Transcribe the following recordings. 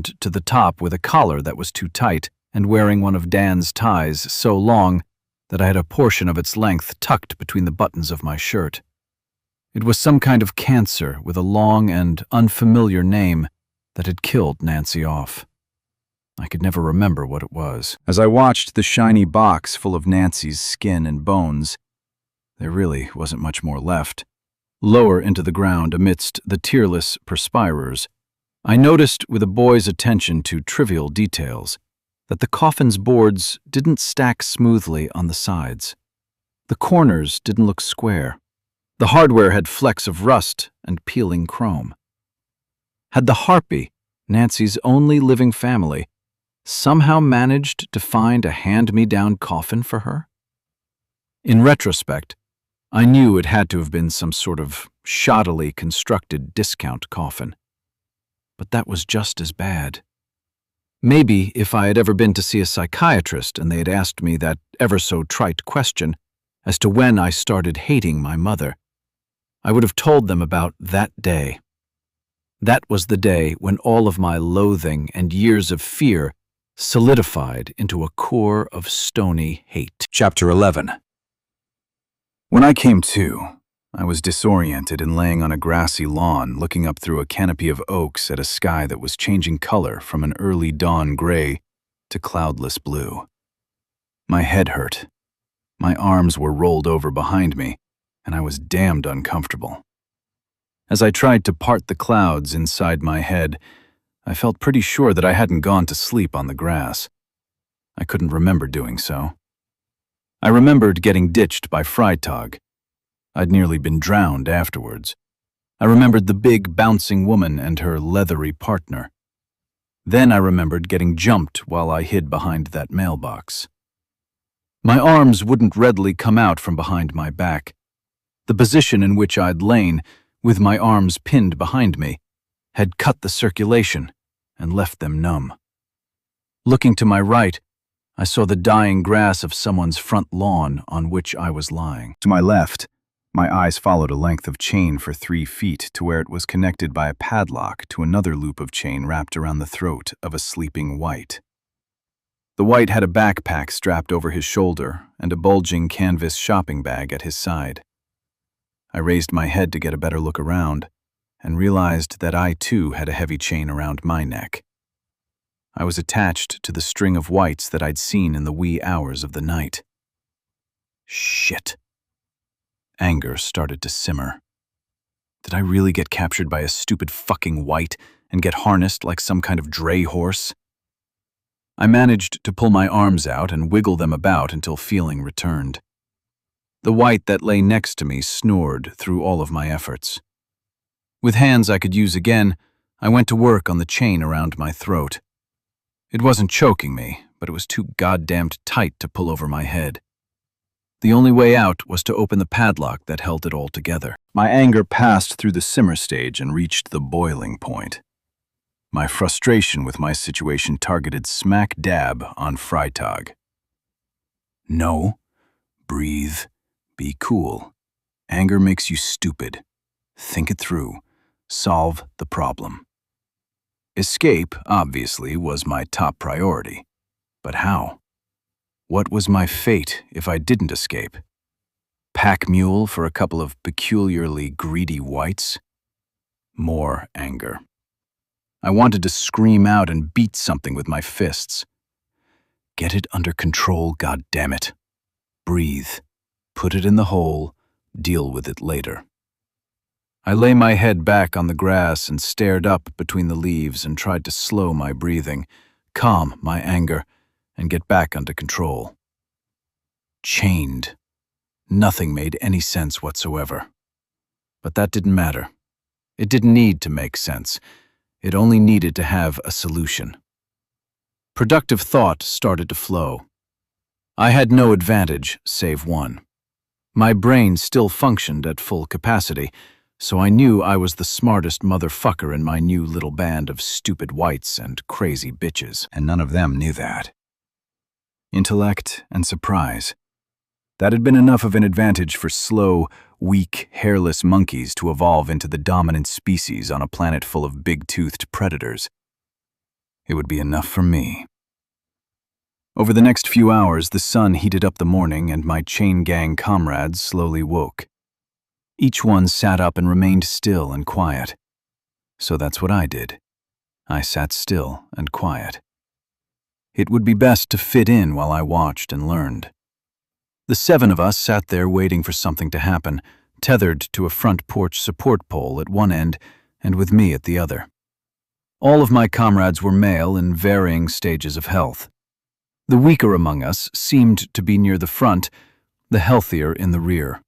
to the top with a collar that was too tight, and wearing one of Dan's ties so long that I had a portion of its length tucked between the buttons of my shirt. It was some kind of cancer with a long and unfamiliar name that had killed Nancy off. I could never remember what it was. As I watched the shiny box full of Nancy's skin and bones, there really wasn't much more left. Lower into the ground, amidst the tearless perspirers, I noticed with a boy's attention to trivial details that the coffin's boards didn't stack smoothly on the sides. The corners didn't look square. The hardware had flecks of rust and peeling chrome. Had the Harpy, Nancy's only living family, somehow managed to find a hand-me-down coffin for her? In retrospect, I knew it had to have been some sort of shoddily constructed discount coffin. But that was just as bad. Maybe if I had ever been to see a psychiatrist and they had asked me that ever-so-trite question as to when I started hating my mother, I would have told them about that day. That was the day when all of my loathing and years of fear solidified into a core of stony hate. Chapter 11. When I came to, I was disoriented and laying on a grassy lawn looking up through a canopy of oaks at a sky that was changing color from an early dawn gray to cloudless blue. My head hurt. My arms were rolled over behind me, and I was damned uncomfortable. As I tried to part the clouds inside my head, I felt pretty sure that I hadn't gone to sleep on the grass. I couldn't remember doing so. I remembered getting ditched by Freitag. I'd nearly been drowned afterwards. I remembered the big, bouncing woman and her leathery partner. Then I remembered getting jumped while I hid behind that mailbox. My arms wouldn't readily come out from behind my back. The position in which I'd lain, with my arms pinned behind me, had cut the circulation and left them numb. Looking to my right, I saw the dying grass of someone's front lawn on which I was lying. To my left, my eyes followed a length of chain for 3 feet to where it was connected by a padlock to another loop of chain wrapped around the throat of a sleeping white. The white had a backpack strapped over his shoulder and a bulging canvas shopping bag at his side. I raised my head to get a better look around and realized that I too had a heavy chain around my neck. I was attached to the string of whites that I'd seen in the wee hours of the night. Shit. Anger started to simmer. Did I really get captured by a stupid fucking white and get harnessed like some kind of dray horse? I managed to pull my arms out and wiggle them about until feeling returned. The white that lay next to me snored through all of my efforts. With hands I could use again, I went to work on the chain around my throat. It wasn't choking me, but it was too goddamned tight to pull over my head. The only way out was to open the padlock that held it all together. My anger passed through the simmer stage and reached the boiling point. My frustration with my situation targeted smack dab on Freitag. No. Breathe. Be cool. Anger makes you stupid. Think it through. Solve the problem. Escape, obviously, was my top priority. But how? What was my fate if I didn't escape? Pack mule for a couple of peculiarly greedy whites? More anger. I wanted to scream out and beat something with my fists. Get it under control, goddammit. Breathe. Put it in the hole. Deal with it later. I lay my head back on the grass and stared up between the leaves and tried to slow my breathing, calm my anger, and get back under control. Chained. Nothing made any sense whatsoever. But that didn't matter. It didn't need to make sense. It only needed to have a solution. Productive thought started to flow. I had no advantage save one. My brain still functioned at full capacity, so I knew I was the smartest motherfucker in my new little band of stupid whites and crazy bitches, and none of them knew that. Intellect and surprise. That had been enough of an advantage for slow, weak, hairless monkeys to evolve into the dominant species on a planet full of big-toothed predators. It would be enough for me. Over the next few hours, the sun heated up the morning and my chain gang comrades slowly woke. Each one sat up and remained still and quiet. So that's what I did. I sat still and quiet. It would be best to fit in while I watched and learned. The 7 of us sat there waiting for something to happen, tethered to a front porch support pole at one end and with me at the other. All of my comrades were male in varying stages of health. The weaker among us seemed to be near the front, the healthier in the rear.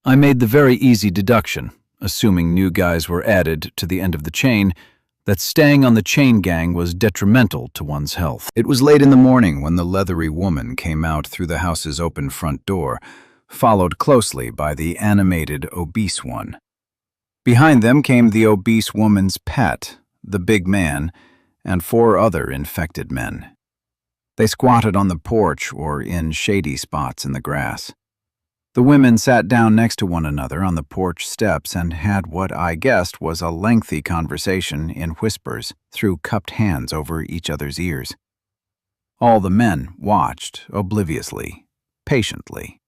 I made the very easy deduction, assuming new guys were added to the end of the chain, that staying on the chain gang was detrimental to one's health. It was late in the morning when the leathery woman came out through the house's open front door, followed closely by the animated obese one. Behind them came the obese woman's pet, the big man, and 4 other infected men. They squatted on the porch or in shady spots in the grass. The women sat down next to one another on the porch steps and had what I guessed was a lengthy conversation in whispers through cupped hands over each other's ears. All the men watched obliviously, patiently.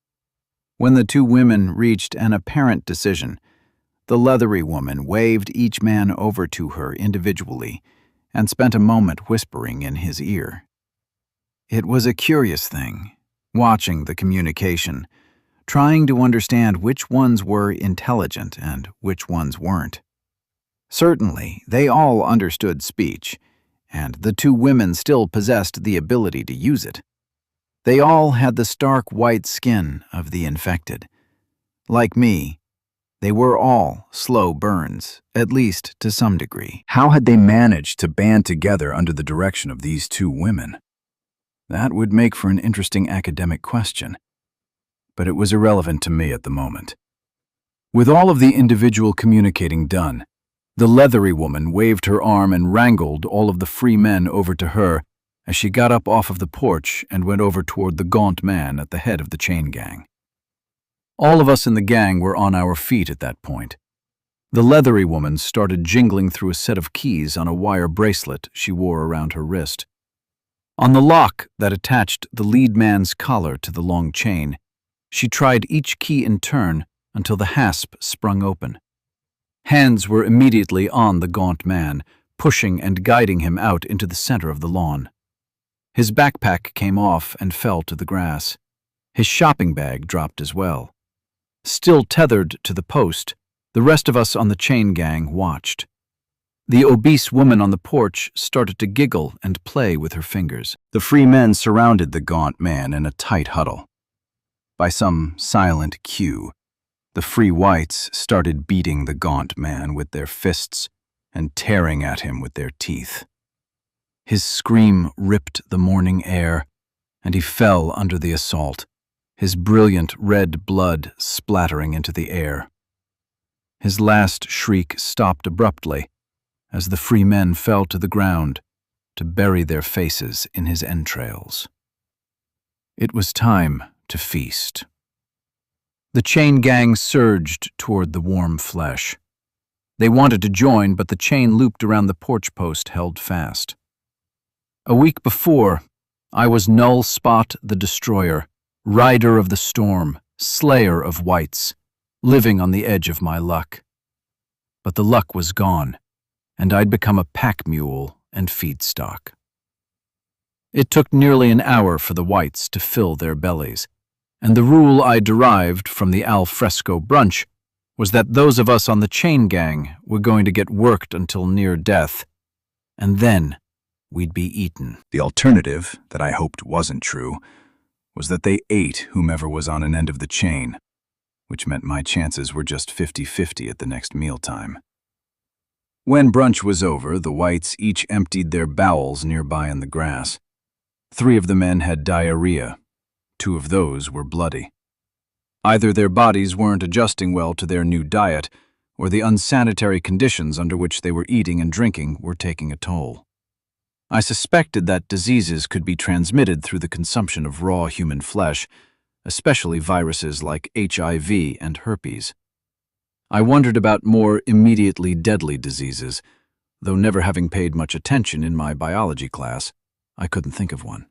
When the 2 women reached an apparent decision, the leathery woman waved each man over to her individually and spent a moment whispering in his ear. It was a curious thing, watching the communication, trying to understand which ones were intelligent and which ones weren't. Certainly, they all understood speech, and the 2 women still possessed the ability to use it. They all had the stark white skin of the infected. Like me, they were all slow burns, at least to some degree. How had they managed to band together under the direction of these 2 women? That would make for an interesting academic question, but it was irrelevant to me at the moment. With all of the individual communicating done, the leathery woman waved her arm and wrangled all of the free men over to her as she got up off of the porch and went over toward the gaunt man at the head of the chain gang. All of us in the gang were on our feet at that point. The leathery woman started jingling through a set of keys on a wire bracelet she wore around her wrist. On the lock that attached the lead man's collar to the long chain, she tried each key in turn until the hasp sprung open. Hands were immediately on the gaunt man, pushing and guiding him out into the center of the lawn. His backpack came off and fell to the grass. His shopping bag dropped as well. Still tethered to the post, the rest of us on the chain gang watched. The obese woman on the porch started to giggle and play with her fingers. The free men surrounded the gaunt man in a tight huddle. By some silent cue, the free whites started beating the gaunt man with their fists and tearing at him with their teeth. His scream ripped the morning air, and he fell under the assault, his brilliant red blood splattering into the air. His last shriek stopped abruptly as the free men fell to the ground to bury their faces in his entrails. It was time to feast. The chain gang surged toward the warm flesh. They wanted to join, but the chain looped around the porch post held fast. A week before, I was Null Spot the Destroyer, rider of the storm, slayer of whites, living on the edge of my luck. But the luck was gone, and I'd become a pack mule and feedstock. It took nearly an hour for the whites to fill their bellies, and the rule I derived from the al fresco brunch was that those of us on the chain gang were going to get worked until near death, and then we'd be eaten. The alternative, that I hoped wasn't true, was that they ate whomever was on an end of the chain, which meant my chances were just 50-50 at the next mealtime. When brunch was over, the whites each emptied their bowels nearby in the grass. 3 of the men had diarrhea. 2 of those were bloody. Either their bodies weren't adjusting well to their new diet, or the unsanitary conditions under which they were eating and drinking were taking a toll. I suspected that diseases could be transmitted through the consumption of raw human flesh, especially viruses like HIV and herpes. I wondered about more immediately deadly diseases, though never having paid much attention in my biology class, I couldn't think of one.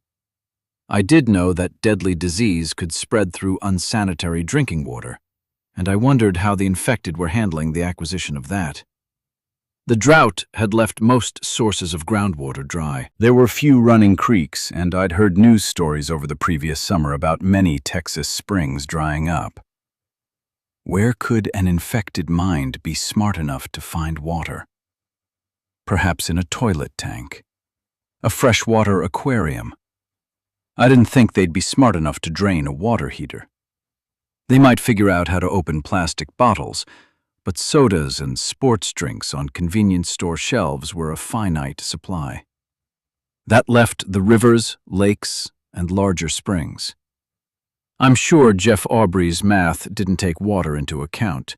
I did know that deadly disease could spread through unsanitary drinking water, and I wondered how the infected were handling the acquisition of that. The drought had left most sources of groundwater dry. There were few running creeks, and I'd heard news stories over the previous summer about many Texas springs drying up. Where could an infected mind be smart enough to find water? Perhaps in a toilet tank, a freshwater aquarium. I didn't think they'd be smart enough to drain a water heater. They might figure out how to open plastic bottles, but sodas and sports drinks on convenience store shelves were a finite supply. That left the rivers, lakes, and larger springs. I'm sure Jeff Aubrey's math didn't take water into account.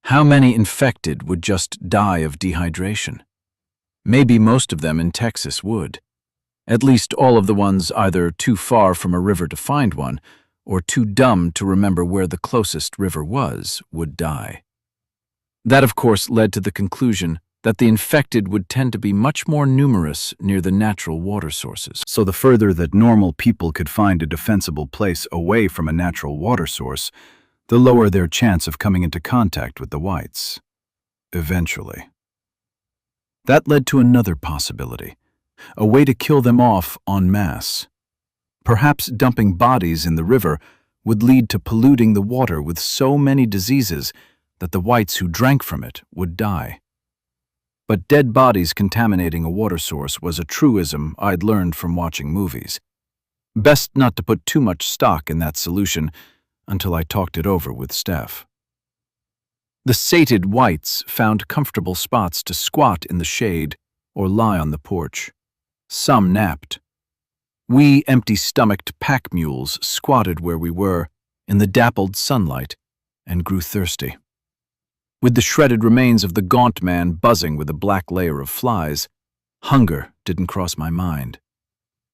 How many infected would just die of dehydration? Maybe most of them in Texas would. At least all of the ones either too far from a river to find one, or too dumb to remember where the closest river was, would die. That, of course, led to the conclusion that the infected would tend to be much more numerous near the natural water sources. So the further that normal people could find a defensible place away from a natural water source, the lower their chance of coming into contact with the whites. Eventually. That led to another possibility, a way to kill them off en masse. Perhaps dumping bodies in the river would lead to polluting the water with so many diseases that the whites who drank from it would die. But dead bodies contaminating a water source was a truism I'd learned from watching movies. Best not to put too much stock in that solution until I talked it over with Steph. The sated whites found comfortable spots to squat in the shade or lie on the porch. Some napped. We empty-stomached pack mules squatted where we were in the dappled sunlight and grew thirsty. With the shredded remains of the gaunt man buzzing with a black layer of flies, hunger didn't cross my mind.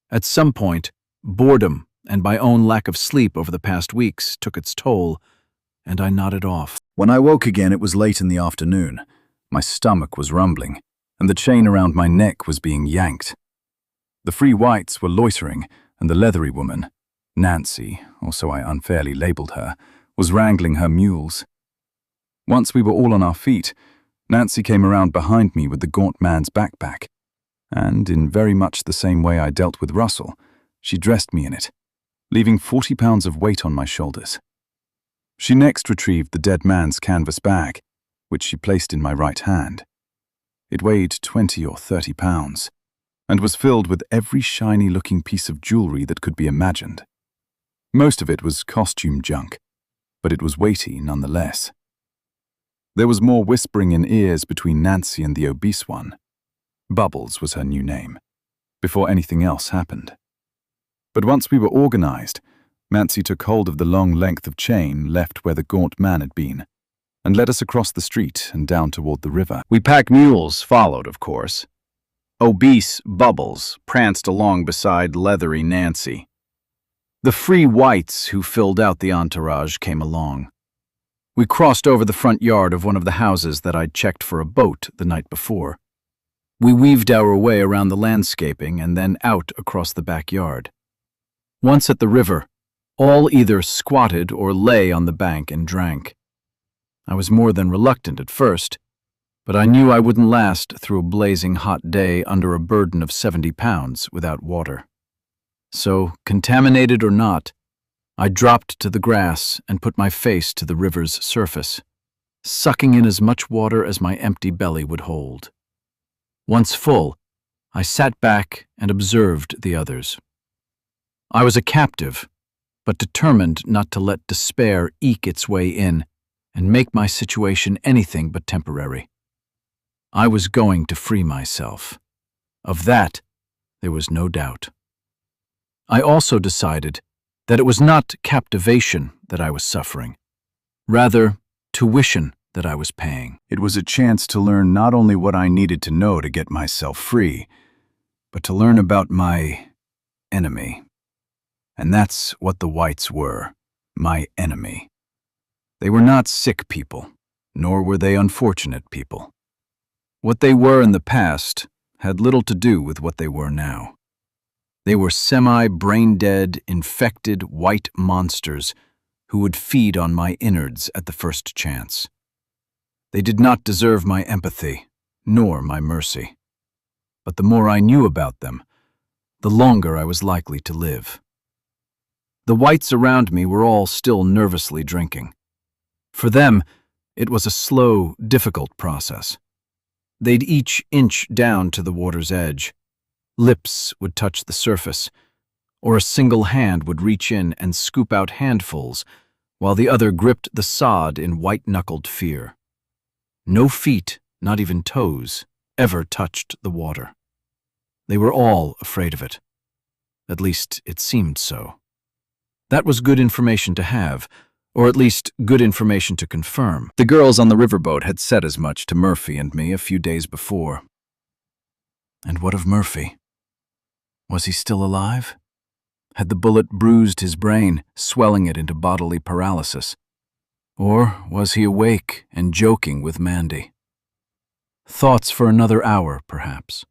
At some point, boredom and my own lack of sleep over the past weeks took its toll, and I nodded off. When I woke again, it was late in the afternoon. My stomach was rumbling, and the chain around my neck was being yanked. The free whites were loitering, and the leathery woman, Nancy, or so I unfairly labeled her, was wrangling her mules. Once we were all on our feet, Nancy came around behind me with the gaunt man's backpack, and in very much the same way I dealt with Russell, she dressed me in it, leaving 40 pounds of weight on my shoulders. She next retrieved the dead man's canvas bag, which she placed in my right hand. It weighed 20 or 30 pounds, and was filled with every shiny-looking piece of jewelry that could be imagined. Most of it was costume junk, but it was weighty nonetheless. There was more whispering in ears between Nancy and the obese one. Bubbles was her new name, before anything else happened. But once we were organized, Nancy took hold of the long length of chain left where the gaunt man had been, and led us across the street and down toward the river. We pack mules followed, of course. Obese Bubbles pranced along beside leathery Nancy. The free whites who filled out the entourage came along. We crossed over the front yard of one of the houses that I'd checked for a boat the night before. We weaved our way around the landscaping and then out across the backyard. Once at the river, all either squatted or lay on the bank and drank. I was more than reluctant at first, but I knew I wouldn't last through a blazing hot day under a burden of 70 pounds without water. So, contaminated or not, I dropped to the grass and put my face to the river's surface, sucking in as much water as my empty belly would hold. Once full, I sat back and observed the others. I was a captive, but determined not to let despair eke its way in and make my situation anything but temporary. I was going to free myself. Of that, there was no doubt. I also decided that it was not captivation that I was suffering, rather tuition that I was paying. It was a chance to learn not only what I needed to know to get myself free, but to learn about my enemy. And that's what the whites were, my enemy. They were not sick people, nor were they unfortunate people. What they were in the past had little to do with what they were now. They were semi-brain-dead, infected white monsters who would feed on my innards at the first chance. They did not deserve my empathy, nor my mercy. But the more I knew about them, the longer I was likely to live. The whites around me were all still nervously drinking. For them, it was a slow, difficult process. They'd each inch down to the water's edge. Lips would touch the surface, or a single hand would reach in and scoop out handfuls, while the other gripped the sod in white-knuckled fear. No feet, not even toes, ever touched the water. They were all afraid of it. At least it seemed so. That was good information to have, or at least good information to confirm. The girls on the riverboat had said as much to Murphy and me a few days before. And what of Murphy? Was he still alive? Had the bullet bruised his brain, swelling it into bodily paralysis? Or was he awake and joking with Mandy? Thoughts for another hour, perhaps.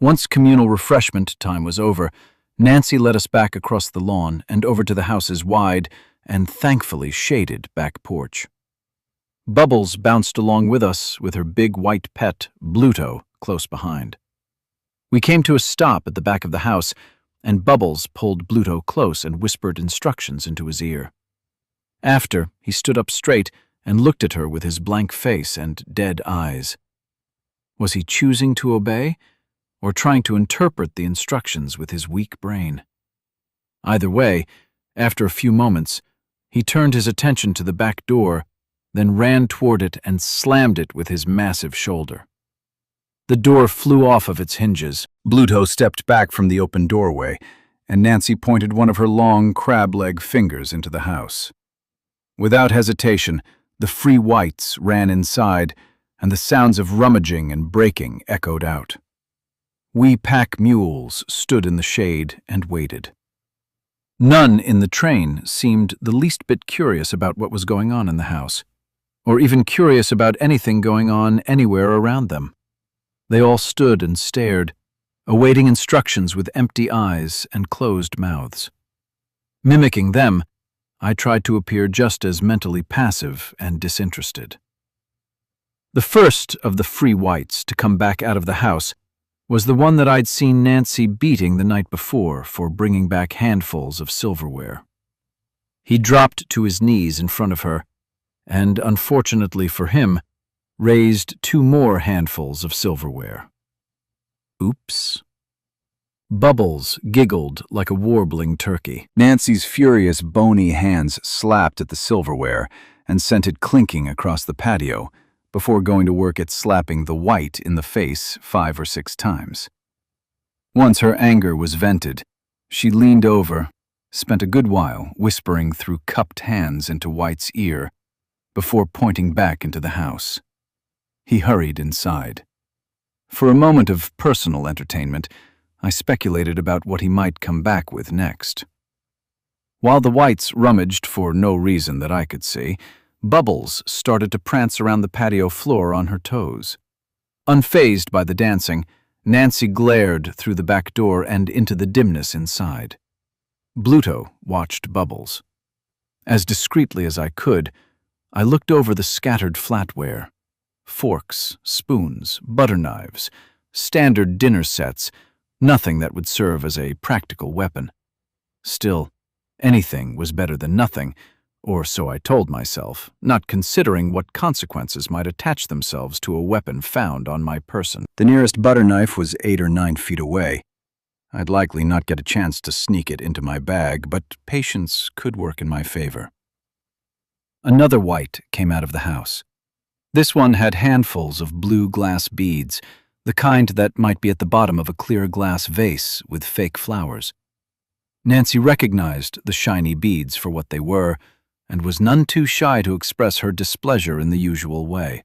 Once communal refreshment time was over, Nancy led us back across the lawn and over to the house's wide and thankfully shaded back porch. Bubbles bounced along with us with her big white pet, Bluto, close behind. We came to a stop at the back of the house, and Bubbles pulled Bluto close and whispered instructions into his ear. After, he stood up straight and looked at her with his blank face and dead eyes. Was he choosing to obey, or trying to interpret the instructions with his weak brain? Either way, after a few moments, he turned his attention to the back door, then ran toward it and slammed it with his massive shoulder. The door flew off of its hinges. Bluto stepped back from the open doorway, and Nancy pointed one of her long crab-leg fingers into the house. Without hesitation, the free whites ran inside, and the sounds of rummaging and breaking echoed out. We pack mules stood in the shade and waited. None in the train seemed the least bit curious about what was going on in the house, or even curious about anything going on anywhere around them. They all stood and stared, awaiting instructions with empty eyes and closed mouths. Mimicking them, I tried to appear just as mentally passive and disinterested. The first of the free whites to come back out of the house was the one that I'd seen Nancy beating the night before for bringing back handfuls of silverware. He dropped to his knees in front of her, and, unfortunately for him, raised 2 more handfuls of silverware. Oops. Bubbles giggled like a warbling turkey. Nancy's furious, bony hands slapped at the silverware and sent it clinking across the patio before going to work at slapping the white in the face 5 or 6 times. Once her anger was vented, she leaned over, spent a good while whispering through cupped hands into White's ear before pointing back into the house. He hurried inside. For a moment of personal entertainment, I speculated about what he might come back with next. While the whites rummaged for no reason that I could see, Bubbles started to prance around the patio floor on her toes. Unfazed by the dancing, Nancy glared through the back door and into the dimness inside. Bluto watched Bubbles. As discreetly as I could, I looked over the scattered flatware. Forks, spoons, butter knives, standard dinner sets, nothing that would serve as a practical weapon. Still, anything was better than nothing, or so I told myself, not considering what consequences might attach themselves to a weapon found on my person. The nearest butter knife was 8 or 9 feet away. I'd likely not get a chance to sneak it into my bag, but patience could work in my favor. Another white came out of the house. This one had handfuls of blue glass beads, the kind that might be at the bottom of a clear glass vase with fake flowers. Nancy recognized the shiny beads for what they were, and was none too shy to express her displeasure in the usual way.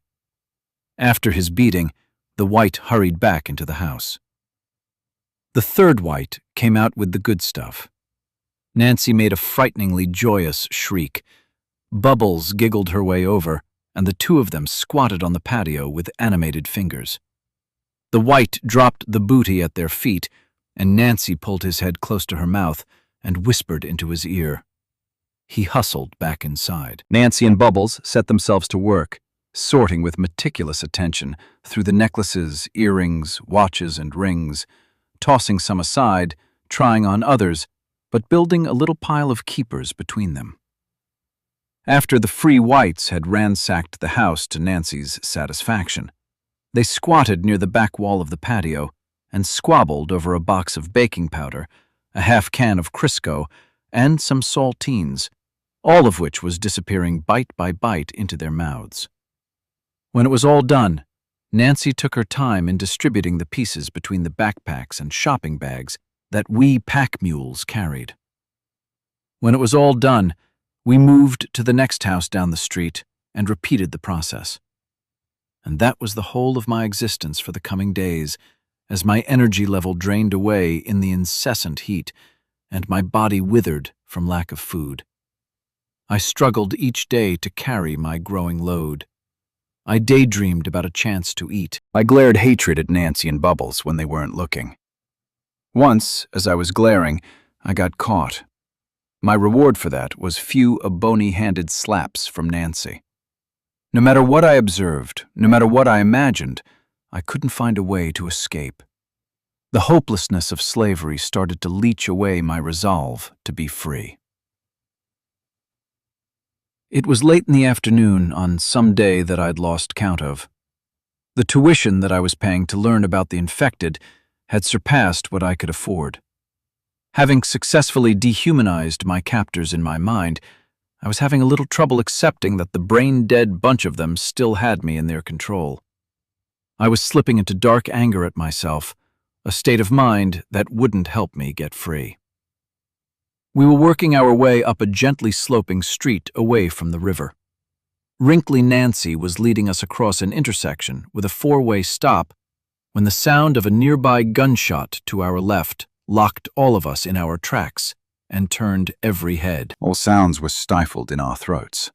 After his beating, the white hurried back into the house. The third white came out with the good stuff. Nancy made a frighteningly joyous shriek. Bubbles giggled her way over, and the two of them squatted on the patio with animated fingers. The white dropped the booty at their feet, and Nancy pulled his head close to her mouth and whispered into his ear. He hustled back inside. Nancy and Bubbles set themselves to work, sorting with meticulous attention through the necklaces, earrings, watches, and rings, tossing some aside, trying on others, but building a little pile of keepers between them. After the free whites had ransacked the house to Nancy's satisfaction, they squatted near the back wall of the patio and squabbled over a box of baking powder, a half can of Crisco, and some saltines, all of which was disappearing bite by bite into their mouths. When it was all done, Nancy took her time in distributing the pieces between the backpacks and shopping bags that we pack mules carried. When it was all done, we moved to the next house down the street and repeated the process. And that was the whole of my existence for the coming days, as my energy level drained away in the incessant heat and my body withered from lack of food. I struggled each day to carry my growing load. I daydreamed about a chance to eat. I glared hatred at Nancy and Bubbles when they weren't looking. Once, as I was glaring, I got caught. My reward for that was few bony-handed slaps from Nancy. No matter what I observed, no matter what I imagined, I couldn't find a way to escape. The hopelessness of slavery started to leach away my resolve to be free. It was late in the afternoon on some day that I'd lost count of. The tuition that I was paying to learn about the infected had surpassed what I could afford. Having successfully dehumanized my captors in my mind, I was having a little trouble accepting that the brain-dead bunch of them still had me in their control. I was slipping into dark anger at myself, a state of mind that wouldn't help me get free. We were working our way up a gently sloping street away from the river. Wrinkly Nancy was leading us across an intersection with a four-way stop when the sound of a nearby gunshot to our left locked all of us in our tracks and turned every head. All sounds were stifled in our throats.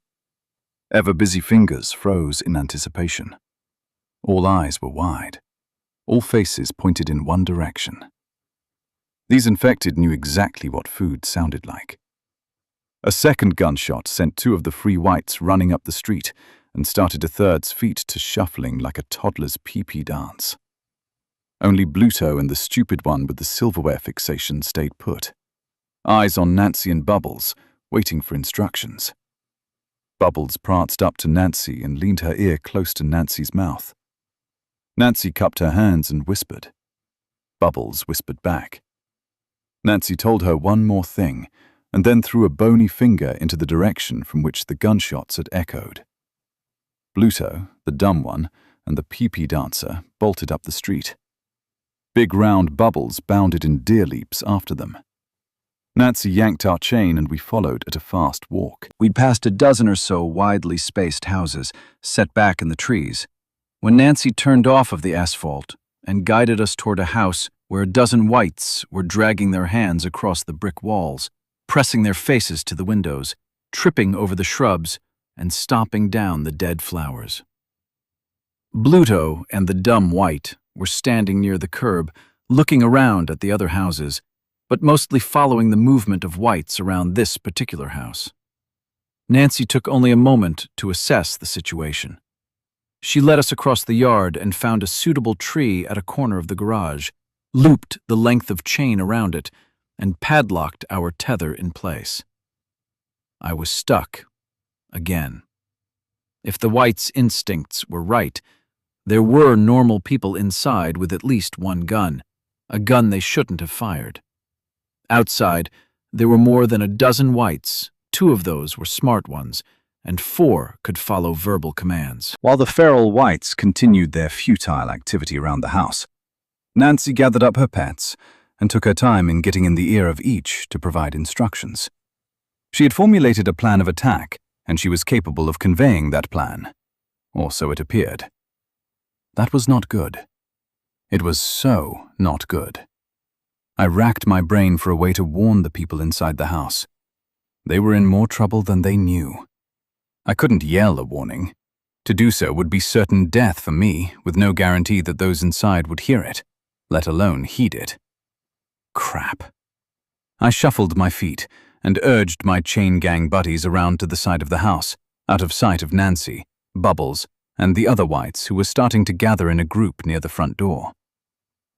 Ever-busy fingers froze in anticipation. All eyes were wide. All faces pointed in one direction. These infected knew exactly what food sounded like. A second gunshot sent two of the free whites running up the street and started a third's feet to shuffling like a toddler's pee-pee dance. Only Bluto and the stupid one with the silverware fixation stayed put, eyes on Nancy and Bubbles, waiting for instructions. Bubbles pranced up to Nancy and leaned her ear close to Nancy's mouth. Nancy cupped her hands and whispered. Bubbles whispered back. Nancy told her one more thing, and then threw a bony finger into the direction from which the gunshots had echoed. Bluto, the dumb one, and the pee-pee dancer bolted up the street. Big round Bubbles bounded in deer leaps after them. Nancy yanked our chain and we followed at a fast walk. We'd passed a dozen or so widely spaced houses set back in the trees when Nancy turned off of the asphalt and guided us toward a house where a dozen whites were dragging their hands across the brick walls, pressing their faces to the windows, tripping over the shrubs, and stomping down the dead flowers. Bluto and the dumb white were standing near the curb, looking around at the other houses, but mostly following the movement of whites around this particular house. Nancy took only a moment to assess the situation. She led us across the yard and found a suitable tree at a corner of the garage, looped the length of chain around it, and padlocked our tether in place. I was stuck, again. If the whites' instincts were right, there were normal people inside with at least one gun, a gun they shouldn't have fired. Outside, there were more than a dozen whites, 2 of those were smart ones, and 4 could follow verbal commands. While the feral whites continued their futile activity around the house, Nancy gathered up her pets and took her time in getting in the ear of each to provide instructions. She had formulated a plan of attack, and she was capable of conveying that plan. Or so it appeared. That was not good. It was so not good. I racked my brain for a way to warn the people inside the house. They were in more trouble than they knew. I couldn't yell a warning. To do so would be certain death for me, with no guarantee that those inside would hear it, let alone heed it. Crap. I shuffled my feet and urged my chain gang buddies around to the side of the house, out of sight of Nancy, Bubbles, and the other whites who were starting to gather in a group near the front door.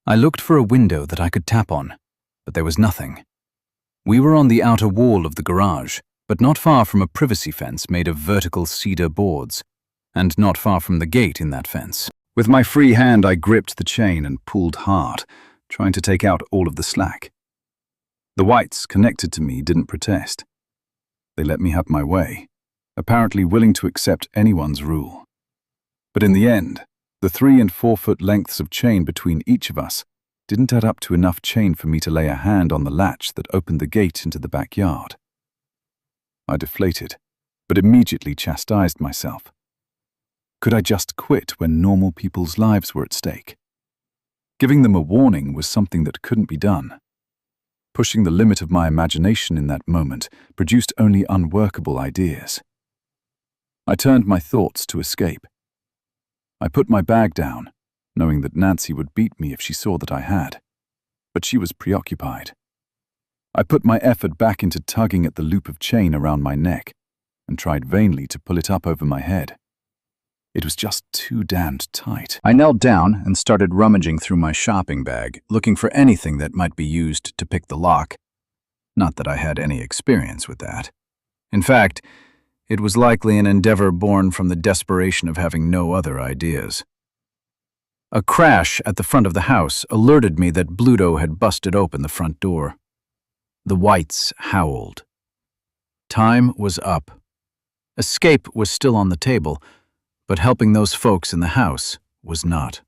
I looked for a window that I could tap on, but there was nothing. We were on the outer wall of the garage, but not far from a privacy fence made of vertical cedar boards, and not far from the gate in that fence. With my free hand, I gripped the chain and pulled hard, trying to take out all of the slack. The whites connected to me didn't protest. They let me have my way, apparently willing to accept anyone's rule. But in the end, the 3 and 4 foot lengths of chain between each of us didn't add up to enough chain for me to lay a hand on the latch that opened the gate into the backyard. I deflated, but immediately chastised myself. Could I just quit when normal people's lives were at stake? Giving them a warning was something that couldn't be done. Pushing the limit of my imagination in that moment produced only unworkable ideas. I turned my thoughts to escape. I put my bag down, knowing that Nancy would beat me if she saw that I had, but she was preoccupied. I put my effort back into tugging at the loop of chain around my neck and tried vainly to pull it up over my head. It was just too damned tight. I knelt down and started rummaging through my shopping bag, looking for anything that might be used to pick the lock. Not that I had any experience with that. In fact, it was likely an endeavor born from the desperation of having no other ideas. A crash at the front of the house alerted me that Bluto had busted open the front door. The whites howled. Time was up. Escape was still on the table, but helping those folks in the house was not.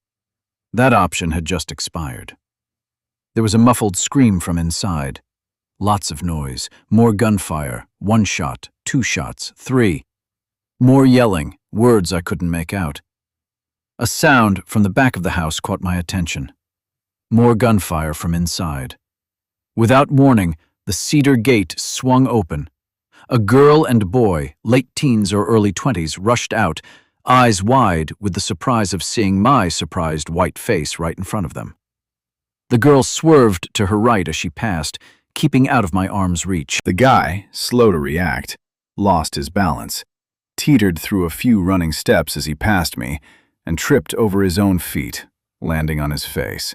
That option had just expired. There was a muffled scream from inside. Lots of noise, more gunfire, 1 shot, 2 shots, 3. More yelling, words I couldn't make out. A sound from the back of the house caught my attention. More gunfire from inside. Without warning, the cedar gate swung open. A girl and boy, late teens or early 20s, rushed out, eyes wide with the surprise of seeing my surprised white face right in front of them. The girl swerved to her right as she passed, keeping out of my arm's reach. The guy, slow to react, lost his balance, teetered through a few running steps as he passed me, and tripped over his own feet, landing on his face.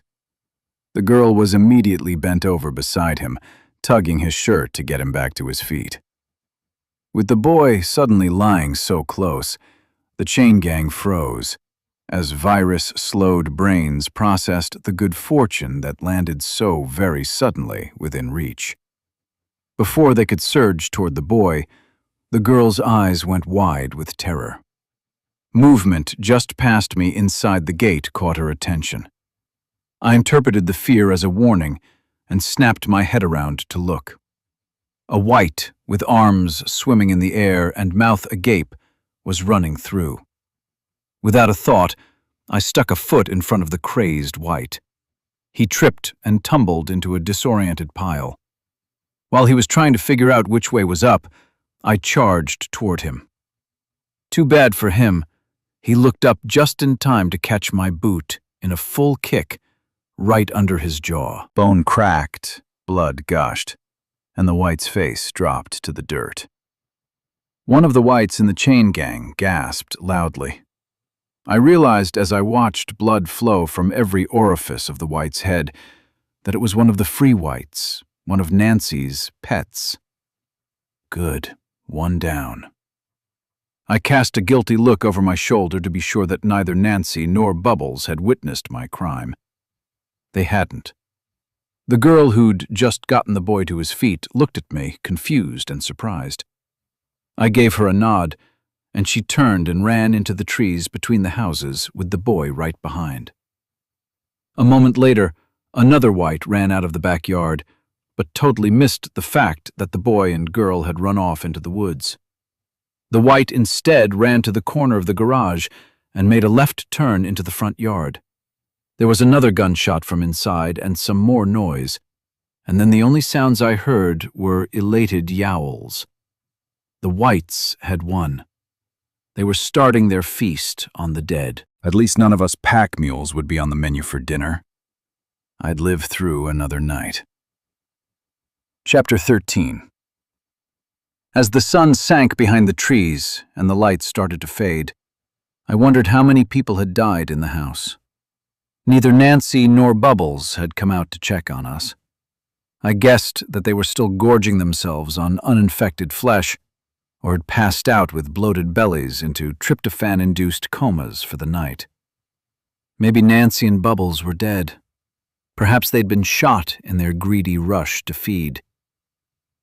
The girl was immediately bent over beside him, tugging his shirt to get him back to his feet. With the boy suddenly lying so close, the chain gang froze, as virus-slowed brains processed the good fortune that landed so very suddenly within reach. Before they could surge toward the boy, the girl's eyes went wide with terror. Movement just past me inside the gate caught her attention. I interpreted the fear as a warning and snapped my head around to look. A white, with arms swimming in the air and mouth agape, was running through. Without a thought, I stuck a foot in front of the crazed white. He tripped and tumbled into a disoriented pile. While he was trying to figure out which way was up, I charged toward him. Too bad for him, he looked up just in time to catch my boot in a full kick right under his jaw. Bone cracked, blood gushed, and the white's face dropped to the dirt. One of the whites in the chain gang gasped loudly. I realized as I watched blood flow from every orifice of the white's head that it was one of the free whites, one of Nancy's pets. Good, 1 down. I cast a guilty look over my shoulder to be sure that neither Nancy nor Bubbles had witnessed my crime. They hadn't. The girl who'd just gotten the boy to his feet looked at me, confused and surprised. I gave her a nod, and she turned and ran into the trees between the houses with the boy right behind. A moment later, another white ran out of the backyard, but totally missed the fact that the boy and girl had run off into the woods. The white instead ran to the corner of the garage and made a left turn into the front yard. There was another gunshot from inside and some more noise, and then the only sounds I heard were elated yowls. The whites had won. They were starting their feast on the dead. At least none of us pack mules would be on the menu for dinner. I'd live through another night. Chapter 13. As the sun sank behind the trees and the lights started to fade, I wondered how many people had died in the house. Neither Nancy nor Bubbles had come out to check on us. I guessed that they were still gorging themselves on uninfected flesh, or had passed out with bloated bellies into tryptophan-induced comas for the night. Maybe Nancy and Bubbles were dead. Perhaps they'd been shot in their greedy rush to feed.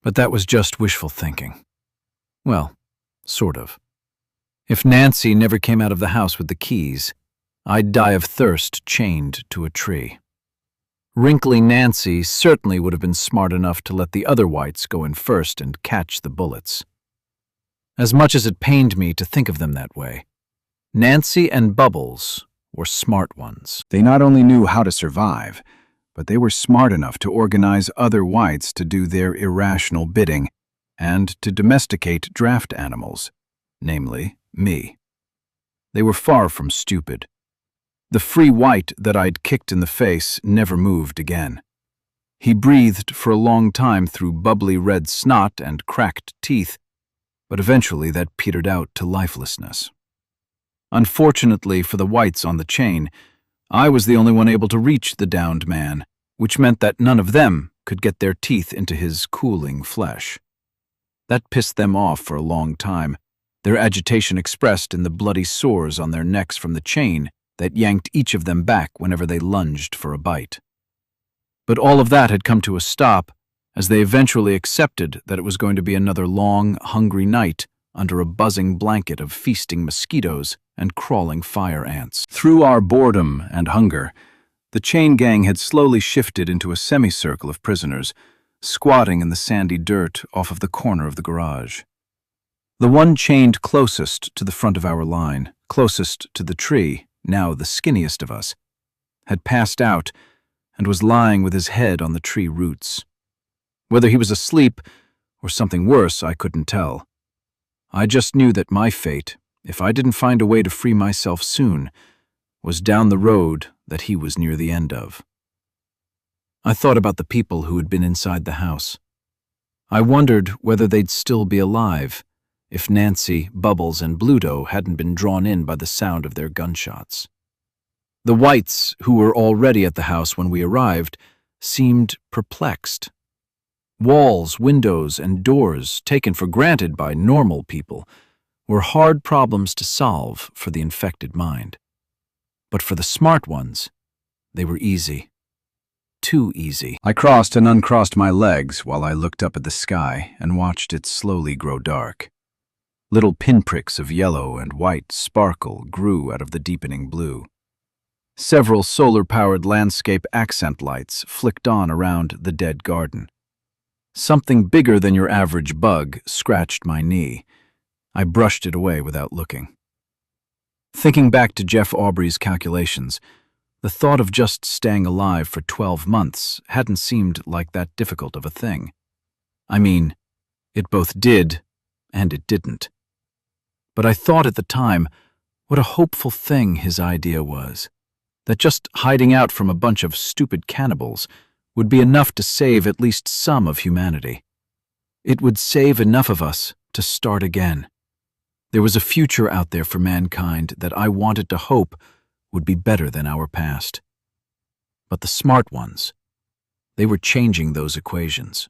But that was just wishful thinking. Well, sort of. If Nancy never came out of the house with the keys, I'd die of thirst chained to a tree. Wrinkly Nancy certainly would have been smart enough to let the other whites go in first and catch the bullets. As much as it pained me to think of them that way, Nancy and Bubbles were smart ones. They not only knew how to survive, but they were smart enough to organize other whites to do their irrational bidding and to domesticate draft animals, namely me. They were far from stupid. The free white that I'd kicked in the face never moved again. He breathed for a long time through bubbly red snot and cracked teeth, but eventually that petered out to lifelessness. Unfortunately for the whites on the chain, I was the only one able to reach the downed man, which meant that none of them could get their teeth into his cooling flesh. That pissed them off for a long time, their agitation expressed in the bloody sores on their necks from the chain that yanked each of them back whenever they lunged for a bite. But all of that had come to a stop as they eventually accepted that it was going to be another long, hungry night under a buzzing blanket of feasting mosquitoes and crawling fire ants. Through our boredom and hunger, the chain gang had slowly shifted into a semicircle of prisoners, squatting in the sandy dirt off of the corner of the garage. The one chained closest to the front of our line, closest to the tree, now the skinniest of us, had passed out and was lying with his head on the tree roots. Whether he was asleep or something worse, I couldn't tell. I just knew that my fate, if I didn't find a way to free myself soon, was down the road that he was near the end of. I thought about the people who had been inside the house. I wondered whether they'd still be alive if Nancy, Bubbles, and Bluto hadn't been drawn in by the sound of their gunshots. The whites, who were already at the house when we arrived, seemed perplexed. Walls, windows, and doors, taken for granted by normal people, were hard problems to solve for the infected mind. But for the smart ones, they were easy. Too easy. I crossed and uncrossed my legs while I looked up at the sky and watched it slowly grow dark. Little pinpricks of yellow and white sparkle grew out of the deepening blue. Several solar-powered landscape accent lights flicked on around the dead garden. Something bigger than your average bug scratched my knee. I brushed it away without looking. Thinking back to Jeff Aubrey's calculations, the thought of just staying alive for 12 months hadn't seemed like that difficult of a thing. I mean, it both did and it didn't. But I thought at the time what a hopeful thing his idea was, that just hiding out from a bunch of stupid cannibals would be enough to save at least some of humanity. It would save enough of us to start again. There was a future out there for mankind that I wanted to hope would be better than our past. But the smart ones, they were changing those equations.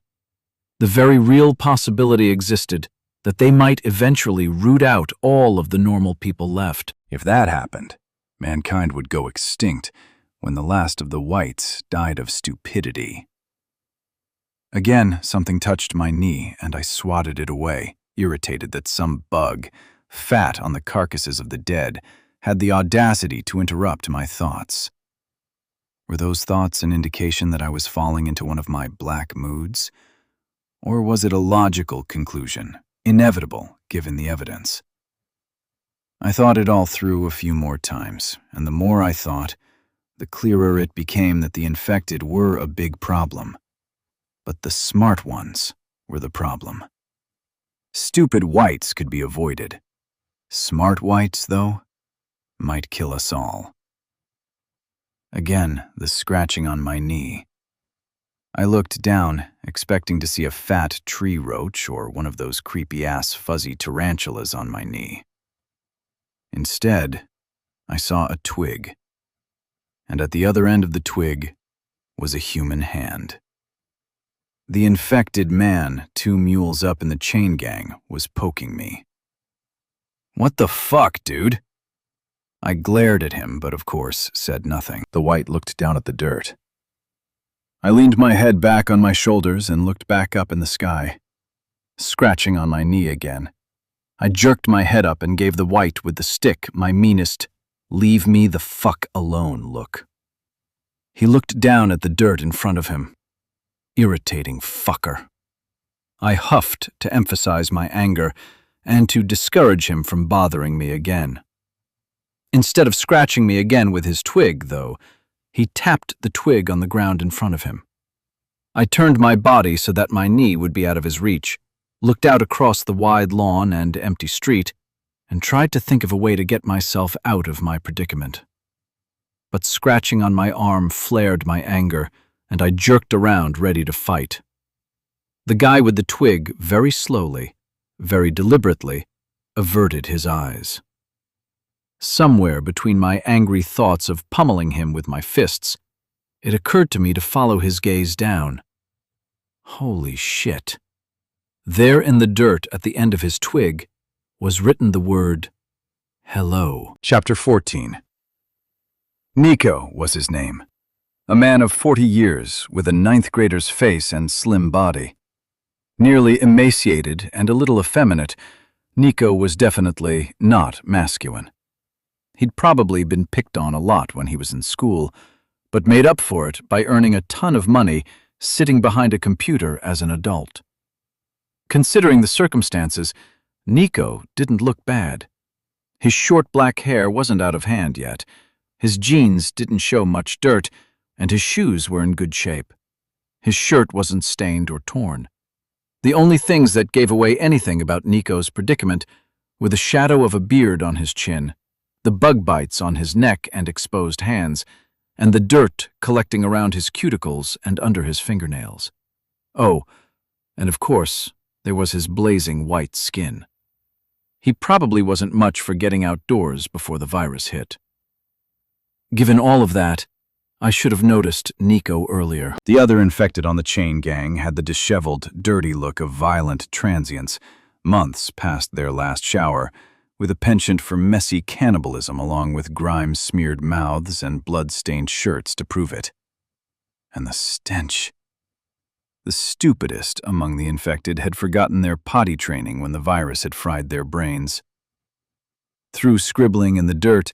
The very real possibility existed that they might eventually root out all of the normal people left. If that happened, mankind would go extinct when the last of the whites died of stupidity. Again, something touched my knee, and I swatted it away, irritated that some bug, fat on the carcasses of the dead, had the audacity to interrupt my thoughts. Were those thoughts an indication that I was falling into one of my black moods? Or was it a logical conclusion, inevitable given the evidence? I thought it all through a few more times, and the more I thought, the clearer it became that the infected were a big problem. But the smart ones were the problem. Stupid whites could be avoided. Smart whites, though, might kill us all. Again, the scratching on my knee. I looked down, expecting to see a fat tree roach or one of those creepy-ass fuzzy tarantulas on my knee. Instead, I saw a twig, and at the other end of the twig was a human hand. The infected man, 2 mules up in the chain gang, was poking me. "What the fuck, dude?" I glared at him, but of course said nothing. The white looked down at the dirt. I leaned my head back on my shoulders and looked back up in the sky, scratching on my knee again. I jerked my head up and gave the white with the stick my meanest, "leave me the fuck alone" look. He looked down at the dirt in front of him. Irritating fucker. I huffed to emphasize my anger and to discourage him from bothering me again. Instead of scratching me again with his twig, though, he tapped the twig on the ground in front of him. I turned my body so that my knee would be out of his reach, looked out across the wide lawn and empty street, and tried to think of a way to get myself out of my predicament. But scratching on my arm flared my anger, and I jerked around ready to fight. The guy with the twig very slowly, very deliberately, averted his eyes. Somewhere between my angry thoughts of pummeling him with my fists, it occurred to me to follow his gaze down. Holy shit. There in the dirt at the end of his twig was written the word, "Hello." Chapter 14. Nico was his name. A man of 40 years with a 9th grader's face and slim body. Nearly emaciated and a little effeminate, Nico was definitely not masculine. He'd probably been picked on a lot when he was in school, but made up for it by earning a ton of money sitting behind a computer as an adult. Considering the circumstances, Nico didn't look bad. His short black hair wasn't out of hand yet, his jeans didn't show much dirt, and his shoes were in good shape. His shirt wasn't stained or torn. The only things that gave away anything about Nico's predicament were the shadow of a beard on his chin, the bug bites on his neck and exposed hands, and the dirt collecting around his cuticles and under his fingernails. Oh, and of course, there was his blazing white skin. He probably wasn't much for getting outdoors before the virus hit. Given all of that, I should have noticed Nico earlier. The other infected on the chain gang had the disheveled, dirty look of violent transients, months past their last shower, with a penchant for messy cannibalism along with grime-smeared mouths and blood-stained shirts to prove it. And the stench. The stupidest among the infected had forgotten their potty training when the virus had fried their brains. Through scribbling in the dirt,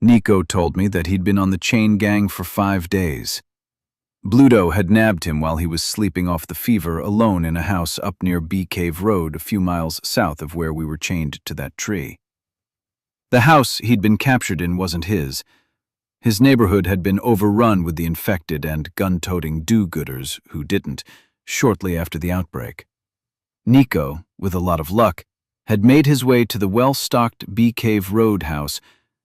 Nico told me that he'd been on the chain gang for 5 days. Bluto had nabbed him while he was sleeping off the fever alone in a house up near Bee Cave Road a few miles south of where we were chained to that tree. The house he'd been captured in wasn't his. His neighborhood had been overrun with the infected and gun-toting do-gooders who didn't, shortly after the outbreak. Nico, with a lot of luck, had made his way to the well-stocked Bee Cave Road house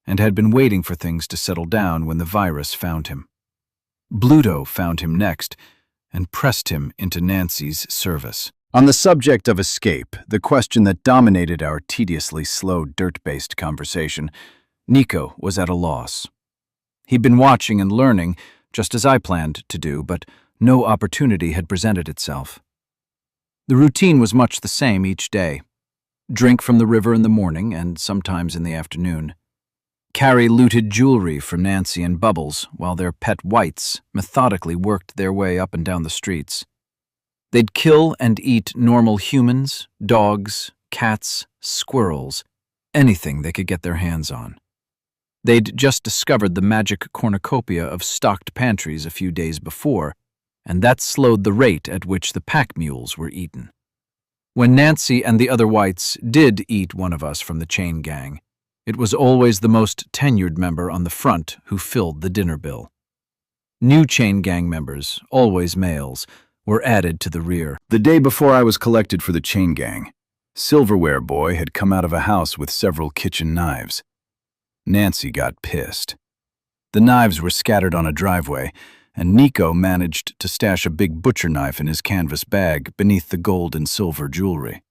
and had been waiting for things to settle down when the virus found him. Bluto found him next and pressed him into Nancy's service. On the subject of escape, the question that dominated our tediously slow dirt-based conversation, Nico was at a loss. He'd been watching and learning, just as I planned to do, but no opportunity had presented itself. The routine was much the same each day. Drink from the river in the morning and sometimes in the afternoon. Carry looted jewelry from Nancy and Bubbles while their pet whites methodically worked their way up and down the streets. They'd kill and eat normal humans, dogs, cats, squirrels, anything they could get their hands on. They'd just discovered the magic cornucopia of stocked pantries a few days before, and that slowed the rate at which the pack mules were eaten. When Nancy and the other whites did eat one of us from the chain gang, it was always the most tenured member on the front who filled the dinner bill. New chain gang members, always males, were added to the rear. The day before I was collected for the chain gang, Silverware boy had come out of a house with several kitchen knives. Nancy got pissed. The knives were scattered on a driveway, and Nico managed to stash a big butcher knife in his canvas bag beneath the gold and silver jewelry.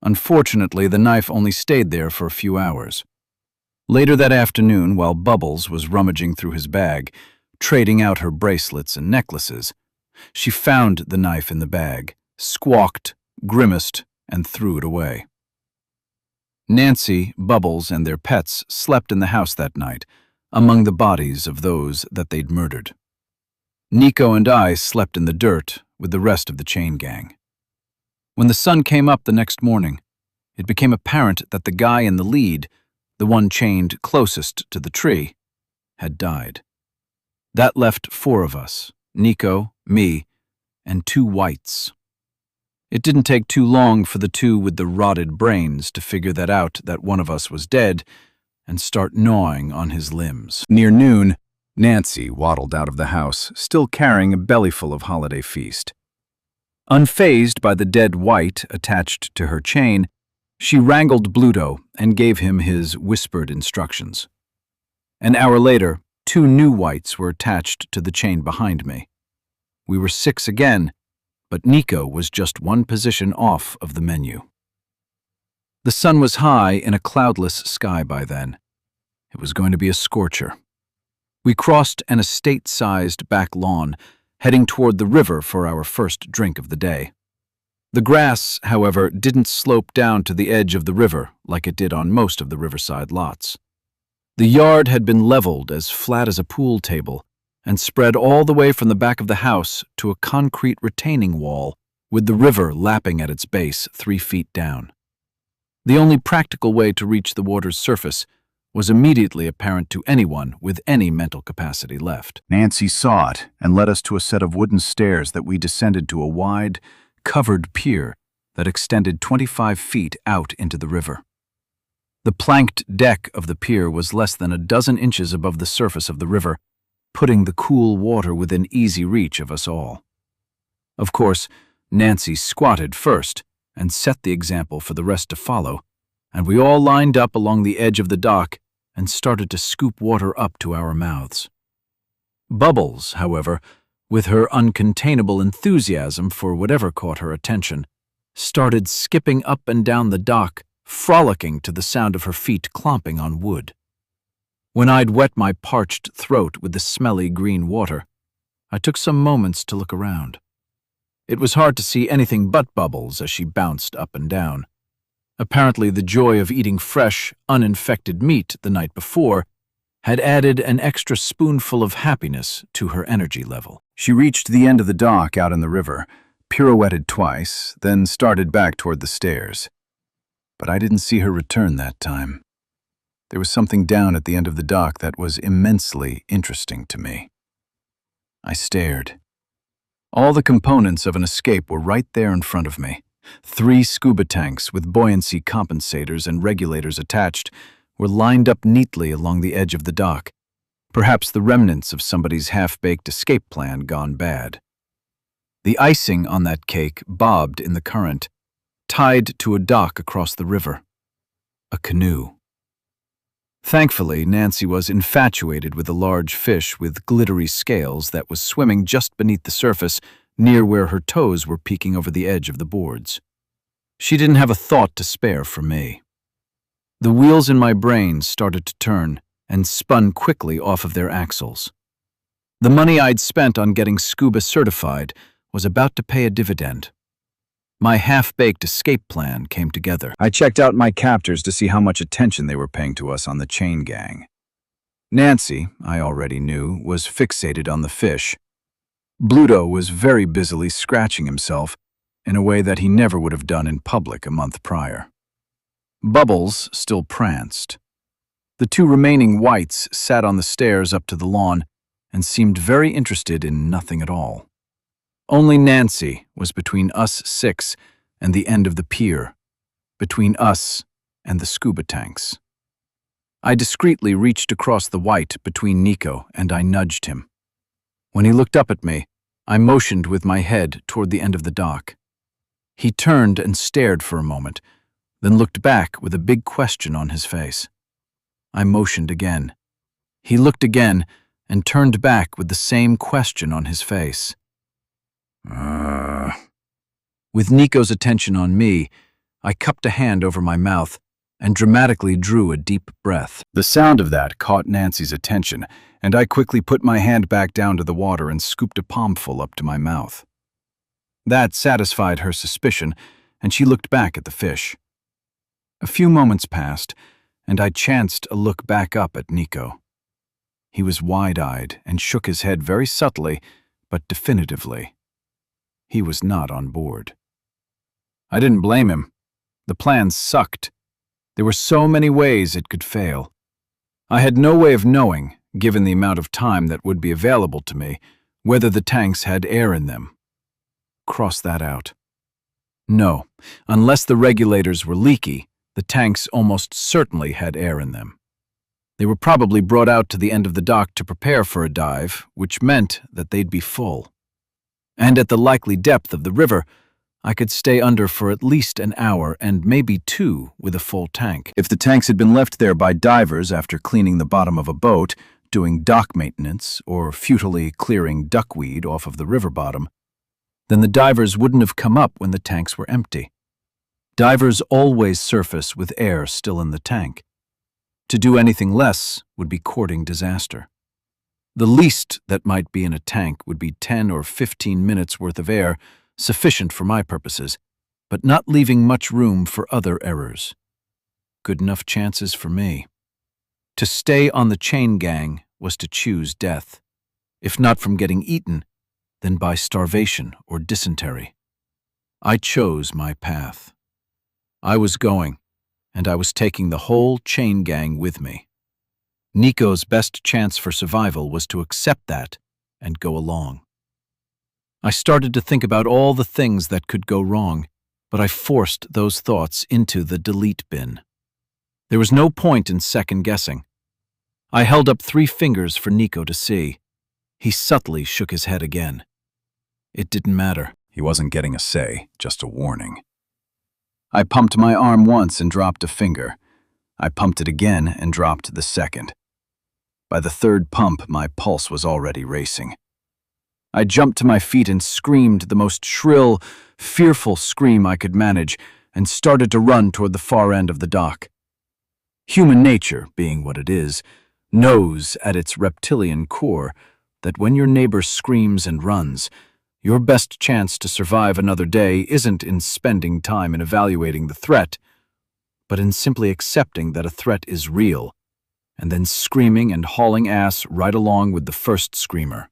Unfortunately, the knife only stayed there for a few hours. Later that afternoon, while Bubbles was rummaging through his bag, trading out her bracelets and necklaces, she found the knife in the bag, squawked, grimaced, and threw it away. Nancy, Bubbles, and their pets slept in the house that night, among the bodies of those that they'd murdered. Nico and I slept in the dirt with the rest of the chain gang. When the sun came up the next morning, it became apparent that the guy in the lead, the one chained closest to the tree, had died. That left 4 of us, Nico, me, and 2 whites. It didn't take too long for the 2 with the rotted brains to figure that one of us was dead and start gnawing on his limbs. Near noon, Nancy waddled out of the house, still carrying a bellyful of holiday feast. Unfazed by the dead white attached to her chain, she wrangled Bluto and gave him his whispered instructions. An hour later, 2 new whites were attached to the chain behind me. We were 6 again, but Nico was just 1 position off of the menu. The sun was high in a cloudless sky by then. It was going to be a scorcher. We crossed an estate-sized back lawn, heading toward the river for our first drink of the day. The grass, however, didn't slope down to the edge of the river like it did on most of the riverside lots. The yard had been leveled as flat as a pool table and spread all the way from the back of the house to a concrete retaining wall with the river lapping at its base 3 feet down. The only practical way to reach the water's surface was immediately apparent to anyone with any mental capacity left. Nancy saw it and led us to a set of wooden stairs that we descended to a wide, covered pier that extended 25 feet out into the river. The planked deck of the pier was less than a dozen inches above the surface of the river, putting the cool water within easy reach of us all. Of course, Nancy squatted first and set the example for the rest to follow, and we all lined up along the edge of the dock and started to scoop water up to our mouths. Bubbles, however, with her uncontainable enthusiasm for whatever caught her attention, started skipping up and down the dock, frolicking to the sound of her feet clomping on wood. When I'd wet my parched throat with the smelly green water, I took some moments to look around. It was hard to see anything but Bubbles as she bounced up and down. Apparently, the joy of eating fresh, uninfected meat the night before had added an extra spoonful of happiness to her energy level. She reached the end of the dock out in the river, pirouetted twice, then started back toward the stairs. But I didn't see her return that time. There was something down at the end of the dock that was immensely interesting to me. I stared. All the components of an escape were right there in front of me. 3 scuba tanks with buoyancy compensators and regulators attached were lined up neatly along the edge of the dock, perhaps the remnants of somebody's half-baked escape plan gone bad. The icing on that cake bobbed in the current, tied to a dock across the river. A canoe. Thankfully, Nancy was infatuated with a large fish with glittery scales that was swimming just beneath the surface, near where her toes were peeking over the edge of the boards. She didn't have a thought to spare for me. The wheels in my brain started to turn and spun quickly off of their axles. The money I'd spent on getting scuba certified was about to pay a dividend. My half-baked escape plan came together. I checked out my captors to see how much attention they were paying to us on the chain gang. Nancy, I already knew, was fixated on the fish. Bluto was very busily scratching himself in a way that he never would have done in public a month prior. Bubbles still pranced. The 2 remaining whites sat on the stairs up to the lawn and seemed very interested in nothing at all. Only Nancy was between us 6 and the end of the pier, between us and the scuba tanks. I discreetly reached across the white between Nico and I nudged him. When he looked up at me, I motioned with my head toward the end of the dock. He turned and stared for a moment, then looked back with a big question on his face. I motioned again. He looked again and turned back with the same question on his face. With Nico's attention on me, I cupped a hand over my mouth and dramatically drew a deep breath. The sound of that caught Nancy's attention, and I quickly put my hand back down to the water and scooped a palmful up to my mouth. That satisfied her suspicion, and she looked back at the fish. A few moments passed, and I chanced a look back up at Nico. He was wide-eyed and shook his head very subtly, but definitively. He was not on board. I didn't blame him. The plan sucked. There were so many ways it could fail. I had no way of knowing, given the amount of time that would be available to me, whether the tanks had air in them. Cross that out. No, unless the regulators were leaky, the tanks almost certainly had air in them. They were probably brought out to the end of the dock to prepare for a dive, which meant that they'd be full. And at the likely depth of the river, I could stay under for at least an hour and maybe 2 with a full tank. If the tanks had been left there by divers after cleaning the bottom of a boat, doing dock maintenance, or futilely clearing duckweed off of the river bottom, then the divers wouldn't have come up when the tanks were empty. Divers always surface with air still in the tank. To do anything less would be courting disaster. The least that might be in a tank would be 10 or 15 minutes worth of air, sufficient for my purposes, but not leaving much room for other errors. Good enough chances for me. To stay on the chain gang was to choose death, if not from getting eaten, then by starvation or dysentery. I chose my path. I was going, and I was taking the whole chain gang with me. Nico's best chance for survival was to accept that and go along. I started to think about all the things that could go wrong, but I forced those thoughts into the delete bin. There was no point in second-guessing. I held up 3 fingers for Nico to see. He subtly shook his head again. It didn't matter. He wasn't getting a say, just a warning. I pumped my arm once and dropped a finger. I pumped it again and dropped the second. By the 3rd pump, my pulse was already racing. I jumped to my feet and screamed the most shrill, fearful scream I could manage and started to run toward the far end of the dock. Human nature, being what it is, knows at its reptilian core that when your neighbor screams and runs, your best chance to survive another day isn't in spending time in evaluating the threat, but in simply accepting that a threat is real, and then screaming and hauling ass right along with the first screamer.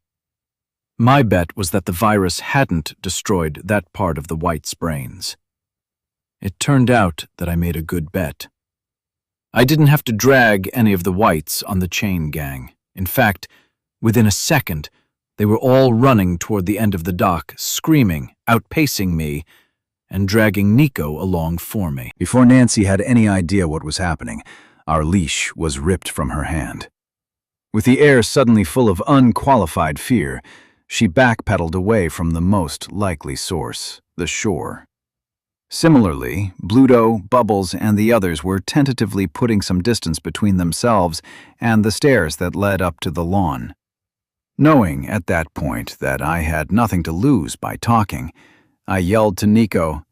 My bet was that the virus hadn't destroyed that part of the white's brains. It turned out that I made a good bet. I didn't have to drag any of the whites on the chain gang. In fact, within a second, they were all running toward the end of the dock, screaming, outpacing me, and dragging Nico along for me. Before Nancy had any idea what was happening, our leash was ripped from her hand. With the air suddenly full of unqualified fear, she backpedaled away from the most likely source, the shore. Similarly, Bluto, Bubbles, and the others were tentatively putting some distance between themselves and the stairs that led up to the lawn. Knowing at that point that I had nothing to lose by talking, I yelled to Nico,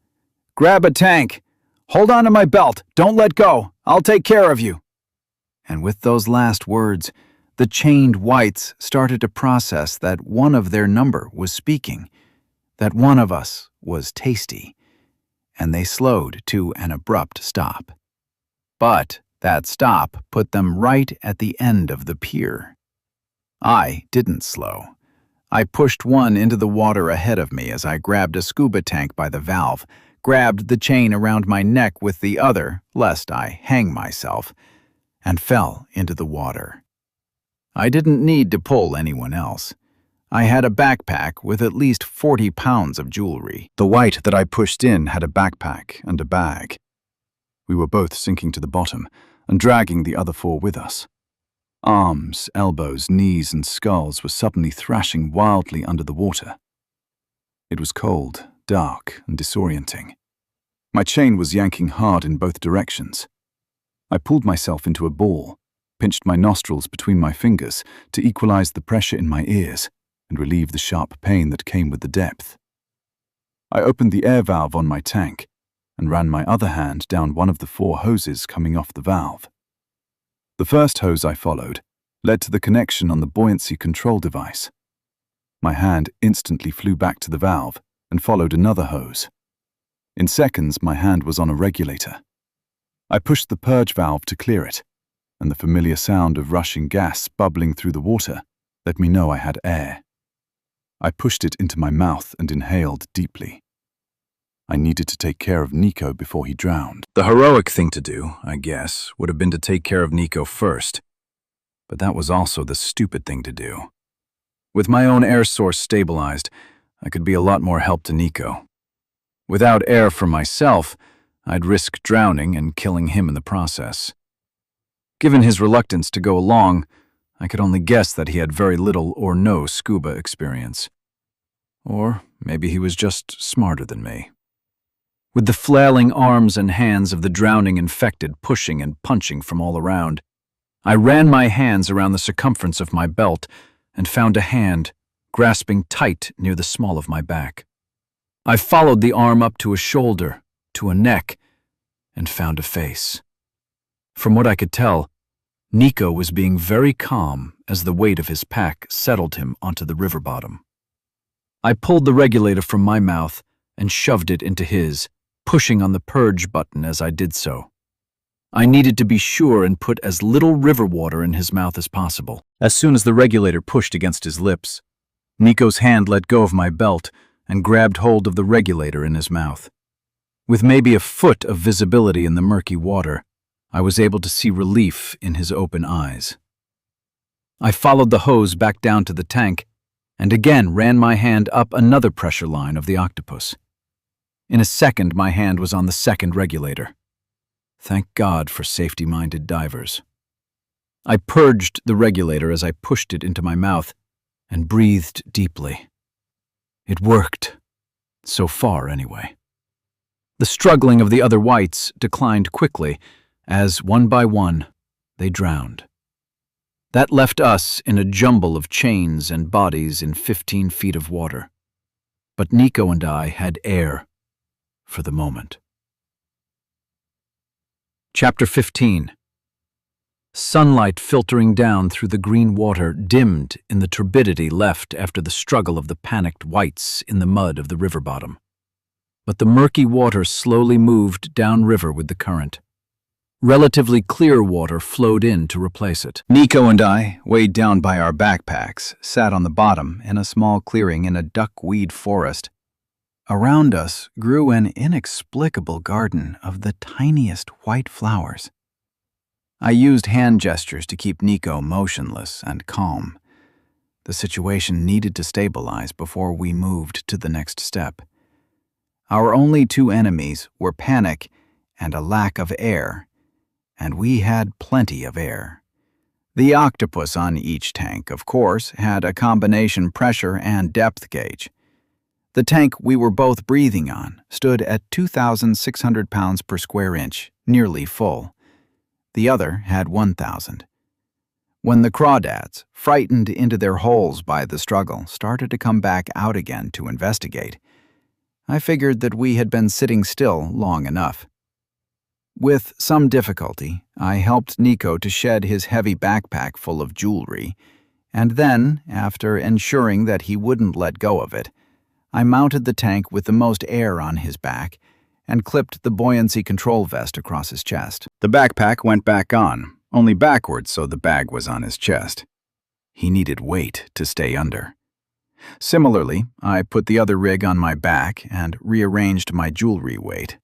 "Grab a tank! Hold on to my belt! Don't let go! I'll take care of you!" And with those last words, the chained whites started to process that one of their number was speaking, that one of us was Tasty, and they slowed to an abrupt stop. But that stop put them right at the end of the pier. I didn't slow. I pushed one into the water ahead of me as I grabbed a scuba tank by the valve, grabbed the chain around my neck with the other, lest I hang myself, and fell into the water. I didn't need to pull anyone else. I had a backpack with at least 40 pounds of jewelry. The white that I pushed in had a backpack and a bag. We were both sinking to the bottom and dragging the other 4 with us. Arms, elbows, knees, and skulls were suddenly thrashing wildly under the water. It was cold, dark and disorienting. My chain was yanking hard in both directions. I pulled myself into a ball, pinched my nostrils between my fingers to equalize the pressure in my ears and relieve the sharp pain that came with the depth. I opened the air valve on my tank and ran my other hand down one of the 4 hoses coming off the valve. The first hose I followed led to the connection on the buoyancy control device. My hand instantly flew back to the valve and followed another hose. In seconds, my hand was on a regulator. I pushed the purge valve to clear it, and the familiar sound of rushing gas bubbling through the water let me know I had air. I pushed it into my mouth and inhaled deeply. I needed to take care of Nico before he drowned. The heroic thing to do, I guess, would have been to take care of Nico first. But that was also the stupid thing to do. With my own air source stabilized, I could be a lot more help to Nico. Without air for myself, I'd risk drowning and killing him in the process. Given his reluctance to go along, I could only guess that he had very little or no scuba experience. Or maybe he was just smarter than me. With the flailing arms and hands of the drowning infected pushing and punching from all around, I ran my hands around the circumference of my belt and found a hand grasping tight near the small of my back. I followed the arm up to a shoulder, to a neck, and found a face. From what I could tell, Nico was being very calm as the weight of his pack settled him onto the river bottom. I pulled the regulator from my mouth and shoved it into his, pushing on the purge button as I did so. I needed to be sure and put as little river water in his mouth as possible. As soon as the regulator pushed against his lips, Nico's hand let go of my belt and grabbed hold of the regulator in his mouth. With maybe a foot of visibility in the murky water, I was able to see relief in his open eyes. I followed the hose back down to the tank and again ran my hand up another pressure line of the octopus. In a second, my hand was on the second regulator. Thank God for safety-minded divers. I purged the regulator as I pushed it into my mouth and breathed deeply. It worked. So far, anyway. The struggling of the other whites declined quickly as, one by one, they drowned. That left us in a jumble of chains and bodies in 15 feet of water. But Nico and I had air for the moment. Chapter 15. Sunlight filtering down through the green water dimmed in the turbidity left after the struggle of the panicked whites in the mud of the river bottom. But the murky water slowly moved downriver with the current. Relatively clear water flowed in to replace it. Nico and I, weighed down by our backpacks, sat on the bottom in a small clearing in a duckweed forest. Around us grew an inexplicable garden of the tiniest white flowers. I used hand gestures to keep Nico motionless and calm. The situation needed to stabilize before we moved to the next step. Our only 2 enemies were panic and a lack of air, and we had plenty of air. The octopus on each tank, of course, had a combination pressure and depth gauge. The tank we were both breathing on stood at 2,600 pounds per square inch, nearly full. The other had 1,000. When the crawdads, frightened into their holes by the struggle, started to come back out again to investigate, I figured that we had been sitting still long enough. With some difficulty, I helped Nico to shed his heavy backpack full of jewelry, and then, after ensuring that he wouldn't let go of it, I mounted the tank with the most air on his back and clipped the buoyancy control vest across his chest. The backpack went back on, only backwards so the bag was on his chest. He needed weight to stay under. Similarly, I put the other rig on my back and rearranged my jewelry weight.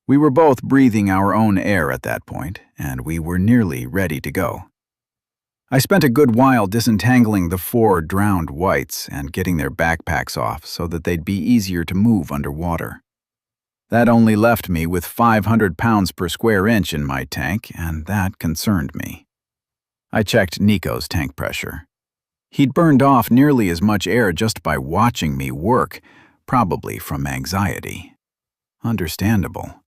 We were both breathing our own air at that point, and we were nearly ready to go. I spent a good while disentangling the 4 drowned whites and getting their backpacks off so that they'd be easier to move underwater. That only left me with 500 pounds per square inch in my tank, and that concerned me. I checked Nico's tank pressure. He'd burned off nearly as much air just by watching me work, probably from anxiety. Understandable.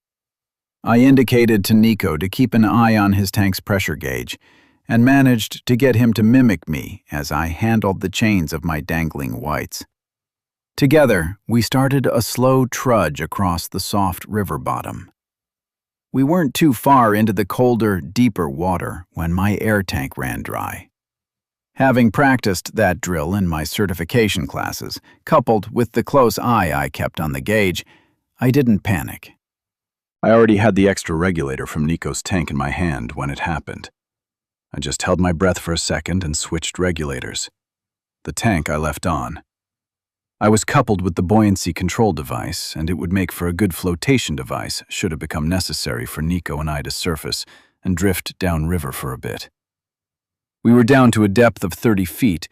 I indicated to Nico to keep an eye on his tank's pressure gauge and managed to get him to mimic me as I handled the chains of my dangling whites. Together, we started a slow trudge across the soft river bottom. We weren't too far into the colder, deeper water when my air tank ran dry. Having practiced that drill in my certification classes, coupled with the close eye I kept on the gauge, I didn't panic. I already had the extra regulator from Nico's tank in my hand when it happened. I just held my breath for a second and switched regulators. The tank I left on. I was coupled with the buoyancy control device, and it would make for a good flotation device should it become necessary for Nico and I to surface and drift downriver for a bit. We were down to a depth of 30 feet,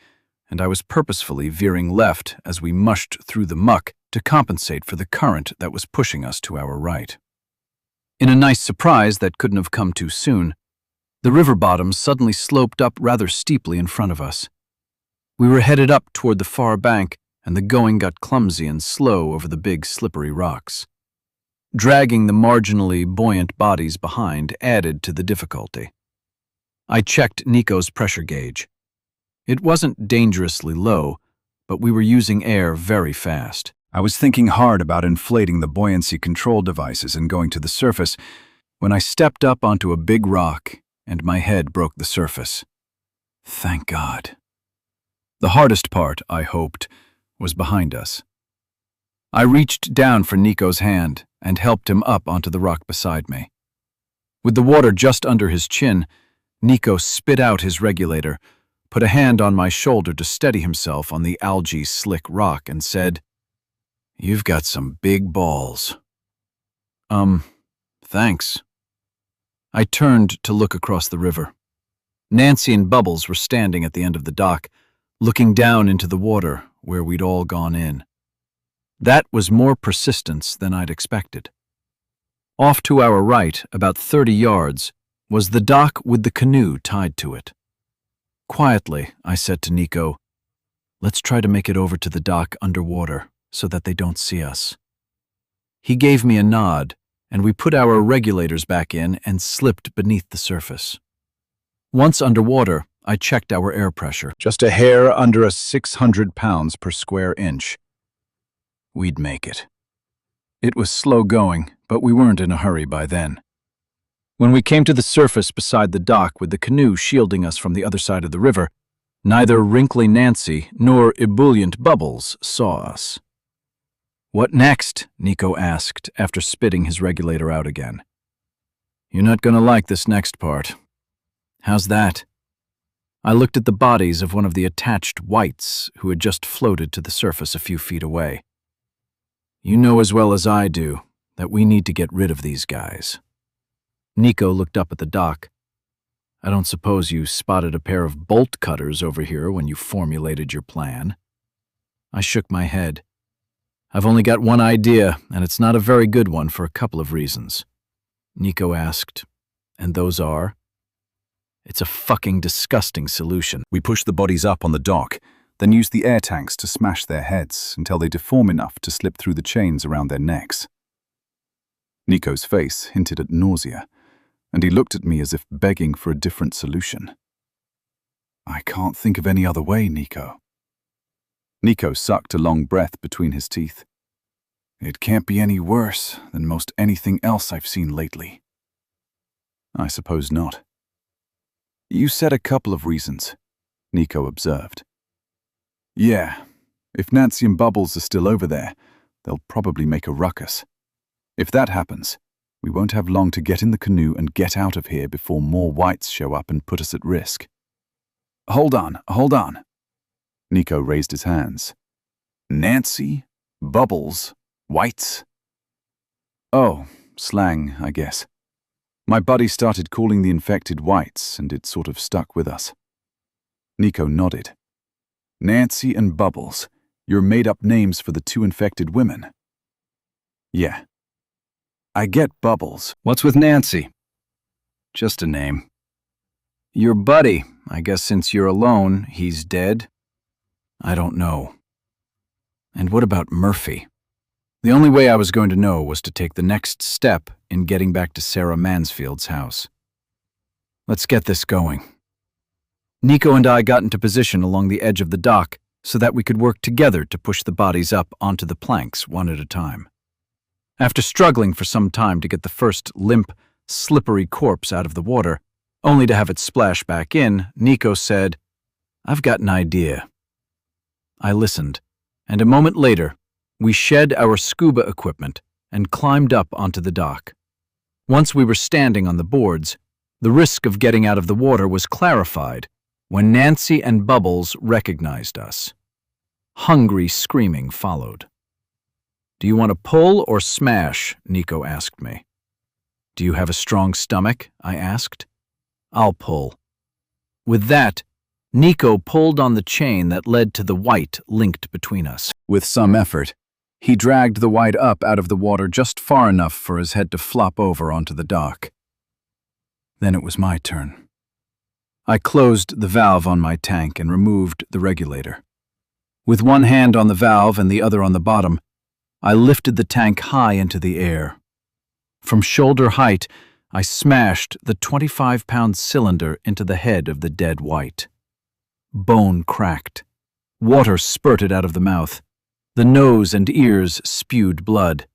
and I was purposefully veering left as we mushed through the muck to compensate for the current that was pushing us to our right. In a nice surprise that couldn't have come too soon, the river bottom suddenly sloped up rather steeply in front of us. We were headed up toward the far bank, and the going got clumsy and slow over the big slippery rocks. Dragging the marginally buoyant bodies behind added to the difficulty. I checked Nico's pressure gauge. It wasn't dangerously low, but we were using air very fast. I was thinking hard about inflating the buoyancy control devices and going to the surface when I stepped up onto a big rock and my head broke the surface. Thank God. The hardest part, I hoped, was behind us. I reached down for Nico's hand and helped him up onto the rock beside me. With the water just under his chin, Nico spit out his regulator, put a hand on my shoulder to steady himself on the algae-slick rock, and said, "You've got some big balls." Thanks. I turned to look across the river. Nancy and Bubbles were standing at the end of the dock, looking down into the water where we'd all gone in. That was more persistence than I'd expected. Off to our right, about 30 yards, was the dock with the canoe tied to it. Quietly, I said to Nico, "Let's try to make it over to the dock underwater so that they don't see us." He gave me a nod, and we put our regulators back in and slipped beneath the surface. Once underwater, I checked our air pressure. Just a hair under 600 pounds per square inch. We'd make it. It was slow going, but we weren't in a hurry by then. When we came to the surface beside the dock with the canoe shielding us from the other side of the river, neither Wrinkly Nancy nor ebullient Bubbles saw us. "What next?" Nico asked after spitting his regulator out again. "You're not going to like this next part." "How's that?" I looked at the bodies of one of the attached whites who had just floated to the surface a few feet away. "You know as well as I do that we need to get rid of these guys." Nico looked up at the dock. "I don't suppose you spotted a pair of bolt cutters over here when you formulated your plan?" I shook my head. "I've only got one idea, and it's not a very good one for a couple of reasons." Nico asked, "And those are?" "It's a fucking disgusting solution." We pushed the bodies up on the dock, then used the air tanks to smash their heads until they deform enough to slip through the chains around their necks. Nico's face hinted at nausea, and he looked at me as if begging for a different solution. "I can't think of any other way, Nico." Nico sucked a long breath between his teeth. "It can't be any worse than most anything else I've seen lately." "I suppose not." "You said a couple of reasons," Nico observed. "Yeah, if Nancy and Bubbles are still over there, they'll probably make a ruckus. If that happens, we won't have long to get in the canoe and get out of here before more whites show up and put us at risk." Hold on. Nico raised his hands. "Nancy, Bubbles, whites?" "Oh, slang, I guess. My buddy started calling the infected whites, and it sort of stuck with us." Nico nodded. "Nancy and Bubbles, your made-up names for the two infected women?" "Yeah." "I get Bubbles. What's with Nancy?" "Just a name." "Your buddy, I guess since you're alone, he's dead?" "I don't know." "And what about Murphy?" The only way I was going to know was to take the next step in getting back to Sarah Mansfield's house. Let's get this going. Nico and I got into position along the edge of the dock so that we could work together to push the bodies up onto the planks one at a time. After struggling for some time to get the first limp, slippery corpse out of the water, only to have it splash back in, Nico said, "I've got an idea." I listened, and a moment later, we shed our scuba equipment and climbed up onto the dock. Once we were standing on the boards, the risk of getting out of the water was clarified when Nancy and Bubbles recognized us. Hungry screaming followed. "Do you want to pull or smash?" Nico asked me. "Do you have a strong stomach?" I asked. "I'll pull." With that, Nico pulled on the chain that led to the white linked between us. With some effort, he dragged the white up out of the water just far enough for his head to flop over onto the dock. Then it was my turn. I closed the valve on my tank and removed the regulator. With one hand on the valve and the other on the bottom, I lifted the tank high into the air. From shoulder height, I smashed the 25-pound cylinder into the head of the dead white. Bone cracked. Water spurted out of the mouth. The nose and ears spewed blood.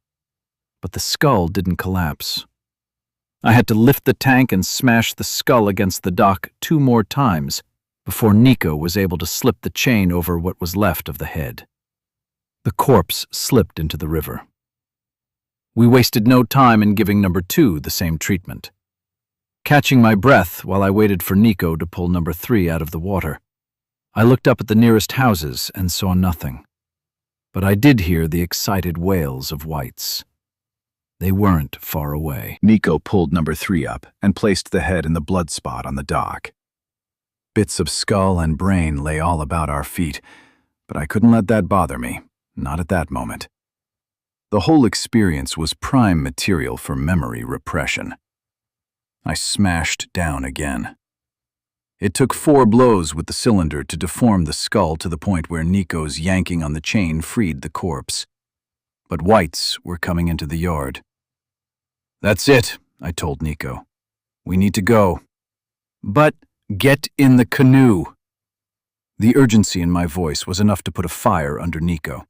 But the skull didn't collapse. I had to lift the tank and smash the skull against the dock 2 more times before Nico was able to slip the chain over what was left of the head. The corpse slipped into the river. We wasted no time in giving number 2 the same treatment. Catching my breath while I waited for Nico to pull number 3 out of the water, I looked up at the nearest houses and saw nothing. But I did hear the excited wails of whites. They weren't far away. Nico pulled number 3 up and placed the head in the blood spot on the dock. Bits of skull and brain lay all about our feet, but I couldn't let that bother me, not at that moment. The whole experience was prime material for memory repression. I smashed down again. It took 4 blows with the cylinder to deform the skull to the point where Nico's yanking on the chain freed the corpse. But whites were coming into the yard. "That's it," I told Nico. "We need to go." "But get in the canoe." The urgency in my voice was enough to put a fire under Nico.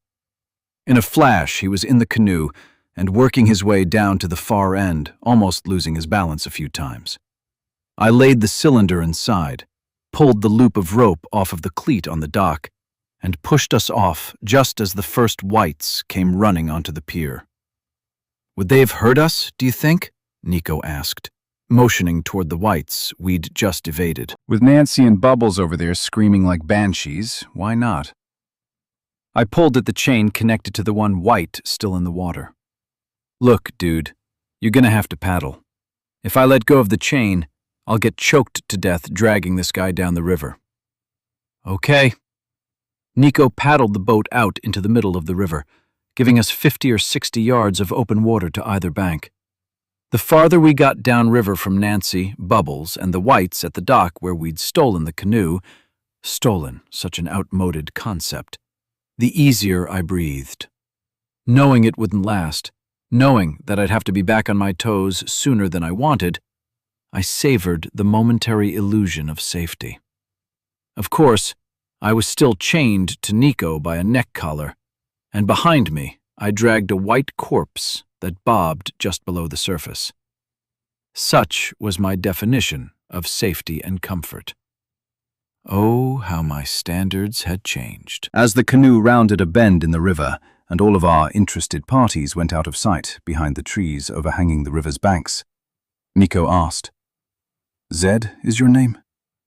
In a flash, he was in the canoe and working his way down to the far end, almost losing his balance a few times. I laid the cylinder inside, pulled the loop of rope off of the cleat on the dock, and pushed us off just as the first whites came running onto the pier. "Would they have heard us, do you think?" Nico asked, motioning toward the whites we'd just evaded. "With Nancy and Bubbles over there screaming like banshees, why not?" I pulled at the chain connected to the one white still in the water. "Look, dude, you're gonna have to paddle. If I let go of the chain, I'll get choked to death dragging this guy down the river." "Okay." Nico paddled the boat out into the middle of the river, giving us 50 or 60 yards of open water to either bank. The farther we got downriver from Nancy, Bubbles, and the whites at the dock where we'd stolen the canoe, stolen, such an outmoded concept, the easier I breathed. Knowing it wouldn't last, knowing that I'd have to be back on my toes sooner than I wanted, I savored the momentary illusion of safety. Of course, I was still chained to Nico by a neck collar, and behind me I dragged a white corpse that bobbed just below the surface. Such was my definition of safety and comfort. Oh, how my standards had changed. As the canoe rounded a bend in the river, and all of our interested parties went out of sight behind the trees overhanging the river's banks, Nico asked, "Zed is your name?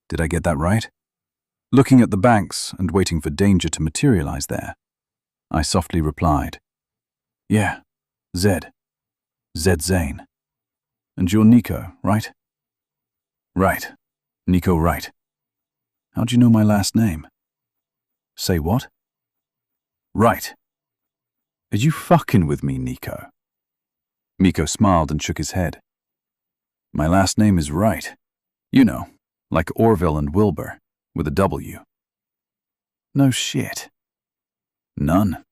Did I get that right?" Looking at the banks and waiting for danger to materialize there, I softly replied, "Yeah, Zed. Zed Zane. And you're Nico, right?" "Right. Nico Wright." "How'd you know my last name?" "Say what?" "Right. Are you fucking with me, Nico?" Nico smiled and shook his head. "My last name is Wright. You know, like Orville and Wilbur, with a W." "No shit." "None,"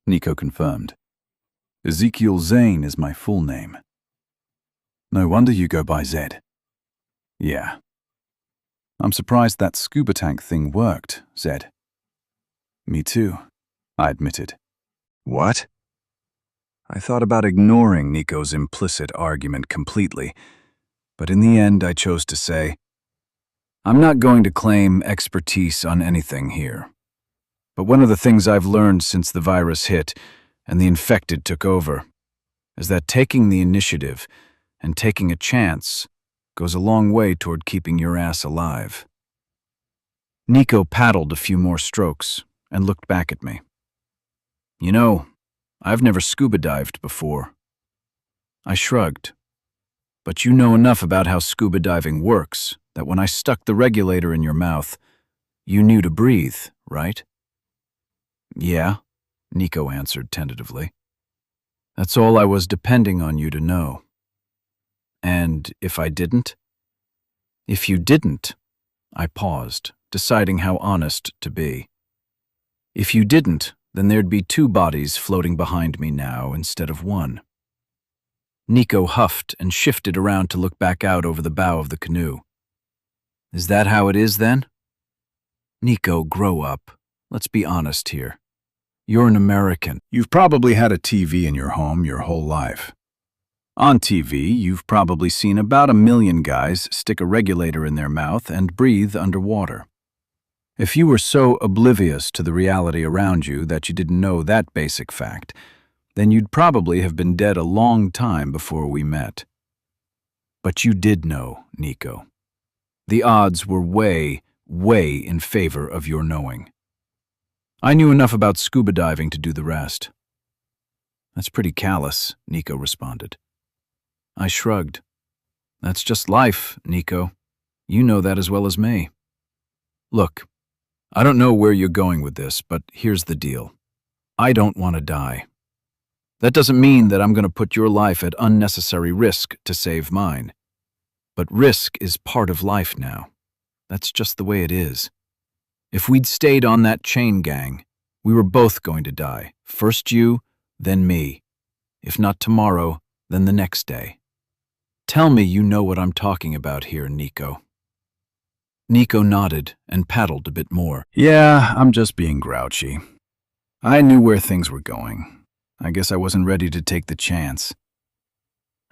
Nico confirmed. Ezekiel Zane is my full name. No wonder you go by Zed. Yeah. I'm surprised that scuba tank thing worked, Zed. Me too, I admitted. What? I thought about ignoring Nico's implicit argument completely, but in the end I chose to say, I'm not going to claim expertise on anything here. But one of the things I've learned since the virus hit and the infected took over is that taking the initiative and taking a chance goes a long way toward keeping your ass alive. Nico paddled a few more strokes and looked back at me. You know, I've never scuba dived before. I shrugged. But you know enough about how scuba diving works that when I stuck the regulator in your mouth, you knew to breathe, right? Yeah, Nico answered tentatively. That's all I was depending on you to know. And if I didn't? If you didn't, I paused, deciding how honest to be. If you didn't, then there'd be 2 bodies floating behind me now instead of 1. Nico huffed and shifted around to look back out over the bow of the canoe. Is that how it is then? Nico, grow up. Let's be honest here. You're an American. You've probably had a TV in your home your whole life. On TV, you've probably seen about 1 million guys stick a regulator in their mouth and breathe underwater. If you were so oblivious to the reality around you that you didn't know that basic fact, then you'd probably have been dead a long time before we met. But you did know, Nico. The odds were way, way in favor of your knowing. I knew enough about scuba diving to do the rest. That's pretty callous, Nico responded. I shrugged. That's just life, Nico. You know that as well as me. Look, I don't know where you're going with this, but here's the deal. I don't want to die. That doesn't mean that I'm going to put your life at unnecessary risk to save mine. But risk is part of life now. That's just the way it is. If we'd stayed on that chain gang, we were both going to die. First you, then me. If not tomorrow, then the next day. Tell me you know what I'm talking about here, Nico. Nico nodded and paddled a bit more. Yeah, I'm just being grouchy. I knew where things were going. I guess I wasn't ready to take the chance.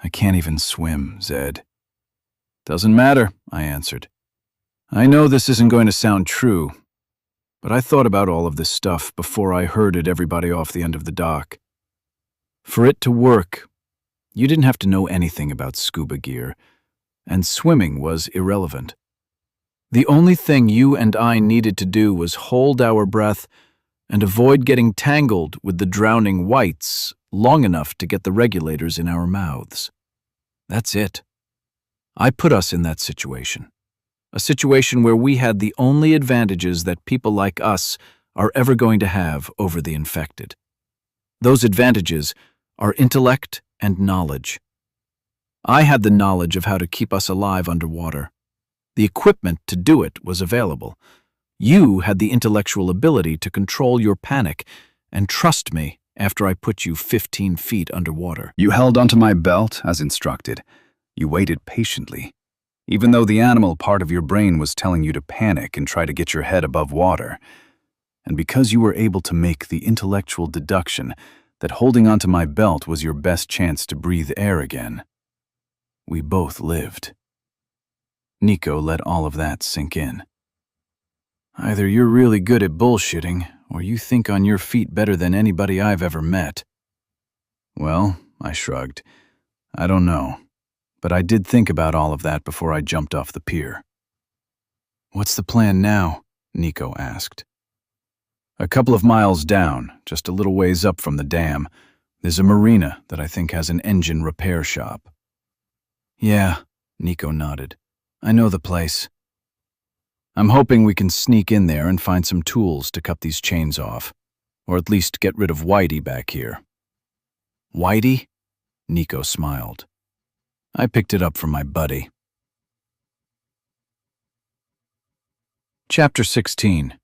I can't even swim, Zed. Doesn't matter, I answered. I know this isn't going to sound true, but I thought about all of this stuff before I herded everybody off the end of the dock. For it to work, you didn't have to know anything about scuba gear, and swimming was irrelevant. The only thing you and I needed to do was hold our breath and avoid getting tangled with the drowning whites long enough to get the regulators in our mouths. That's it. I put us in that situation. A situation where we had the only advantages that people like us are ever going to have over the infected. Those advantages are intellect and knowledge. I had the knowledge of how to keep us alive underwater. The equipment to do it was available. You had the intellectual ability to control your panic and trust me after I put you 15 feet underwater. You held onto my belt as instructed. You waited patiently, even though the animal part of your brain was telling you to panic and try to get your head above water. And because you were able to make the intellectual deduction that holding onto my belt was your best chance to breathe air again, we both lived. Nico let all of that sink in. Either you're really good at bullshitting, or you think on your feet better than anybody I've ever met. Well, I shrugged. I don't know. But I did think about all of that before I jumped off the pier. What's the plan now? Nico asked. A couple of miles down, just a little ways up from the dam, there's a marina that I think has an engine repair shop. Yeah, Nico nodded. I know the place. I'm hoping we can sneak in there and find some tools to cut these chains off, or at least get rid of Whitey back here. Whitey? Nico smiled. I picked it up from my buddy. Chapter 16.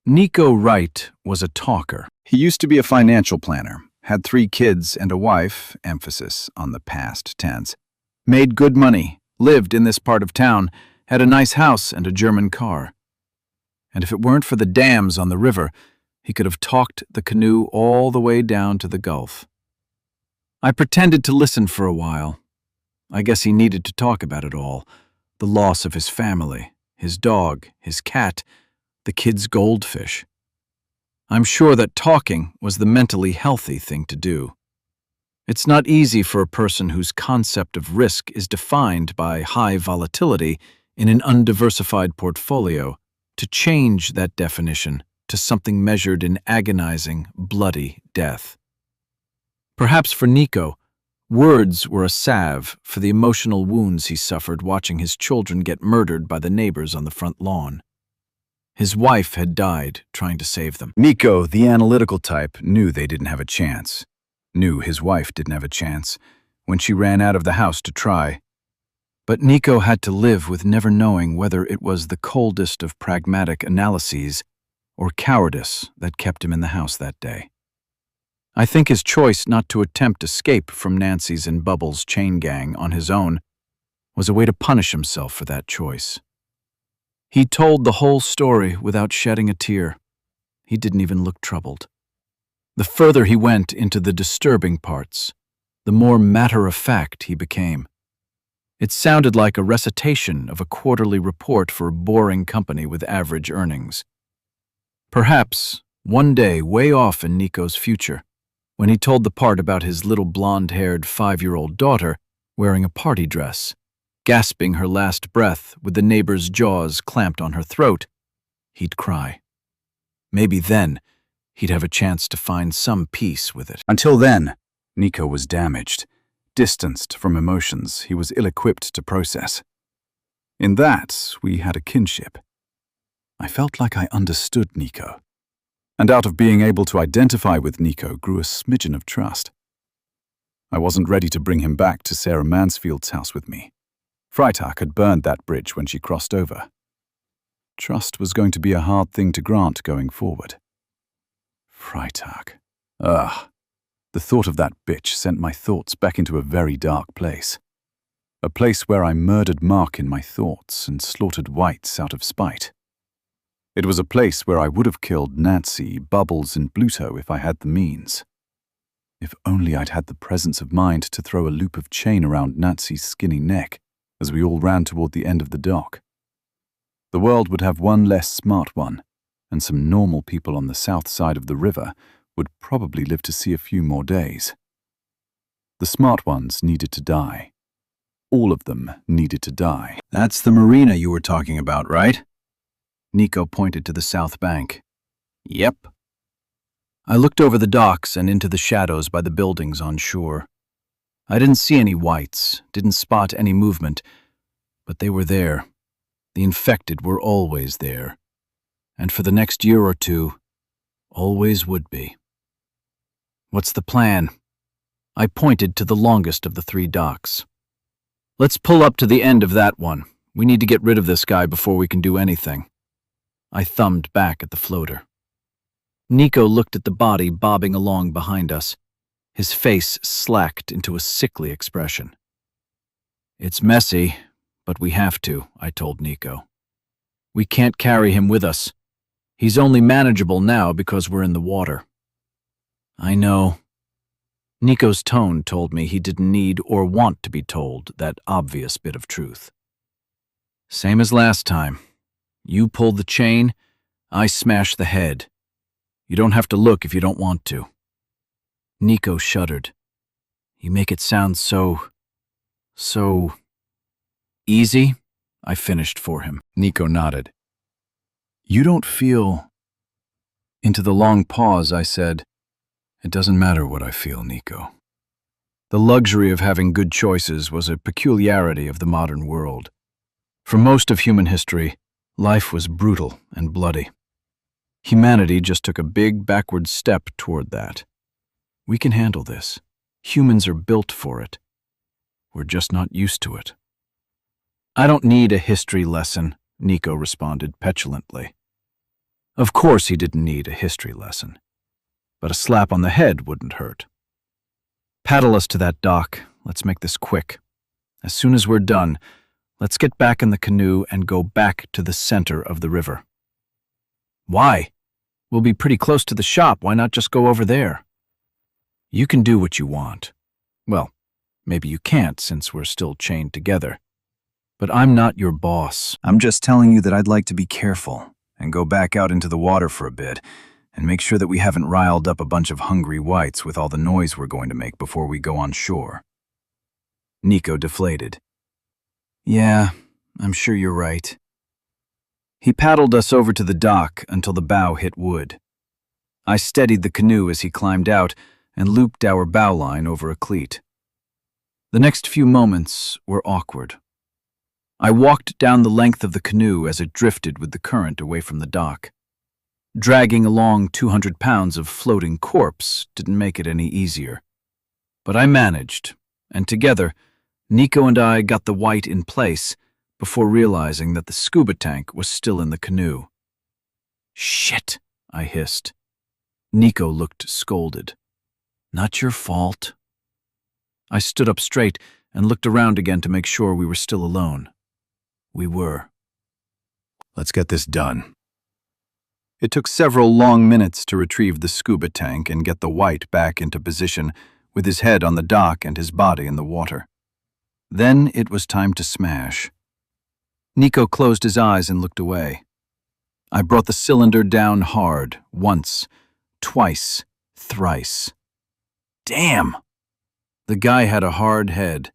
Nico Wright was a talker. He used to be a financial planner, had 3 kids and a wife, emphasis on the past tense, made good money, lived in this part of town, had a nice house and a German car. And if it weren't for the dams on the river, he could have talked the canoe all the way down to the Gulf. I pretended to listen for a while. I guess he needed to talk about it all, the loss of his family, his dog, his cat, the kid's goldfish. I'm sure that talking was the mentally healthy thing to do. It's not easy for a person whose concept of risk is defined by high volatility in an undiversified portfolio to change that definition to something measured in agonizing, bloody death. Perhaps for Nico, words were a salve for the emotional wounds he suffered watching his children get murdered by the neighbors on the front lawn. His wife had died trying to save them. Nico, the analytical type, knew they didn't have a chance. Knew his wife didn't have a chance when she ran out of the house to try. But Nico had to live with never knowing whether it was the coldest of pragmatic analyses or cowardice that kept him in the house that day. I think his choice not to attempt escape from Nancy's and Bubbles' chain gang on his own was a way to punish himself for that choice. He told the whole story without shedding a tear. He didn't even look troubled. The further he went into the disturbing parts, the more matter-of-fact he became. It sounded like a recitation of a quarterly report for a boring company with average earnings. Perhaps, one day way off in Nico's future, when he told the part about his little blonde-haired 5-year-old daughter wearing a party dress, gasping her last breath with the neighbor's jaws clamped on her throat, he'd cry. Maybe then, he'd have a chance to find some peace with it. Until then, Nico was damaged, distanced from emotions he was ill-equipped to process. In that, we had a kinship. I felt like I understood Nico. And out of being able to identify with Nico grew a smidgen of trust. I wasn't ready to bring him back to Sarah Mansfield's house with me. Freitag had burned that bridge when she crossed over. Trust was going to be a hard thing to grant going forward. Freitag. The thought of that bitch sent my thoughts back into a very dark place. A place where I murdered Mark in my thoughts and slaughtered whites out of spite. It was a place where I would have killed Nancy, Bubbles, and Bluto if I had the means. If only I'd had the presence of mind to throw a loop of chain around Nancy's skinny neck as we all ran toward the end of the dock. The world would have one less smart one, and some normal people on the south side of the river would probably live to see a few more days. The smart ones needed to die. All of them needed to die. That's the marina you were talking about, right? Nico pointed to the south bank. Yep. I looked over the docks and into the shadows by the buildings on shore. I didn't see any whites, didn't spot any movement, but they were there. The infected were always there. And for the next year or two, always would be. What's the plan? I pointed to the longest of the 3 docks. Let's pull up to the end of that one. We need to get rid of this guy before we can do anything. I thumbed back at the floater. Nico looked at the body bobbing along behind us. His face slacked into a sickly expression. It's messy, but we have to, I told Nico. We can't carry him with us. He's only manageable now because we're in the water. I know. Nico's tone told me he didn't need or want to be told that obvious bit of truth. Same as last time. You pull the chain, I smash the head. You don't have to look if you don't want to. Nico shuddered. You make it sound so easy, I finished for him. Nico nodded. You don't feel... Into the long pause, I said, It doesn't matter what I feel, Nico. The luxury of having good choices was a peculiarity of the modern world. For most of human history, life was brutal and bloody. Humanity just took a big backward step toward that. We can handle this. Humans are built for it. We're just not used to it. I don't need a history lesson, Nico responded petulantly. Of course he didn't need a history lesson. But a slap on the head wouldn't hurt. Paddle us to that dock. Let's make this quick. As soon as we're done, let's get back in the canoe and go back to the center of the river. Why? We'll be pretty close to the shop. Why not just go over there? You can do what you want. Well, maybe you can't since we're still chained together. But I'm not your boss. I'm just telling you that I'd like to be careful and go back out into the water for a bit and make sure that we haven't riled up a bunch of hungry whites with all the noise we're going to make before we go on shore. Nico deflated. Yeah, I'm sure you're right. He paddled us over to the dock until the bow hit wood. I steadied the canoe as he climbed out and looped our bow line over a cleat. The next few moments were awkward. I walked down the length of the canoe as it drifted with the current away from the dock. Dragging along 200 pounds of floating corpse didn't make it any easier. But I managed, and together, Nico and I got the white in place before realizing that the scuba tank was still in the canoe. Shit, I hissed. Nico looked scolded. Not your fault. I stood up straight and looked around again to make sure we were still alone. We were. Let's get this done. It took several long minutes to retrieve the scuba tank and get the white back into position with his head on the dock and his body in the water. Then it was time to smash. Nico closed his eyes and looked away. I brought the cylinder down hard, once, twice, thrice. Damn! The guy had a hard head.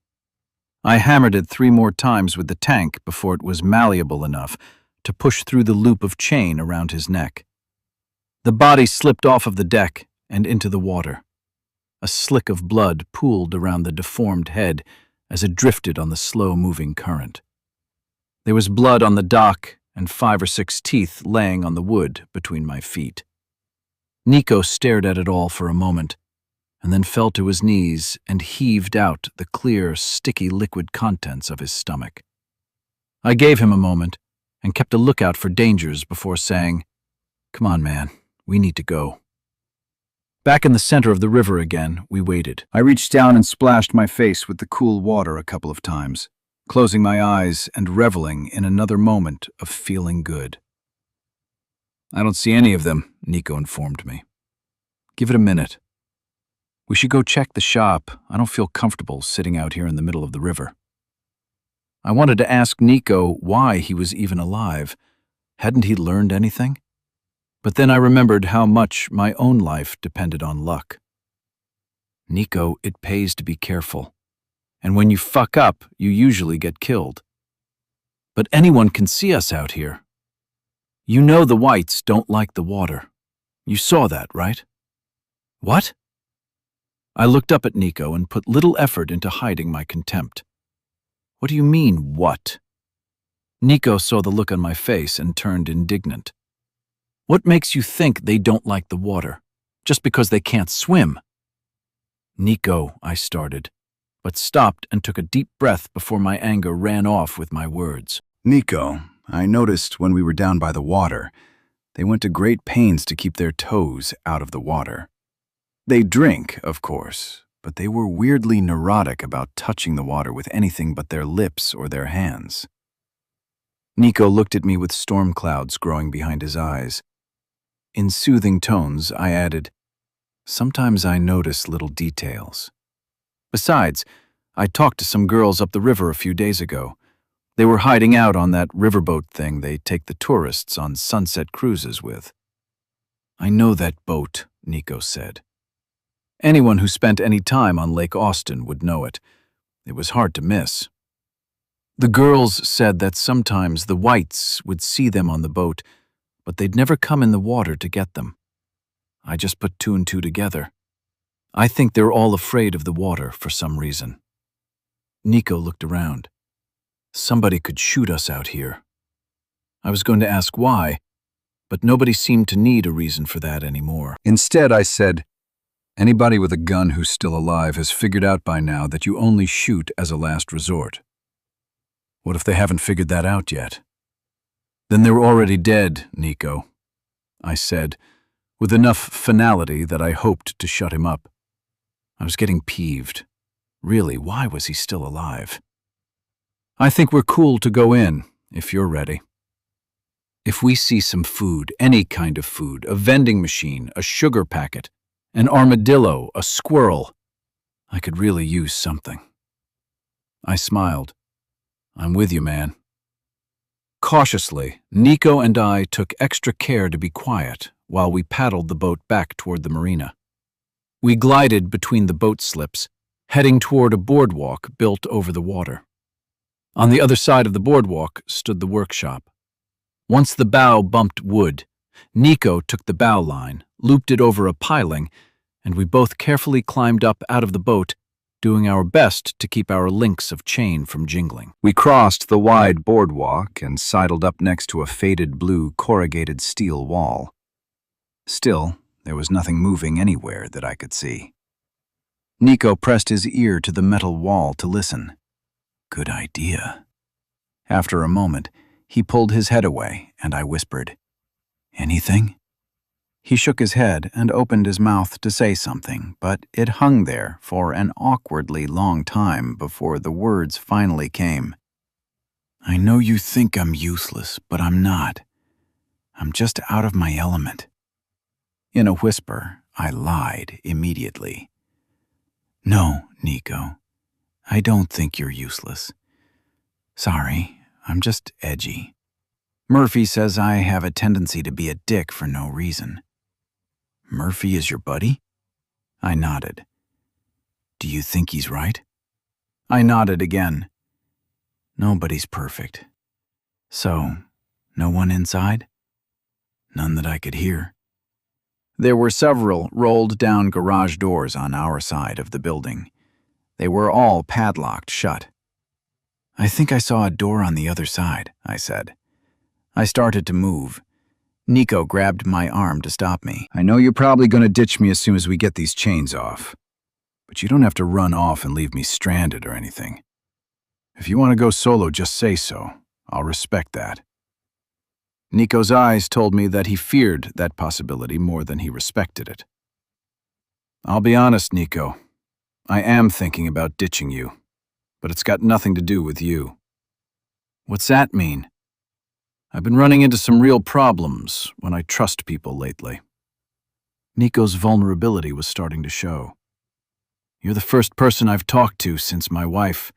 I hammered it 3 more times with the tank before it was malleable enough to push through the loop of chain around his neck. The body slipped off of the deck and into the water. A slick of blood pooled around the deformed head as it drifted on the slow-moving current. There was blood on the dock and 5 or 6 teeth laying on the wood between my feet. Nico stared at it all for a moment, and then fell to his knees and heaved out the clear, sticky liquid contents of his stomach. I gave him a moment and kept a lookout for dangers before saying, "Come on, man, we need to go." Back in the center of the river again, we waited. I reached down and splashed my face with the cool water a couple of times, closing my eyes and reveling in another moment of feeling good. "I don't see any of them," Nico informed me. "Give it a minute. We should go check the shop. I don't feel comfortable sitting out here in the middle of the river." I wanted to ask Nico why he was even alive. Hadn't he learned anything? But then I remembered how much my own life depended on luck. "Nico, it pays to be careful. And when you fuck up, you usually get killed. But anyone can see us out here. You know the whites don't like the water. You saw that, right?" "What?" I looked up at Nico and put little effort into hiding my contempt. "What do you mean, what?" Nico saw the look on my face and turned indignant. "What makes you think they don't like the water? Just because they can't swim?" "Nico," I started, but stopped and took a deep breath before my anger ran off with my words. Nico, I noticed when we were down by the water, they went to great pains to keep their toes out of the water. They drink, of course, but they were weirdly neurotic about touching the water with anything but their lips or their hands." Nico looked at me with storm clouds growing behind his eyes. In soothing tones, I added, "Sometimes I notice little details. Besides, I talked to some girls up the river a few days ago. They were hiding out on that riverboat thing they take the tourists on sunset cruises with." "I know that boat," Nico said. Anyone who spent any time on Lake Austin would know it. It was hard to miss. The girls said that sometimes the whites would see them on the boat, but they'd never come in the water to get them. I just put 2 and 2 together. I think they're all afraid of the water for some reason. Nico looked around. Somebody could shoot us out here. I was going to ask why, but nobody seemed to need a reason for that anymore. Instead, I said, "Anybody with a gun who's still alive has figured out by now that you only shoot as a last resort." "What if they haven't figured that out yet?" "Then they're already dead, Nico," I said, with enough finality that I hoped to shut him up. I was getting peeved. Really, why was he still alive? I think we're cool to go in, if you're ready. If we see some food, any kind of food, a vending machine, a sugar packet, an armadillo, a squirrel, I could really use something. I smiled. I'm with you, man. Cautiously, Nico and I took extra care to be quiet while we paddled the boat back toward the marina. We glided between the boat slips, heading toward a boardwalk built over the water. On the other side of the boardwalk stood the workshop. Once the bow bumped wood, Nico took the bow line, looped it over a piling, and we both carefully climbed up out of the boat, doing our best to keep our links of chain from jingling. We crossed the wide boardwalk and sidled up next to a faded blue corrugated steel wall. Still, there was nothing moving anywhere that I could see. Nico pressed his ear to the metal wall to listen. Good idea. After a moment, he pulled his head away, and I whispered, "Anything?" He shook his head and opened his mouth to say something, but it hung there for an awkwardly long time before the words finally came. "I know you think I'm useless, but I'm not. I'm just out of my element." In a whisper, I lied immediately. "No, Nico, I don't think you're useless. Sorry, I'm just edgy. Murphy says I have a tendency to be a dick for no reason." "Murphy is your buddy?" I nodded. "Do you think he's right?" I nodded again. "Nobody's perfect. So, no one inside?" "None that I could hear." There were several rolled-down garage doors on our side of the building. They were all padlocked shut. "I think I saw a door on the other side," I said. I started to move. Nico grabbed my arm to stop me. "I know you're probably going to ditch me as soon as we get these chains off. But you don't have to run off and leave me stranded or anything. If you want to go solo, just say so. I'll respect that." Nico's eyes told me that he feared that possibility more than he respected it. "I'll be honest, Nico. I am thinking about ditching you, but it's got nothing to do with you." "What's that mean?" "I've been running into some real problems when I trust people lately." Nico's vulnerability was starting to show. "You're the first person I've talked to since my wife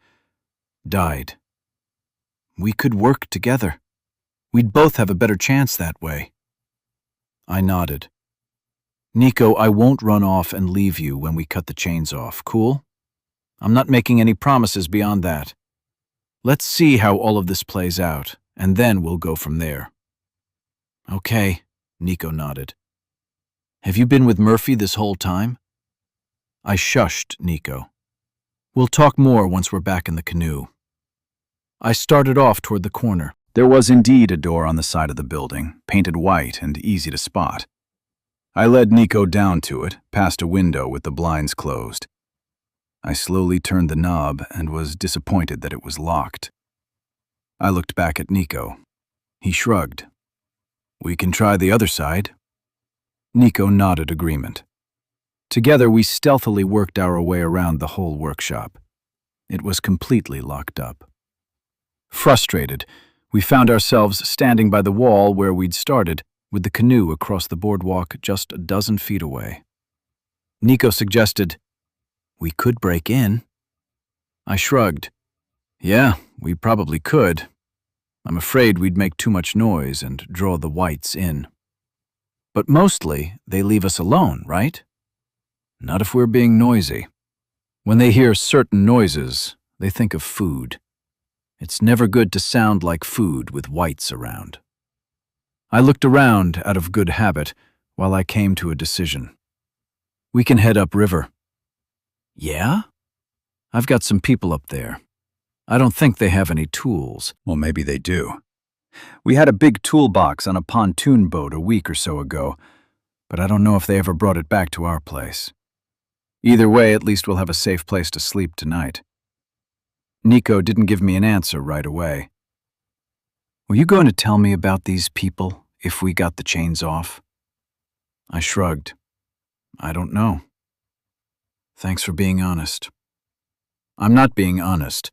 died. We could work together. We'd both have a better chance that way." I nodded. "Nico, I won't run off and leave you when we cut the chains off, cool? I'm not making any promises beyond that. Let's see how all of this plays out, and then we'll go from there." "Okay," Nico nodded. "Have you been with Murphy this whole time?" I shushed Nico. "We'll talk more once we're back in the canoe." I started off toward the corner. There was indeed a door on the side of the building, painted white and easy to spot. I led Nico down to it, past a window with the blinds closed. I slowly turned the knob and was disappointed that it was locked. I looked back at Nico. He shrugged. "We can try the other side." Nico nodded agreement. Together we stealthily worked our way around the whole workshop. It was completely locked up. Frustrated, we found ourselves standing by the wall where we'd started, with the canoe across the boardwalk just a dozen feet away. Nico suggested, "We could break in." I shrugged. "Yeah, we probably could. I'm afraid we'd make too much noise and draw the whites in. But mostly, they leave us alone, right? Not if we're being noisy. When they hear certain noises, they think of food. It's never good to sound like food with whites around." I looked around out of good habit while I came to a decision. "We can head upriver." "Yeah? I've got some people up there. I don't think they have any tools." Well, maybe they do. We had a big toolbox on a pontoon boat a week or so ago, but I don't know if they ever brought it back to our place. Either way, at least we'll have a safe place to sleep tonight. Nico didn't give me an answer right away. "Were you going to tell me about these people if we got the chains off?" I shrugged. "I don't know." Thanks for being honest. I'm not being honest.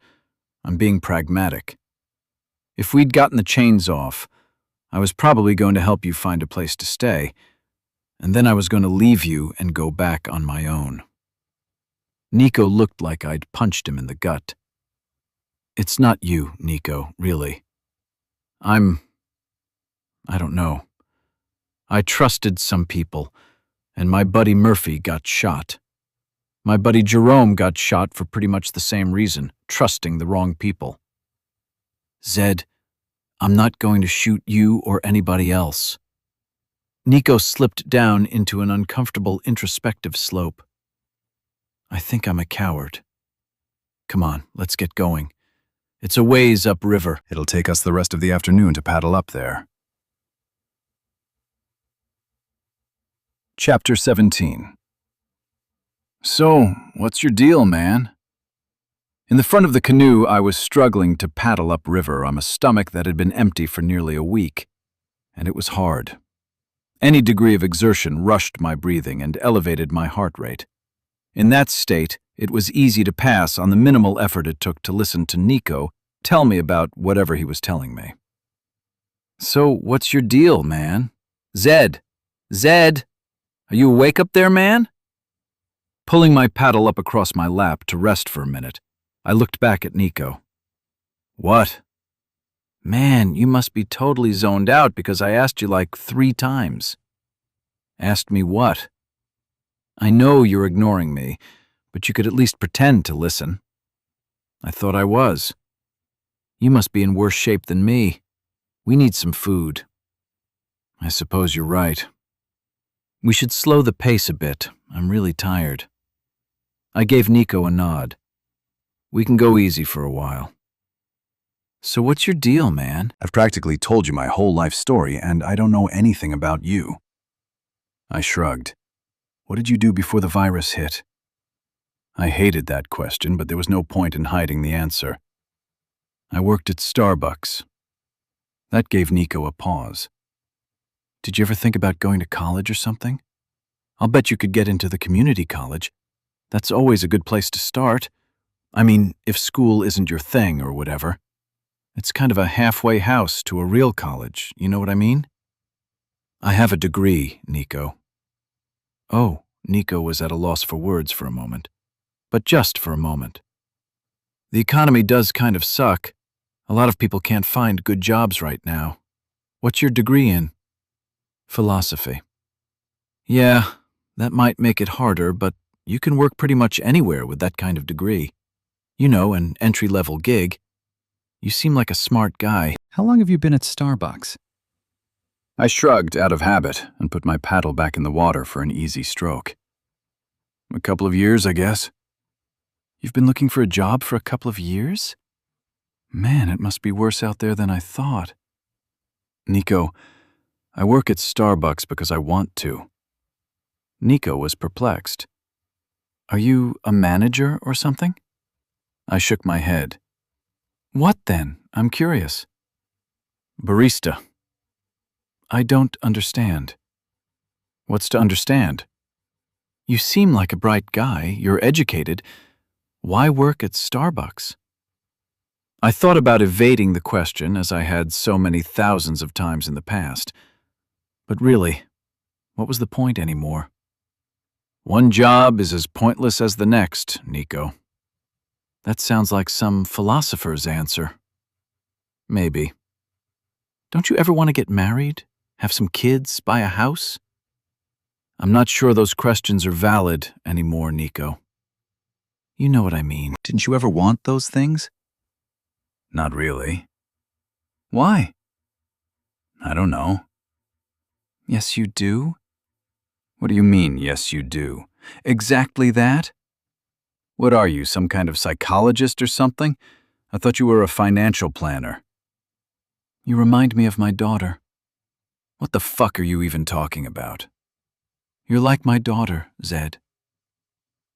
I'm being pragmatic. If we'd gotten the chains off, I was probably going to help you find a place to stay, and then I was going to leave you and go back on my own. Nico looked like I'd punched him in the gut. It's not you, Nico, really. I don't know. I trusted some people, and my buddy Murphy got shot. My buddy Jerome got shot for pretty much the same reason, trusting the wrong people. Zed, I'm not going to shoot you or anybody else. Nico slipped down into an uncomfortable introspective slope. I think I'm a coward. Come on, let's get going. It's a ways upriver. It'll take us the rest of the afternoon to paddle up there. Chapter 17. So, what's your deal, man? In the front of the canoe, I was struggling to paddle upriver on a stomach that had been empty for nearly a week, and it was hard. Any degree of exertion rushed my breathing and elevated my heart rate. In that state, it was easy to pass on the minimal effort it took to listen to Nico tell me about whatever he was telling me. So, what's your deal, man? Zed! Zed! Are you awake up there, man? Pulling my paddle up across my lap to rest for a minute, I looked back at Nico. What? Man, you must be totally zoned out because I asked you like 3 times. Asked me what? I know you're ignoring me, but you could at least pretend to listen. I thought I was. You must be in worse shape than me. We need some food. I suppose you're right. We should slow the pace a bit. I'm really tired. I gave Nico a nod. We can go easy for a while. So what's your deal, man? I've practically told you my whole life story, and I don't know anything about you. I shrugged. What did you do before the virus hit? I hated that question, but there was no point in hiding the answer. I worked at Starbucks. That gave Nico a pause. Did you ever think about going to college or something? I'll bet you could get into the community college. That's always a good place to start. I mean, if school isn't your thing or whatever. It's kind of a halfway house to a real college, you know what I mean? I have a degree, Nico. Oh, Nico was at a loss for words for a moment. But just for a moment. The economy does kind of suck. A lot of people can't find good jobs right now. What's your degree in? Philosophy. Yeah, that might make it harder, but you can work pretty much anywhere with that kind of degree. You know, an entry-level gig. You seem like a smart guy. How long have you been at Starbucks? I shrugged out of habit and put my paddle back in the water for an easy stroke. A couple of years, I guess. You've been looking for a job for a couple of years? Man, it must be worse out there than I thought. Nico, I work at Starbucks because I want to. Nico was perplexed. Are you a manager or something? I shook my head. What then? I'm curious. Barista. I don't understand. What's to understand? You seem like a bright guy, you're educated. Why work at Starbucks? I thought about evading the question as I had so many thousands of times in the past. But really, what was the point anymore? One job is as pointless as the next, Nico. That sounds like some philosopher's answer. Maybe. Don't you ever want to get married? Have some kids? Buy a house? I'm not sure those questions are valid anymore, Nico. You know what I mean. Didn't you ever want those things? Not really. Why? I don't know. Yes, you do. What do you mean, yes, you do? Exactly that? What are you, some kind of psychologist or something? I thought you were a financial planner. You remind me of my daughter. What the fuck are you even talking about? You're like my daughter, Zed.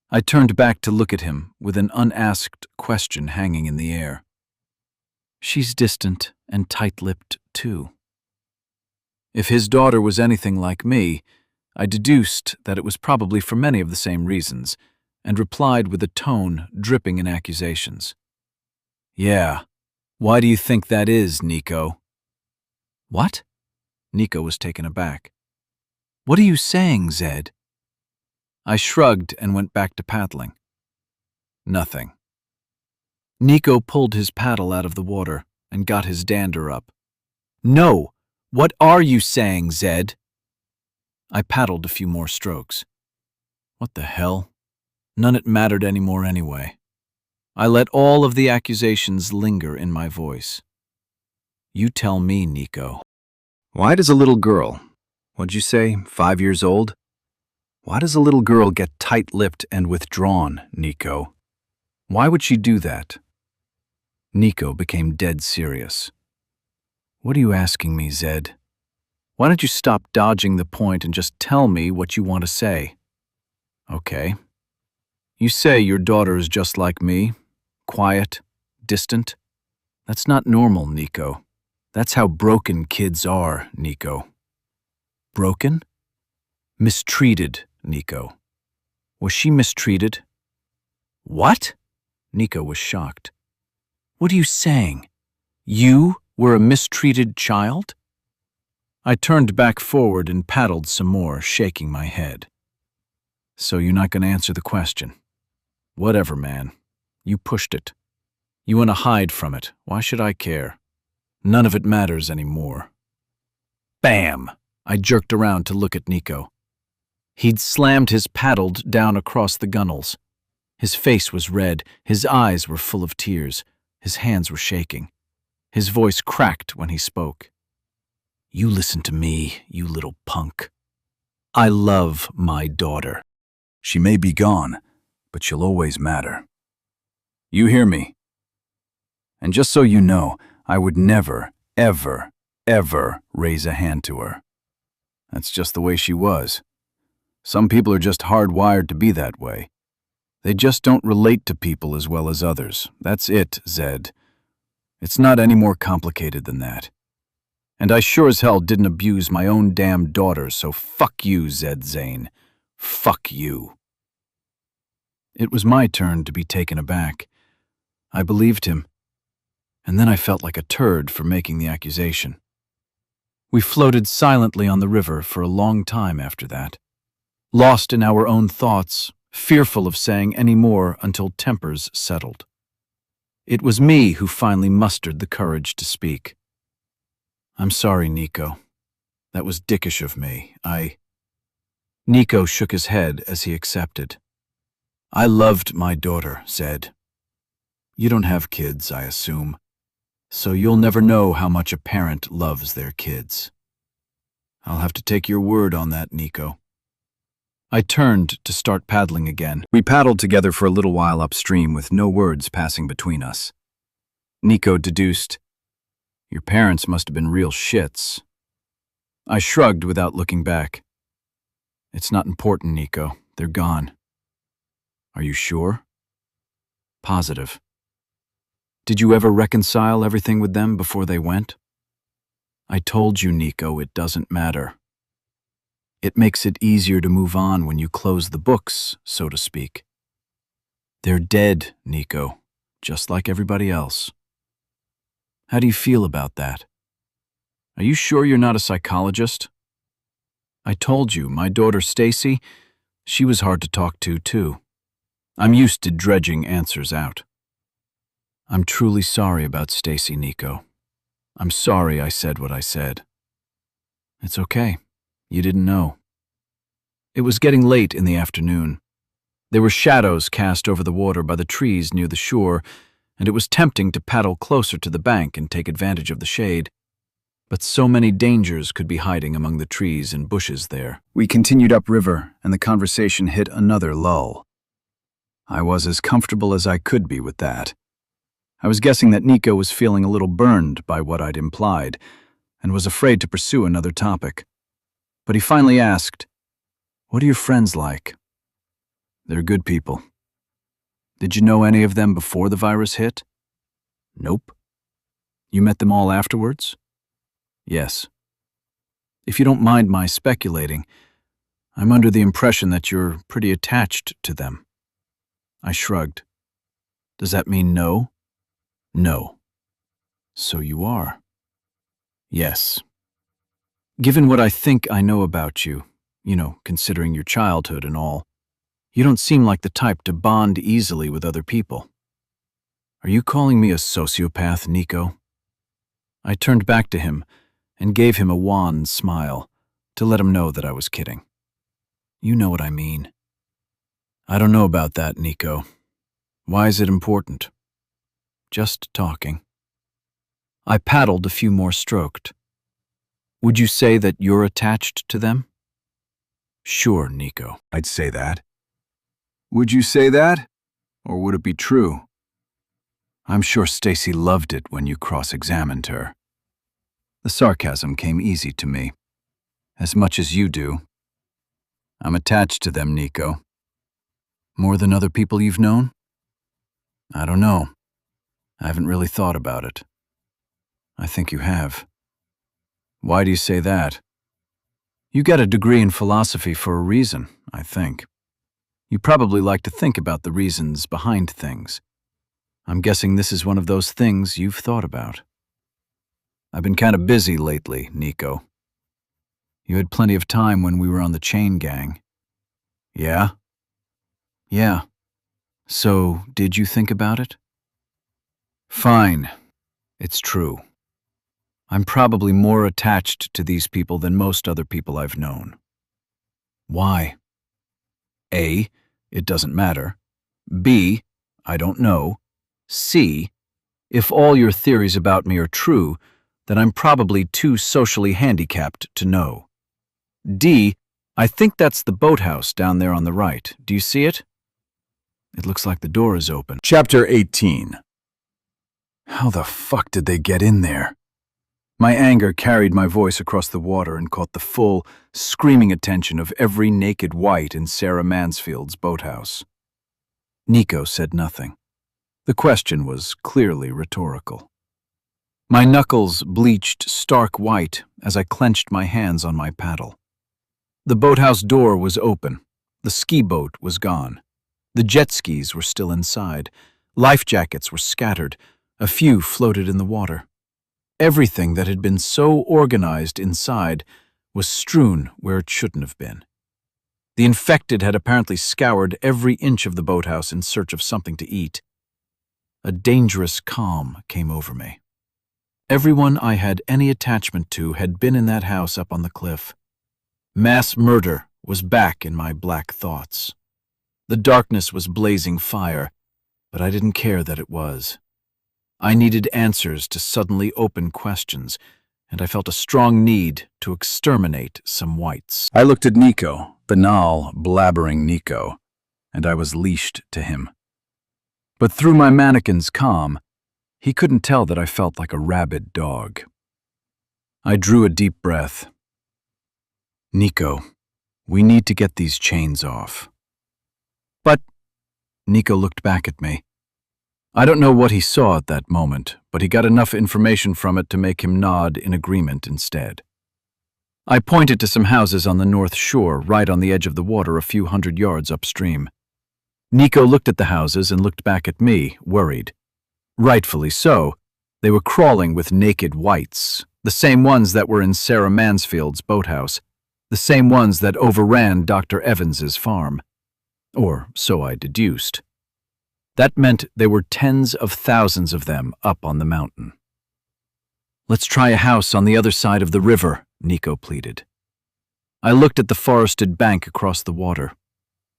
I turned back to look at him with an unasked question hanging in the air. She's distant and tight-lipped, too. If his daughter was anything like me, I deduced that it was probably for many of the same reasons, and replied with a tone dripping in accusations. Yeah, why do you think that is, Nico? What? Nico was taken aback. What are you saying, Zed? I shrugged and went back to paddling. Nothing. Nico pulled his paddle out of the water and got his dander up. No! What are you saying, Zed? I paddled a few more strokes. What the hell? None it mattered anymore anyway. I let all of the accusations linger in my voice. You tell me, Nico. Why does a little girl, what'd you say, 5 years old? Why does a little girl get tight-lipped and withdrawn, Nico? Why would she do that? Nico became dead serious. What are you asking me, Zed? Why don't you stop dodging the point and just tell me what you want to say? Okay. You say your daughter is just like me, quiet, distant. That's not normal, Nico. That's how broken kids are, Nico. Broken? Mistreated, Nico. Was she mistreated? What? Nico was shocked. What are you saying? You were a mistreated child? I turned back forward and paddled some more, shaking my head. So you're not going to answer the question? Whatever, man. You pushed it. You want to hide from it. Why should I care? None of it matters anymore. Bam! I jerked around to look at Nico. He'd slammed his paddle down across the gunnels. His face was red, his eyes were full of tears, his hands were shaking. His voice cracked when he spoke. You listen to me, you little punk. I love my daughter. She may be gone, but she'll always matter. You hear me? And just so you know, I would never, ever, ever raise a hand to her. That's just the way she was. Some people are just hardwired to be that way. They just don't relate to people as well as others. That's it, Zed. It's not any more complicated than that. And I sure as hell didn't abuse my own damn daughter, so fuck you, Zed Zane. Fuck you. It was my turn to be taken aback. I believed him. And then I felt like a turd for making the accusation. We floated silently on the river for a long time after that, lost in our own thoughts, fearful of saying any more until tempers settled. It was me who finally mustered the courage to speak. I'm sorry, Nico. That was dickish of me. Nico shook his head as he accepted. I loved my daughter, Zed. You don't have kids, I assume, so you'll never know how much a parent loves their kids. I'll have to take your word on that, Nico. I turned to start paddling again. We paddled together for a little while upstream with no words passing between us. Nico deduced, Your parents must have been real shits. I shrugged without looking back. It's not important, Nico. They're gone. Are you sure? Positive. Did you ever reconcile everything with them before they went? I told you, Nico, it doesn't matter. It makes it easier to move on when you close the books, so to speak. They're dead, Nico, just like everybody else. How do you feel about that? Are you sure you're not a psychologist? I told you, my daughter Stacy, she was hard to talk to, too. I'm used to dredging answers out. I'm truly sorry about Stacy, Nico. I'm sorry I said what I said. It's okay. You didn't know. It was getting late in the afternoon. There were shadows cast over the water by the trees near the shore, and it was tempting to paddle closer to the bank and take advantage of the shade. But so many dangers could be hiding among the trees and bushes there. We continued upriver, and the conversation hit another lull. I was as comfortable as I could be with that. I was guessing that Nico was feeling a little burned by what I'd implied, and was afraid to pursue another topic. But he finally asked, "What are your friends like?" "They're good people." "Did you know any of them before the virus hit?" "Nope." "You met them all afterwards?" "Yes." "If you don't mind my speculating, I'm under the impression that you're pretty attached to them." I shrugged. Does that mean no? No. So you are. Yes. Given what I think I know about you, considering your childhood and all, you don't seem like the type to bond easily with other people. Are you calling me a sociopath, Nico? I turned back to him and gave him a wan smile to let him know that I was kidding. You know what I mean. I don't know about that, Nico. Why is it important? Just talking. I paddled a few more strokes. Would you say that you're attached to them? Sure, Nico. I'd say that. Would you say that? Or would it be true? I'm sure Stacy loved it when you cross-examined her. The sarcasm came easy to me. As much as you do. I'm attached to them, Nico. More than other people you've known? I don't know. I haven't really thought about it. I think you have. Why do you say that? You got a degree in philosophy for a reason, I think. You probably like to think about the reasons behind things. I'm guessing this is one of those things you've thought about. I've been kind of busy lately, Nico. You had plenty of time when we were on the chain gang. Yeah? Yeah. So, did you think about it? Fine. It's true. I'm probably more attached to these people than most other people I've known. Why? A, it doesn't matter. B, I don't know. C, if all your theories about me are true, then I'm probably too socially handicapped to know. D, I think that's the boathouse down there on the right. Do you see it? It looks like the door is open. Chapter 18. How the fuck did they get in there? My anger carried my voice across the water and caught the full, screaming attention of every naked white in Sarah Mansfield's boathouse. Nico said nothing. The question was clearly rhetorical. My knuckles bleached stark white as I clenched my hands on my paddle. The boathouse door was open. The ski boat was gone. The jet skis were still inside. Life jackets were scattered. A few floated in the water. Everything that had been so organized inside was strewn where it shouldn't have been. The infected had apparently scoured every inch of the boathouse in search of something to eat. A dangerous calm came over me. Everyone I had any attachment to had been in that house up on the cliff. Mass murder was back in my black thoughts. The darkness was blazing fire, but I didn't care that it was. I needed answers to suddenly open questions, and I felt a strong need to exterminate some whites. I looked at Nico, banal, blabbering Nico, and I was leashed to him. But through my mannequin's calm, he couldn't tell that I felt like a rabid dog. I drew a deep breath. Nico, we need to get these chains off. But Nico looked back at me. I don't know what he saw at that moment, but he got enough information from it to make him nod in agreement instead. I pointed to some houses on the north shore, right on the edge of the water a few hundred yards upstream. Nico looked at the houses and looked back at me, worried. Rightfully so. They were crawling with naked whites, the same ones that were in Sarah Mansfield's boathouse, the same ones that overran Dr. Evans's farm. Or so I deduced. That meant there were tens of thousands of them up on the mountain. Let's try a house on the other side of the river, Nico pleaded. I looked at the forested bank across the water.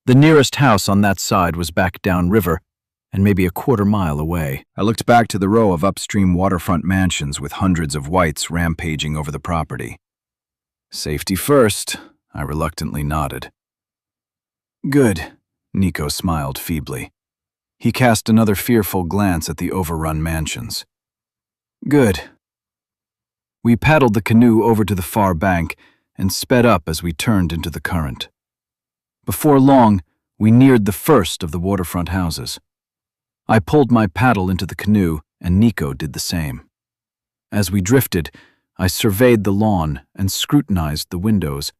The nearest house on that side was back downriver, and maybe a quarter-mile away. I looked back to the row of upstream waterfront mansions with hundreds of whites rampaging over the property. Safety first, I reluctantly nodded. Good, Nico smiled feebly. He cast another fearful glance at the overrun mansions. Good. We paddled the canoe over to the far bank and sped up as we turned into the current. Before long, we neared the first of the waterfront houses. I pulled my paddle into the canoe, and Nico did the same. As we drifted, I surveyed the lawn and scrutinized the windows,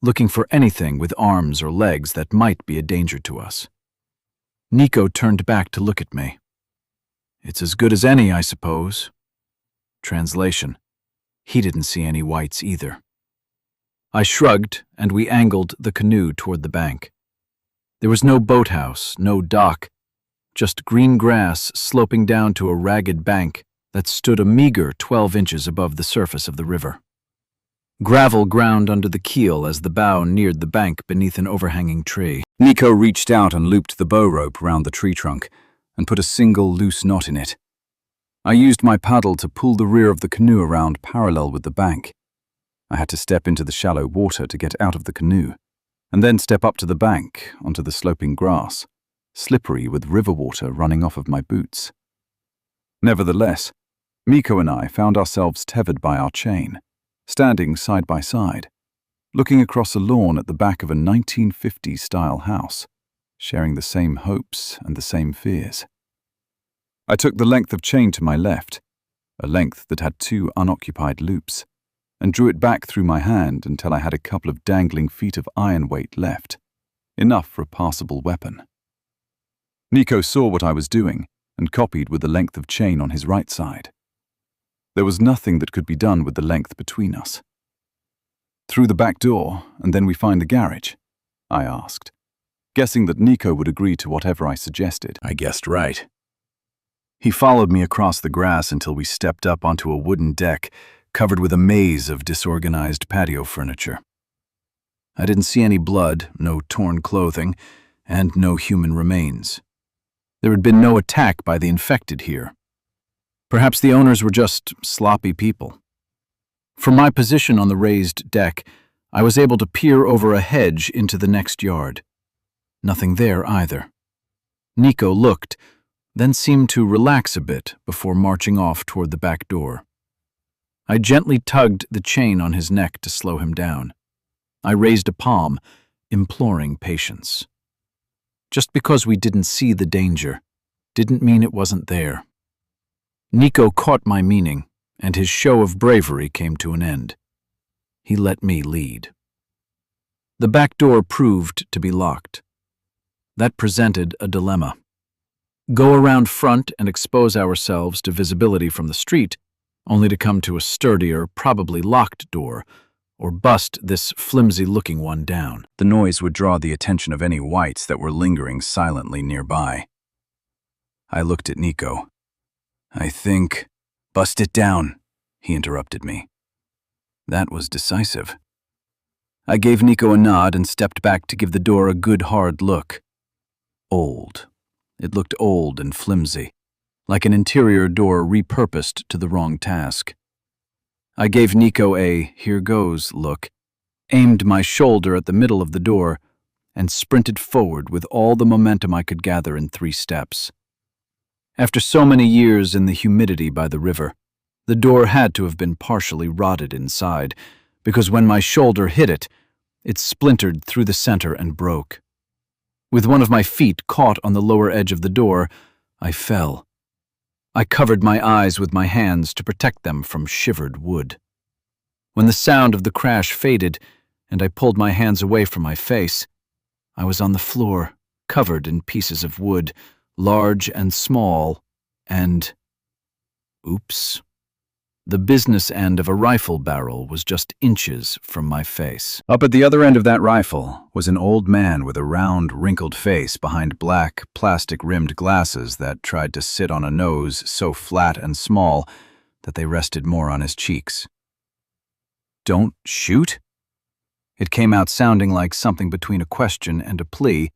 looking for anything with arms or legs that might be a danger to us. Nico turned back to look at me. It's as good as any, I suppose. Translation: he didn't see any whites either. I shrugged, and we angled the canoe toward the bank. There was no boathouse, no dock, just green grass sloping down to a ragged bank that stood a meager 12 inches above the surface of the river. Gravel ground under the keel as the bow neared the bank beneath an overhanging tree. Nico reached out and looped the bow rope round the tree trunk and put a single loose knot in it. I used my paddle to pull the rear of the canoe around parallel with the bank. I had to step into the shallow water to get out of the canoe, and then step up to the bank onto the sloping grass, slippery with river water running off of my boots. Nevertheless, Miko and I found ourselves tethered by our chain, standing side by side, looking across a lawn at the back of a 1950s-style house, sharing the same hopes and the same fears. I took the length of chain to my left, a length that had 2 unoccupied loops, and drew it back through my hand until I had a couple of dangling feet of iron weight left, enough for a passable weapon. Nico saw what I was doing and copied with the length of chain on his right side. There was nothing that could be done with the length between us. Through the back door, and then we find the garage? I asked, guessing that Nico would agree to whatever I suggested. I guessed right. He followed me across the grass until we stepped up onto a wooden deck covered with a maze of disorganized patio furniture. I didn't see any blood, no torn clothing, and no human remains. There had been no attack by the infected here. Perhaps the owners were just sloppy people. From my position on the raised deck, I was able to peer over a hedge into the next yard. Nothing there either. Nico looked, then seemed to relax a bit before marching off toward the back door. I gently tugged the chain on his neck to slow him down. I raised a palm, imploring patience. Just because we didn't see the danger didn't mean it wasn't there. Nico caught my meaning, and his show of bravery came to an end. He let me lead. The back door proved to be locked. That presented a dilemma. Go around front and expose ourselves to visibility from the street, only to come to a sturdier, probably locked door, or bust this flimsy-looking one down. The noise would draw the attention of any whites that were lingering silently nearby. I looked at Nico. I think, bust it down, he interrupted me. That was decisive. I gave Nico a nod and stepped back to give the door a good hard look. Old. It looked old and flimsy, like an interior door repurposed to the wrong task. I gave Nico a here goes look, aimed my shoulder at the middle of the door, and sprinted forward with all the momentum I could gather in 3 steps. After so many years in the humidity by the river, the door had to have been partially rotted inside, because when my shoulder hit it, it splintered through the center and broke. With one of my feet caught on the lower edge of the door, I fell. I covered my eyes with my hands to protect them from shivered wood. When the sound of the crash faded and I pulled my hands away from my face, I was on the floor, covered in pieces of wood, large and small, and... oops. The business end of a rifle barrel was just inches from my face. Up at the other end of that rifle was an old man with a round, wrinkled face behind black, plastic-rimmed glasses that tried to sit on a nose so flat and small that they rested more on his cheeks. "Don't shoot?" It came out sounding like something between a question and a plea,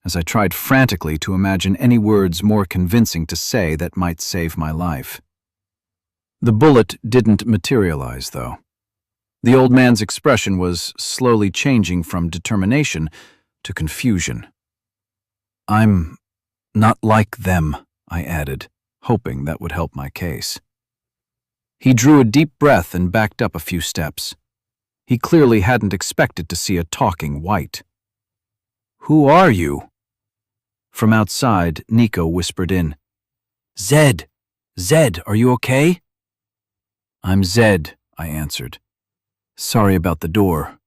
as I tried frantically to imagine any words more convincing to say that might save my life. The bullet didn't materialize, though. The old man's expression was slowly changing from determination to confusion. "I'm not like them," I added, hoping that would help my case. He drew a deep breath and backed up a few steps. He clearly hadn't expected to see a talking white. "Who are you?" From outside, Nico whispered in, "Zed! Zed, are you okay?" "I'm Zed," I answered. "Sorry about the door."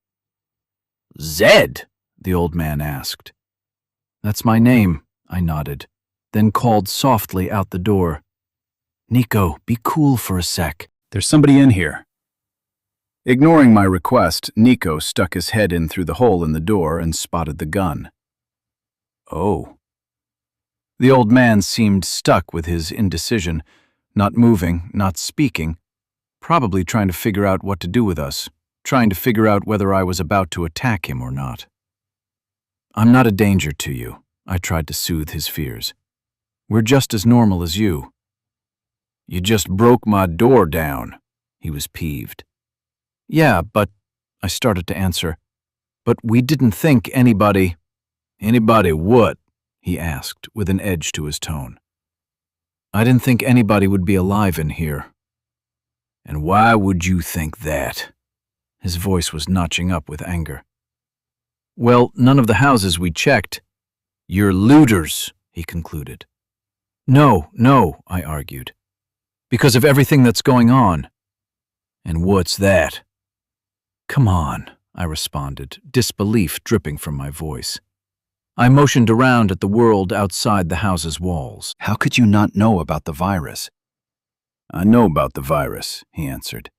"Zed?" the old man asked. "That's my name," I nodded, then called softly out the door. Nico, be cool for a sec. There's somebody in here. Ignoring my request, Nico stuck his head in through the hole in the door and spotted the gun. Oh. The old man seemed stuck with his indecision, not moving, not speaking, probably trying to figure out what to do with us, trying to figure out whether I was about to attack him or not. I'm not a danger to you, I tried to soothe his fears. We're just as normal as you. You just broke my door down, he was peeved. Yeah, but, I started to answer, but we didn't think anybody. Anybody what? He asked, with an edge to his tone. I didn't think anybody would be alive in here. And why would you think that? His voice was notching up with anger. Well, none of the houses we checked. You're looters, he concluded. No, I argued. Because of everything that's going on. And what's that? Come on, I responded, disbelief dripping from my voice. I motioned around at the world outside the house's walls. How could you not know about the virus? I know about the virus, he answered.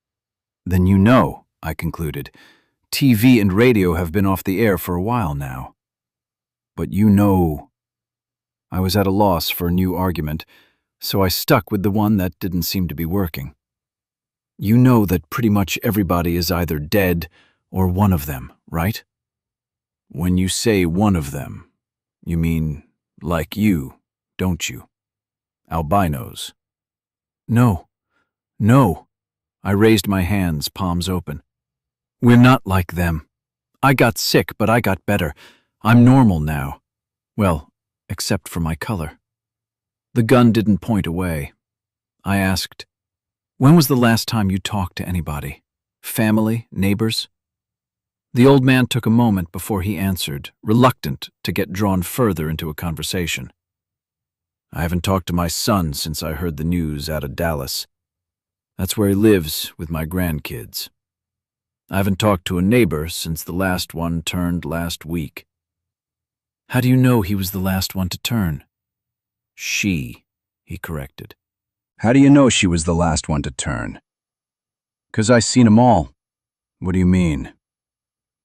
Then you know, I concluded. TV and radio have been off the air for a while now. But you know. I was at a loss for a new argument, so I stuck with the one that didn't seem to be working. You know that pretty much everybody is either dead or one of them, right? When you say one of them, you mean like you, don't you? Albinos. No. I raised my hands, palms open. We're not like them. I got sick, but I got better. I'm normal now. Well, except for my color. The gun didn't point away. I asked, when was the last time you talked to anybody? Family? Neighbors? The old man took a moment before he answered, reluctant to get drawn further into a conversation. I haven't talked to my son since I heard the news out of Dallas. That's where he lives with my grandkids. I haven't talked to a neighbor since the last one turned last week. How do you know he was the last one to turn? She, he corrected. How do you know she was the last one to turn? 'Cause I seen 'em all. What do you mean?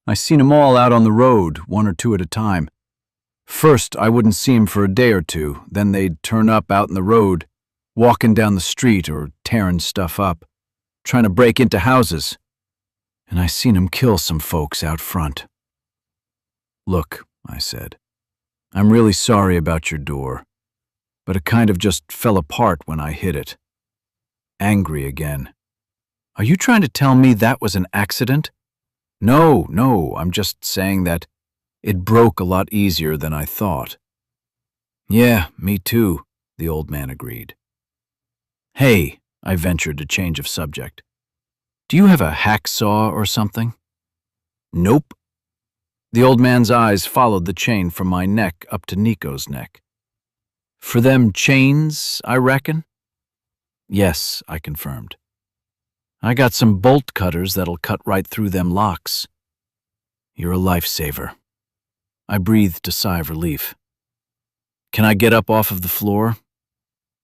I seen 'em all out on the road, one or two at a time. First, I wouldn't see 'em for a day or two, then they'd turn up out in the road, walking down the street or tearing stuff up, trying to break into houses. And I seen 'em kill some folks out front. Look, I said, I'm really sorry about your door, but it kind of just fell apart when I hit it. Angry again. Are you trying to tell me that was an accident? No, I'm just saying that it broke a lot easier than I thought. Yeah, me too, the old man agreed. Hey, I ventured a change of subject. Do you have a hacksaw or something? Nope. The old man's eyes followed the chain from my neck up to Nico's neck. For them chains, I reckon? Yes, I confirmed. I got some bolt cutters that'll cut right through them locks. You're a lifesaver. I breathed a sigh of relief. Can I get up off of the floor?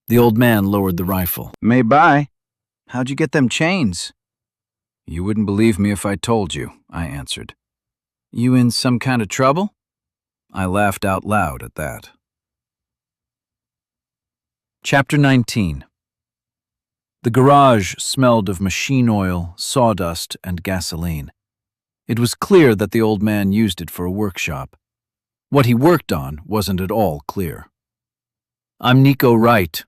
The old man lowered the rifle. Maybe. How'd you get them chains? You wouldn't believe me if I told you, I answered. You in some kind of trouble? I laughed out loud at that. Chapter 19. The garage smelled of machine oil, sawdust, and gasoline. It was clear that the old man used it for a workshop. What he worked on wasn't at all clear. I'm Nico Wright.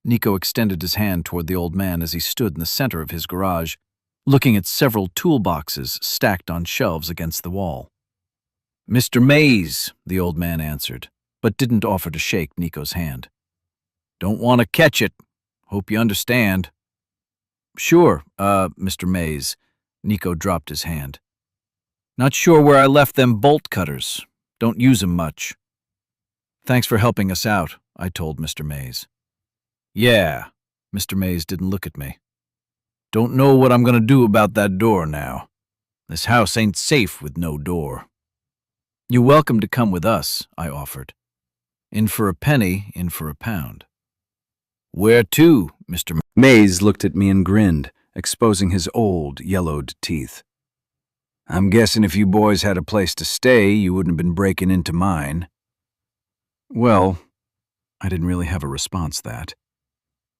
Nico extended his hand toward the old man as he stood in the center of his garage, looking at several toolboxes stacked on shelves against the wall. Mr. Mays, the old man answered, but didn't offer to shake Nico's hand. Don't want to catch it. Hope you understand. Sure, Mr. Mays. Nico dropped his hand. Not sure where I left them bolt cutters. Don't use 'em much. Thanks for helping us out, I told Mr. Mays. Yeah, Mr. Mays didn't look at me. Don't know what I'm gonna do about that door now. This house ain't safe with no door. You're welcome to come with us, I offered. In for a penny, in for a pound. Where to, Mr. Mays looked at me and grinned, exposing his old, yellowed teeth. I'm guessing if you boys had a place to stay, you wouldn't have been breaking into mine. Well, I didn't really have a response to that.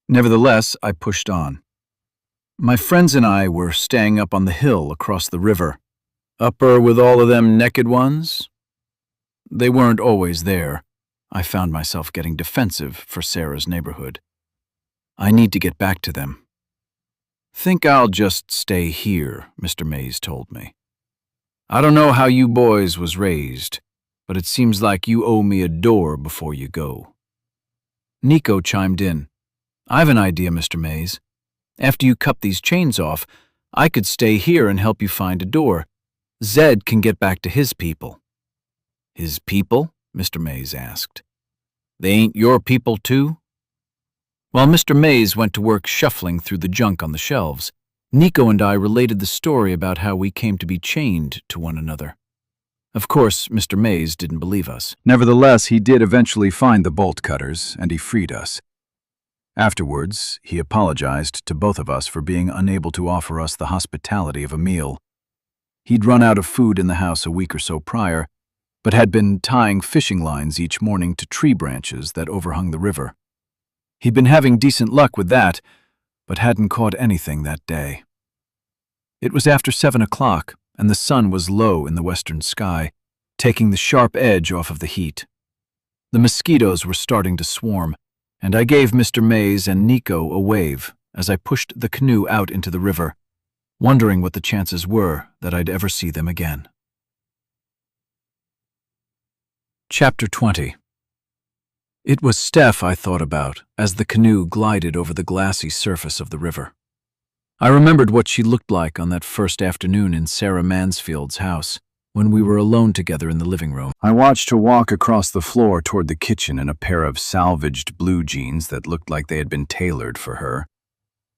Nevertheless, I pushed on. My friends and I were staying up on the hill across the river. Upper with all of them naked ones? They weren't always there. I found myself getting defensive for Sarah's neighborhood. I need to get back to them. Think I'll just stay here, Mr. Mays told me. I don't know how you boys was raised, but it seems like you owe me a door before you go. Nico chimed in. I've an idea, Mr. Mays. After you cut these chains off, I could stay here and help you find a door. Zed can get back to his people. His people? Mr. Mays asked. They ain't your people too? While Mr. Mays went to work shuffling through the junk on the shelves, Nico and I related the story about how we came to be chained to one another. Of course, Mr. Mays didn't believe us. Nevertheless, he did eventually find the bolt cutters, and he freed us. Afterwards, he apologized to both of us for being unable to offer us the hospitality of a meal. He'd run out of food in the house a week or so prior, but had been tying fishing lines each morning to tree branches that overhung the river. He'd been having decent luck with that, but hadn't caught anything that day. It was after 7 o'clock, and the sun was low in the western sky, taking the sharp edge off of the heat. The mosquitoes were starting to swarm, and I gave Mr. Mays and Nico a wave as I pushed the canoe out into the river, wondering what the chances were that I'd ever see them again. Chapter 20. It was Steph I thought about as the canoe glided over the glassy surface of the river. I remembered what she looked like on that first afternoon in Sarah Mansfield's house, when we were alone together in the living room. I watched her walk across the floor toward the kitchen in a pair of salvaged blue jeans that looked like they had been tailored for her,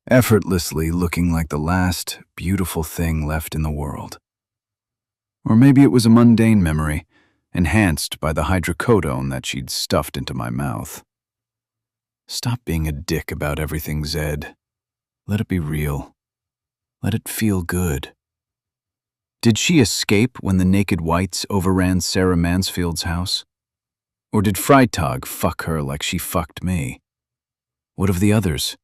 effortlessly looking like the last beautiful thing left in the world. Or maybe it was a mundane memory, enhanced by the hydrocodone that she'd stuffed into my mouth. Stop being a dick about everything, Zed. Let it be real. Let it feel good. Did she escape when the naked whites overran Sarah Mansfield's house? Or did Freitag fuck her like she fucked me? What of the others?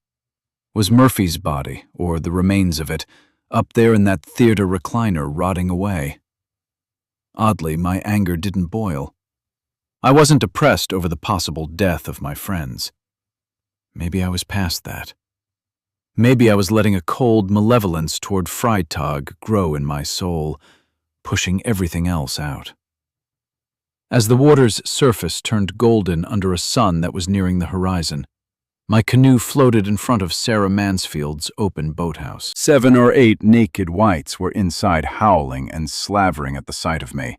Was Murphy's body, or the remains of it, up there in that theater recliner rotting away? Oddly, my anger didn't boil. I wasn't depressed over the possible death of my friends. Maybe I was past that. Maybe I was letting a cold malevolence toward Freitag grow in my soul, pushing everything else out. As the water's surface turned golden under a sun that was nearing the horizon, my canoe floated in front of Sarah Mansfield's open boathouse. 7 or 8 naked whites were inside howling and slavering at the sight of me.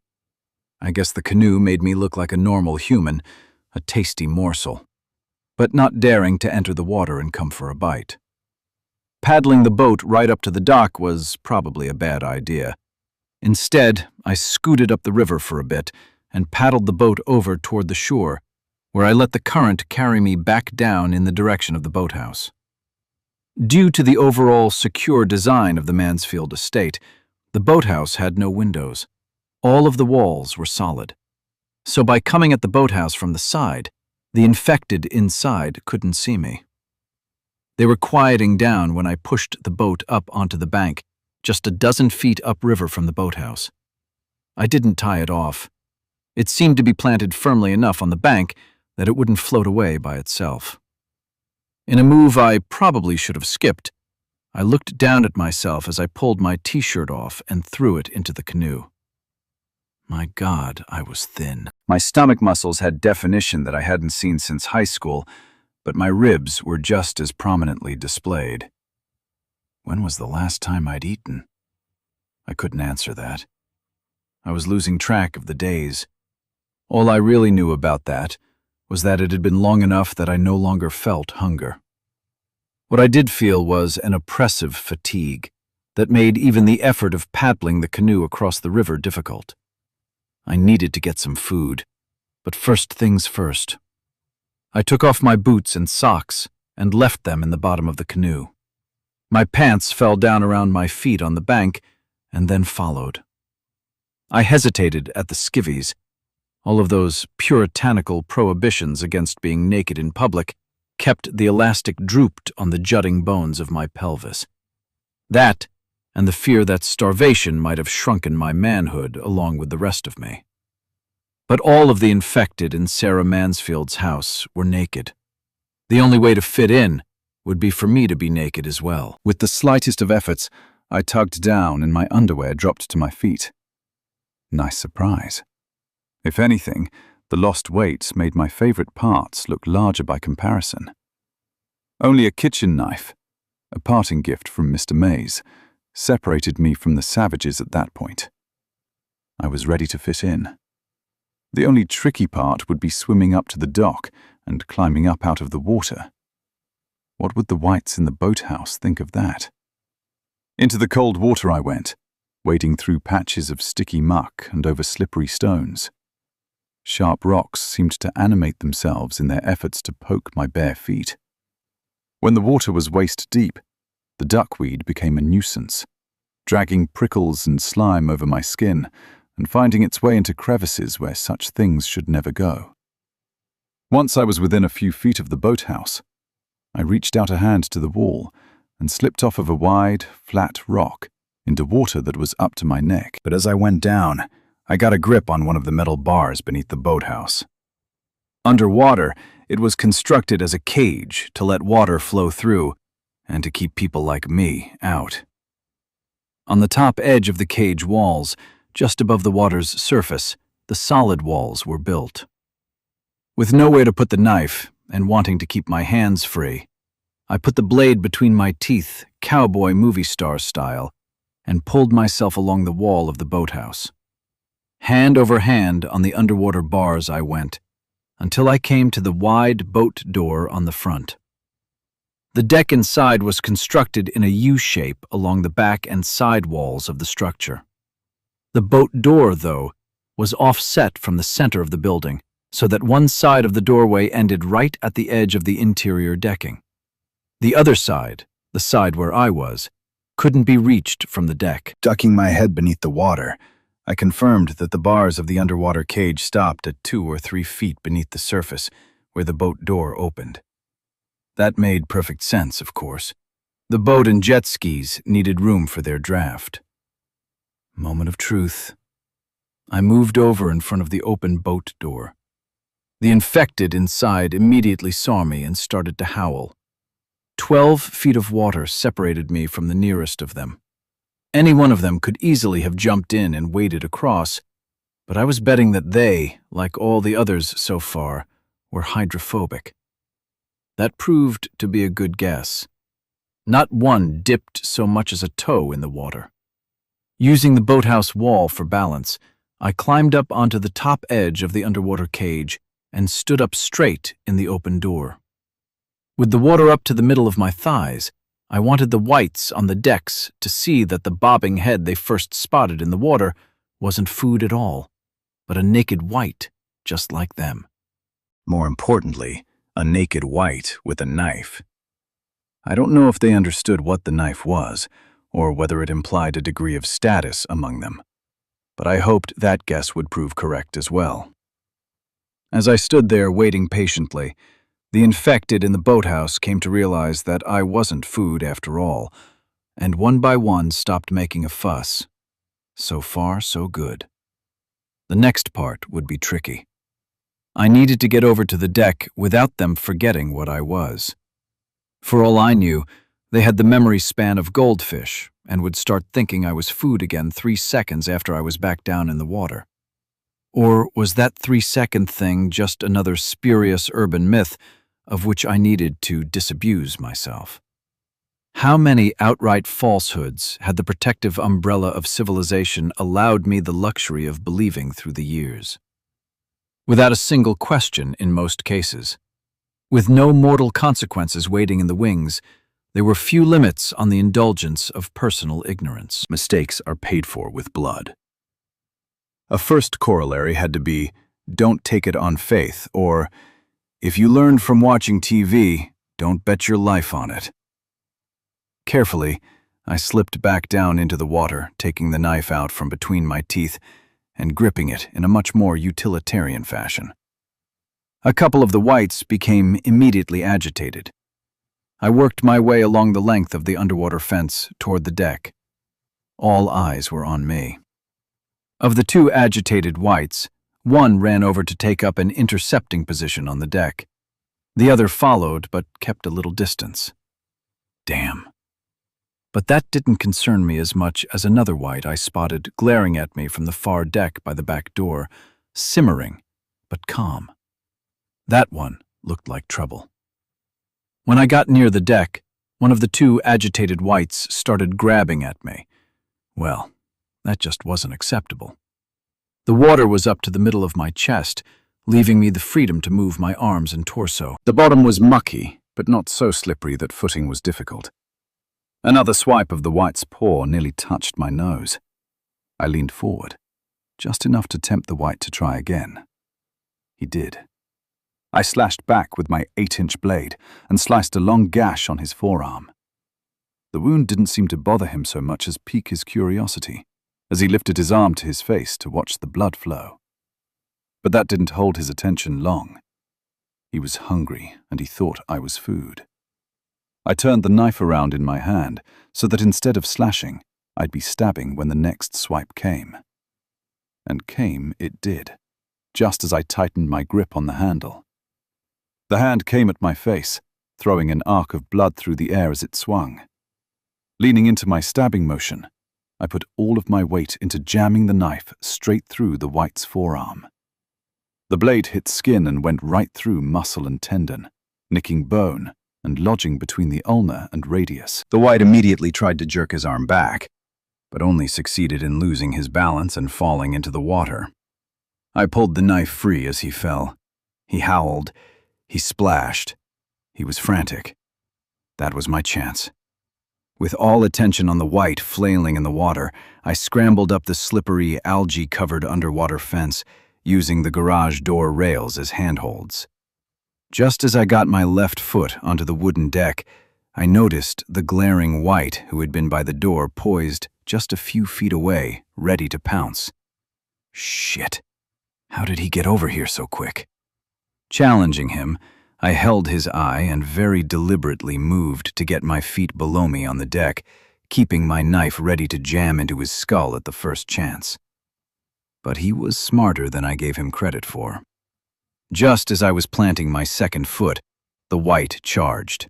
I guess the canoe made me look like a normal human, a tasty morsel, but not daring to enter the water and come for a bite. Paddling the boat right up to the dock was probably a bad idea. Instead, I scooted up the river for a bit and paddled the boat over toward the shore, where I let the current carry me back down in the direction of the boathouse. Due to the overall secure design of the Mansfield estate, the boathouse had no windows. All of the walls were solid. So by coming at the boathouse from the side, the infected inside couldn't see me. They were quieting down when I pushed the boat up onto the bank, just a dozen feet upriver from the boathouse. I didn't tie it off. It seemed to be planted firmly enough on the bank that it wouldn't float away by itself. In a move I probably should have skipped, I looked down at myself as I pulled my t-shirt off and threw it into the canoe. My God, I was thin. My stomach muscles had definition that I hadn't seen since high school, but my ribs were just as prominently displayed. When was the last time I'd eaten? I couldn't answer that. I was losing track of the days. All I really knew about that was that it had been long enough that I no longer felt hunger. What I did feel was an oppressive fatigue that made even the effort of paddling the canoe across the river difficult. I needed to get some food, But first things first. I took off my boots and socks and left them in the bottom of the canoe. My pants fell down around my feet on the bank and then followed. I hesitated at the skivvies, all of those puritanical prohibitions against being naked in public kept the elastic drooped on the jutting bones of my pelvis. That, and the fear that starvation might have shrunken my manhood along with the rest of me. But all of the infected in Sarah Mansfield's house were naked. The only way to fit in would be for me to be naked as well. With the slightest of efforts, I tugged down and my underwear dropped to my feet. Nice surprise. If anything, the lost weight made my favorite parts look larger by comparison. Only a kitchen knife, a parting gift from Mr. Mays, separated me from the savages at that point. I was ready to fit in. The only tricky part would be swimming up to the dock and climbing up out of the water. What would the whites in the boathouse think of that? Into the cold water I went, wading through patches of sticky muck and over slippery stones. Sharp rocks seemed to animate themselves in their efforts to poke my bare feet. When the water was waist deep, the duckweed became a nuisance, dragging prickles and slime over my skin and finding its way into crevices where such things should never go. Once I was within a few feet of the boathouse, I reached out a hand to the wall and slipped off of a wide, flat rock into water that was up to my neck. But as I went down, I got a grip on one of the metal bars beneath the boathouse. Underwater, it was constructed as a cage to let water flow through and to keep people like me out. On the top edge of the cage walls, just above the water's surface, the solid walls were built. With nowhere to put the knife and wanting to keep my hands free, I put the blade between my teeth, cowboy movie star style, and pulled myself along the wall of the boathouse. Hand over hand on the underwater bars I went, until I came to the wide boat door on the front. The deck inside was constructed in a U-shape along the back and side walls of the structure. The boat door, though, was offset from the center of the building, so that one side of the doorway ended right at the edge of the interior decking. The other side, the side where I was, couldn't be reached from the deck. Ducking my head beneath the water, I confirmed that the bars of the underwater cage stopped at 2 or 3 feet beneath the surface where the boat door opened. That made perfect sense, of course. The boat and jet skis needed room for their draft. Moment of truth. I moved over in front of the open boat door. The infected inside immediately saw me and started to howl. 12 feet of water separated me from the nearest of them. Any one of them could easily have jumped in and waded across, but I was betting that they, like all the others so far, were hydrophobic. That proved to be a good guess. Not one dipped so much as a toe in the water. Using the boathouse wall for balance, I climbed up onto the top edge of the underwater cage and stood up straight in the open door. With the water up to the middle of my thighs, I wanted the whites on the decks to see that the bobbing head they first spotted in the water wasn't food at all, but a naked white just like them. More importantly, a naked white with a knife. I don't know if they understood what the knife was, or whether it implied a degree of status among them, but I hoped that guess would prove correct as well. As I stood there waiting patiently, the infected in the boathouse came to realize that I wasn't food after all, and one by one stopped making a fuss. So far, so good. The next part would be tricky. I needed to get over to the deck without them forgetting what I was. For all I knew, they had the memory span of goldfish and would start thinking I was food again 3 seconds after I was back down in the water. Or was that 3-second thing just another spurious urban myth of which I needed to disabuse myself? How many outright falsehoods had the protective umbrella of civilization allowed me the luxury of believing through the years? Without a single question in most cases. With no mortal consequences waiting in the wings, there were few limits on the indulgence of personal ignorance. Mistakes are paid for with blood. A first corollary had to be, don't take it on faith, or, if you learned from watching TV, don't bet your life on it. Carefully, I slipped back down into the water, taking the knife out from between my teeth and gripping it in a much more utilitarian fashion. A couple of the whites became immediately agitated. I worked my way along the length of the underwater fence toward the deck. All eyes were on me. Of the two agitated whites, one ran over to take up an intercepting position on the deck. The other followed, but kept a little distance. Damn. But that didn't concern me as much as another white I spotted glaring at me from the far deck by the back door, simmering, but calm. That one looked like trouble. When I got near the deck, one of the two agitated whites started grabbing at me. Well, that just wasn't acceptable. The water was up to the middle of my chest, leaving me the freedom to move my arms and torso. The bottom was mucky, but not so slippery that footing was difficult. Another swipe of the white's paw nearly touched my nose. I leaned forward, just enough to tempt the white to try again. He did. I slashed back with my 8-inch blade and sliced a long gash on his forearm. The wound didn't seem to bother him so much as pique his curiosity, as he lifted his arm to his face to watch the blood flow. But that didn't hold his attention long. He was hungry, and he thought I was food. I turned the knife around in my hand so that instead of slashing, I'd be stabbing when the next swipe came. And came it did, just as I tightened my grip on the handle. The hand came at my face, throwing an arc of blood through the air as it swung. Leaning into my stabbing motion, I put all of my weight into jamming the knife straight through the white's forearm. The blade hit skin and went right through muscle and tendon, nicking bone and lodging between the ulna and radius. The white immediately tried to jerk his arm back, but only succeeded in losing his balance and falling into the water. I pulled the knife free as he fell. He howled. He splashed. He was frantic. That was my chance. With all attention on the white flailing in the water, I scrambled up the slippery, algae-covered underwater fence, using the garage door rails as handholds. Just as I got my left foot onto the wooden deck, I noticed the glaring white who had been by the door poised just a few feet away, ready to pounce. Shit. How did he get over here so quick? Challenging him, I held his eye and very deliberately moved to get my feet below me on the deck, keeping my knife ready to jam into his skull at the first chance. But he was smarter than I gave him credit for. Just as I was planting my second foot, the white charged.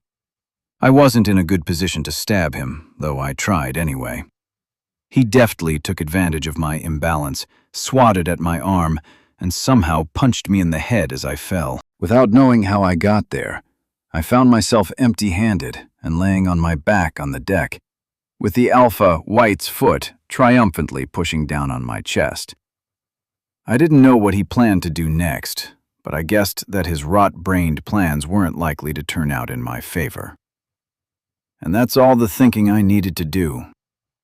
I wasn't in a good position to stab him, though I tried anyway. He deftly took advantage of my imbalance, swatted at my arm, and somehow punched me in the head as I fell. Without knowing how I got there, I found myself empty-handed and laying on my back on the deck, with the alpha white's foot triumphantly pushing down on my chest. I didn't know what he planned to do next, but I guessed that his rot-brained plans weren't likely to turn out in my favor. And that's all the thinking I needed to do,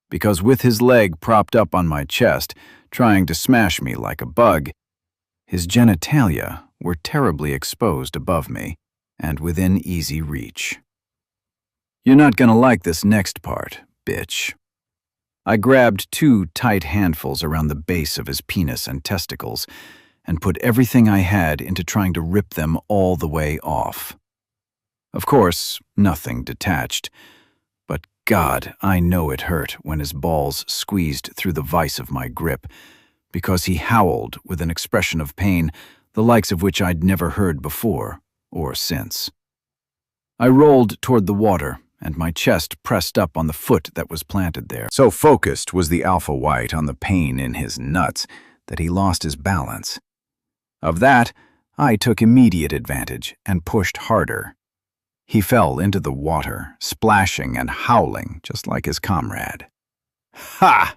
because with his leg propped up on my chest, trying to smash me like a bug, his genitalia were terribly exposed above me and within easy reach. You're not gonna like this next part, bitch. I grabbed 2 tight handfuls around the base of his penis and testicles and put everything I had into trying to rip them all the way off. Of course, nothing detached, but God, I know it hurt when his balls squeezed through the vise of my grip, because he howled with an expression of pain the likes of which I'd never heard before or since. I rolled toward the water, and my chest pressed up on the foot that was planted there. So focused was the alpha white on the pain in his nuts that he lost his balance. Of that, I took immediate advantage and pushed harder. He fell into the water, splashing and howling just like his comrade. Ha!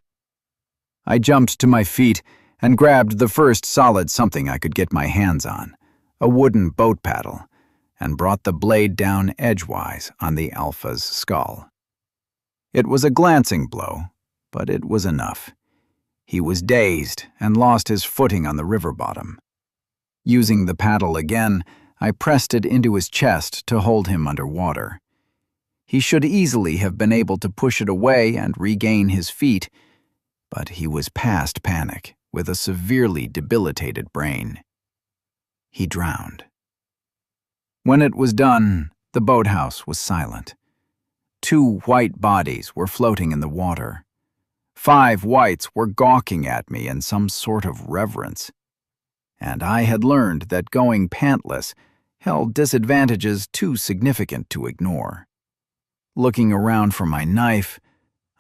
I jumped to my feet and grabbed the first solid something I could get my hands on, a wooden boat paddle, and brought the blade down edgewise on the alpha's skull. It was a glancing blow, but it was enough. He was dazed and lost his footing on the river bottom. Using the paddle again, I pressed it into his chest to hold him underwater. He should easily have been able to push it away and regain his feet, but he was past panic, with a severely debilitated brain. He drowned. When it was done, the boathouse was silent. 2 white bodies were floating in the water. 5 whites were gawking at me in some sort of reverence. And I had learned that going pantless held disadvantages too significant to ignore. Looking around for my knife,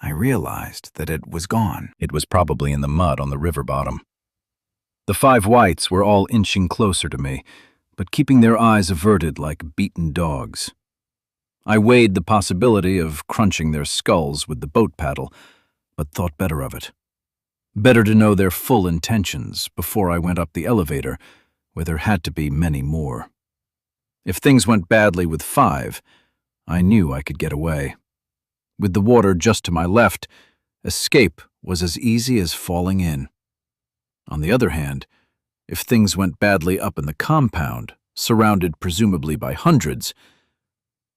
I realized that it was gone. It was probably in the mud on the river bottom. The 5 whites were all inching closer to me, but keeping their eyes averted like beaten dogs. I weighed the possibility of crunching their skulls with the boat paddle, but thought better of it. Better to know their full intentions before I went up the elevator, where there had to be many more. If things went badly with 5, I knew I could get away. With the water just to my left, escape was as easy as falling in. On the other hand, if things went badly up in the compound, surrounded presumably by hundreds,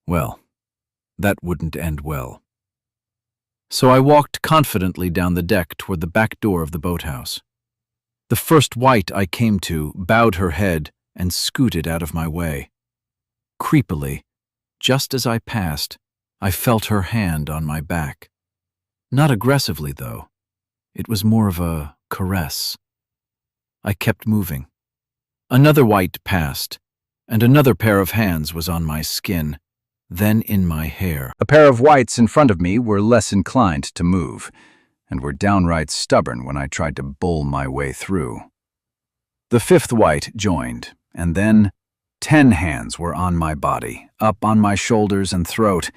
well, that wouldn't end well. So I walked confidently down the deck toward the back door of the boathouse. The first white I came to bowed her head and scooted out of my way. Creepily, just as I passed, I felt her hand on my back. Not aggressively, though. It was more of a caress. I kept moving. Another white passed, and another pair of hands was on my skin, then in my hair. A pair of whites in front of me were less inclined to move, and were downright stubborn when I tried to bull my way through. The 5th white joined, and then 10 hands were on my body, up on my shoulders and throat,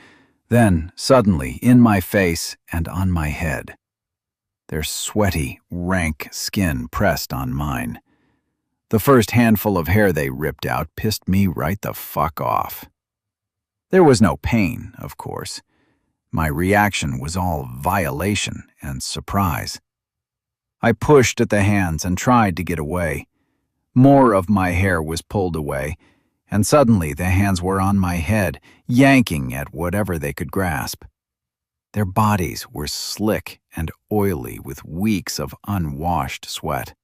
then, suddenly, in my face and on my head. Their sweaty, rank skin pressed on mine. The first handful of hair they ripped out pissed me right the fuck off. There was no pain, of course. My reaction was all violation and surprise. I pushed at the hands and tried to get away. More of my hair was pulled away, and suddenly the hands were on my head, yanking at whatever they could grasp. Their bodies were slick and oily with weeks of unwashed sweat.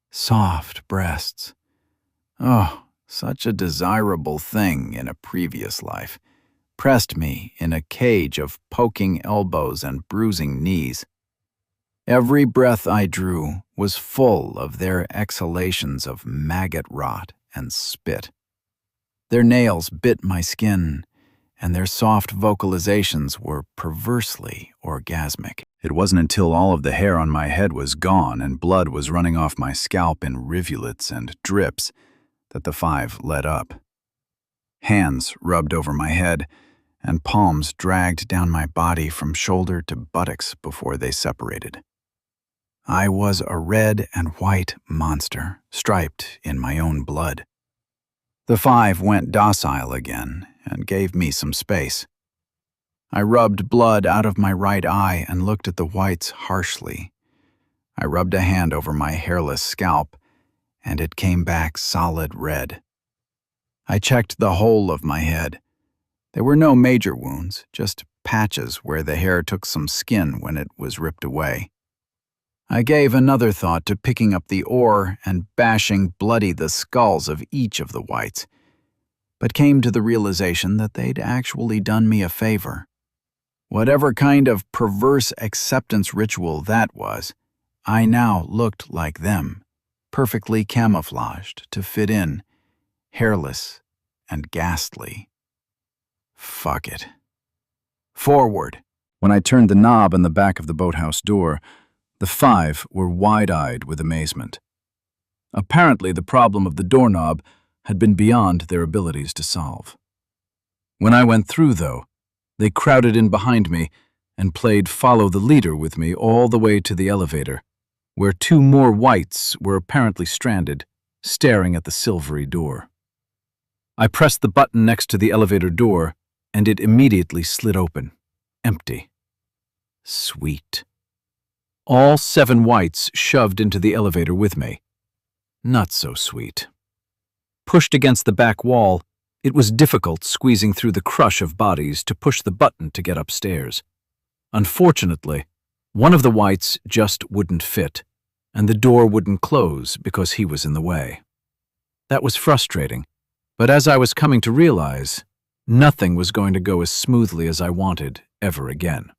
Soft breasts. Oh, such a desirable thing in a previous life. Pressed me in a cage of poking elbows and bruising knees. Every breath I drew was full of their exhalations of maggot rot and spit. Their nails bit my skin, and their soft vocalizations were perversely orgasmic. It wasn't until all of the hair on my head was gone and blood was running off my scalp in rivulets and drips that the 5 let up. Hands rubbed over my head, and palms dragged down my body from shoulder to buttocks before they separated. I was a red and white monster, striped in my own blood. The 5 went docile again and gave me some space. I rubbed blood out of my right eye and looked at the whites harshly. I rubbed a hand over my hairless scalp, and it came back solid red. I checked the whole of my head. There were no major wounds, just patches where the hair took some skin when it was ripped away. I gave another thought to picking up the oar and bashing bloody the skulls of each of the whites, but came to the realization that they'd actually done me a favor. Whatever kind of perverse acceptance ritual that was, I now looked like them, perfectly camouflaged to fit in, hairless and ghastly. Fuck it. Forward. When I turned the knob in the back of the boathouse door, the 5 were wide-eyed with amazement. Apparently, the problem of the doorknob had been beyond their abilities to solve. When I went through, though, they crowded in behind me and played follow the leader with me all the way to the elevator, where 2 more whites were apparently stranded, staring at the silvery door. I pressed the button next to the elevator door, and it immediately slid open, empty. Sweet. All 7 whites shoved into the elevator with me. Not so sweet. Pushed against the back wall, it was difficult squeezing through the crush of bodies to push the button to get upstairs. Unfortunately, one of the whites just wouldn't fit, and the door wouldn't close because he was in the way. That was frustrating, but as I was coming to realize, nothing was going to go as smoothly as I wanted ever again.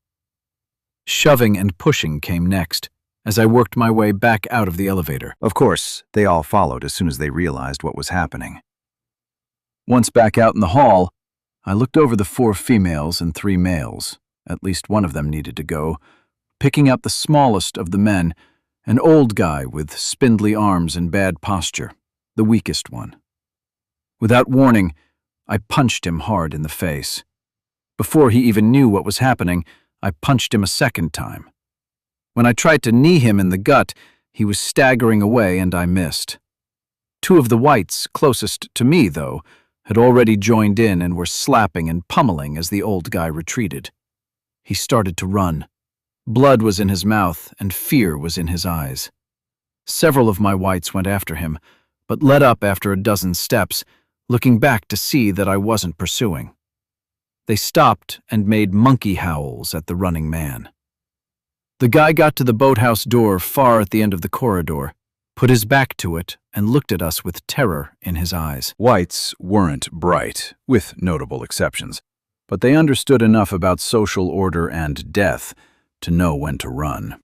Shoving and pushing came next, as I worked my way back out of the elevator. Of course, they all followed as soon as they realized what was happening. Once back out in the hall, I looked over the 4 females and 3 males. At least one of them needed to go, picking out the smallest of the men, an old guy with spindly arms and bad posture, the weakest one. Without warning, I punched him hard in the face. Before he even knew what was happening, I punched him a second time. When I tried to knee him in the gut, he was staggering away and I missed. 2 of the whites, closest to me though, had already joined in and were slapping and pummeling as the old guy retreated. He started to run. Blood was in his mouth and fear was in his eyes. Several of my whites went after him, but let up after a dozen steps, looking back to see that I wasn't pursuing. They stopped and made monkey howls at the running man. The guy got to the boathouse door far at the end of the corridor, put his back to it, and looked at us with terror in his eyes. Whites weren't bright, with notable exceptions, but they understood enough about social order and death to know when to run.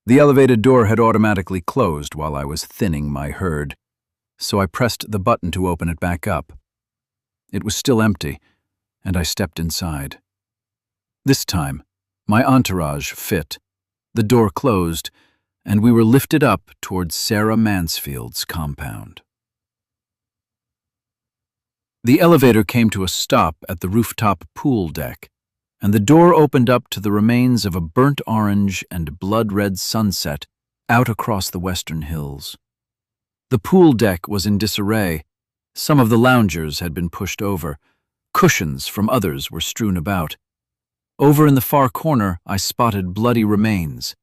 The elevated door had automatically closed while I was thinning my herd, so I pressed the button to open it back up. It was still empty, and I stepped inside. This time, my entourage fit, the door closed, and we were lifted up towards Sarah Mansfield's compound. The elevator came to a stop at the rooftop pool deck, and the door opened up to the remains of a burnt orange and blood-red sunset out across the western hills. The pool deck was in disarray. Some of the loungers had been pushed over. Cushions from others were strewn about. Over in the far corner, I spotted bloody remains.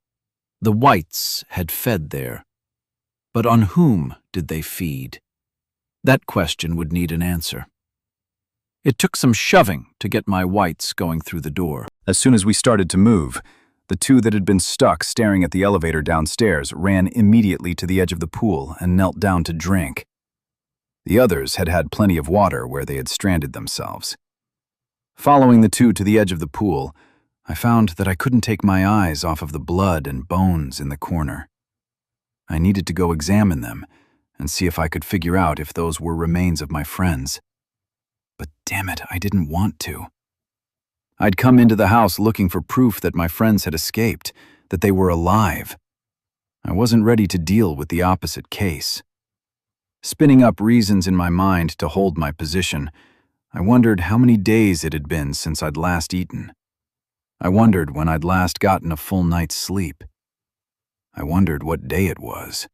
The whites had fed there. But on whom did they feed? That question would need an answer. It took some shoving to get my whites going through the door. As soon as we started to move, the 2 that had been stuck staring at the elevator downstairs ran immediately to the edge of the pool and knelt down to drink. The others had had plenty of water where they had stranded themselves. Following the 2 to the edge of the pool, I found that I couldn't take my eyes off of the blood and bones in the corner. I needed to go examine them and see if I could figure out if those were remains of my friends. But damn it, I didn't want to. I'd come into the house looking for proof that my friends had escaped, that they were alive. I wasn't ready to deal with the opposite case. Spinning up reasons in my mind to hold my position, I wondered how many days it had been since I'd last eaten. I wondered when I'd last gotten a full night's sleep. I wondered what day it was.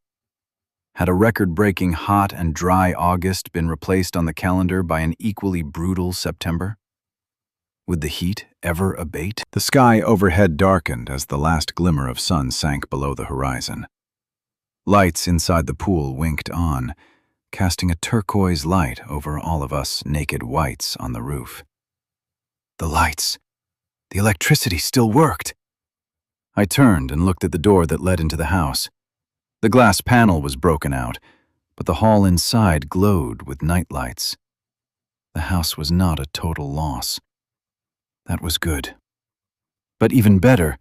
Had a record-breaking hot and dry August been replaced on the calendar by an equally brutal September? Would the heat ever abate? The sky overhead darkened as the last glimmer of sun sank below the horizon. Lights inside the pool winked on, casting a turquoise light over all of us naked whites on the roof. The lights. The electricity still worked. I turned and looked at the door that led into the house. The glass panel was broken out, but the hall inside glowed with night lights. The house was not a total loss. That was good. But even better,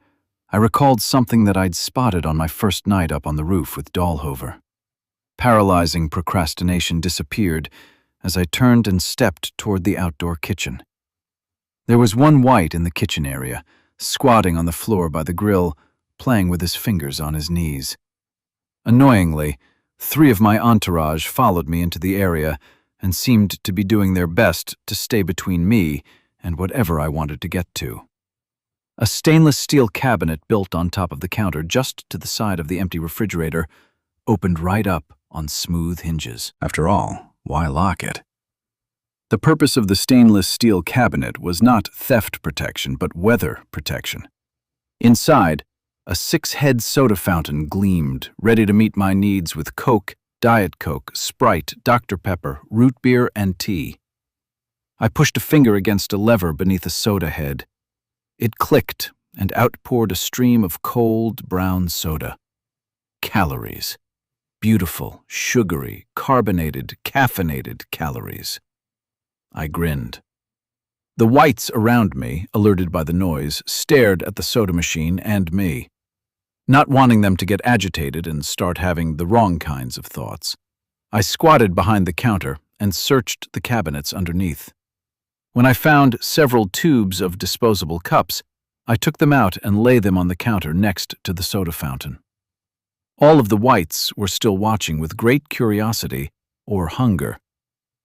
I recalled something that I'd spotted on my first night up on the roof with Dahlhover. Paralyzing procrastination disappeared as I turned and stepped toward the outdoor kitchen. There was one white in the kitchen area, squatting on the floor by the grill, playing with his fingers on his knees. Annoyingly, 3 of my entourage followed me into the area and seemed to be doing their best to stay between me and whatever I wanted to get to. A stainless steel cabinet built on top of the counter just to the side of the empty refrigerator opened right up on smooth hinges. After all, why lock it? The purpose of the stainless steel cabinet was not theft protection, but weather protection. Inside, a 6-head soda fountain gleamed, ready to meet my needs with Coke Diet Coke, Sprite, Dr. Pepper, root beer, and tea. I pushed a finger against a lever beneath a soda head. It clicked, and out poured a stream of cold, brown soda. Calories. Beautiful, sugary, carbonated, caffeinated calories. I grinned. The whites around me, alerted by the noise, stared at the soda machine and me. Not wanting them to get agitated and start having the wrong kinds of thoughts, I squatted behind the counter and searched the cabinets underneath. When I found several tubes of disposable cups, I took them out and laid them on the counter next to the soda fountain. All of the whites were still watching with great curiosity or hunger.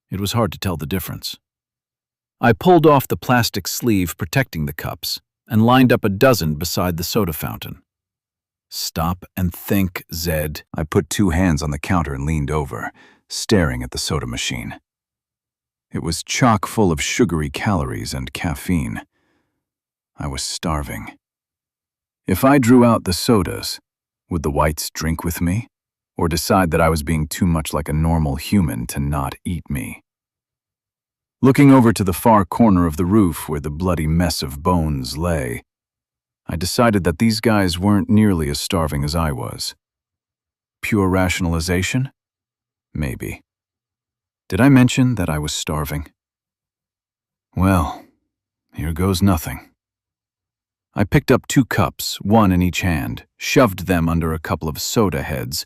It was hard to tell the difference. I pulled off the plastic sleeve protecting the cups and lined up a dozen beside the soda fountain. Stop and think, Zed. I put 2 hands on the counter and leaned over, staring at the soda machine. It was chock full of sugary calories and caffeine. I was starving. If I drew out the sodas, would the whites drink with me, or decide that I was being too much like a normal human to not eat me? Looking over to the far corner of the roof where the bloody mess of bones lay, I decided that these guys weren't nearly as starving as I was. Pure rationalization? Maybe. Did I mention that I was starving? Well, here goes nothing. I picked up 2 cups, 1 in each hand, shoved them under a couple of soda heads,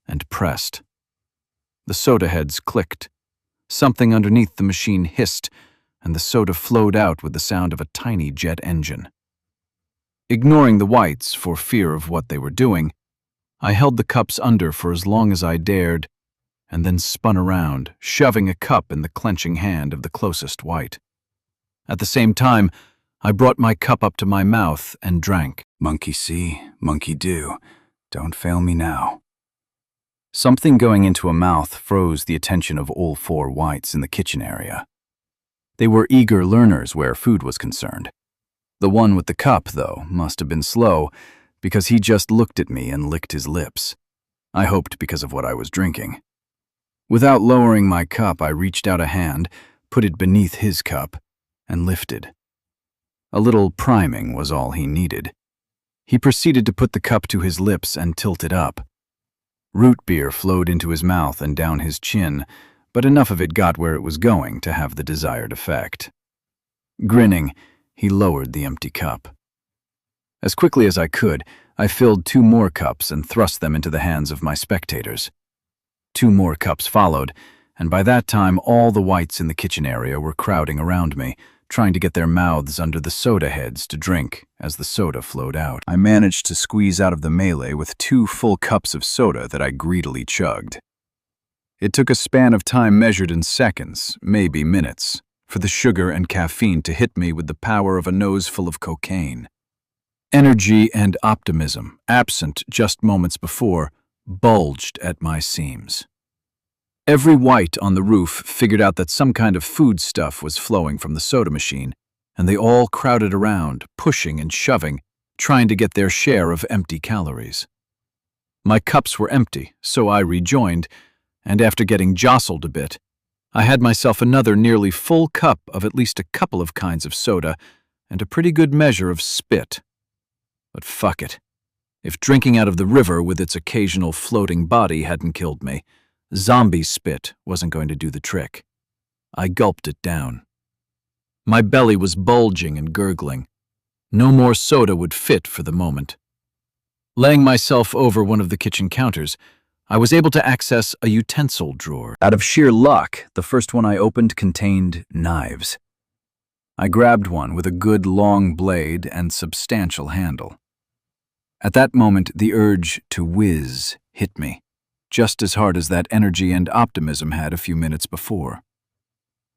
and pressed. The soda heads clicked. Something underneath the machine hissed, and the soda flowed out with the sound of a tiny jet engine. Ignoring the whites for fear of what they were doing, I held the cups under for as long as I dared, and then spun around, shoving a cup in the clenching hand of the closest white. At the same time, I brought my cup up to my mouth and drank. Monkey see, monkey do. Don't fail me now. Something going into a mouth froze the attention of all 4 whites in the kitchen area. They were eager learners where food was concerned. The one with the cup, though, must have been slow, because he just looked at me and licked his lips. I hoped because of what I was drinking. Without lowering my cup, I reached out a hand, put it beneath his cup, and lifted. A little priming was all he needed. He proceeded to put the cup to his lips and tilt it up. Root beer flowed into his mouth and down his chin, but enough of it got where it was going to have the desired effect. Grinning, he lowered the empty cup. As quickly as I could, I filled 2 more cups and thrust them into the hands of my spectators. 2 more cups followed, and by that time all the whites in the kitchen area were crowding around me, trying to get their mouths under the soda heads to drink as the soda flowed out. I managed to squeeze out of the melee with 2 full cups of soda that I greedily chugged. It took a span of time measured in seconds, maybe minutes, for the sugar and caffeine to hit me with the power of a nose full of cocaine. Energy and optimism, absent just moments before, bulged at my seams. Every white on the roof figured out that some kind of food stuff was flowing from the soda machine, and they all crowded around, pushing and shoving, trying to get their share of empty calories. My cups were empty, so I rejoined, and after getting jostled a bit, I had myself another nearly full cup of at least a couple of kinds of soda and a pretty good measure of spit. But fuck it. If drinking out of the river with its occasional floating body hadn't killed me, zombie spit wasn't going to do the trick. I gulped it down. My belly was bulging and gurgling. No more soda would fit for the moment. Laying myself over one of the kitchen counters, I was able to access a utensil drawer. Out of sheer luck, the first one I opened contained knives. I grabbed one with a good long blade and substantial handle. At that moment, the urge to whiz hit me, just as hard as that energy and optimism had a few minutes before.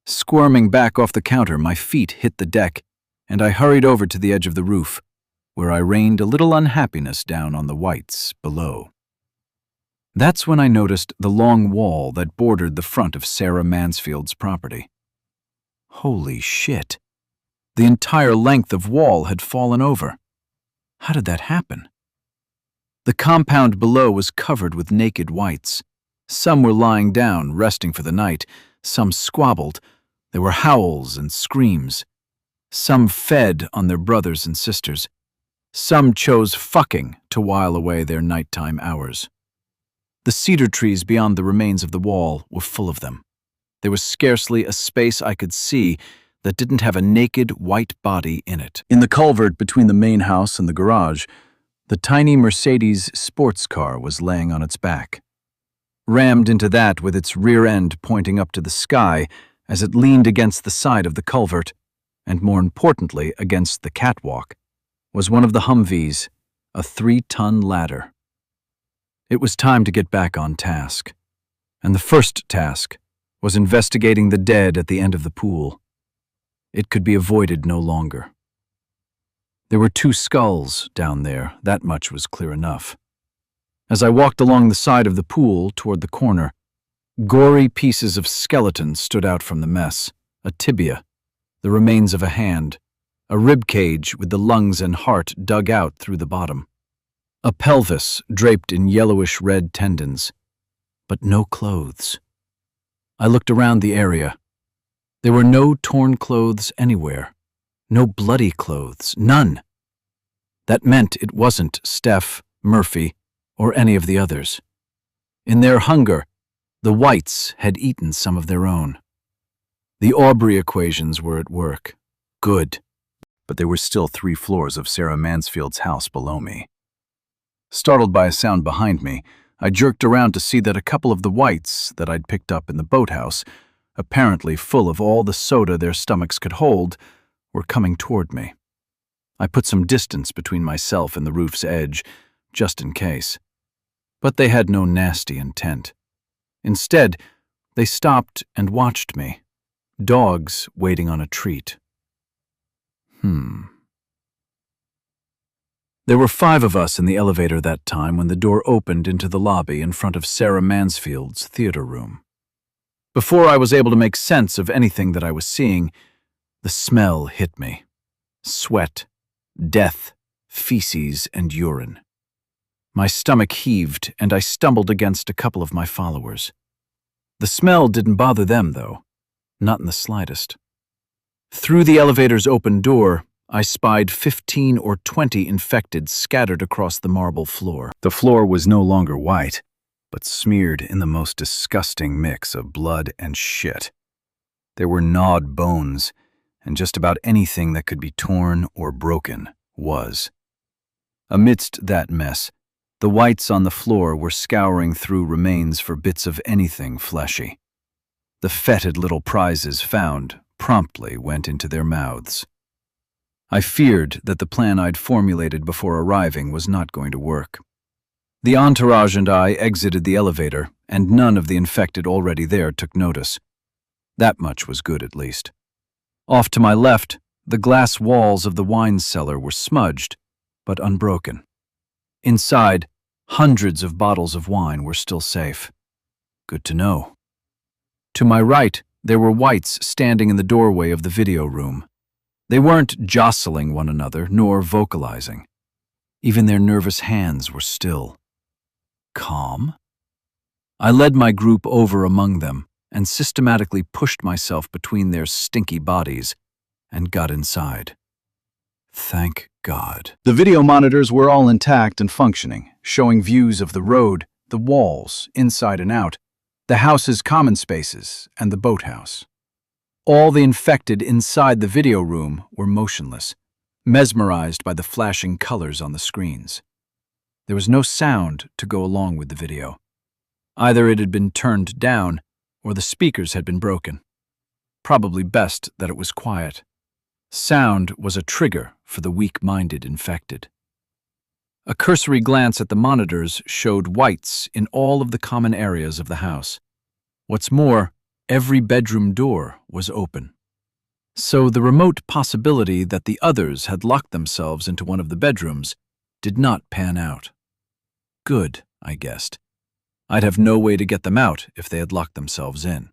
Squirming back off the counter, my feet hit the deck, and I hurried over to the edge of the roof, where I rained a little unhappiness down on the whites below. That's when I noticed the long wall that bordered the front of Sarah Mansfield's property. Holy shit. The entire length of wall had fallen over. How did that happen? The compound below was covered with naked whites, Some were lying down, resting for the night. Some squabbled. There were howls and screams. Some fed on their brothers and sisters. Some chose fucking to while away their nighttime hours. The cedar trees beyond the remains of the wall were full of them. There was scarcely a space I could see that didn't have a naked white body in it. In the culvert between the main house and the garage, the tiny Mercedes sports car was laying on its back. Rammed into that with its rear end pointing up to the sky as it leaned against the side of the culvert, and more importantly against the catwalk, was one of the Humvees, a 3-ton ladder. It was time to get back on task, and the first task was investigating the dead at the end of the pool. It could be avoided no longer. There were 2 skulls down there, that much was clear enough. As I walked along the side of the pool toward the corner, gory pieces of skeleton stood out from the mess: a tibia, the remains of a hand, a rib cage with the lungs and heart dug out through the bottom, a pelvis draped in yellowish-red tendons, but no clothes. I looked around the area. There were no torn clothes anywhere, no bloody clothes, none. That meant it wasn't Steph, Murphy, or any of the others. In their hunger, the whites had eaten some of their own. The Aubrey equations were at work. Good. But there were still 3 floors of Sarah Mansfield's house below me. Startled by a sound behind me, I jerked around to see that a couple of the whites that I'd picked up in the boathouse, apparently full of all the soda their stomachs could hold, were coming toward me. I put some distance between myself and the roof's edge, just in case. But they had no nasty intent. Instead, they stopped and watched me, dogs waiting on a treat. There were 5 of us in the elevator that time when the door opened into the lobby in front of Sarah Mansfield's theater room. Before I was able to make sense of anything that I was seeing, the smell hit me. Sweat, death, feces, and urine. My stomach heaved, and I stumbled against a couple of my followers. The smell didn't bother them, though, not in the slightest. Through the elevator's open door, I spied 15 or 20 infected scattered across the marble floor. The floor was no longer white, but smeared in the most disgusting mix of blood and shit. There were gnawed bones, and just about anything that could be torn or broken was. Amidst that mess, the whites on the floor were scouring through remains for bits of anything fleshy. The fetid little prizes found promptly went into their mouths. I feared that the plan I'd formulated before arriving was not going to work. The entourage and I exited the elevator, and none of the infected already there took notice. That much was good, at least. Off to my left, the glass walls of the wine cellar were smudged, but unbroken. Inside, hundreds of bottles of wine were still safe. Good to know. To my right, there were whites standing in the doorway of the video room. They weren't jostling one another, nor vocalizing. Even their nervous hands were still. Calm? I led my group over among them and systematically pushed myself between their stinky bodies and got inside. Thank God. The video monitors were all intact and functioning, showing views of the road, the walls, inside and out, the house's common spaces, and the boathouse. All the infected inside the video room were motionless, mesmerized by the flashing colors on the screens. There was no sound to go along with the video. Either it had been turned down, or the speakers had been broken. Probably best that it was quiet. Sound was a trigger for the weak-minded infected. A cursory glance at the monitors showed whites in all of the common areas of the house. What's more, every bedroom door was open. So the remote possibility that the others had locked themselves into one of the bedrooms did not pan out. Good, I guessed. I'd have no way to get them out if they had locked themselves in.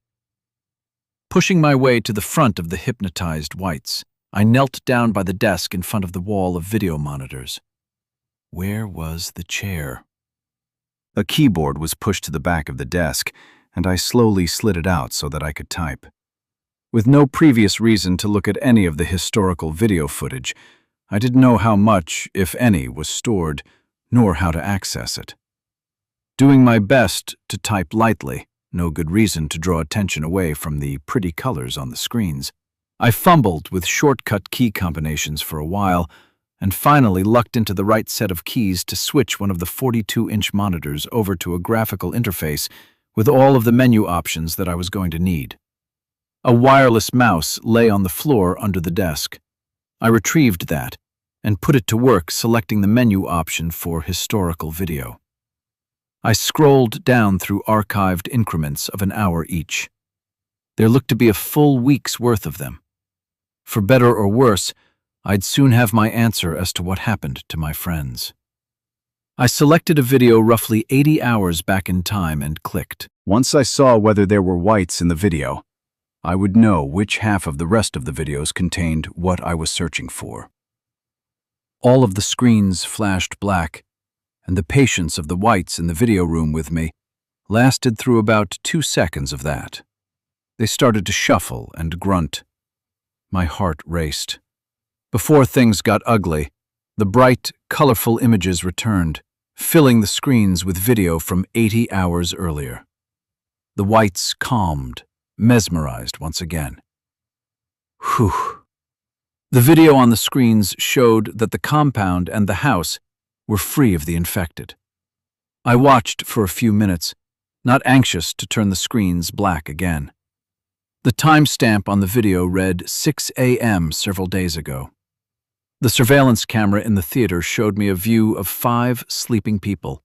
Pushing my way to the front of the hypnotized whites, I knelt down by the desk in front of the wall of video monitors. Where was the chair? A keyboard was pushed to the back of the desk, and I slowly slid it out so that I could type. With no previous reason to look at any of the historical video footage, I didn't know how much, if any, was stored, nor how to access it. Doing my best to type lightly, no good reason to draw attention away from the pretty colors on the screens, I fumbled with shortcut key combinations for a while, and finally lucked into the right set of keys to switch one of the 42-inch monitors over to a graphical interface with all of the menu options that I was going to need. A wireless mouse lay on the floor under the desk. I retrieved that and put it to work selecting the menu option for historical video. I scrolled down through archived increments of an hour each. There looked to be a full week's worth of them. For better or worse, I'd soon have my answer as to what happened to my friends. I selected a video roughly 80 hours back in time and clicked. Once I saw whether there were whites in the video, I would know which half of the rest of the videos contained what I was searching for. All of the screens flashed black, and the patience of the whites in the video room with me lasted through about 2 seconds of that. They started to shuffle and grunt. My heart raced. Before things got ugly, the bright, colorful images returned, filling the screens with video from 80 hours earlier. The whites calmed, mesmerized once again. Whew. The video on the screens showed that the compound and the house were free of the infected. I watched for a few minutes, not anxious to turn the screens black again. The timestamp on the video read 6 a.m. several days ago. The surveillance camera in the theater showed me a view of 5 sleeping people: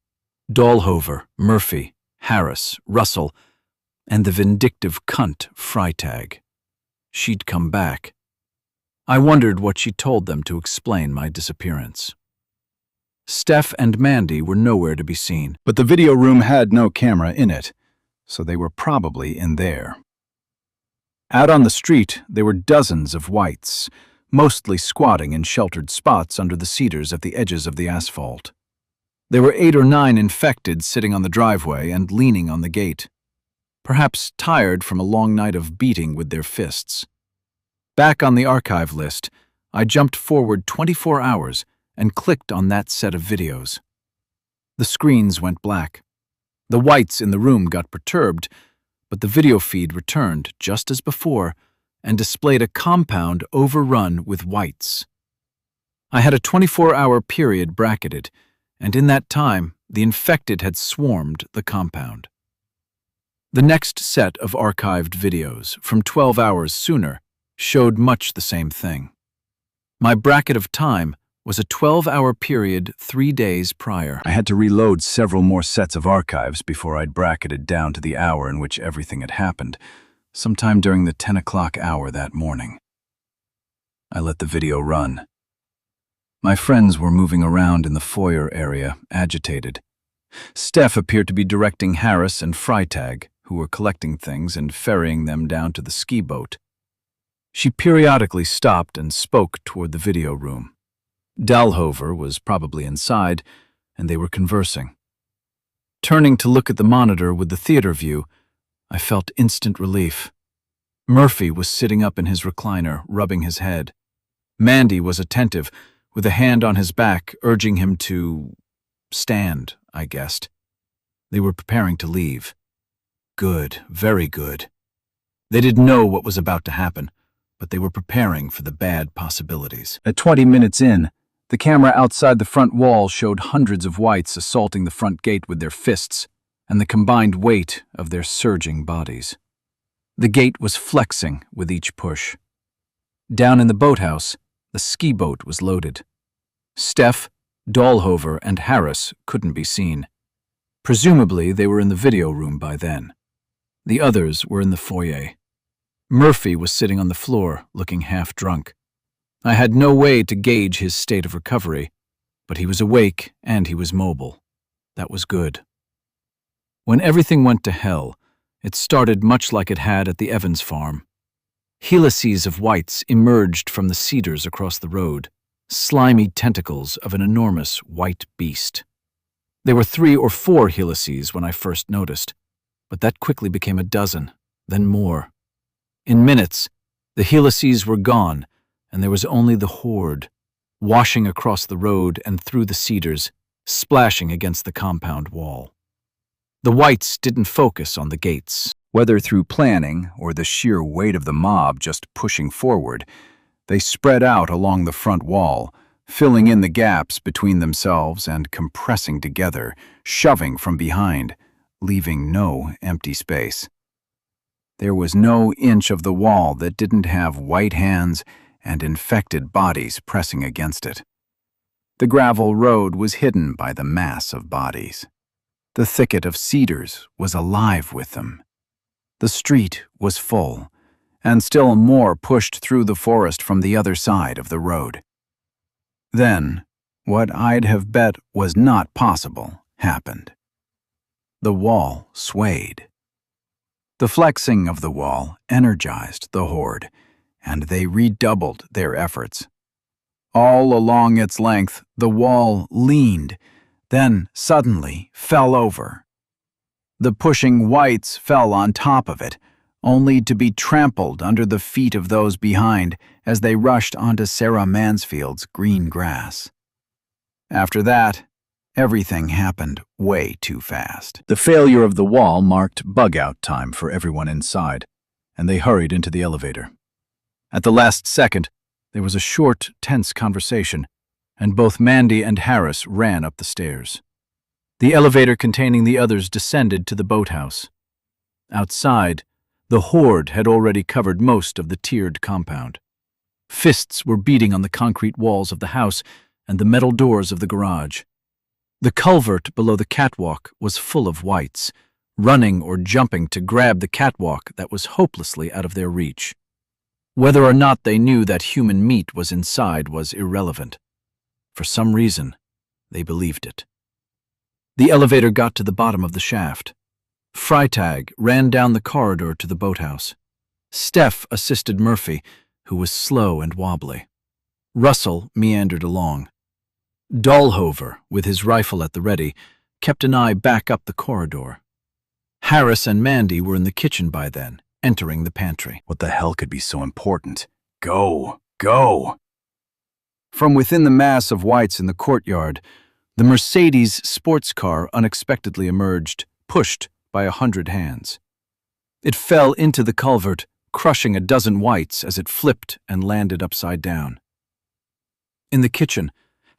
Dahlhover, Murphy, Harris, Russell, and the vindictive cunt Freitag. She'd come back. I wondered what she told them to explain my disappearance. Steph and Mandy were nowhere to be seen. But the video room had no camera in it, so they were probably in there. Out on the street, there were dozens of whites, mostly squatting in sheltered spots under the cedars at the edges of the asphalt. There were 8 or 9 infected sitting on the driveway and leaning on the gate, perhaps tired from a long night of beating with their fists. Back on the archive list, I jumped forward 24 hours and clicked on that set of videos. The screens went black. The whites in the room got perturbed, but the video feed returned just as before and displayed a compound overrun with whites. I had a 24-hour period bracketed, and in that time, the infected had swarmed the compound. The next set of archived videos, from 12 hours sooner, showed much the same thing. My bracket of time was a 12-hour period 3 days prior. I had to reload several more sets of archives before I'd bracketed down to the hour in which everything had happened, sometime during the 10 o'clock hour that morning. I let the video run. My friends were moving around in the foyer area, agitated. Steph appeared to be directing Harris and Freitag, who were collecting things and ferrying them down to the ski boat. She periodically stopped and spoke toward the video room. Dahlhover was probably inside, and they were conversing. Turning to look at the monitor with the theater view, I felt instant relief. Murphy was sitting up in his recliner, rubbing his head. Mandy was attentive, with a hand on his back, urging him to stand, I guessed. They were preparing to leave. Good, very good. They didn't know what was about to happen, but they were preparing for the bad possibilities. At 20 minutes in, the camera outside the front wall showed hundreds of whites assaulting the front gate with their fists and the combined weight of their surging bodies. The gate was flexing with each push. Down in the boathouse, the ski boat was loaded. Steph, Dahlhover, and Harris couldn't be seen. Presumably, they were in the video room by then. The others were in the foyer. Murphy was sitting on the floor, looking half drunk. I had no way to gauge his state of recovery, but he was awake and he was mobile. That was good. When everything went to hell, it started much like it had at the Evans farm. Helices of whites emerged from the cedars across the road, slimy tentacles of an enormous white beast. There were 3 or 4 helices when I first noticed, but that quickly became a dozen, then more. In minutes, the helices were gone, and there was only the horde, washing across the road and through the cedars, splashing against the compound wall. The whites didn't focus on the gates. Whether through planning or the sheer weight of the mob just pushing forward, they spread out along the front wall, filling in the gaps between themselves and compressing together, shoving from behind, leaving no empty space. There was no inch of the wall that didn't have white hands and infected bodies pressing against it. The gravel road was hidden by the mass of bodies. The thicket of cedars was alive with them. The street was full, and still more pushed through the forest from the other side of the road. Then, what I'd have bet was not possible happened. The wall swayed. The flexing of the wall energized the horde, and they redoubled their efforts. All along its length, the wall leaned, then suddenly fell over. The pushing whites fell on top of it, only to be trampled under the feet of those behind as they rushed onto Sarah Mansfield's green grass. After that, everything happened way too fast. The failure of the wall marked bug-out time for everyone inside, and they hurried into the elevator. At the last second, there was a short, tense conversation, and both Mandy and Harris ran up the stairs. The elevator containing the others descended to the boathouse. Outside, the horde had already covered most of the tiered compound. Fists were beating on the concrete walls of the house and the metal doors of the garage. The culvert below the catwalk was full of whites, running or jumping to grab the catwalk that was hopelessly out of their reach. Whether or not they knew that human meat was inside was irrelevant. For some reason, they believed it. The elevator got to the bottom of the shaft. Freitag ran down the corridor to the boathouse. Steph assisted Murphy, who was slow and wobbly. Russell meandered along. Dahlhover, with his rifle at the ready, kept an eye back up the corridor. Harris and Mandy were in the kitchen by then, entering the pantry. What the hell could be so important? Go! Go! From within the mass of whites in the courtyard, the Mercedes sports car unexpectedly emerged, pushed by 100 hands. It fell into the culvert, crushing a dozen whites as it flipped and landed upside down. In the kitchen,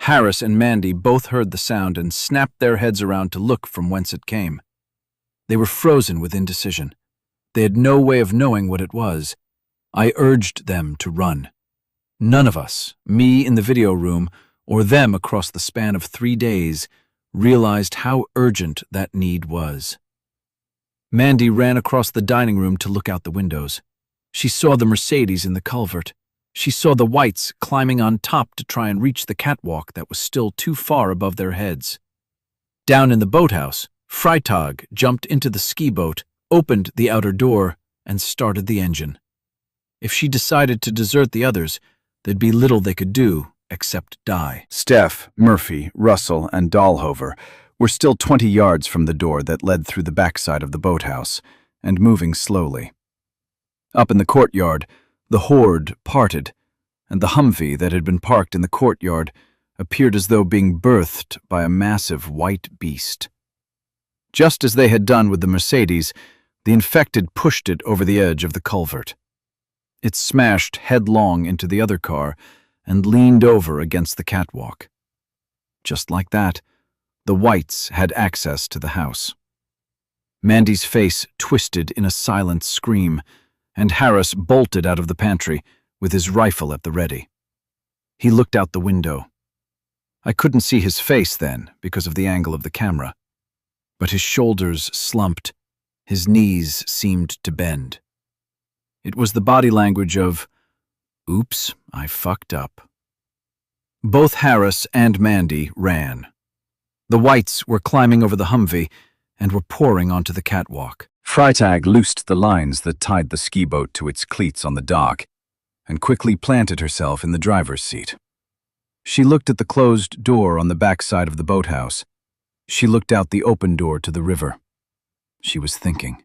Harris and Mandy both heard the sound and snapped their heads around to look from whence it came. They were frozen with indecision. They had no way of knowing what it was. I urged them to run. None of us, me in the video room or them across the span of 3 days, realized how urgent that need was. Mandy ran across the dining room to look out the windows. She saw the Mercedes in the culvert. She saw the whites climbing on top to try and reach the catwalk that was still too far above their heads. Down in the boathouse, Freitag jumped into the ski boat, opened the outer door, and started the engine. If she decided to desert the others, there'd be little they could do except die. Steph, Murphy, Russell, and Dahlhover were still 20 yards from the door that led through the backside of the boathouse, and moving slowly. Up in the courtyard, the horde parted, and the Humvee that had been parked in the courtyard appeared as though being birthed by a massive white beast. Just as they had done with the Mercedes, the infected pushed it over the edge of the culvert. It smashed headlong into the other car and leaned over against the catwalk. Just like that, the whites had access to the house. Mandy's face twisted in a silent scream, and Harris bolted out of the pantry with his rifle at the ready. He looked out the window. I couldn't see his face then because of the angle of the camera, but his shoulders slumped, his knees seemed to bend. It was the body language of, "Oops, I fucked up." Both Harris and Mandy ran. The whites were climbing over the Humvee and were pouring onto the catwalk. Freitag loosed the lines that tied the ski boat to its cleats on the dock and quickly planted herself in the driver's seat. She looked at the closed door on the backside of the boathouse. She looked out the open door to the river. She was thinking,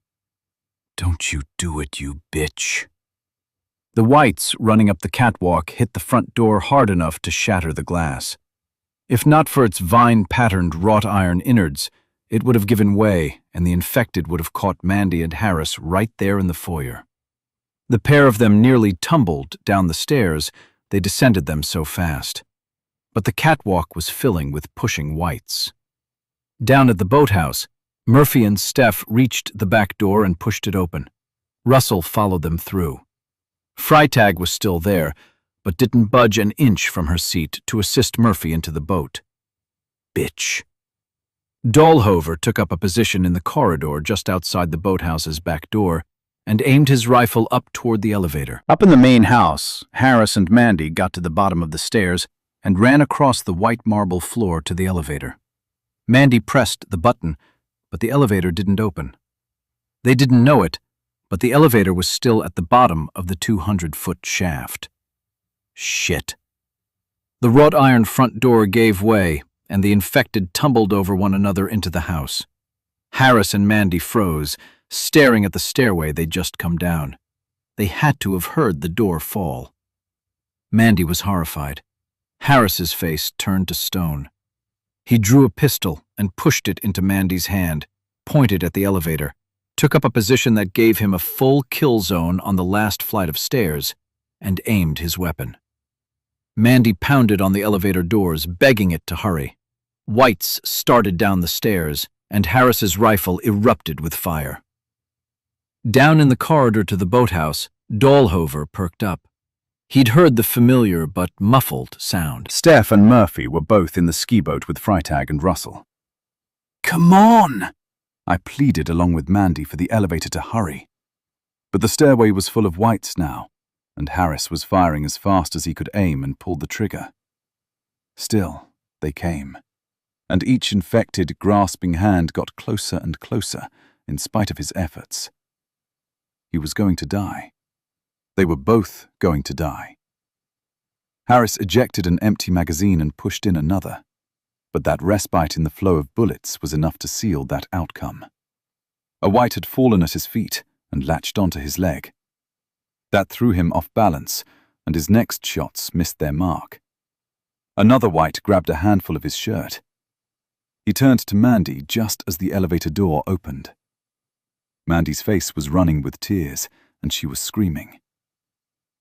"Don't you do it, you bitch." The whites running up the catwalk hit the front door hard enough to shatter the glass. If not for its vine-patterned wrought iron innards, it would have given way, and the infected would have caught Mandy and Harris right there in the foyer. The pair of them nearly tumbled down the stairs, they descended them so fast. But the catwalk was filling with pushing whites. Down at the boathouse, Murphy and Steph reached the back door and pushed it open. Russell followed them through. Freitag was still there, but didn't budge an inch from her seat to assist Murphy into the boat. Bitch. Dahlhover took up a position in the corridor just outside the boathouse's back door and aimed his rifle up toward the elevator. Up in the main house, Harris and Mandy got to the bottom of the stairs and ran across the white marble floor to the elevator. Mandy pressed the button, but the elevator didn't open. They didn't know it, but the elevator was still at the bottom of the 200-foot shaft. Shit. The wrought iron front door gave way, and the infected tumbled over one another into the house. Harris and Mandy froze, staring at the stairway they'd just come down. They had to have heard the door fall. Mandy was horrified. Harris's face turned to stone. He drew a pistol and pushed it into Mandy's hand, pointed at the elevator, took up a position that gave him a full kill zone on the last flight of stairs, and aimed his weapon. Mandy pounded on the elevator doors, begging it to hurry. Whites started down the stairs, and Harris's rifle erupted with fire. Down in the corridor to the boathouse, Dahlhover perked up. He'd heard the familiar but muffled sound. Steph and Murphy were both in the ski boat with Freitag and Russell. "Come on!" I pleaded along with Mandy for the elevator to hurry. But the stairway was full of whites now, and Harris was firing as fast as he could aim and pulled the trigger. Still, they came, and each infected, grasping hand got closer and closer in spite of his efforts. He was going to die. They were both going to die. Harris ejected an empty magazine and pushed in another, but that respite in the flow of bullets was enough to seal that outcome. A white had fallen at his feet and latched onto his leg. That threw him off balance, and his next shots missed their mark. Another white grabbed a handful of his shirt. He turned to Mandy just as the elevator door opened. Mandy's face was running with tears, and she was screaming.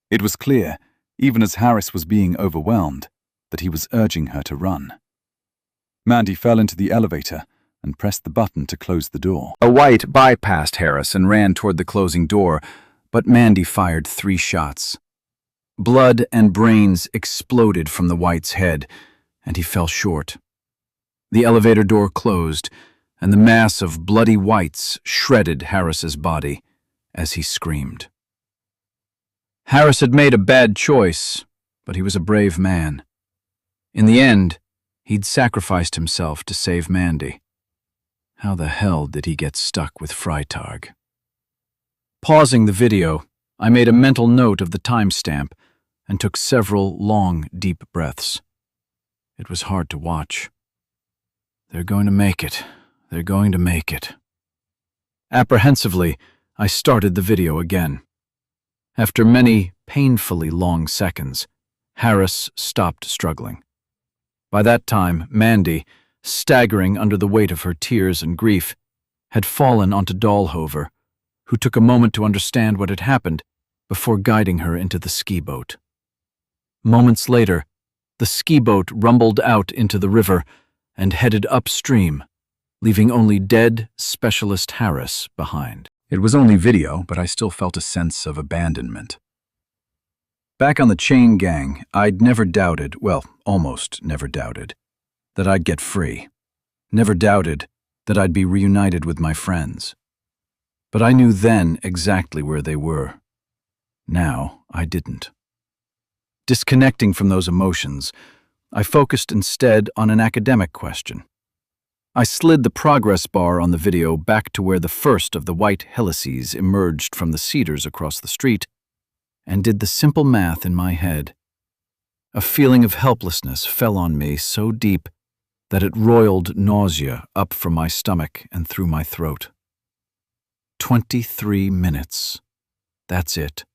It was clear, even as Harris was being overwhelmed, that he was urging her to run. Mandy fell into the elevator and pressed the button to close the door. A white bypassed Harris and ran toward the closing door, but Mandy fired 3 shots. Blood and brains exploded from the white's head, and he fell short. The elevator door closed, and the mass of bloody whites shredded Harris's body as he screamed. Harris had made a bad choice, but he was a brave man. In the end, he'd sacrificed himself to save Mandy. How the hell did he get stuck with Freitag? Pausing the video, I made a mental note of the timestamp and took several long, deep breaths. It was hard to watch. They're going to make it. They're going to make it. Apprehensively, I started the video again. After many painfully long seconds, Harris stopped struggling. By that time, Mandy, staggering under the weight of her tears and grief, had fallen onto Dahlhover, who took a moment to understand what had happened before guiding her into the ski boat. Moments later, the ski boat rumbled out into the river and headed upstream, leaving only dead Specialist Harris behind. It was only video, but I still felt a sense of abandonment. Back on the chain gang, I'd never doubted, well, almost never doubted, that I'd get free. Never doubted that I'd be reunited with my friends. But I knew then exactly where they were. Now, I didn't. Disconnecting from those emotions, I focused instead on an academic question. I slid the progress bar on the video back to where the first of the white helices emerged from the cedars across the street and did the simple math in my head. A feeling of helplessness fell on me so deep that it roiled nausea up from my stomach and through my throat. 23 minutes. That's it.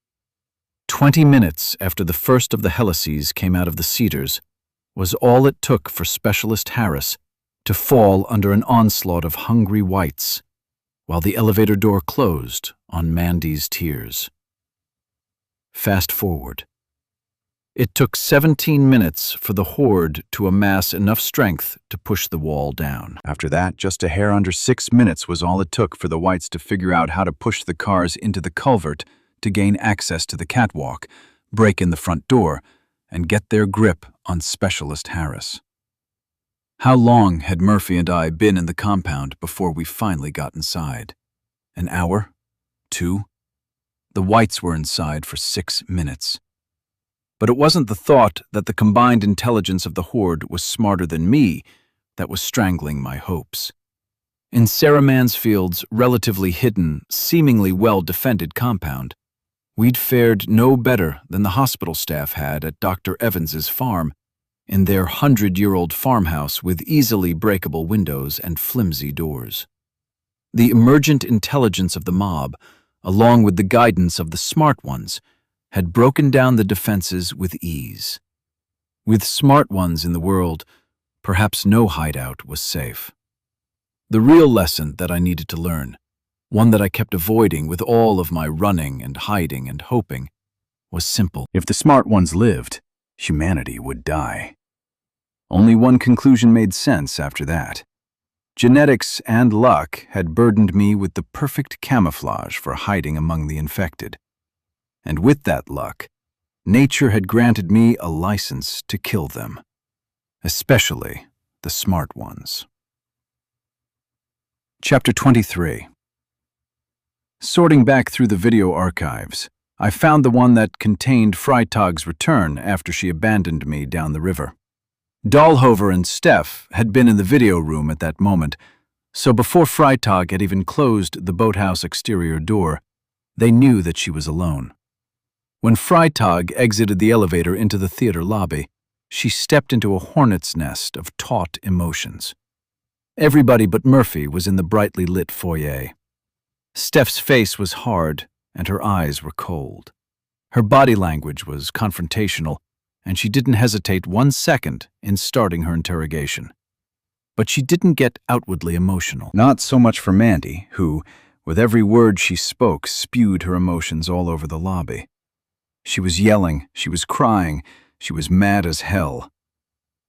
20 minutes after the first of the helices came out of the cedars was all it took for Specialist Harris to fall under an onslaught of hungry whites, while the elevator door closed on Mandy's tears. Fast forward. It took 17 minutes for the horde to amass enough strength to push the wall down. After that, just a hair under 6 minutes was all it took for the whites to figure out how to push the cars into the culvert to gain access to the catwalk, break in the front door, and get their grip on Specialist Harris. How long had Murphy and I been in the compound before we finally got inside? An hour? 2? The whites were inside for 6 minutes. But it wasn't the thought that the combined intelligence of the horde was smarter than me that was strangling my hopes. In Sarah Mansfield's relatively hidden, seemingly well-defended compound, we'd fared no better than the hospital staff had at Dr. Evans's farm, in their 100-year-old farmhouse with easily breakable windows and flimsy doors. The emergent intelligence of the mob, along with the guidance of the smart ones, had broken down the defenses with ease. With smart ones in the world, perhaps no hideout was safe. The real lesson that I needed to learn, one that I kept avoiding with all of my running and hiding and hoping, was simple. If the smart ones lived, humanity would die. Only one conclusion made sense after that. Genetics and luck had burdened me with the perfect camouflage for hiding among the infected. And with that luck, nature had granted me a license to kill them, especially the smart ones. Chapter 23. Sorting back through the video archives, I found the one that contained Freitag's return after she abandoned me down the river. Dahlhover and Steph had been in the video room at that moment, so before Freitag had even closed the boathouse exterior door, they knew that she was alone. When Freitag exited the elevator into the theater lobby, she stepped into a hornet's nest of taut emotions. Everybody but Murphy was in the brightly lit foyer. Steph's face was hard, and her eyes were cold. Her body language was confrontational, and she didn't hesitate 1 second in starting her interrogation. But she didn't get outwardly emotional. Not so much for Mandy, who, with every word she spoke, spewed her emotions all over the lobby. She was yelling, she was crying, she was mad as hell.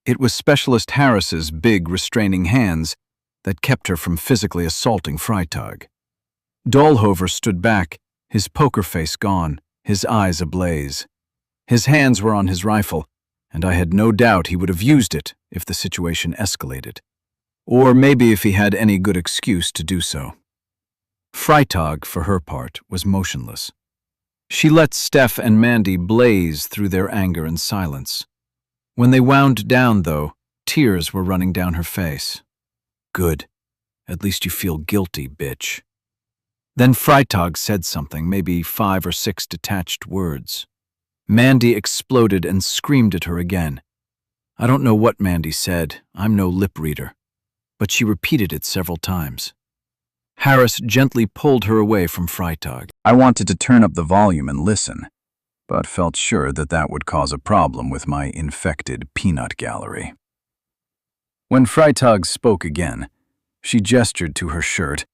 It was Specialist Harris's big, restraining hands that kept her from physically assaulting Freitag. Dahlhover stood back, his poker face gone, his eyes ablaze. His hands were on his rifle, and I had no doubt he would have used it if the situation escalated. Or maybe if he had any good excuse to do so. Freitag, for her part, was motionless. She let Steph and Mandy blaze through their anger and silence. When they wound down, though, tears were running down her face. Good. At least you feel guilty, bitch. Then Freitag said something, maybe 5 or 6 detached words. Mandy exploded and screamed at her again. I don't know what Mandy said, I'm no lip reader, but she repeated it several times. Harris gently pulled her away from Freitag. I wanted to turn up the volume and listen, but felt sure that that would cause a problem with my infected peanut gallery. When Freitag spoke again, she gestured to her shirt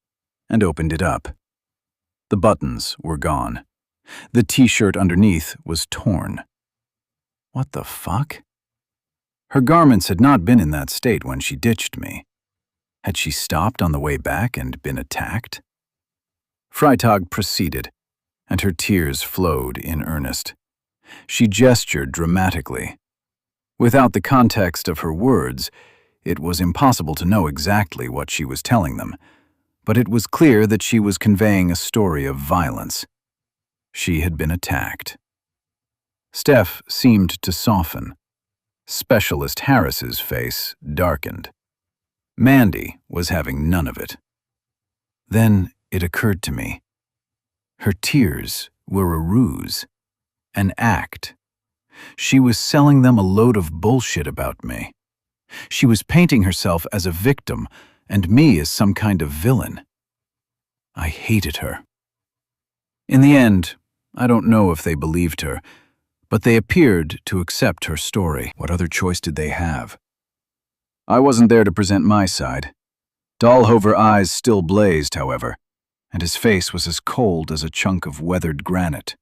and opened it up. The buttons were gone. The t-shirt underneath was torn. What the fuck? Her garments had not been in that state when she ditched me. Had she stopped on the way back and been attacked? Freitag proceeded, and her tears flowed in earnest. She gestured dramatically. Without the context of her words, it was impossible to know exactly what she was telling them, but it was clear that she was conveying a story of violence. She had been attacked. Steph seemed to soften. Specialist Harris's face darkened. Mandy was having none of it. Then it occurred to me. Her tears were a ruse, an act. She was selling them a load of bullshit about me. She was painting herself as a victim and me as some kind of villain. I hated her. In the end, I don't know if they believed her, but they appeared to accept her story. What other choice did they have? I wasn't there to present my side. Dahlhover eyes still blazed, however, and his face was as cold as a chunk of weathered granite.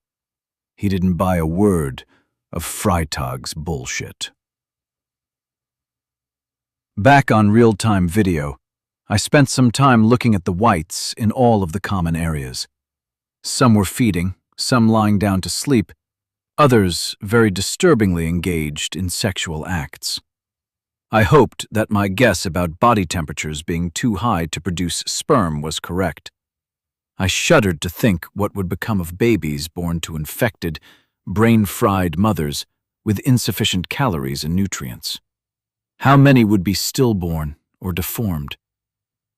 He didn't buy a word of Freitag's bullshit. Back on real-time video, I spent some time looking at the whites in all of the common areas. Some were feeding, some lying down to sleep, others very disturbingly engaged in sexual acts. I hoped that my guess about body temperatures being too high to produce sperm was correct. I shuddered to think what would become of babies born to infected, brain-fried mothers with insufficient calories and nutrients. How many would be stillborn or deformed?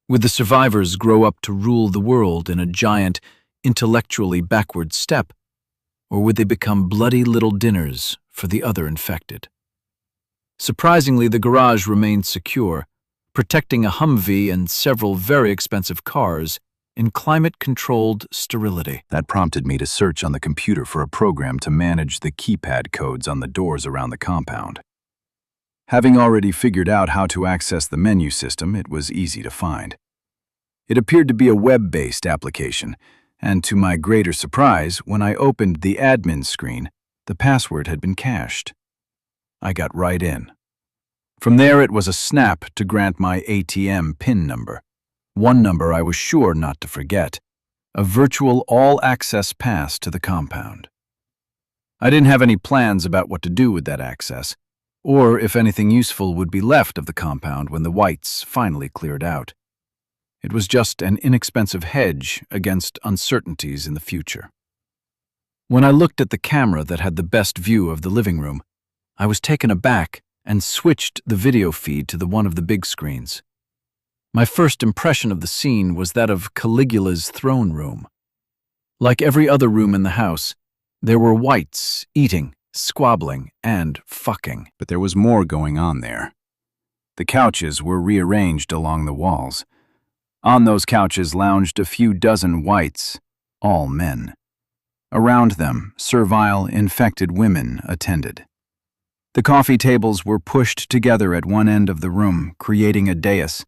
Would the survivors grow up to rule the world in a giant, intellectually backward step, or would they become bloody little dinners for the other infected? Surprisingly, the garage remained secure, protecting a Humvee and several very expensive cars in climate-controlled sterility. That prompted me to search on the computer for a program to manage the keypad codes on the doors around the compound. Having already figured out how to access the menu system, it was easy to find. It appeared to be a web-based application, and to my greater surprise, when I opened the admin screen, the password had been cached. I got right in. From there, it was a snap to grant my ATM PIN number, one number I was sure not to forget, a virtual all-access pass to the compound. I didn't have any plans about what to do with that access, or if anything useful would be left of the compound when the whites finally cleared out. It was just an inexpensive hedge against uncertainties in the future. When I looked at the camera that had the best view of the living room, I was taken aback and switched the video feed to the one of the big screens. My first impression of the scene was that of Caligula's throne room. Like every other room in the house, there were whites eating, squabbling, and fucking. But there was more going on there. The couches were rearranged along the walls. On those couches lounged a few dozen whites, all men. Around them, servile, infected women attended. The coffee tables were pushed together at one end of the room, creating a dais.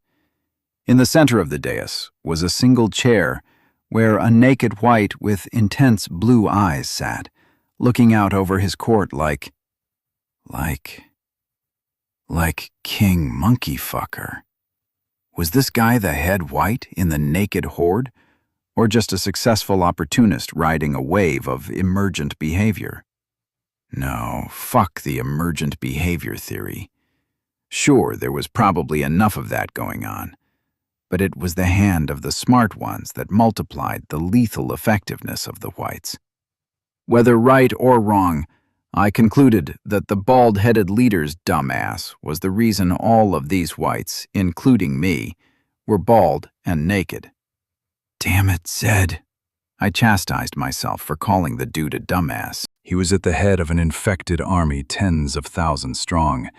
In the center of the dais was a single chair where a naked white with intense blue eyes sat, looking out over his court like King Monkey Fucker. Was this guy the head white in the naked horde, or just a successful opportunist riding a wave of emergent behavior? No, fuck the emergent behavior theory. Sure, there was probably enough of that going on, but it was the hand of the smart ones that multiplied the lethal effectiveness of the whites. Whether right or wrong, I concluded that the bald-headed leader's dumbass was the reason all of these whites, including me, were bald and naked. Damn it, Zed. I chastised myself for calling the dude a dumbass. He was at the head of an infected army tens of thousands strong,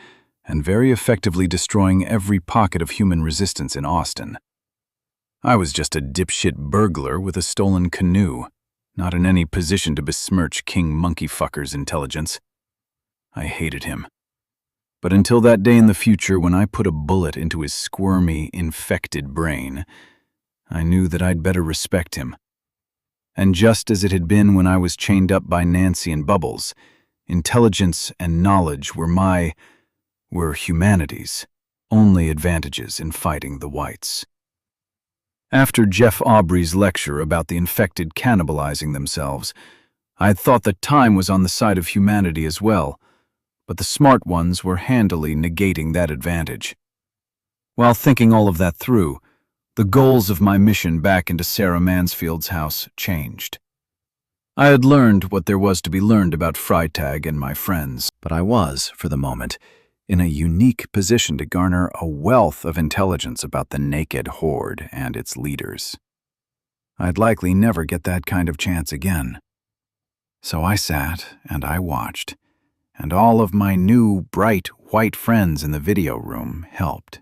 and very effectively destroying every pocket of human resistance in Austin. I was just a dipshit burglar with a stolen canoe, not in any position to besmirch King Monkey Fucker's intelligence. I hated him. But until that day in the future when I put a bullet into his squirmy, infected brain, I knew that I'd better respect him. And just as it had been when I was chained up by Nancy and Bubbles, intelligence and knowledge were humanity's only advantages in fighting the whites. After Jeff Aubrey's lecture about the infected cannibalizing themselves, I had thought that time was on the side of humanity as well, but the smart ones were handily negating that advantage. While thinking all of that through, the goals of my mission back into Sarah Mansfield's house changed. I had learned what there was to be learned about Freitag and my friends, but I was, for the moment, in a unique position to garner a wealth of intelligence about the naked horde and its leaders. I'd likely never get that kind of chance again. So I sat and I watched, and all of my new, bright, white friends in the video room helped.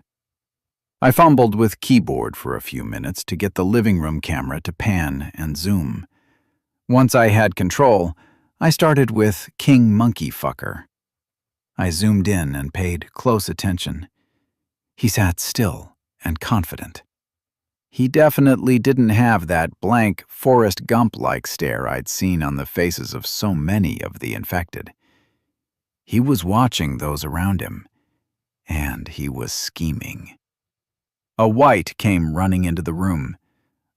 I fumbled with keyboard for a few minutes to get the living room camera to pan and zoom. Once I had control, I started with King Monkey Fucker. I zoomed in and paid close attention. He sat still and confident. He definitely didn't have that blank Forrest Gump-like stare I'd seen on the faces of so many of the infected. He was watching those around him, and he was scheming. A white came running into the room.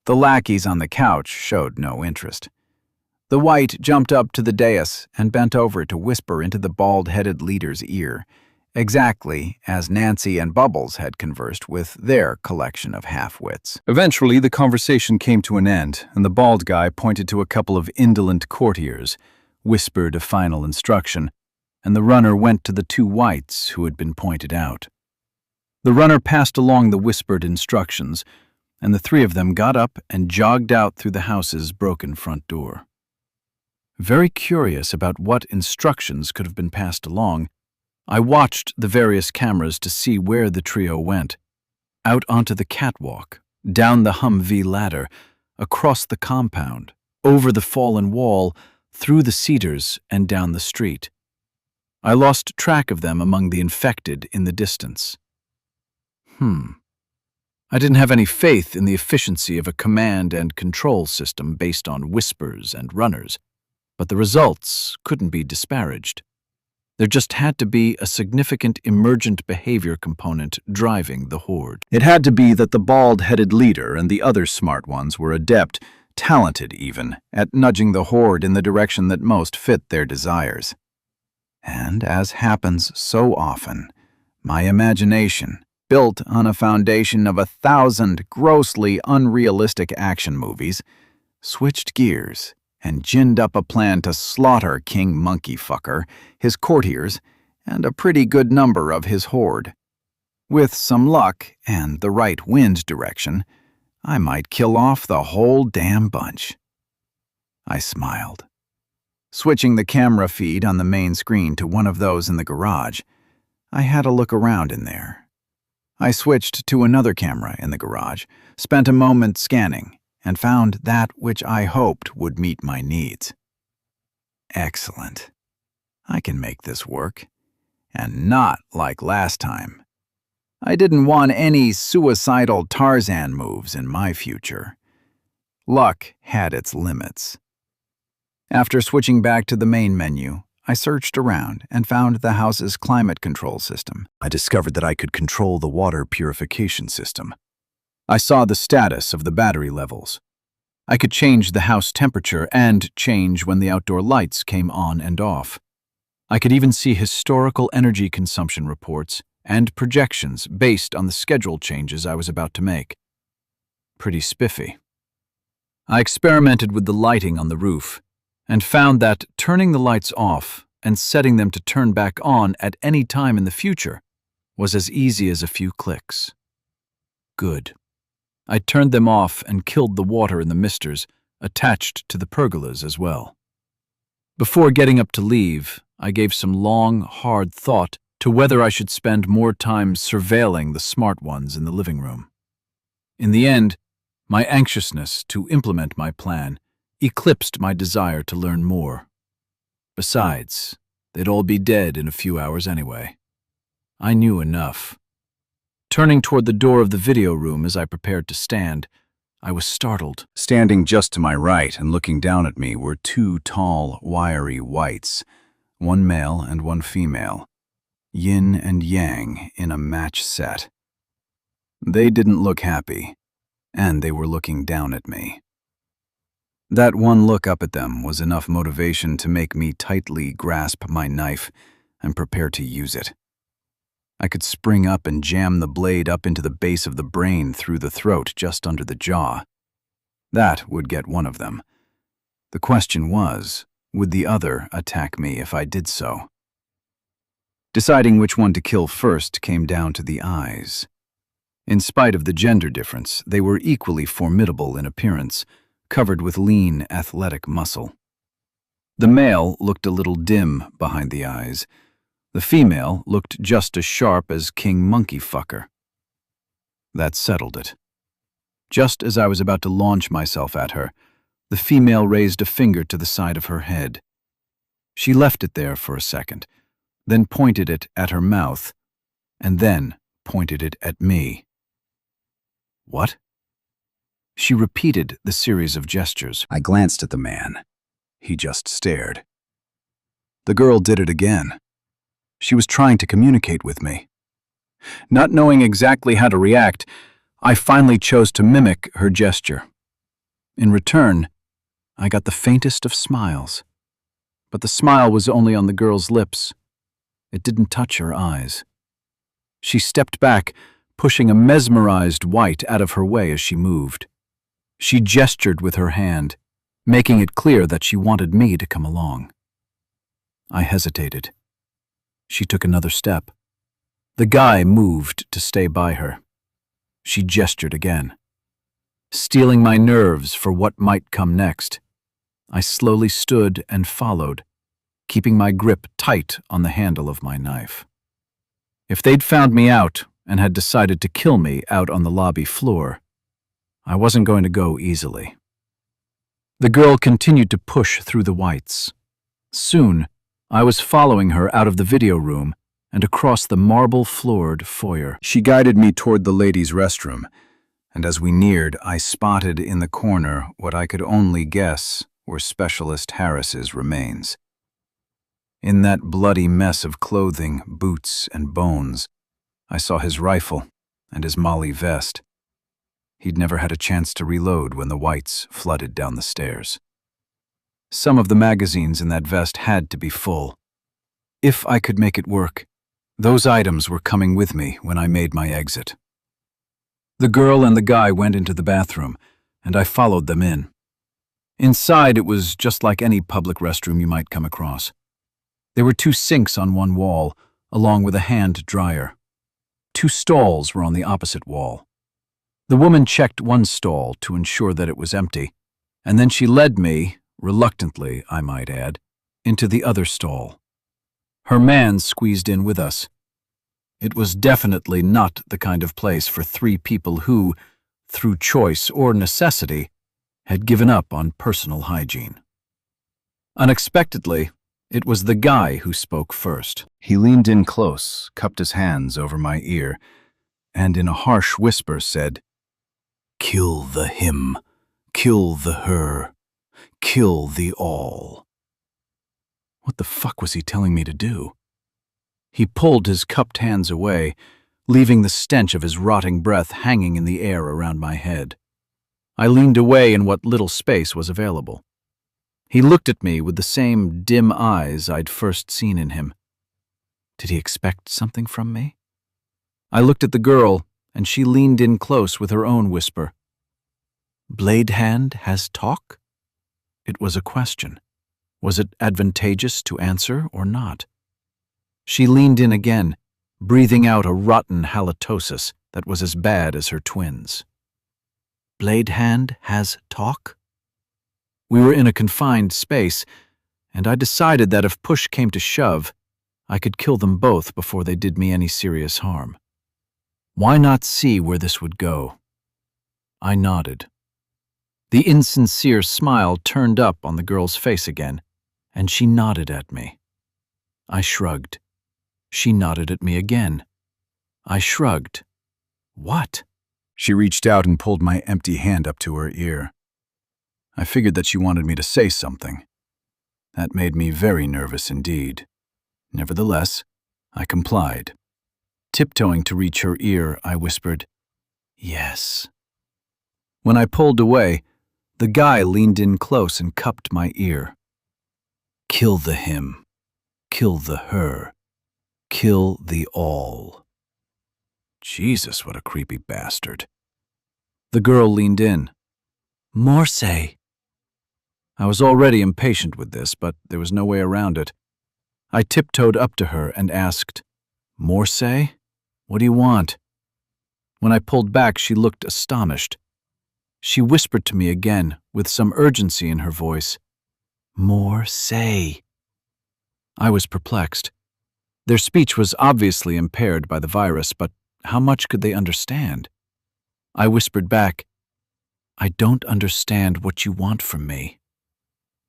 The lackeys on the couch showed no interest. The white jumped up to the dais and bent over to whisper into the bald-headed leader's ear, exactly as Nancy and Bubbles had conversed with their collection of half-wits. Eventually, the conversation came to an end, and the bald guy pointed to a couple of indolent courtiers, whispered a final instruction, and the runner went to the two whites who had been pointed out. The runner passed along the whispered instructions, and the three of them got up and jogged out through the house's broken front door. Very curious about what instructions could have been passed along, I watched the various cameras to see where the trio went. Out onto the catwalk, down the Humvee ladder, across the compound, over the fallen wall, through the cedars, and down the street. I lost track of them among the infected in the distance. I didn't have any faith in the efficiency of a command and control system based on whispers and runners, but the results couldn't be disparaged. There just had to be a significant emergent behavior component driving the horde. It had to be that the bald-headed leader and the other smart ones were adept, talented even, at nudging the horde in the direction that most fit their desires. And as happens so often, my imagination, built on a foundation of 1,000 grossly unrealistic action movies, switched gears and ginned up a plan to slaughter King Monkey Fucker, his courtiers, and a pretty good number of his horde. With some luck and the right wind direction, I might kill off the whole damn bunch. I smiled. Switching the camera feed on the main screen to one of those in the garage, I had a look around in there. I switched to another camera in the garage, spent a moment scanning, and found that which I hoped would meet my needs. Excellent. I can make this work. And not like last time. I didn't want any suicidal Tarzan moves in my future. Luck had its limits. After switching back to the main menu, I searched around and found the house's climate control system. I discovered that I could control the water purification system. I saw the status of the battery levels. I could change the house temperature and change when the outdoor lights came on and off. I could even see historical energy consumption reports and projections based on the schedule changes I was about to make. Pretty spiffy. I experimented with the lighting on the roof and found that turning the lights off and setting them to turn back on at any time in the future was as easy as a few clicks. Good. I turned them off and killed the water in the misters attached to the pergolas as well. Before getting up to leave, I gave some long, hard thought to whether I should spend more time surveilling the smart ones in the living room. In the end, my anxiousness to implement my plan eclipsed my desire to learn more. Besides, they'd all be dead in a few hours anyway. I knew enough. Turning toward the door of the video room as I prepared to stand, I was startled. Standing just to my right and looking down at me were two tall, wiry whites, one male and one female, yin and yang in a match set. They didn't look happy, and they were looking down at me. That one look up at them was enough motivation to make me tightly grasp my knife and prepare to use it. I could spring up and jam the blade up into the base of the brain through the throat just under the jaw. That would get one of them. The question was, would the other attack me if I did so? Deciding which one to kill first came down to the eyes. In spite of the gender difference, they were equally formidable in appearance, covered with lean, athletic muscle. The male looked a little dim behind the eyes, The female looked just as sharp as King Monkey Fucker. That settled it. Just as I was about to launch myself at her, the female raised a finger to the side of her head. She left it there for a second, then pointed it at her mouth, and then pointed it at me. What? She repeated the series of gestures. I glanced at the man. He just stared. The girl did it again. She was trying to communicate with me. Not knowing exactly how to react, I finally chose to mimic her gesture. In return, I got the faintest of smiles. But the smile was only on the girl's lips. It didn't touch her eyes. She stepped back, pushing a mesmerized White out of her way as she moved. She gestured with her hand, making it clear that she wanted me to come along. I hesitated. She took another step. The guy moved to stay by her. She gestured again. Steeling my nerves for what might come next, I slowly stood and followed, keeping my grip tight on the handle of my knife. If they'd found me out and had decided to kill me out on the lobby floor, I wasn't going to go easily. The girl continued to push through the Whites. Soon, I was following her out of the video room and across the marble-floored foyer. She guided me toward the ladies' restroom, and as we neared, I spotted in the corner what I could only guess were Specialist Harris's remains. In that bloody mess of clothing, boots, and bones, I saw his rifle and his Molly vest. He'd never had a chance to reload when the Whites flooded down the stairs. Some of the magazines in that vest had to be full. If I could make it work, those items were coming with me when I made my exit. The girl and the guy went into the bathroom, and I followed them in. Inside, it was just like any public restroom you might come across. There were 2 sinks on one wall, along with a hand dryer. 2 stalls were on the opposite wall. The woman checked one stall to ensure that it was empty, and then she led me, reluctantly, I might add, into the other stall. Her man squeezed in with us. It was definitely not the kind of place for 3 people who, through choice or necessity, had given up on personal hygiene. Unexpectedly, it was the guy who spoke first. He leaned in close, cupped his hands over my ear, and in a harsh whisper said, "Kill the him, kill the her, kill the all." What the fuck was he telling me to do? He pulled his cupped hands away, leaving the stench of his rotting breath hanging in the air around my head. I leaned away in what little space was available. He looked at me with the same dim eyes I'd first seen in him. Did he expect something from me? I looked at the girl, and she leaned in close with her own whisper. "Blade Hand has talk?" It was a question. Was it advantageous to answer or not? She leaned in again, breathing out a rotten halitosis that was as bad as her twins. "Blade Hand has talk?" We were in a confined space, and I decided that if push came to shove, I could kill them both before they did me any serious harm. Why not see where this would go? I nodded. The insincere smile turned up on the girl's face again, and she nodded at me. I shrugged. She nodded at me again. I shrugged. What? She reached out and pulled my empty hand up to her ear. I figured that she wanted me to say something. That made me very nervous indeed. Nevertheless, I complied. Tiptoeing to reach her ear, I whispered, "Yes." When I pulled away, the guy leaned in close and cupped my ear. "Kill the him. Kill the her. Kill the all." Jesus, what a creepy bastard. The girl leaned in. "More say." I was already impatient with this, but there was no way around it. I tiptoed up to her and asked, "More say? What do you want?" When I pulled back, she looked astonished. She whispered to me again, with some urgency in her voice, "More say." I was perplexed. Their speech was obviously impaired by the virus, but how much could they understand? I whispered back, "I don't understand what you want from me."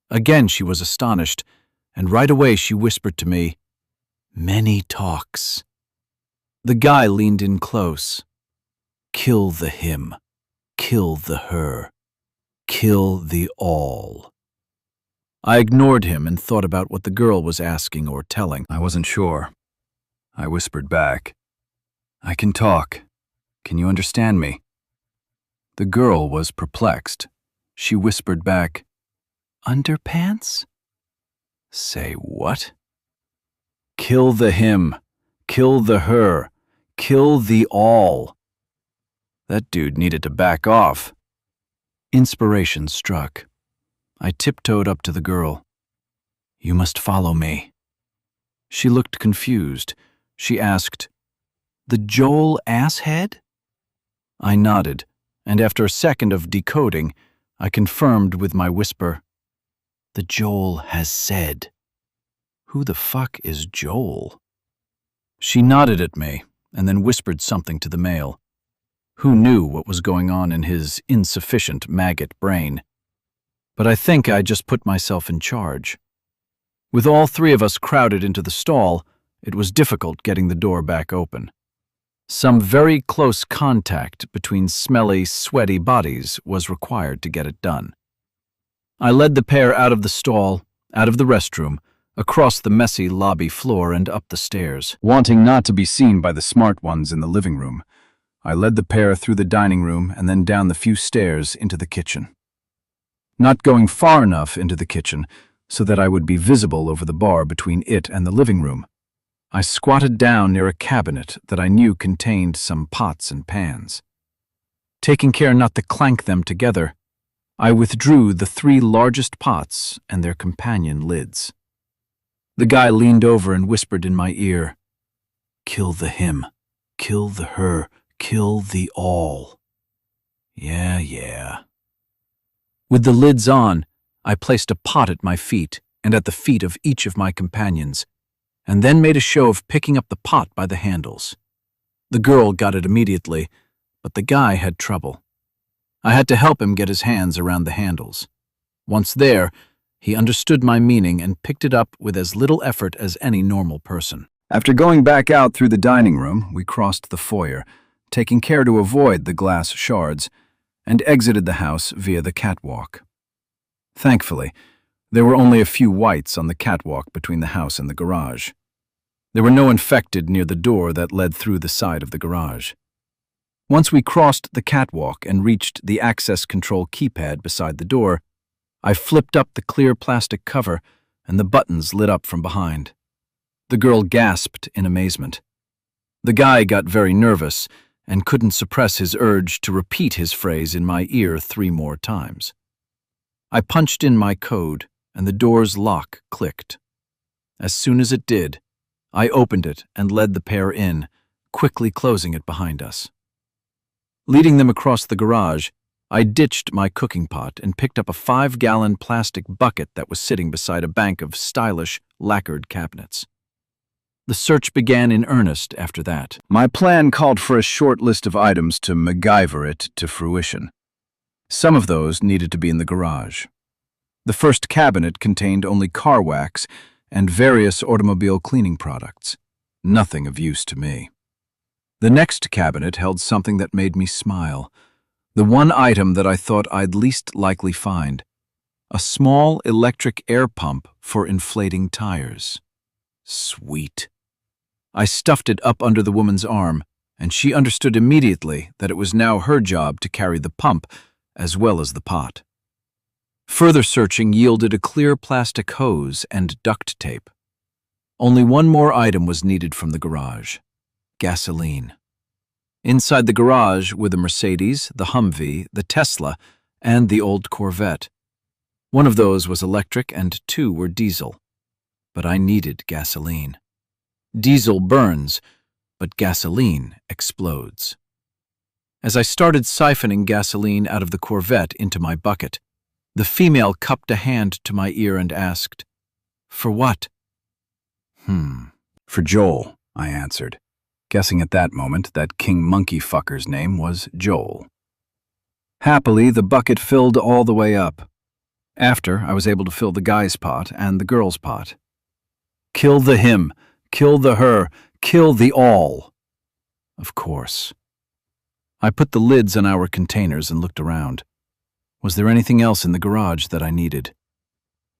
Again she was astonished, and right away she whispered to me, "Many talks." The guy leaned in close. "Kill the him, kill the her, kill the all." I ignored him and thought about what the girl was asking or telling. I wasn't sure. I whispered back, "I can talk. Can you understand me?" The girl was perplexed. She whispered back, "Underpants?" "Say what?" "Kill the him, kill the her, kill the all." That dude needed to back off. Inspiration struck. I tiptoed up to the girl. "You must follow me." She looked confused. She asked, "The Joel asshead?" I nodded, and after a second of decoding, I confirmed with my whisper, "The Joel has said." "Who the fuck is Joel?" She nodded at me and then whispered something to the male. Who knew what was going on in his insufficient maggot brain? But I think I just put myself in charge. With all three of us crowded into the stall, it was difficult getting the door back open. Some very close contact between smelly, sweaty bodies was required to get it done. I led the pair out of the stall, out of the restroom, across the messy lobby floor and up the stairs. Wanting not to be seen by the smart ones in the living room, I led the pair through the dining room and then down the few stairs into the kitchen. Not going far enough into the kitchen so that I would be visible over the bar between it and the living room, I squatted down near a cabinet that I knew contained some pots and pans. Taking care not to clank them together, I withdrew the three largest pots and their companion lids. The guy leaned over and whispered in my ear, "Kill the him, kill the her, kill the all." Yeah. With the lids on, I placed a pot at my feet and at the feet of each of my companions, and then made a show of picking up the pot by the handles. The girl got it immediately, but the guy had trouble. I had to help him get his hands around the handles. Once there, he understood my meaning and picked it up with as little effort as any normal person. After going back out through the dining room, we crossed the foyer, taking care to avoid the glass shards, and exited the house via the catwalk. Thankfully, there were only a few whites on the catwalk between the house and the garage. There were no infected near the door that led through the side of the garage. Once we crossed the catwalk and reached the access control keypad beside the door, I flipped up the clear plastic cover and the buttons lit up from behind. The girl gasped in amazement. The guy got very nervous and couldn't suppress his urge to repeat his phrase in my ear 3 more times. I punched in my code, and the door's lock clicked. As soon as it did, I opened it and led the pair in, quickly closing it behind us. Leading them across the garage, I ditched my cooking pot and picked up a 5-gallon plastic bucket that was sitting beside a bank of stylish, lacquered cabinets. The search began in earnest after that. My plan called for a short list of items to MacGyver it to fruition. Some of those needed to be in the garage. The first cabinet contained only car wax and various automobile cleaning products, nothing of use to me. The next cabinet held something that made me smile, the one item that I thought I'd least likely find, a small electric air pump for inflating tires. Sweet. I stuffed it up under the woman's arm, and she understood immediately that it was now her job to carry the pump as well as the pot. Further searching yielded a clear plastic hose and duct tape. Only one more item was needed from the garage: gasoline. Inside the garage were the Mercedes, the Humvee, the Tesla, and the old Corvette. One of those was electric and 2 were diesel. But I needed gasoline. Diesel burns, but gasoline explodes. As I started siphoning gasoline out of the Corvette into my bucket, the female cupped a hand to my ear and asked, "For what?" For Joel, I answered, guessing at that moment that King Monkey fucker's name was Joel. Happily, the bucket filled all the way up. After, I was able to fill the guy's pot and the girl's pot. Kill the him, kill the her, kill the all. Of course. I put the lids on our containers and looked around. Was there anything else in the garage that I needed?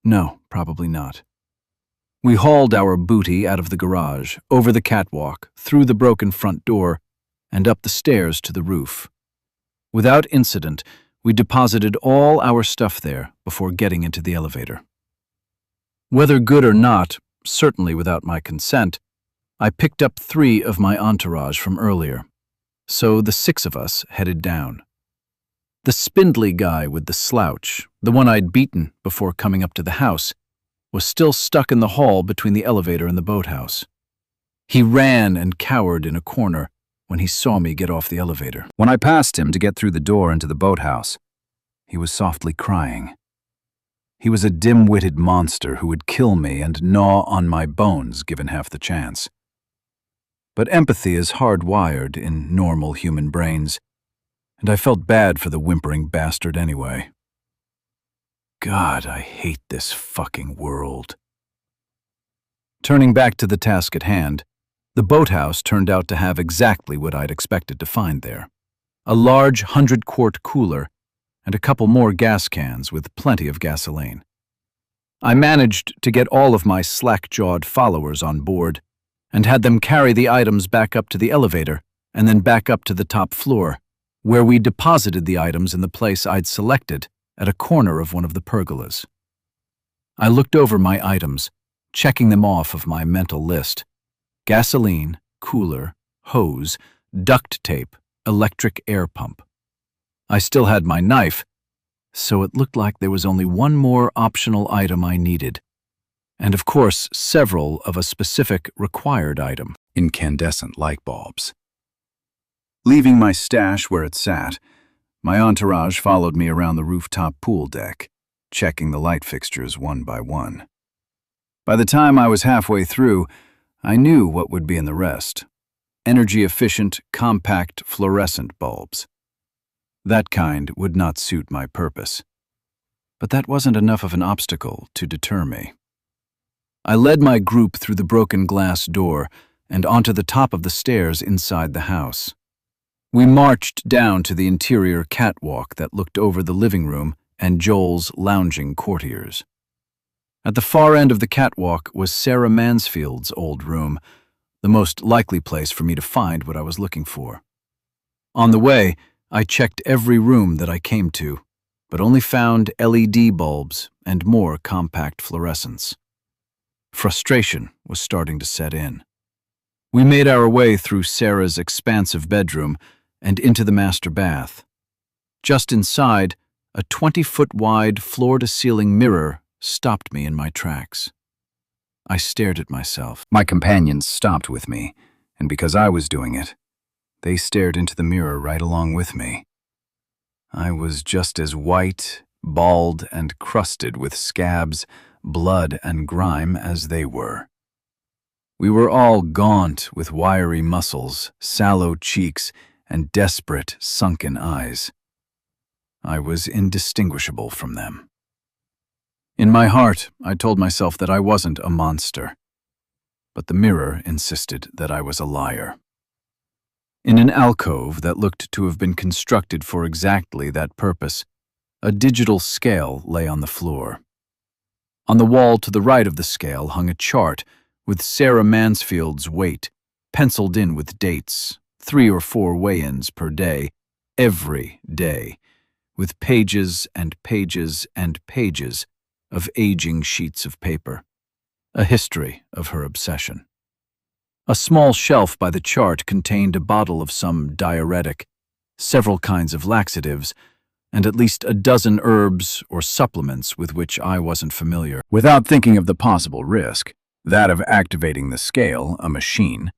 No, probably not. We hauled our booty out of the garage, over the catwalk, through the broken front door, and up the stairs to the roof. Without incident, we deposited all our stuff there before getting into the elevator. Whether good or not, certainly without my consent, I picked up 3 of my entourage from earlier, so the 6 of us headed down. The spindly guy with the slouch, the one I'd beaten before coming up to the house, was still stuck in the hall between the elevator and the boathouse. He ran and cowered in a corner when he saw me get off the elevator. When I passed him to get through the door into the boathouse, he was softly crying. He was a dim-witted monster who would kill me and gnaw on my bones given half the chance. But empathy is hardwired in normal human brains, and I felt bad for the whimpering bastard anyway. God, I hate this fucking world. Turning back to the task at hand, the boathouse turned out to have exactly what I'd expected to find there. A large 100-quart cooler and a couple more gas cans with plenty of gasoline. I managed to get all of my slack-jawed followers on board and had them carry the items back up to the elevator and then back up to the top floor, where we deposited the items in the place I'd selected at a corner of one of the pergolas. I looked over my items, checking them off of my mental list. Gasoline, cooler, hose, duct tape, electric air pump. I still had my knife, so it looked like there was only one more optional item I needed. And of course, several of a specific required item. Incandescent light bulbs. Leaving my stash where it sat, my entourage followed me around the rooftop pool deck, checking the light fixtures one by one. By the time I was halfway through, I knew what would be in the rest. Energy-efficient, compact, fluorescent bulbs. That kind would not suit my purpose. But that wasn't enough of an obstacle to deter me. I led my group through the broken glass door and onto the top of the stairs inside the house. We marched down to the interior catwalk that looked over the living room and Joel's lounging courtiers. At the far end of the catwalk was Sarah Mansfield's old room, the most likely place for me to find what I was looking for. On the way, I checked every room that I came to, but only found LED bulbs and more compact fluorescents. Frustration was starting to set in. We made our way through Sarah's expansive bedroom and into the master bath. Just inside, a 20-foot-wide floor-to-ceiling mirror stopped me in my tracks. I stared at myself. My companions stopped with me, and because I was doing it, they stared into the mirror right along with me. I was just as white, bald, and crusted with scabs, blood, and grime as they were. We were all gaunt with wiry muscles, sallow cheeks, and desperate, sunken eyes. I was indistinguishable from them. In my heart, I told myself that I wasn't a monster, but the mirror insisted that I was a liar. In an alcove that looked to have been constructed for exactly that purpose, a digital scale lay on the floor. On the wall to the right of the scale hung a chart with Sarah Mansfield's weight, penciled in with dates, 3 or 4 weigh-ins per day, every day, with pages and pages and pages of aging sheets of paper, a history of her obsession. A small shelf by the chart contained a bottle of some diuretic, several kinds of laxatives, and at least a dozen herbs or supplements with which I wasn't familiar. Without thinking of the possible risk, that of activating the scale, a machine,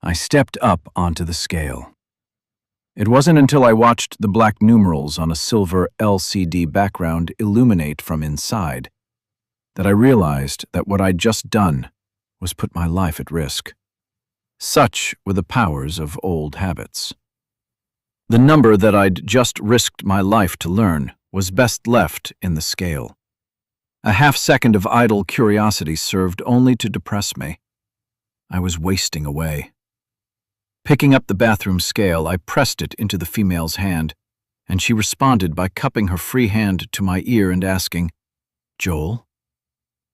I stepped up onto the scale. It wasn't until I watched the black numerals on a silver LCD background illuminate from inside that I realized that what I'd just done was put my life at risk. Such were the powers of old habits. The number that I'd just risked my life to learn was best left in the scale. A half-second of idle curiosity served only to depress me. I was wasting away. Picking up the bathroom scale, I pressed it into the female's hand, and she responded by cupping her free hand to my ear and asking, "Joel?"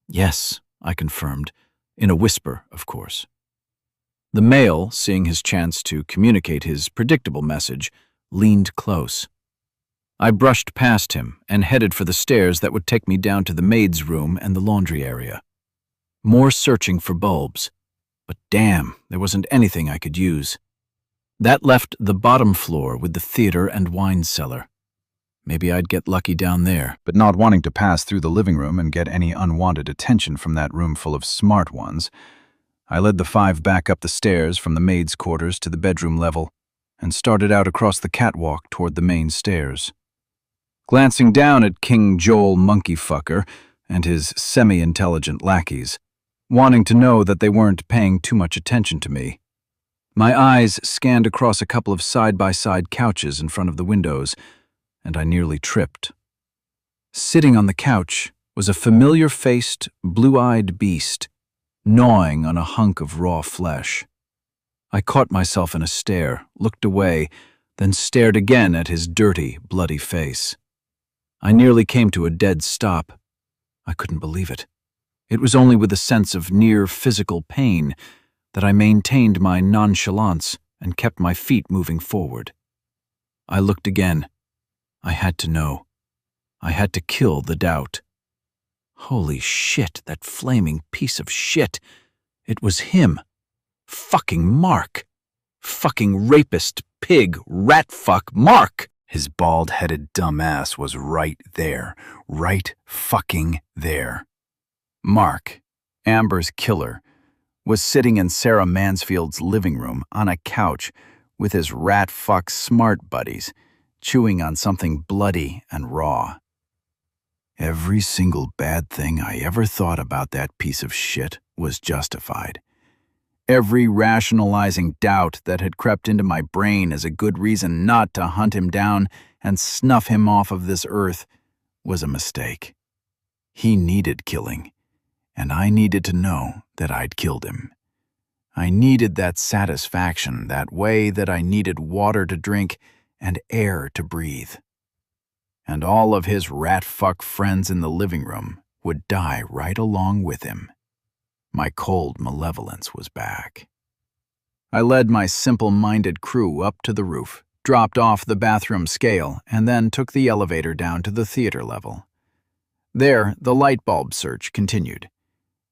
"Yes," I confirmed, in a whisper, of course. The male, seeing his chance to communicate his predictable message, leaned close. I brushed past him and headed for the stairs that would take me down to the maid's room and the laundry area. More searching for bulbs, but damn, there wasn't anything I could use. That left the bottom floor with the theater and wine cellar. Maybe I'd get lucky down there. But not wanting to pass through the living room and get any unwanted attention from that room full of smart ones, I led the 5 back up the stairs from the maid's quarters to the bedroom level and started out across the catwalk toward the main stairs. Glancing down at King Joel Monkeyfucker and his semi-intelligent lackeys, wanting to know that they weren't paying too much attention to me, my eyes scanned across a couple of side-by-side couches in front of the windows, and I nearly tripped. Sitting on the couch was a familiar-faced, blue-eyed beast, gnawing on a hunk of raw flesh. I caught myself in a stare, looked away, then stared again at his dirty, bloody face. I nearly came to a dead stop. I couldn't believe it. It was only with a sense of near physical pain that I maintained my nonchalance and kept my feet moving forward. I looked again. I had to know. I had to kill the doubt. Holy shit, that flaming piece of shit. It was him. Fucking Mark. Fucking rapist, pig, rat-fuck Mark. His bald-headed dumbass was right there. Right fucking there. Mark, Amber's killer, was sitting in Sarah Mansfield's living room on a couch with his rat-fuck smart buddies, chewing on something bloody and raw. Every single bad thing I ever thought about that piece of shit was justified. Every rationalizing doubt that had crept into my brain as a good reason not to hunt him down and snuff him off of this earth was a mistake. He needed killing, and I needed to know that I'd killed him. I needed that satisfaction, that way that I needed water to drink and air to breathe. And all of his rat-fuck friends in the living room would die right along with him. My cold malevolence was back. I led my simple-minded crew up to the roof, dropped off the bathroom scale, and then took the elevator down to the theater level. There, the light bulb search continued.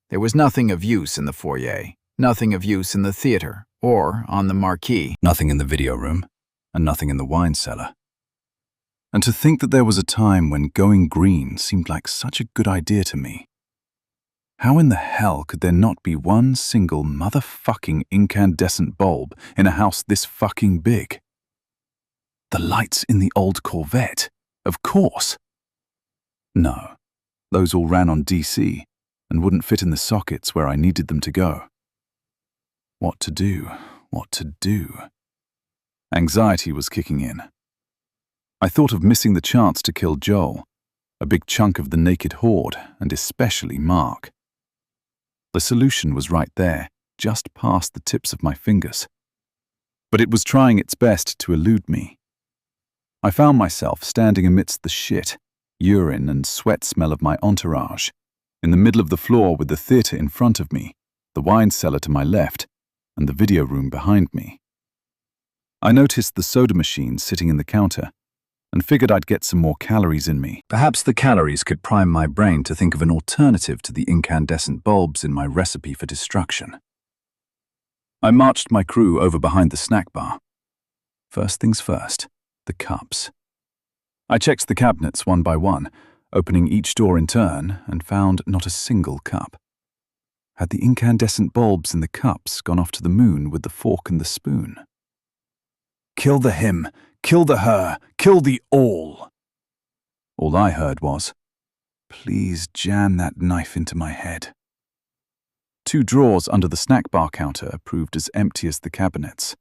There was nothing of use in the foyer, nothing of use in the theater, or on the marquee. Nothing in the video room, and nothing in the wine cellar. And to think that there was a time when going green seemed like such a good idea to me. How in the hell could there not be one single motherfucking incandescent bulb in a house this fucking big? The lights in the old Corvette, of course. No, those all ran on DC and wouldn't fit in the sockets where I needed them to go. What to do? What to do? Anxiety was kicking in. I thought of missing the chance to kill Joel, a big chunk of the naked horde, and especially Mark. The solution was right there, just past the tips of my fingers. But it was trying its best to elude me. I found myself standing amidst the shit, urine and sweat smell of my entourage, in the middle of the floor with the theater in front of me, the wine cellar to my left, and the video room behind me. I noticed the soda machine sitting in the counter, and figured I'd get some more calories in me. Perhaps the calories could prime my brain to think of an alternative to the incandescent bulbs in my recipe for destruction. I marched my crew over behind the snack bar. First things first, the cups. I checked the cabinets one by one, opening each door in turn, and found not a single cup. Had the incandescent bulbs in the cups gone off to the moon with the fork and the spoon? Kill the him, kill the her, kill the all. All I heard was, please jam that knife into my head. 2 drawers under the snack bar counter proved as empty as the cabinets.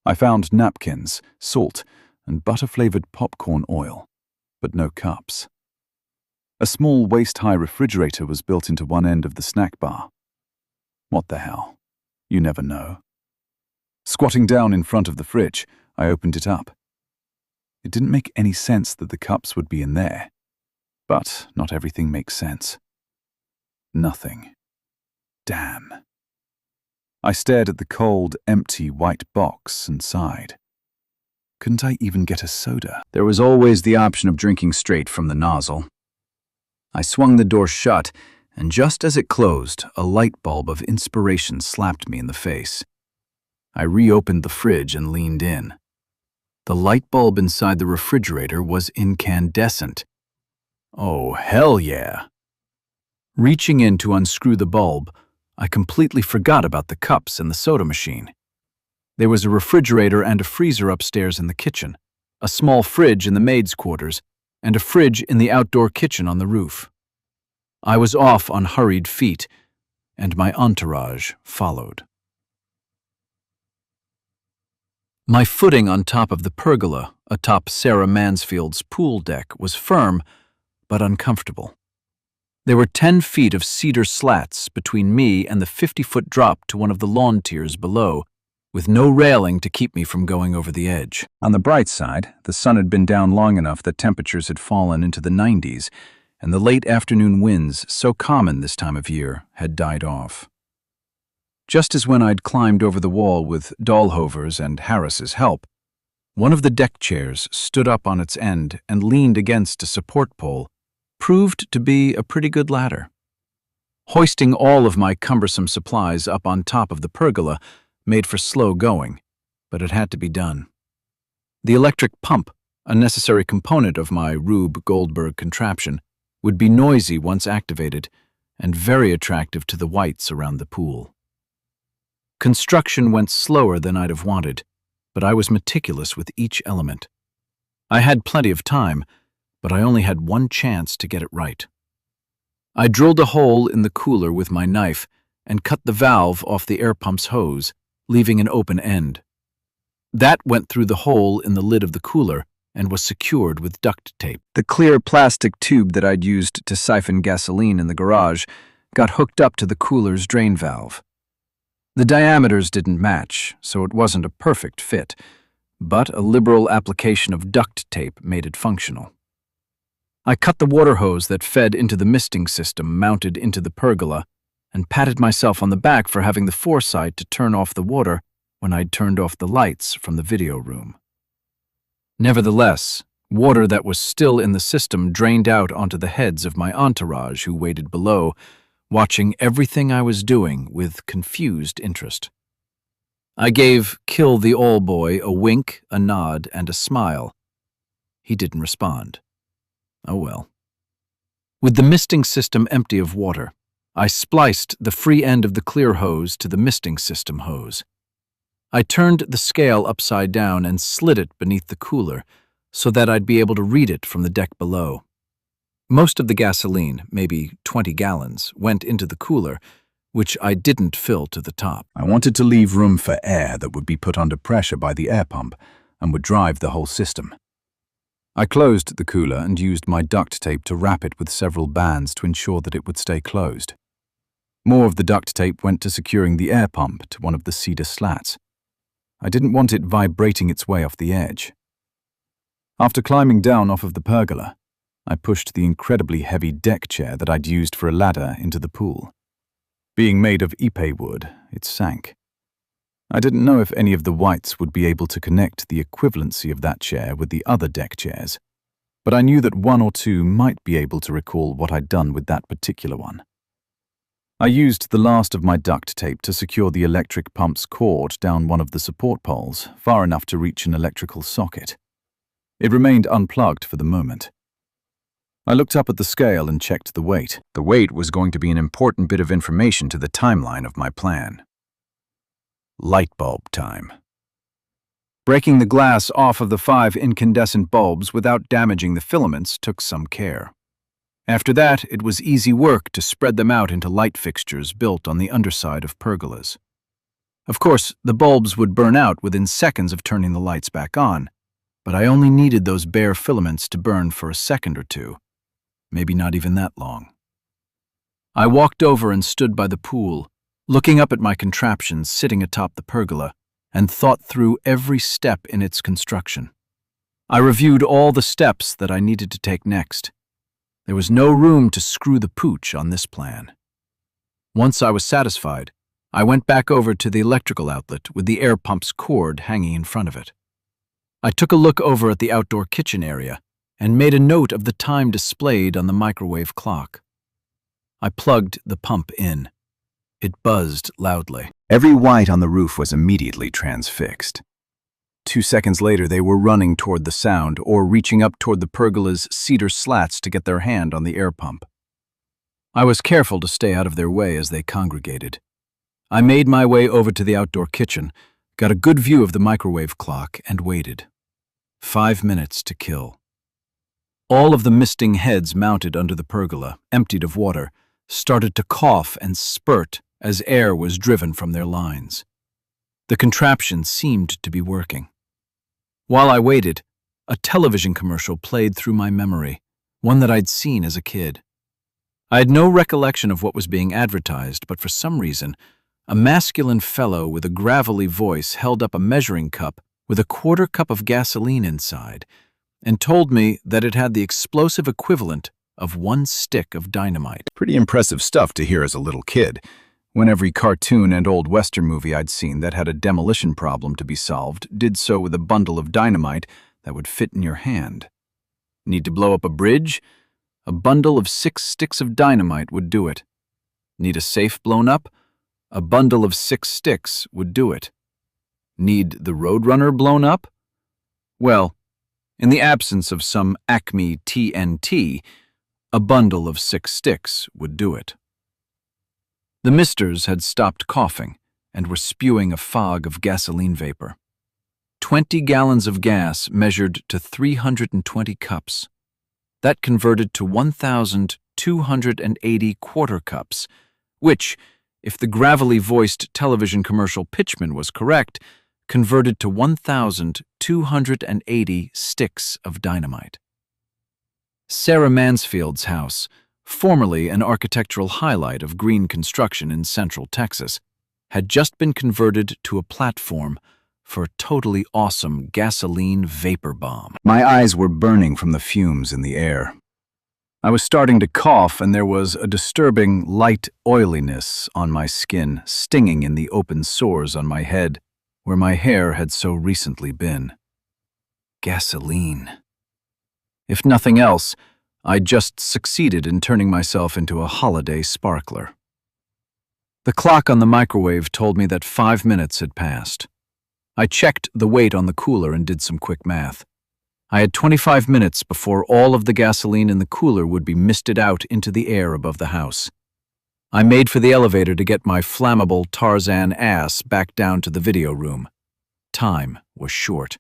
I found napkins, salt, and butter-flavored popcorn oil, but no cups. A small waist-high refrigerator was built into one end of the snack bar. What the hell? You never know. Squatting down in front of the fridge, I opened it up. It didn't make any sense that the cups would be in there. But not everything makes sense. Nothing. Damn. I stared at the cold, empty white box and sighed. Couldn't I even get a soda? There was always the option of drinking straight from the nozzle. I swung the door shut, and just as it closed, a light bulb of inspiration slapped me in the face. I reopened the fridge and leaned in. The light bulb inside the refrigerator was incandescent. Oh, hell yeah! Reaching in to unscrew the bulb, I completely forgot about the cups and the soda machine. There was a refrigerator and a freezer upstairs in the kitchen, a small fridge in the maid's quarters, and a fridge in the outdoor kitchen on the roof. I was off on hurried feet, and my entourage followed. My footing on top of the pergola, atop Sarah Mansfield's pool deck, was firm but uncomfortable. There were 10 feet of cedar slats between me and the 50-foot drop to one of the lawn tiers below, with no railing to keep me from going over the edge. On the bright side, the sun had been down long enough that temperatures had fallen into the 90s, and the late afternoon winds, so common this time of year, had died off. Just as when I'd climbed over the wall with Dahlhover's and Harris's help, one of the deck chairs stood up on its end and leaned against a support pole, proved to be a pretty good ladder. Hoisting all of my cumbersome supplies up on top of the pergola made for slow going, but it had to be done. The electric pump, a necessary component of my Rube Goldberg contraption, would be noisy once activated and very attractive to the whites around the pool. Construction went slower than I'd have wanted, but I was meticulous with each element. I had plenty of time, but I only had one chance to get it right. I drilled a hole in the cooler with my knife and cut the valve off the air pump's hose, leaving an open end. That went through the hole in the lid of the cooler and was secured with duct tape. The clear plastic tube that I'd used to siphon gasoline in the garage got hooked up to the cooler's drain valve. The diameters didn't match, so it wasn't a perfect fit, but a liberal application of duct tape made it functional. I cut the water hose that fed into the misting system mounted into the pergola and patted myself on the back for having the foresight to turn off the water when I'd turned off the lights from the video room. Nevertheless, water that was still in the system drained out onto the heads of my entourage who waited below, watching everything I was doing with confused interest. I gave Kill the All Boy a wink, a nod, and a smile. He didn't respond. Oh well. With the misting system empty of water, I spliced the free end of the clear hose to the misting system hose. I turned the scale upside down and slid it beneath the cooler so that I'd be able to read it from the deck below. Most of the gasoline, maybe 20 gallons, went into the cooler, which I didn't fill to the top. I wanted to leave room for air that would be put under pressure by the air pump and would drive the whole system. I closed the cooler and used my duct tape to wrap it with several bands to ensure that it would stay closed. More of the duct tape went to securing the air pump to one of the cedar slats. I didn't want it vibrating its way off the edge. After climbing down off of the pergola, I pushed the incredibly heavy deck chair that I'd used for a ladder into the pool. Being made of ipe wood, it sank. I didn't know if any of the whites would be able to connect the equivalency of that chair with the other deck chairs, but I knew that one or two might be able to recall what I'd done with that particular one. I used the last of my duct tape to secure the electric pump's cord down one of the support poles, far enough to reach an electrical socket. It remained unplugged for the moment. I looked up at the scale and checked the weight. The weight was going to be an important bit of information to the timeline of my plan. Light bulb time. Breaking the glass off of the 5 incandescent bulbs without damaging the filaments took some care. After that, it was easy work to spread them out into light fixtures built on the underside of pergolas. Of course, the bulbs would burn out within seconds of turning the lights back on, but I only needed those bare filaments to burn for a second or two, maybe not even that long. I walked over and stood by the pool, looking up at my contraptions sitting atop the pergola, and thought through every step in its construction. I reviewed all the steps that I needed to take next. There was no room to screw the pooch on this plan. Once I was satisfied, I went back over to the electrical outlet with the air pump's cord hanging in front of it. I took a look over at the outdoor kitchen area and made a note of the time displayed on the microwave clock. I plugged the pump in. It buzzed loudly. Every white on the roof was immediately transfixed. 2 seconds later, they were running toward the sound or reaching up toward the pergola's cedar slats to get their hand on the air pump. I was careful to stay out of their way as they congregated. I made my way over to the outdoor kitchen, got a good view of the microwave clock, and waited. 5 minutes to kill. All of the misting heads mounted under the pergola, emptied of water, started to cough and spurt as air was driven from their lines. The contraption seemed to be working. While I waited, a television commercial played through my memory, one that I'd seen as a kid. I had no recollection of what was being advertised, but for some reason, a masculine fellow with a gravelly voice held up a measuring cup with a quarter cup of gasoline inside and told me that it had the explosive equivalent of 1 stick of dynamite. Pretty impressive stuff to hear as a little kid, when every cartoon and old Western movie I'd seen that had a demolition problem to be solved did so with a bundle of dynamite that would fit in your hand. Need to blow up a bridge? A bundle of 6 sticks of dynamite would do it. Need a safe blown up? A bundle of 6 sticks would do it. Need the Roadrunner blown up? Well, in the absence of some Acme TNT, a bundle of 6 sticks would do it. The misters had stopped coughing and were spewing a fog of gasoline vapor. 20 gallons of gas measured to 320 cups. That converted to 1,280 quarter cups, which, if the gravelly-voiced television commercial pitchman was correct, converted to 1,280 sticks of dynamite. Sarah Mansfield's house, formerly an architectural highlight of green construction in central Texas, had just been converted to a platform for a totally awesome gasoline vapor bomb. My eyes were burning from the fumes in the air. I was starting to cough, and there was a disturbing light oiliness on my skin, stinging in the open sores on my head, where my hair had so recently been. Gasoline. If nothing else, I just succeeded in turning myself into a holiday sparkler. The clock on the microwave told me that 5 minutes had passed. I checked the weight on the cooler and did some quick math. I had 25 minutes before all of the gasoline in the cooler would be misted out into the air above the house. I made for the elevator to get my flammable Tarzan ass back down to the video room. Time was short.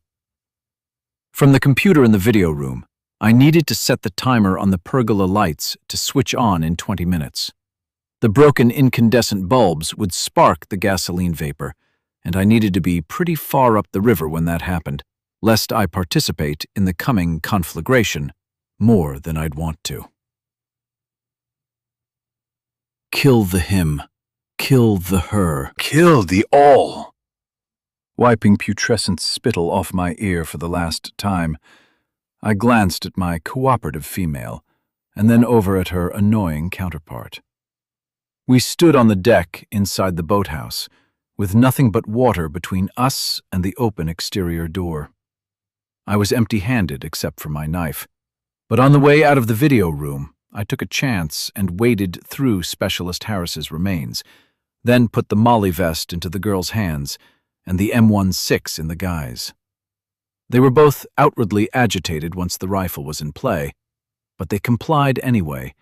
From the computer in the video room, I needed to set the timer on the pergola lights to switch on in 20 minutes. The broken incandescent bulbs would spark the gasoline vapor, and I needed to be pretty far up the river when that happened, lest I participate in the coming conflagration more than I'd want to. Kill the him. Kill the her. Kill the all! Wiping putrescent spittle off my ear for the last time, I glanced at my cooperative female, and then over at her annoying counterpart. We stood on the deck inside the boathouse, with nothing but water between us and the open exterior door. I was empty-handed except for my knife, but on the way out of the video room, I took a chance and waded through Specialist Harris's remains, then put the Molly vest into the girl's hands and the M16 in the guy's. They were both outwardly agitated once the rifle was in play, but they complied anyway,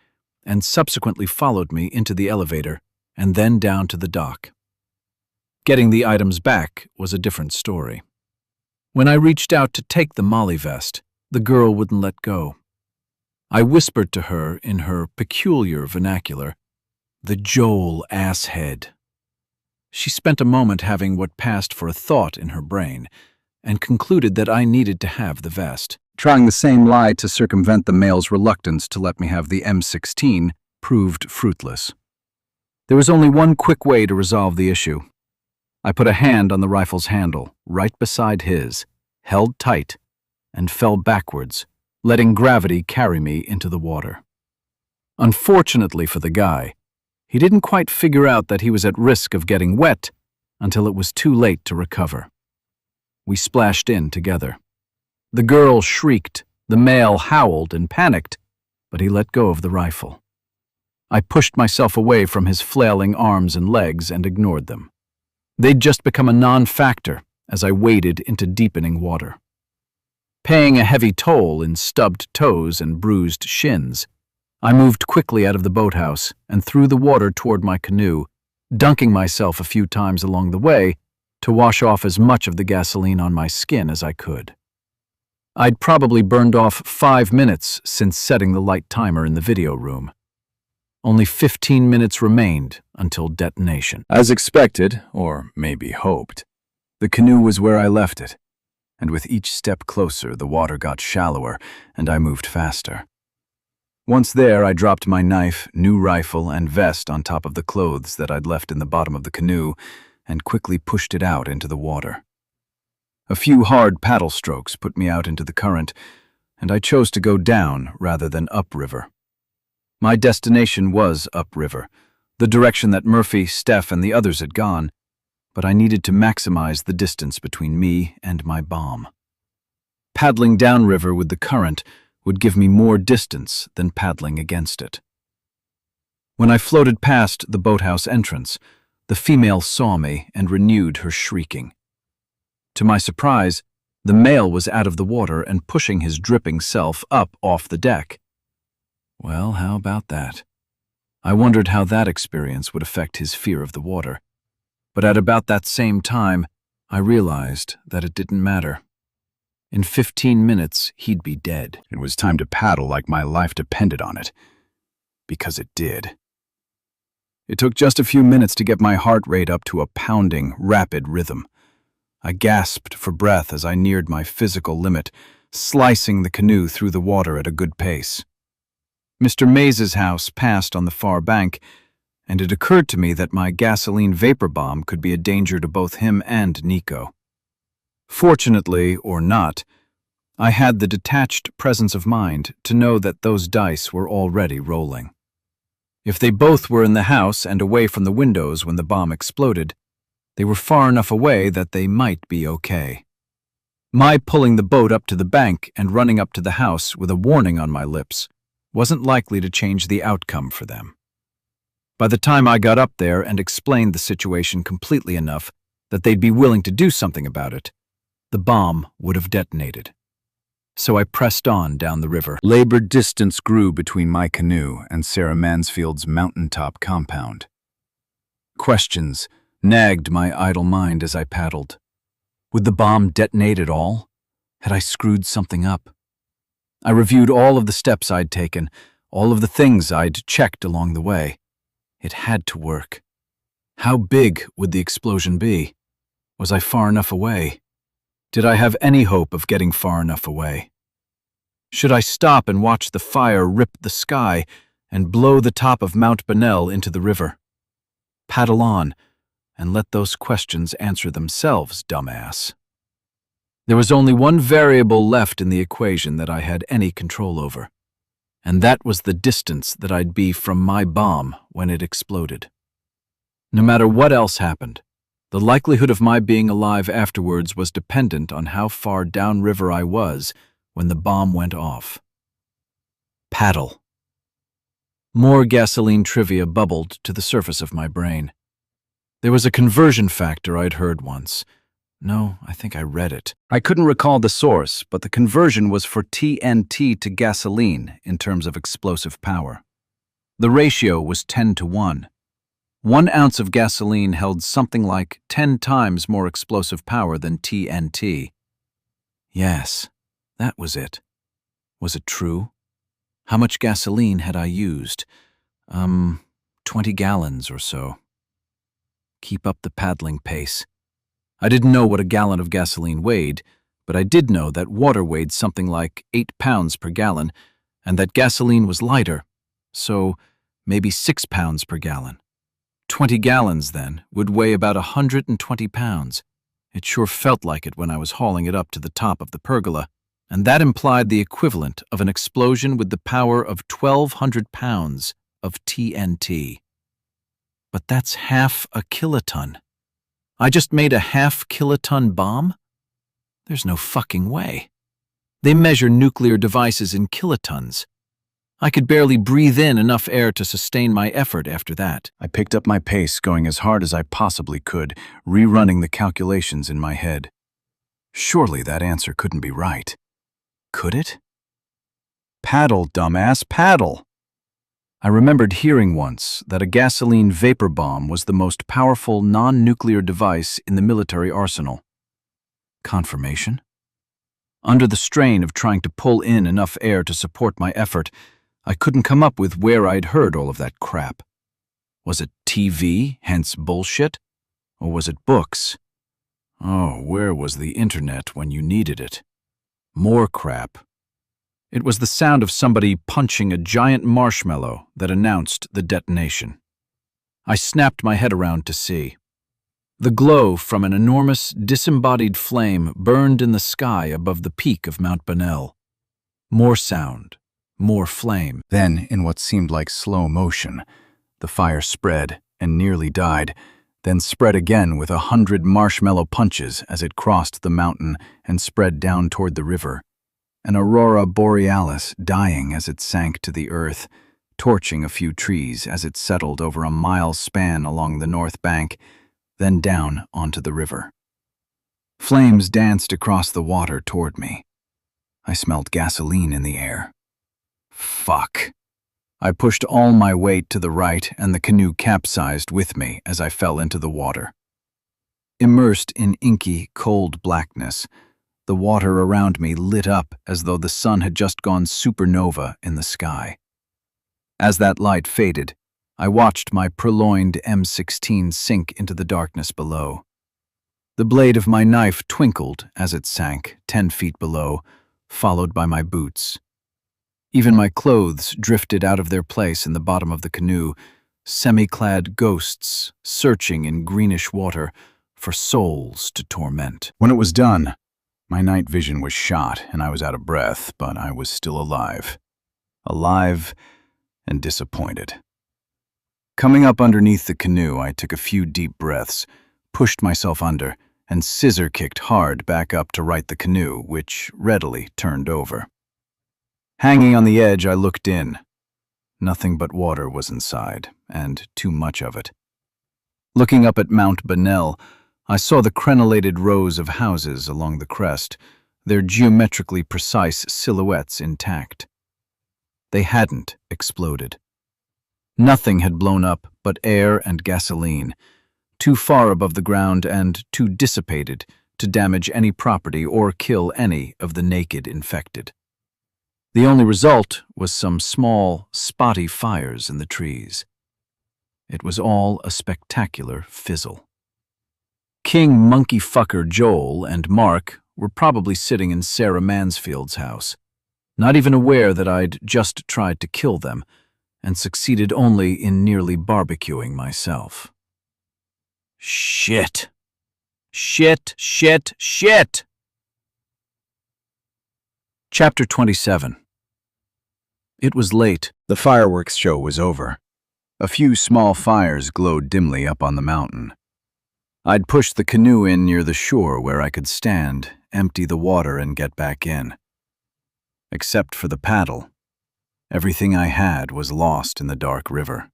and subsequently followed me into the elevator and then down to the dock. Getting the items back was a different story. When I reached out to take the Molly vest, the girl wouldn't let go. I whispered to her in her peculiar vernacular, "The Joel asshead." She spent a moment having what passed for a thought in her brain and concluded that I needed to have the vest. Trying the same lie to circumvent the male's reluctance to let me have the M16 proved fruitless. There was only one quick way to resolve the issue. I put a hand on the rifle's handle, right beside his, held tight, and fell backwards, letting gravity carry me into the water. Unfortunately for the guy, he didn't quite figure out that he was at risk of getting wet until it was too late to recover. We splashed in together. The girl shrieked, the male howled and panicked, but he let go of the rifle. I pushed myself away from his flailing arms and legs and ignored them. They'd just become a non-factor as I waded into deepening water. Paying a heavy toll in stubbed toes and bruised shins, I moved quickly out of the boathouse and through the water toward my canoe, dunking myself a few times along the way to wash off as much of the gasoline on my skin as I could. I'd probably burned off 5 minutes since setting the light timer in the video room. Only 15 minutes remained until detonation. As expected, or maybe hoped, the canoe was where I left it, and with each step closer, the water got shallower and I moved faster. Once there, I dropped my knife, new rifle, and vest on top of the clothes that I'd left in the bottom of the canoe and quickly pushed it out into the water. A few hard paddle strokes put me out into the current, and I chose to go down rather than upriver. My destination was upriver, the direction that Murphy, Steph, and the others had gone, but I needed to maximize the distance between me and my bomb. Paddling downriver with the current would give me more distance than paddling against it. When I floated past the boathouse entrance, the female saw me and renewed her shrieking. To my surprise, the male was out of the water and pushing his dripping self up off the deck. Well, how about that? I wondered how that experience would affect his fear of the water. But at about that same time, I realized that it didn't matter. In 15 minutes, he'd be dead. It was time to paddle like my life depended on it. Because it did. It took just a few minutes to get my heart rate up to a pounding, rapid rhythm. I gasped for breath as I neared my physical limit, slicing the canoe through the water at a good pace. Mr. Mays's house passed on the far bank, and it occurred to me that my gasoline vapor bomb could be a danger to both him and Nico. Fortunately, or not, I had the detached presence of mind to know that those dice were already rolling. If they both were in the house and away from the windows when the bomb exploded, they were far enough away that they might be okay. My pulling the boat up to the bank and running up to the house with a warning on my lips wasn't likely to change the outcome for them. By the time I got up there and explained the situation completely enough that they'd be willing to do something about it, the bomb would have detonated. So I pressed on down the river. Labored distance grew between my canoe and Sarah Mansfield's mountaintop compound. Questions nagged my idle mind as I paddled. Would the bomb detonate at all? Had I screwed something up? I reviewed all of the steps I'd taken, all of the things I'd checked along the way. It had to work. How big would the explosion be? Was I far enough away? Did I have any hope of getting far enough away? Should I stop and watch the fire rip the sky and blow the top of Mount Bonnell into the river? Paddle on and let those questions answer themselves, dumbass. There was only one variable left in the equation that I had any control over, and that was the distance that I'd be from my bomb when it exploded. No matter what else happened, the likelihood of my being alive afterwards was dependent on how far downriver I was when the bomb went off. Paddle. More gasoline trivia bubbled to the surface of my brain. There was a conversion factor I'd heard once. No, I think I read it. I couldn't recall the source, but the conversion was for TNT to gasoline in terms of explosive power. The ratio was 10-1. 1 ounce of gasoline held something like 10 times more explosive power than TNT. Yes, that was it. Was it true? How much gasoline had I used? 20 gallons or so. Keep up the paddling pace. I didn't know what a gallon of gasoline weighed, but I did know that water weighed something like 8 pounds per gallon, and that gasoline was lighter, so maybe 6 pounds per gallon. 20 gallons, then, would weigh about 120 pounds. It sure felt like it when I was hauling it up to the top of the pergola, and that implied the equivalent of an explosion with the power of 1,200 pounds of TNT. But that's half a kiloton. I just made a half-kiloton bomb? There's no fucking way. They measure nuclear devices in kilotons. I could barely breathe in enough air to sustain my effort after that. I picked up my pace, going as hard as I possibly could, rerunning the calculations in my head. Surely that answer couldn't be right. Could it? Paddle, dumbass, paddle! I remembered hearing once that a gasoline vapor bomb was the most powerful non-nuclear device in the military arsenal. Confirmation? Under the strain of trying to pull in enough air to support my effort, I couldn't come up with where I'd heard all of that crap. Was it TV, hence bullshit? Or was it books? Oh, where was the internet when you needed it? More crap. It was the sound of somebody punching a giant marshmallow that announced the detonation. I snapped my head around to see. The glow from an enormous, disembodied flame burned in the sky above the peak of Mount Bonnell. More sound, more flame. Then, in what seemed like slow motion, the fire spread and nearly died, then spread again with 100 marshmallow punches as it crossed the mountain and spread down toward the river. An aurora borealis dying as it sank to the earth, torching a few trees as it settled over a mile span along the north bank, then down onto the river. Flames danced across the water toward me. I smelled gasoline in the air. Fuck. I pushed all my weight to the right and the canoe capsized with me as I fell into the water. Immersed in inky, cold blackness, the water around me lit up as though the sun had just gone supernova in the sky. As that light faded, I watched my purloined M16 sink into the darkness below. The blade of my knife twinkled as it sank 10 feet below, followed by my boots. Even my clothes drifted out of their place in the bottom of the canoe, semi-clad ghosts searching in greenish water for souls to torment. When it was done, my night vision was shot and I was out of breath, but I was still alive. Alive and disappointed. Coming up underneath the canoe, I took a few deep breaths, pushed myself under, and scissor-kicked hard back up to right the canoe, which readily turned over. Hanging on the edge, I looked in. Nothing but water was inside, and too much of it. Looking up at Mount Bonnell, I saw the crenellated rows of houses along the crest, their geometrically precise silhouettes intact. They hadn't exploded. Nothing had blown up but air and gasoline, too far above the ground and too dissipated to damage any property or kill any of the naked infected. The only result was some small, spotty fires in the trees. It was all a spectacular fizzle. King Monkey Fucker Joel and Mark were probably sitting in Sarah Mansfield's house, not even aware that I'd just tried to kill them and succeeded only in nearly barbecuing myself. Shit. Shit, shit, shit! Chapter 27. It was late. The fireworks show was over. A few small fires glowed dimly up on the mountain. I'd pushed the canoe in near the shore where I could stand, empty the water, and get back in. Except for the paddle. Everything I had was lost in the dark river.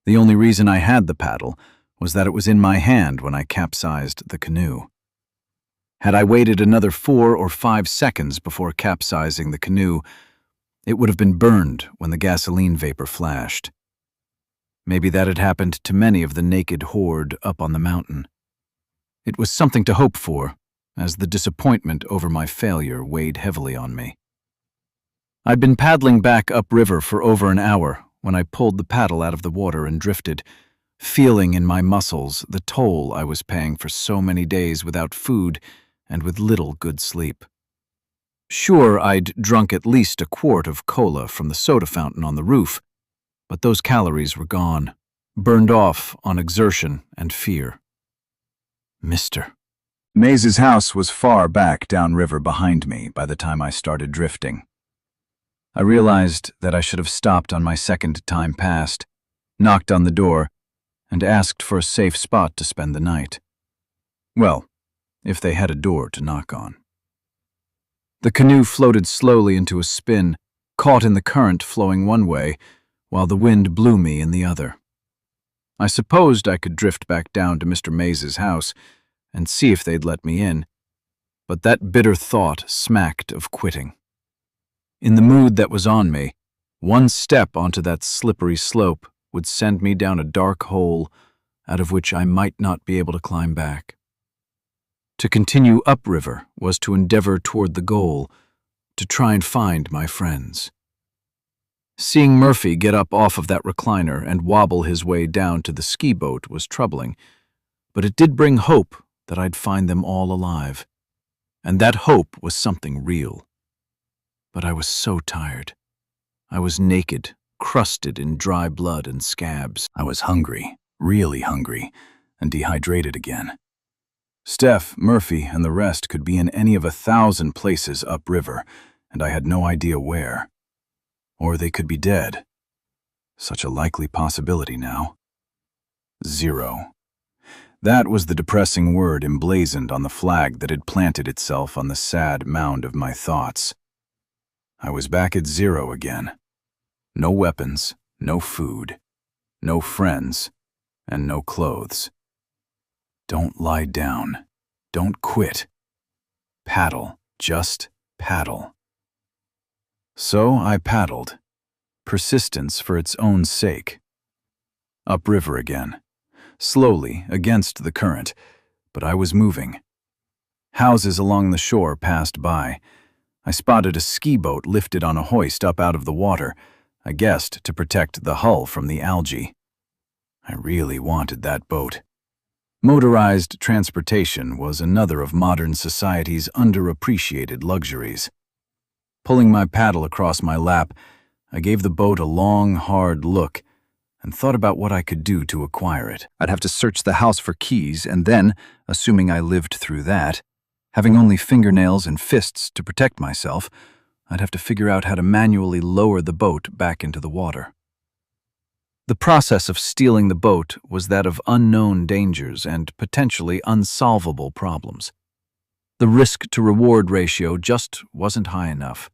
The only reason I had the paddle was that it was in my hand when I capsized the canoe. Had I waited another 4 or 5 seconds before capsizing the canoe, it would have been burned when the gasoline vapor flashed. Maybe that had happened to many of the naked horde up on the mountain. It was something to hope for, as the disappointment over my failure weighed heavily on me. I'd been paddling back upriver for over an hour when I pulled the paddle out of the water and drifted, feeling in my muscles the toll I was paying for so many days without food and with little good sleep. Sure, I'd drunk at least a quart of cola from the soda fountain on the roof, but those calories were gone, burned off on exertion and fear. Mr. Maze's house was far back downriver behind me by the time I started drifting. I realized that I should have stopped on my second time past, knocked on the door, and asked for a safe spot to spend the night. Well, if they had a door to knock on. The canoe floated slowly into a spin, caught in the current flowing one way, while the wind blew me in the other. I supposed I could drift back down to Mr. Maze's house and see if they'd let me in, but that bitter thought smacked of quitting. In the mood that was on me, one step onto that slippery slope would send me down a dark hole out of which I might not be able to climb back. To continue upriver was to endeavor toward the goal, to try and find my friends. Seeing Murphy get up off of that recliner and wobble his way down to the ski boat was troubling, but it did bring hope that I'd find them all alive. And that hope was something real. But I was so tired. I was naked, crusted in dry blood and scabs. I was hungry, really hungry, and dehydrated again. Steph, Murphy, and the rest could be in any of 1,000 places upriver, and I had no idea where. Or they could be dead. Such a likely possibility now. 0. That was the depressing word emblazoned on the flag that had planted itself on the sad mound of my thoughts. I was back at 0 again. No weapons, no food, no friends, and no clothes. Don't lie down. Don't quit. Paddle, just paddle. So I paddled, persistence for its own sake. Upriver again, slowly against the current, but I was moving. Houses along the shore passed by. I spotted a ski boat lifted on a hoist up out of the water, I guessed to protect the hull from the algae. I really wanted that boat. Motorized transportation was another of modern society's underappreciated luxuries. Pulling my paddle across my lap, I gave the boat a long, hard look and thought about what I could do to acquire it. I'd have to search the house for keys and then, assuming I lived through that, having only fingernails and fists to protect myself, I'd have to figure out how to manually lower the boat back into the water. The process of stealing the boat was that of unknown dangers and potentially unsolvable problems. The risk-to-reward ratio just wasn't high enough.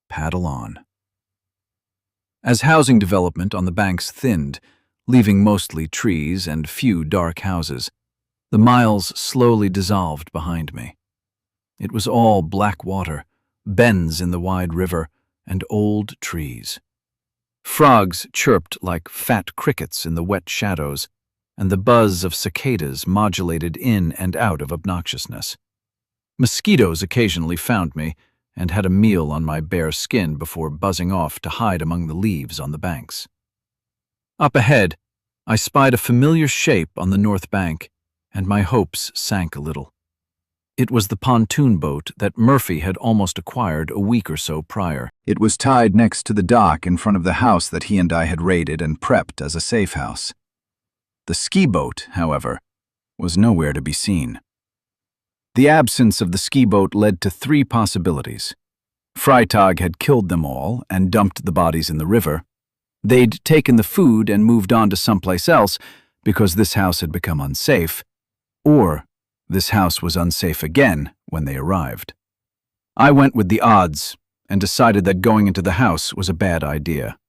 Paddle on. As housing development on the banks thinned, leaving mostly trees and few dark houses, the miles slowly dissolved behind me. It was all black water, bends in the wide river, and old trees. Frogs chirped like fat crickets in the wet shadows, and the buzz of cicadas modulated in and out of obnoxiousness. Mosquitoes occasionally found me and had a meal on my bare skin before buzzing off to hide among the leaves on the banks. Up ahead, I spied a familiar shape on the north bank, and my hopes sank a little. It was the pontoon boat that Murphy had almost acquired a week or so prior. It was tied next to the dock in front of the house that he and I had raided and prepped as a safe house. The ski boat, however, was nowhere to be seen. The absence of the ski boat led to 3 possibilities. Freitag had killed them all and dumped the bodies in the river. They'd taken the food and moved on to someplace else because this house had become unsafe. Or this house was unsafe again when they arrived. I went with the odds and decided that going into the house was a bad idea.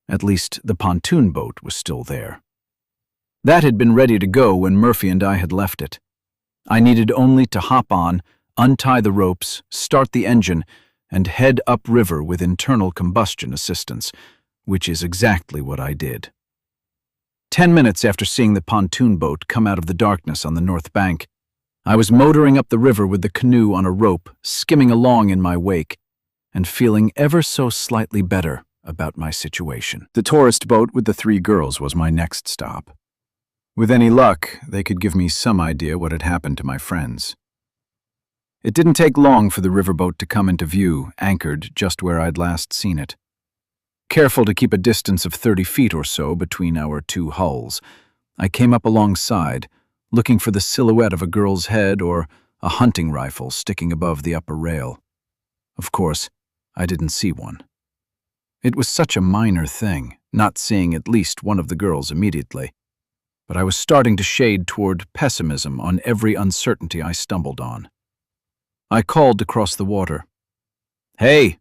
At least the pontoon boat was still there. That had been ready to go when Murphy and I had left it. I needed only to hop on, untie the ropes, start the engine, and head upriver with internal combustion assistance, which is exactly what I did. 10 minutes after seeing the pontoon boat come out of the darkness on the north bank, I was motoring up the river with the canoe on a rope, skimming along in my wake, and feeling ever so slightly better about my situation. The tourist boat with the 3 girls was my next stop. With any luck, they could give me some idea what had happened to my friends. It didn't take long for the riverboat to come into view, anchored just where I'd last seen it. Careful to keep a distance of 30 feet or so between our 2 hulls, I came up alongside, looking for the silhouette of a girl's head or a hunting rifle sticking above the upper rail. Of course, I didn't see one. It was such a minor thing, not seeing at least one of the girls immediately, but I was starting to shade toward pessimism on every uncertainty I stumbled on. I called across the water. "Hey!"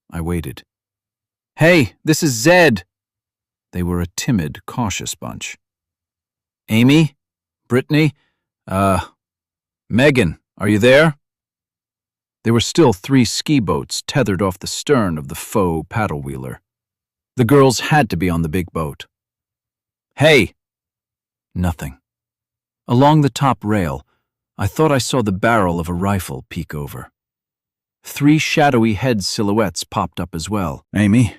I waited. "Hey, this is Zed!" They were a timid, cautious bunch. "Amy? Brittany? Megan, are you there?" There were still 3 ski boats tethered off the stern of the faux paddle-wheeler. The girls had to be on the big boat. "Hey!" Nothing. Along the top rail, I thought I saw the barrel of a rifle peek over. 3 shadowy head silhouettes popped up as well. Amy,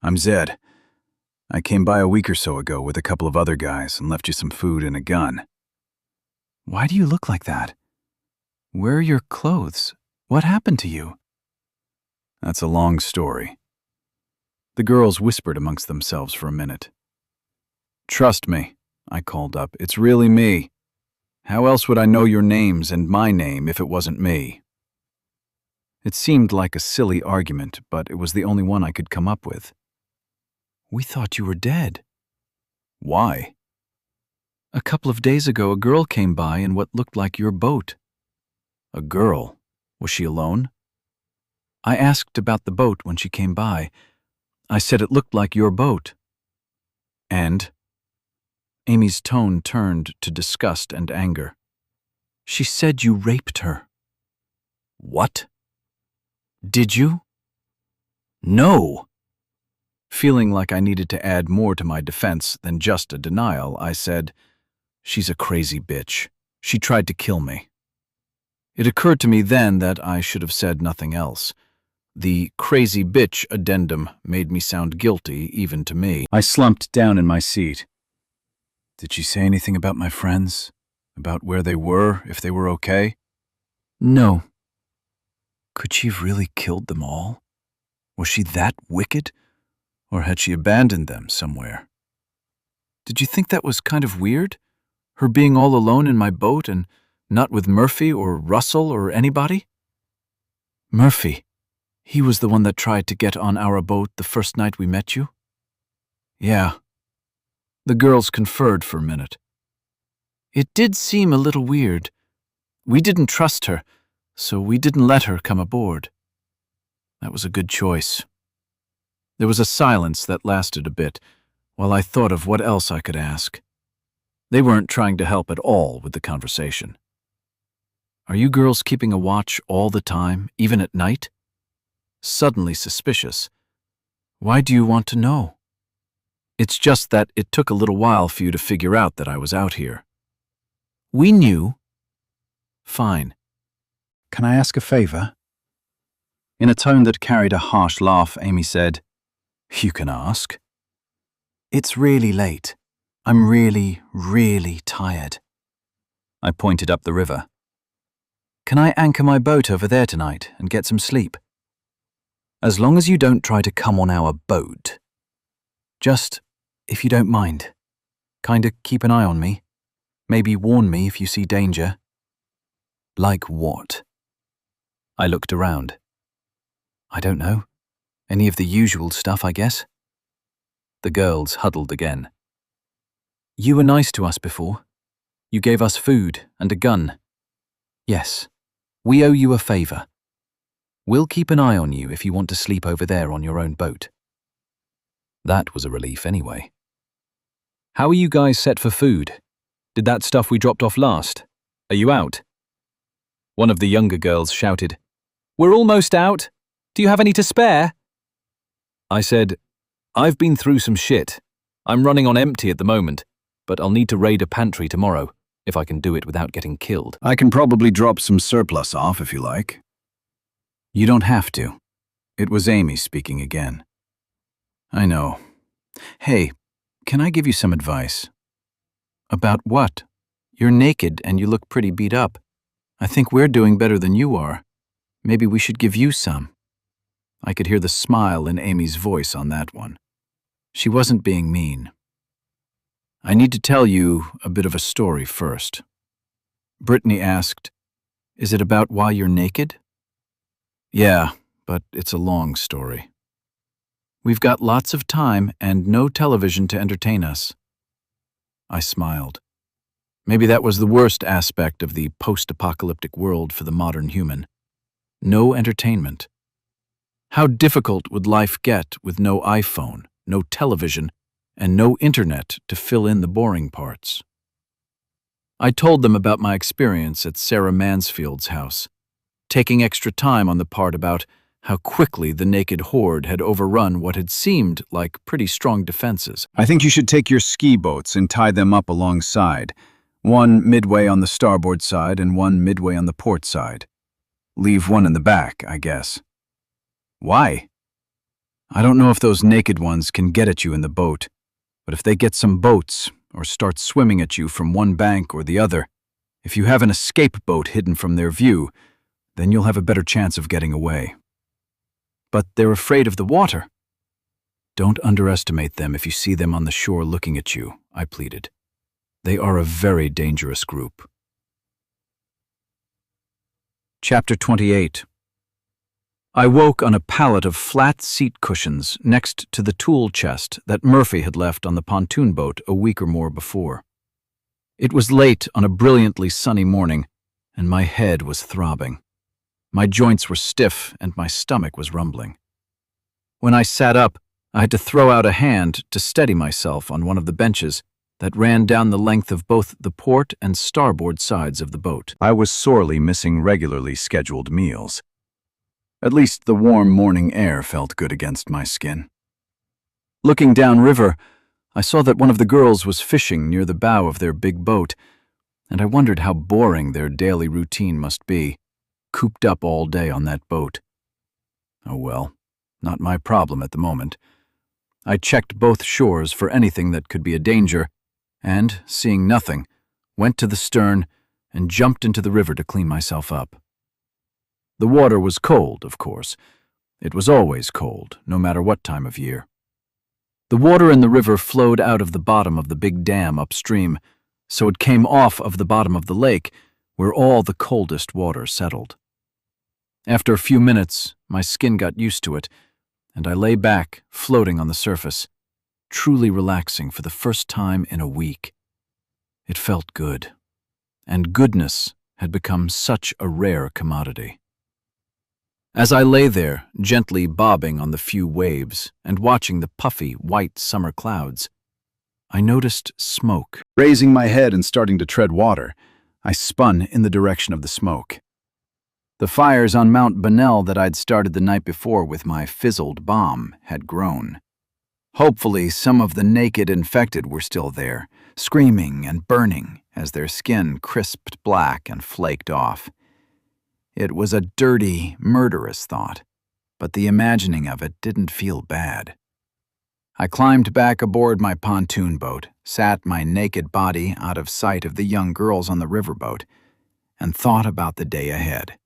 I'm Zed. I came by a week or so ago with a couple of other guys and left you some food and a gun. Why do you look like that? Where are your clothes? What happened to you? That's a long story. The girls whispered amongst themselves for a minute. "Trust me," I called up. "It's really me. How else would I know your names and my name if it wasn't me?" It seemed like a silly argument, but it was the only one I could come up with. "We thought you were dead." Why? "A couple of days ago, a girl came by in what looked like your boat." "A girl? Was she alone?" "I asked about the boat when she came by. I said it looked like your boat." And? Amy's tone turned to disgust and anger. "She said you raped her." What? "Did you?" No! Feeling like I needed to add more to my defense than just a denial, I said, "She's a crazy bitch. She tried to kill me." It occurred to me then that I should have said nothing else. The crazy bitch addendum made me sound guilty even to me. I slumped down in my seat. Did she say anything about my friends? About where they were, if they were okay? No. Could she have really killed them all? Was she that wicked? Or had she abandoned them somewhere? Did you think that was kind of weird? Her being all alone in my boat and not with Murphy or Russell or anybody? Murphy. He was the one that tried to get on our boat the first night we met you? Yeah. The girls conferred for a minute. It did seem a little weird. We didn't trust her, so we didn't let her come aboard. That was a good choice. There was a silence that lasted a bit, while I thought of what else I could ask. They weren't trying to help at all with the conversation. "Are you girls keeping a watch all the time, even at night?" Suddenly suspicious. "Why do you want to know?" "It's just that it took a little while for you to figure out that I was out here." "We knew." "Fine. Can I ask a favor?" In a tone that carried a harsh laugh, Amy said, "You can ask." "It's really late. I'm really, really tired." I pointed up the river. "Can I anchor my boat over there tonight and get some sleep?" "As long as you don't try to come on our boat. Just, if you don't mind, kinda keep an eye on me. Maybe warn me if you see danger." "Like what?" I looked around. "I don't know. Any of the usual stuff, I guess." The girls huddled again. "You were nice to us before. You gave us food and a gun. Yes, we owe you a favor. We'll keep an eye on you if you want to sleep over there on your own boat." That was a relief anyway. "How are you guys set for food? Did that stuff we dropped off last? Are you out?" One of the younger girls shouted, "We're almost out. Do you have any to spare?" I said, "I've been through some shit. I'm running on empty at the moment, but I'll need to raid a pantry tomorrow, if I can do it without getting killed." I can probably drop some surplus off if you like. "You don't have to. It was Amy speaking again. I know. Hey, can I give you some advice? About what? You're naked and you look pretty beat up. I think we're doing better than you are. Maybe we should give you some. I could hear the smile in Amy's voice on that one. She wasn't being mean. I need to tell you a bit of a story first. Brittany asked, "Is it about why you're naked?" Yeah, but it's a long story. We've got lots of time and no television to entertain us. I smiled. Maybe that was the worst aspect of the post-apocalyptic world for the modern human. No entertainment. How difficult would life get with no iPhone, no television, and no internet to fill in the boring parts? I told them about my experience at Sarah Mansfield's house, taking extra time on the part about how quickly the naked horde had overrun what had seemed like pretty strong defenses. I think you should take your ski boats and tie them up alongside, one midway on the starboard side and one midway on the port side. Leave one in the back, I guess. Why? I don't know if those naked ones can get at you in the boat, but if they get some boats or start swimming at you from one bank or the other, if you have an escape boat hidden from their view, then you'll have a better chance of getting away. But they're afraid of the water. Don't underestimate them if you see them on the shore looking at you, I pleaded. They are a very dangerous group. Chapter 28. I woke on a pallet of flat seat cushions next to the tool chest that Murphy had left on the pontoon boat a week or more before. It was late on a brilliantly sunny morning, and my head was throbbing. My joints were stiff and my stomach was rumbling. When I sat up, I had to throw out a hand to steady myself on one of the benches that ran down the length of both the port and starboard sides of the boat. I was sorely missing regularly scheduled meals. At least the warm morning air felt good against my skin. Looking downriver, I saw that one of the girls was fishing near the bow of their big boat, and I wondered how boring their daily routine must be, cooped up all day on that boat. Oh well, not my problem at the moment. I checked both shores for anything that could be a danger, and, seeing nothing, went to the stern and jumped into the river to clean myself up. The water was cold, of course. It was always cold, no matter what time of year. The water in the river flowed out of the bottom of the big dam upstream, so it came off of the bottom of the lake, where all the coldest water settled. After a few minutes, my skin got used to it, and I lay back, floating on the surface, truly relaxing for the first time in a week. It felt good, and goodness had become such a rare commodity. As I lay there, gently bobbing on the few waves and watching the puffy, white summer clouds, I noticed smoke. Raising my head and starting to tread water, I spun in the direction of the smoke. The fires on Mount Bonnell that I'd started the night before with my fizzled bomb had grown. Hopefully, some of the naked infected were still there, screaming and burning as their skin crisped black and flaked off. It was a dirty, murderous thought, but the imagining of it didn't feel bad. I climbed back aboard my pontoon boat, sat my naked body out of sight of the young girls on the riverboat, and thought about the day ahead.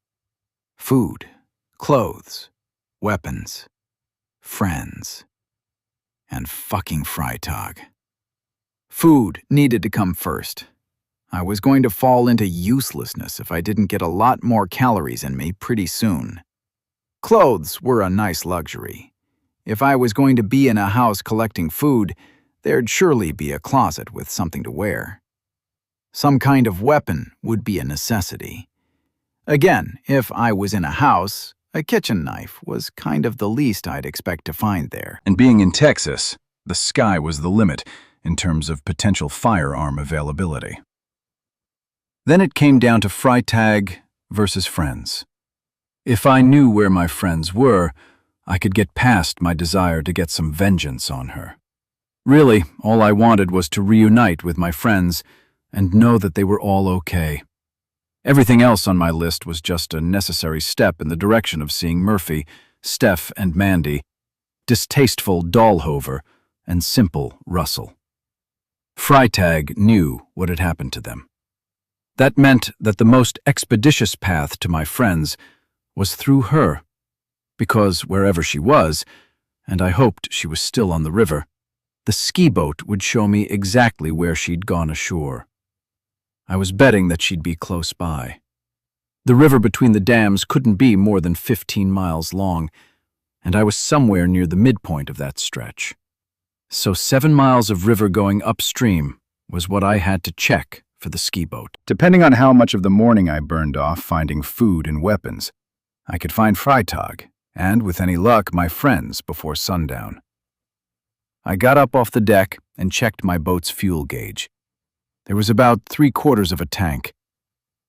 Food, clothes, weapons, friends, and fucking Freitag. Food needed to come first. I was going to fall into uselessness if I didn't get a lot more calories in me pretty soon. Clothes were a nice luxury. If I was going to be in a house collecting food, there'd surely be a closet with something to wear. Some kind of weapon would be a necessity. Again, if I was in a house, a kitchen knife was kind of the least I'd expect to find there. And being in Texas, the sky was the limit in terms of potential firearm availability. Then it came down to Freitag versus friends. If I knew where my friends were, I could get past my desire to get some vengeance on her. Really, all I wanted was to reunite with my friends and know that they were all okay. Everything else on my list was just a necessary step in the direction of seeing Murphy, Steph and Mandy, distasteful Dahlhover, and simple Russell. Freitag knew what had happened to them. That meant that the most expeditious path to my friends was through her, because wherever she was, and I hoped she was still on the river, the ski boat would show me exactly where she'd gone ashore. I was betting that she'd be close by. The river between the dams couldn't be more than 15 miles long, and I was somewhere near the midpoint of that stretch. So 7 miles of river going upstream was what I had to check for the ski boat. Depending on how much of the morning I burned off finding food and weapons, I could find Freitag, and with any luck, my friends before sundown. I got up off the deck and checked my boat's fuel gauge. There was about 3/4 of a tank.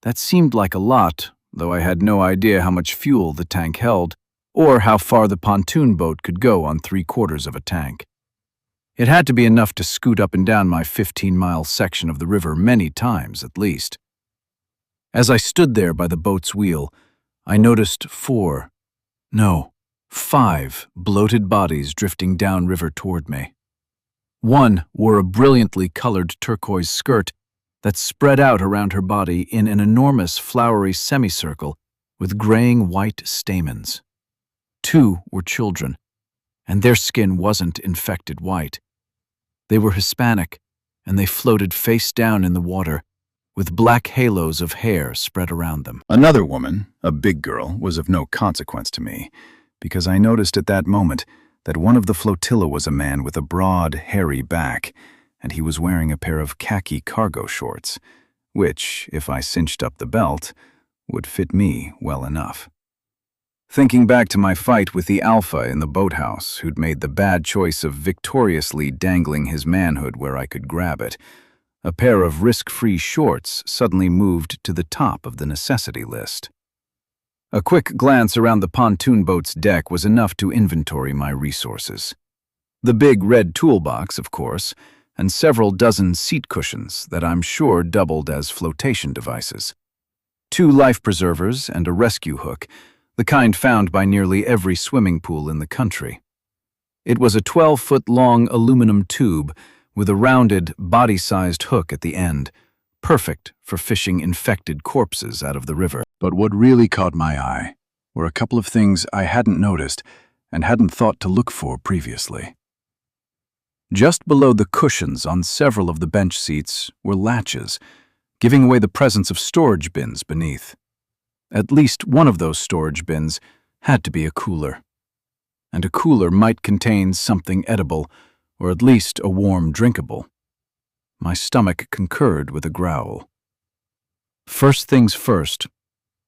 That seemed like a lot, though I had no idea how much fuel the tank held, or how far the pontoon boat could go on 3/4 of a tank. It had to be enough to scoot up and down my 15-mile section of the river many times at least. As I stood there by the boat's wheel, I noticed 5 bloated bodies drifting downriver toward me. One wore a brilliantly colored turquoise skirt that spread out around her body in an enormous flowery semicircle with graying white stamens. 2 were children, and their skin wasn't infected white. They were Hispanic, and they floated face down in the water, with black halos of hair spread around them. Another woman, a big girl, was of no consequence to me, because I noticed at that moment that one of the flotilla was a man with a broad, hairy back, and he was wearing a pair of khaki cargo shorts, which, if I cinched up the belt, would fit me well enough. Thinking back to my fight with the alpha in the boathouse, who'd made the bad choice of victoriously dangling his manhood where I could grab it, a pair of risk-free shorts suddenly moved to the top of the necessity list. A quick glance around the pontoon boat's deck was enough to inventory my resources. The big red toolbox, of course, and several dozen seat cushions that I'm sure doubled as flotation devices. 2 life preservers and a rescue hook, the kind found by nearly every swimming pool in the country. It was a 12-foot-long aluminum tube with a rounded, body-sized hook at the end, perfect for fishing infected corpses out of the river. But what really caught my eye were a couple of things I hadn't noticed and hadn't thought to look for previously. Just below the cushions on several of the bench seats were latches, giving away the presence of storage bins beneath. At least one of those storage bins had to be a cooler. And a cooler might contain something edible, or at least a warm drinkable. My stomach concurred with a growl. First things first,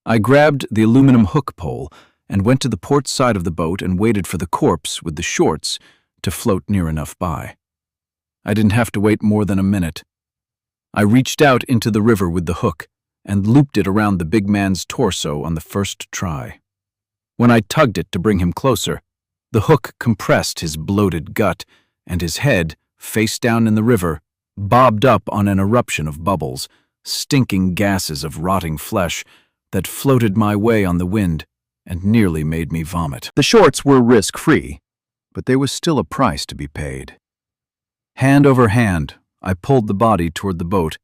I grabbed the aluminum hook pole and went to the port side of the boat and waited for the corpse with the shorts to float near enough by. I didn't have to wait more than a minute. I reached out into the river with the hook and looped it around the big man's torso on the first try. When I tugged it to bring him closer, the hook compressed his bloated gut, and his head, face down in the river, bobbed up on an eruption of bubbles, stinking gases of rotting flesh that floated my way on the wind and nearly made me vomit. The shorts were risk-free, but there was still a price to be paid. Hand over hand, I pulled the body toward the boat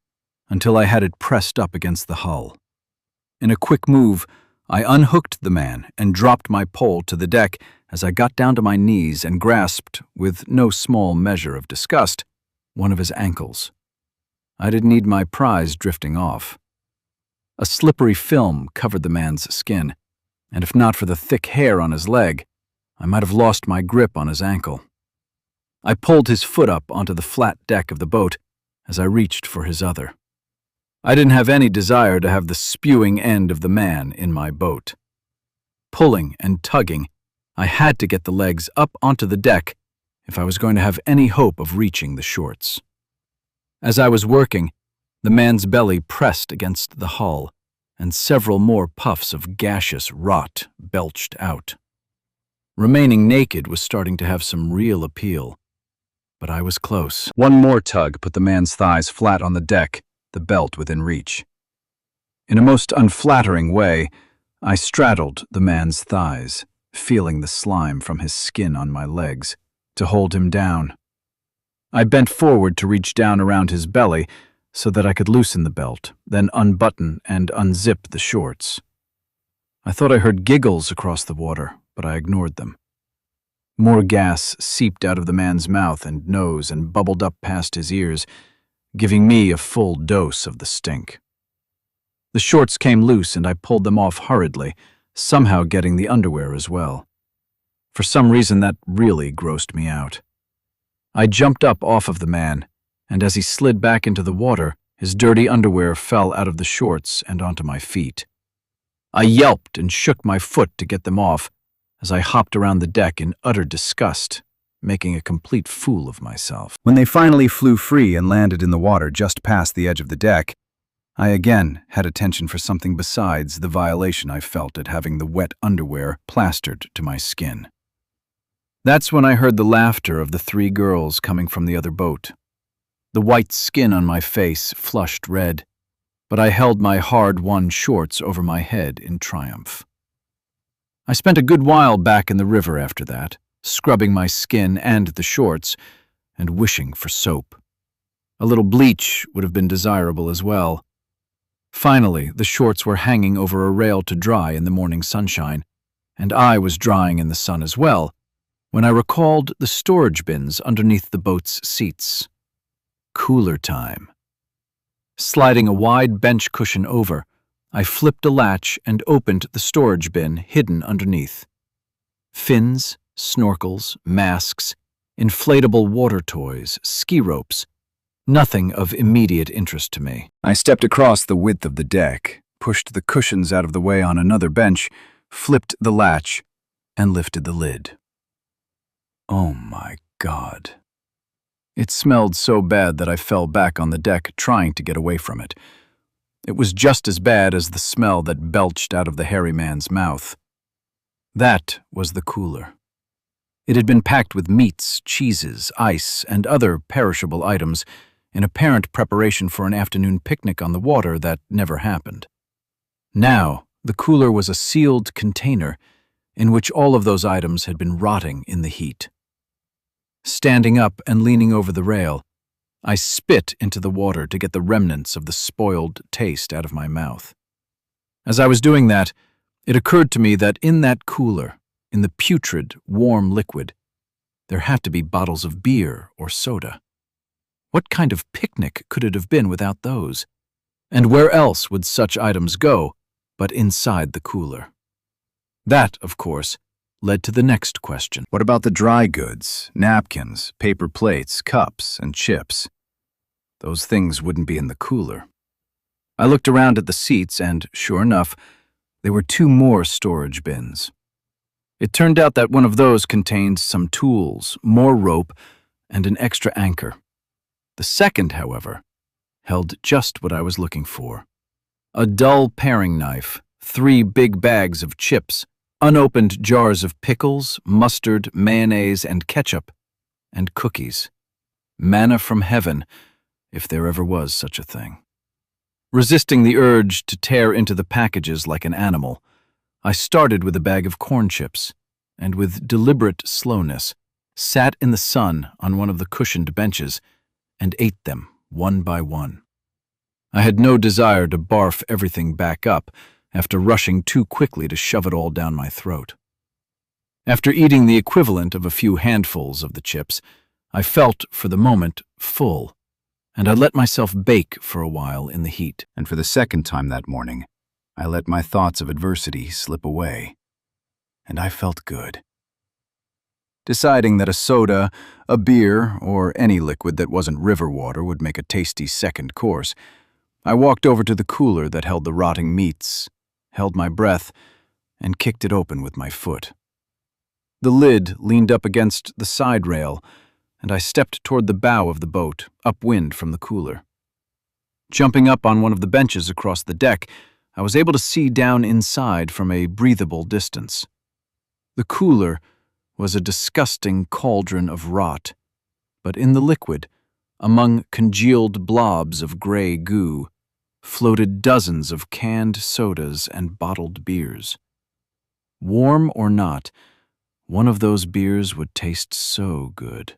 until I had it pressed up against the hull. In a quick move, I unhooked the man and dropped my pole to the deck as I got down to my knees and grasped, with no small measure of disgust, one of his ankles. I didn't need my prize drifting off. A slippery film covered the man's skin, and if not for the thick hair on his leg, I might have lost my grip on his ankle. I pulled his foot up onto the flat deck of the boat as I reached for his other. I didn't have any desire to have the spewing end of the man in my boat. Pulling and tugging, I had to get the legs up onto the deck if I was going to have any hope of reaching the shorts. As I was working, the man's belly pressed against the hull, and several more puffs of gaseous rot belched out. Remaining naked was starting to have some real appeal, but I was close. One more tug put the man's thighs flat on the deck, the belt within reach. In a most unflattering way, I straddled the man's thighs, feeling the slime from his skin on my legs, to hold him down. I bent forward to reach down around his belly so that I could loosen the belt, then unbutton and unzip the shorts. I thought I heard giggles across the water, but I ignored them. More gas seeped out of the man's mouth and nose and bubbled up past his ears, giving me a full dose of the stink. The shorts came loose and I pulled them off hurriedly, somehow getting the underwear as well. For some reason that really grossed me out. I jumped up off of the man, and as he slid back into the water, his dirty underwear fell out of the shorts and onto my feet. I yelped and shook my foot to get them off as I hopped around the deck in utter disgust, making a complete fool of myself. When they finally flew free and landed in the water just past the edge of the deck, I again had attention for something besides the violation I felt at having the wet underwear plastered to my skin. That's when I heard the laughter of the 3 girls coming from the other boat. The white skin on my face flushed red, but I held my hard-won shorts over my head in triumph. I spent a good while back in the river after that, scrubbing my skin and the shorts, and wishing for soap. A little bleach would have been desirable as well. Finally, the shorts were hanging over a rail to dry in the morning sunshine, and I was drying in the sun as well, when I recalled the storage bins underneath the boat's seats. Cooler time. Sliding a wide bench cushion over, I flipped a latch and opened the storage bin hidden underneath. Fins, snorkels, masks, inflatable water toys, ski ropes, nothing of immediate interest to me. I stepped across the width of the deck, pushed the cushions out of the way on another bench, flipped the latch, and lifted the lid. Oh my God. It smelled so bad that I fell back on the deck trying to get away from it. It was just as bad as the smell that belched out of the hairy man's mouth. That was the cooler. It had been packed with meats, cheeses, ice, and other perishable items in apparent preparation for an afternoon picnic on the water that never happened. Now, the cooler was a sealed container in which all of those items had been rotting in the heat. Standing up and leaning over the rail, I spit into the water to get the remnants of the spoiled taste out of my mouth. As I was doing that, it occurred to me that in that cooler, in the putrid, warm liquid, there had to be bottles of beer or soda. What kind of picnic could it have been without those? And where else would such items go but inside the cooler? That, of course, led to the next question. What about the dry goods, napkins, paper plates, cups, and chips? Those things wouldn't be in the cooler. I looked around at the seats and, sure enough, there were 2 more storage bins. It turned out that one of those contained some tools, more rope, and an extra anchor. The second, however, held just what I was looking for. A dull paring knife, 3 big bags of chips, unopened jars of pickles, mustard, mayonnaise, and ketchup, and cookies. Manna from heaven, if there ever was such a thing. Resisting the urge to tear into the packages like an animal, I started with a bag of corn chips, and with deliberate slowness, sat in the sun on one of the cushioned benches and ate them one by one. I had no desire to barf everything back up after rushing too quickly to shove it all down my throat. After eating the equivalent of a few handfuls of the chips, I felt, for the moment, full, and I let myself bake for a while in the heat. And for the second time that morning, I let my thoughts of adversity slip away, and I felt good. Deciding that a soda, a beer, or any liquid that wasn't river water would make a tasty second course, I walked over to the cooler that held the rotting meats, held my breath, and kicked it open with my foot. The lid leaned up against the side rail, and I stepped toward the bow of the boat, upwind from the cooler. Jumping up on one of the benches across the deck, I was able to see down inside from a breathable distance. The cooler was a disgusting cauldron of rot, but in the liquid, among congealed blobs of gray goo, floated dozens of canned sodas and bottled beers. Warm or not, one of those beers would taste so good.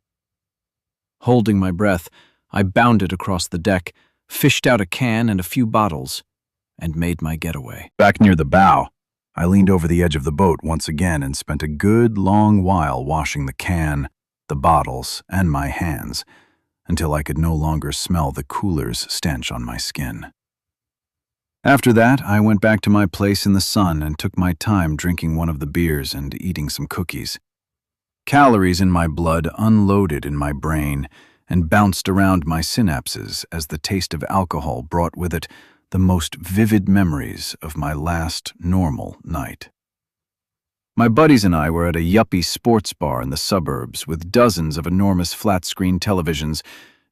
Holding my breath, I bounded across the deck, fished out a can and a few bottles, and made my getaway. Back near the bow, I leaned over the edge of the boat once again and spent a good long while washing the can, the bottles, and my hands, until I could no longer smell the cooler's stench on my skin. After that, I went back to my place in the sun and took my time drinking one of the beers and eating some cookies. Calories in my blood unloaded in my brain and bounced around my synapses as the taste of alcohol brought with it the most vivid memories of my last normal night. My buddies and I were at a yuppie sports bar in the suburbs with dozens of enormous flat-screen televisions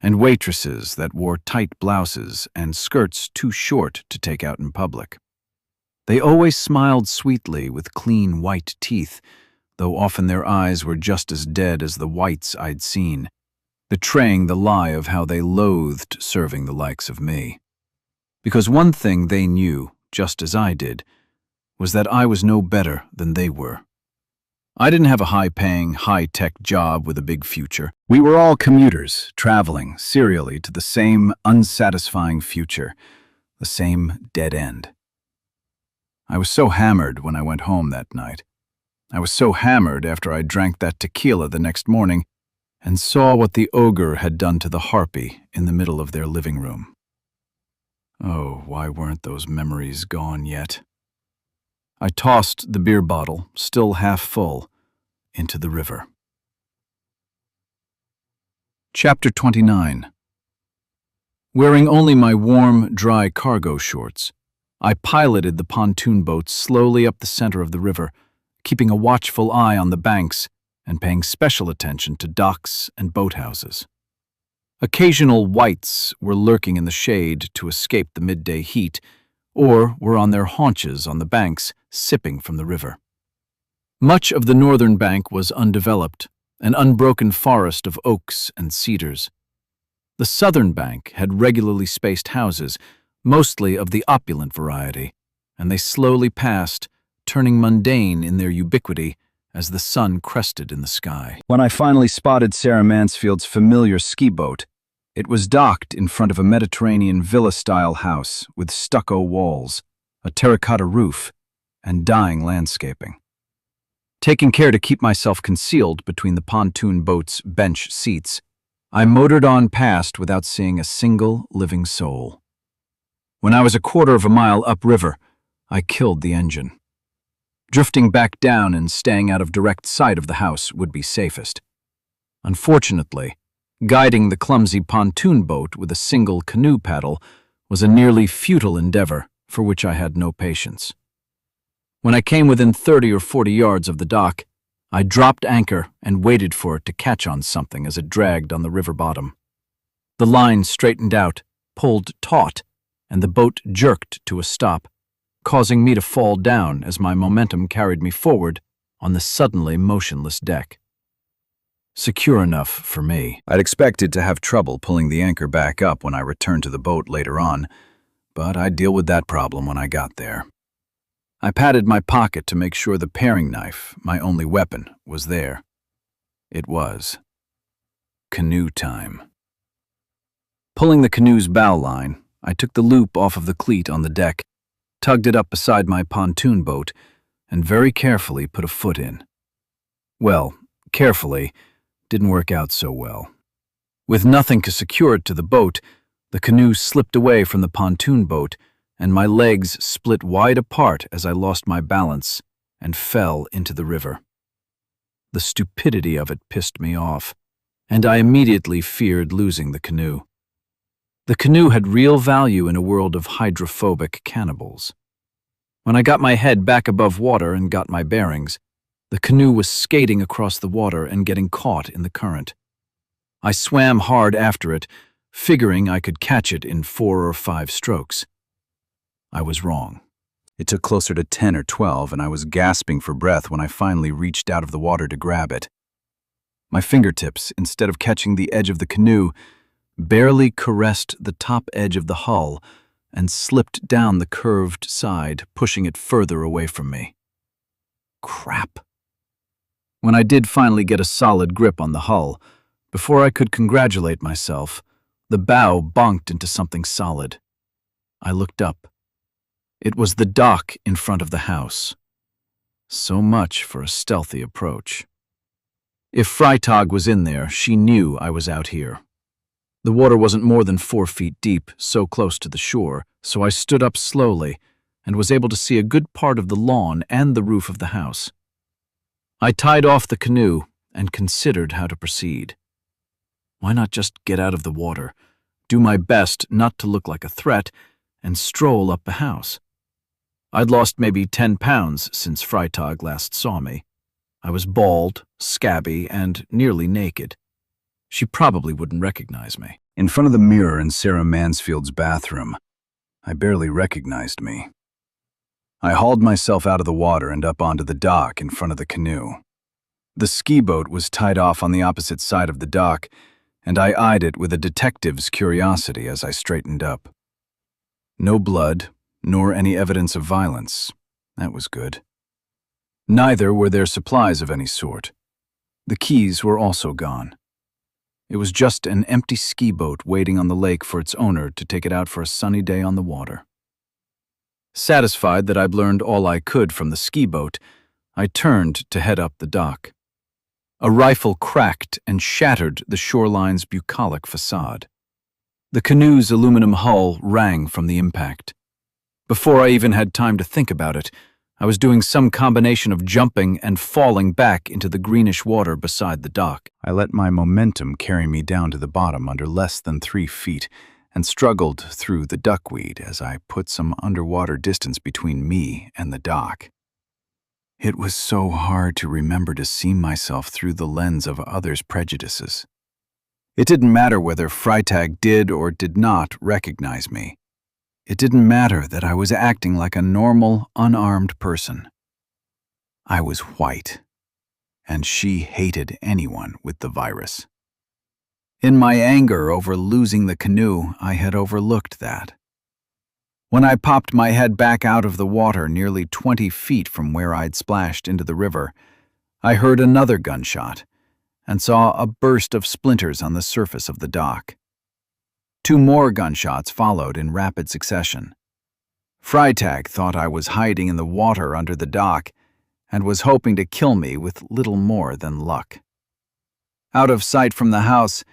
and waitresses that wore tight blouses and skirts too short to take out in public. They always smiled sweetly with clean white teeth, though often their eyes were just as dead as the whites I'd seen, betraying the lie of how they loathed serving the likes of me. Because one thing they knew, just as I did, was that I was no better than they were. I didn't have a high-paying, high-tech job with a big future. We were all commuters, traveling serially to the same unsatisfying future, the same dead end. I was so hammered when I went home that night. I was so hammered after I drank that tequila the next morning and saw what the ogre had done to the harpy in the middle of their living room. Oh, why weren't those memories gone yet? I tossed the beer bottle, still half full, into the river. Chapter 29. Wearing only my warm, dry cargo shorts, I piloted the pontoon boat slowly up the center of the river, keeping a watchful eye on the banks and paying special attention to docks and boathouses. Occasional whites were lurking in the shade to escape the midday heat, or were on their haunches on the banks, sipping from the river. Much of the northern bank was undeveloped, an unbroken forest of oaks and cedars. The southern bank had regularly spaced houses, mostly of the opulent variety, and they slowly passed, turning mundane in their ubiquity as the sun crested in the sky. When I finally spotted Sarah Mansfield's familiar ski boat, it was docked in front of a Mediterranean villa-style house with stucco walls, a terracotta roof, and dying landscaping. Taking care to keep myself concealed between the pontoon boat's bench seats, I motored on past without seeing a single living soul. When I was a quarter of a mile upriver, I killed the engine. Drifting back down and staying out of direct sight of the house would be safest. Unfortunately, guiding the clumsy pontoon boat with a single canoe paddle was a nearly futile endeavor for which I had no patience. When I came within 30 or 40 yards of the dock, I dropped anchor and waited for it to catch on something as it dragged on the river bottom. The line straightened out, pulled taut, and the boat jerked to a stop, causing me to fall down as my momentum carried me forward on the suddenly motionless deck. Secure enough for me. I'd expected to have trouble pulling the anchor back up when I returned to the boat later on, but I'd deal with that problem when I got there. I patted my pocket to make sure the paring knife, my only weapon, was there. It was. Canoe time. Pulling the canoe's bow line, I took the loop off of the cleat on the deck, tugged it up beside my pontoon boat, and very carefully put a foot in. Well, carefully didn't work out so well. With nothing to secure it to the boat, the canoe slipped away from the pontoon boat, and my legs split wide apart as I lost my balance and fell into the river. The stupidity of it pissed me off, and I immediately feared losing the canoe. The canoe had real value in a world of hydrophobic cannibals. When I got my head back above water and got my bearings, the canoe was skating across the water and getting caught in the current. I swam hard after it, figuring I could catch it in 4 or 5 strokes. I was wrong. It took closer to 10 or 12, and I was gasping for breath when I finally reached out of the water to grab it. My fingertips, instead of catching the edge of the canoe, barely caressed the top edge of the hull and slipped down the curved side, pushing it further away from me. Crap. When I did finally get a solid grip on the hull, before I could congratulate myself, the bow bonked into something solid. I looked up. It was the dock in front of the house. So much for a stealthy approach. If Freitag was in there, she knew I was out here. The water wasn't more than 4 feet deep, so close to the shore, so I stood up slowly and was able to see a good part of the lawn and the roof of the house. I tied off the canoe and considered how to proceed. Why not just get out of the water, do my best not to look like a threat, and stroll up the house? I'd lost maybe 10 pounds since Freitag last saw me. I was bald, scabby, and nearly naked. She probably wouldn't recognize me. In front of the mirror in Sarah Mansfield's bathroom, I barely recognized me. I hauled myself out of the water and up onto the dock in front of the canoe. The ski boat was tied off on the opposite side of the dock, and I eyed it with a detective's curiosity as I straightened up. No blood, nor any evidence of violence. That was good. Neither were there supplies of any sort. The keys were also gone. It was just an empty ski boat waiting on the lake for its owner to take it out for a sunny day on the water. Satisfied that I'd learned all I could from the ski boat, I turned to head up the dock. A rifle cracked and shattered the shoreline's bucolic facade. The canoe's aluminum hull rang from the impact. Before I even had time to think about it, I was doing some combination of jumping and falling back into the greenish water beside the dock. I let my momentum carry me down to the bottom under less than 3 feet and struggled through the duckweed as I put some underwater distance between me and the dock. It was so hard to remember to see myself through the lens of others' prejudices. It didn't matter whether Freitag did or did not recognize me. It didn't matter that I was acting like a normal, unarmed person. I was white, and she hated anyone with the virus. In my anger over losing the canoe, I had overlooked that. When I popped my head back out of the water nearly 20 feet from where I'd splashed into the river, I heard another gunshot and saw a burst of splinters on the surface of the dock. 2 more gunshots followed in rapid succession. Freitag thought I was hiding in the water under the dock and was hoping to kill me with little more than luck. Out of sight from the house,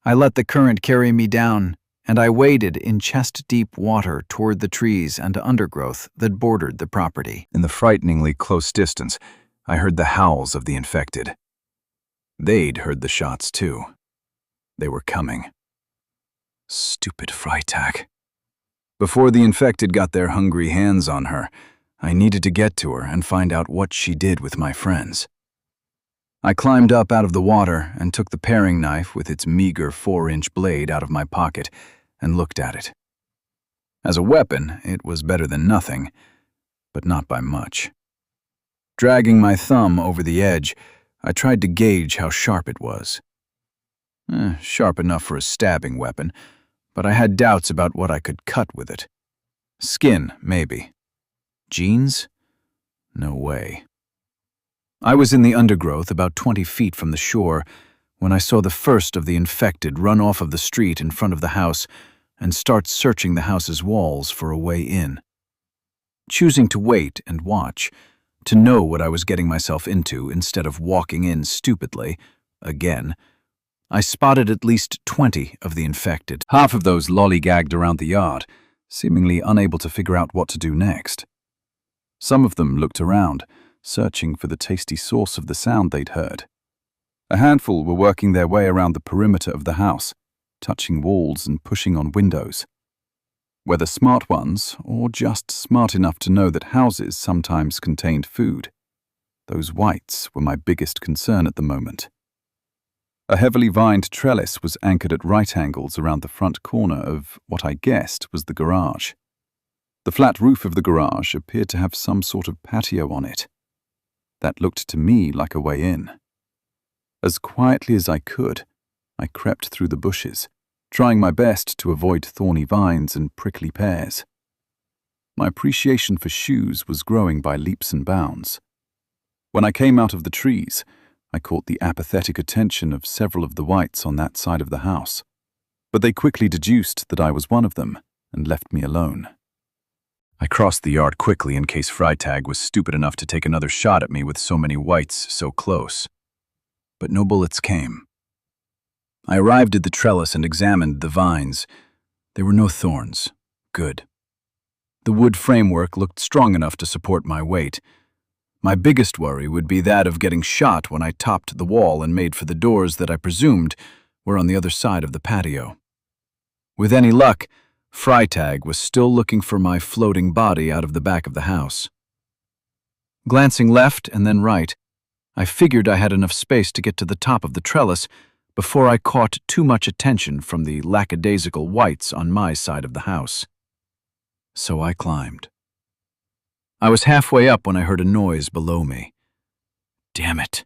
I let the current carry me down, and I waded in chest-deep water toward the trees and undergrowth that bordered the property. In the frighteningly close distance, I heard the howls of the infected. They'd heard the shots too. They were coming. Stupid Freitag. Before the infected got their hungry hands on her, I needed to get to her and find out what she did with my friends. I climbed up out of the water and took the paring knife with its meager 4-inch blade out of my pocket and looked at it. As a weapon, it was better than nothing, but not by much. Dragging my thumb over the edge, I tried to gauge how sharp it was. Sharp enough for a stabbing weapon, but I had doubts about what I could cut with it. Skin, maybe. Jeans? No way. I was in the undergrowth about 20 feet from the shore when I saw the first of the infected run off of the street in front of the house and start searching the house's walls for a way in. Choosing to wait and watch, to know what I was getting myself into instead of walking in stupidly, again, I spotted at least 20 of the infected. Half of those lollygagged around the yard, seemingly unable to figure out what to do next. Some of them looked around, searching for the tasty source of the sound they'd heard. A handful were working their way around the perimeter of the house, touching walls and pushing on windows. Whether smart ones, or just smart enough to know that houses sometimes contained food, those whites were my biggest concern at the moment. A heavily vined trellis was anchored at right angles around the front corner of what I guessed was the garage. The flat roof of the garage appeared to have some sort of patio on it. That looked to me like a way in. As quietly as I could, I crept through the bushes, trying my best to avoid thorny vines and prickly pears. My appreciation for shoes was growing by leaps and bounds. When I came out of the trees, I caught the apathetic attention of several of the whites on that side of the house, but they quickly deduced that I was one of them and left me alone. I crossed the yard quickly in case Freitag was stupid enough to take another shot at me with so many whites so close. But no bullets came. I arrived at the trellis and examined the vines. There were no thorns. Good. The wood framework looked strong enough to support my weight. My biggest worry would be that of getting shot when I topped the wall and made for the doors that I presumed were on the other side of the patio. With any luck, Freitag was still looking for my floating body out of the back of the house. Glancing left and then right, I figured I had enough space to get to the top of the trellis before I caught too much attention from the lackadaisical whites on my side of the house. So I climbed. I was halfway up when I heard a noise below me. Damn it.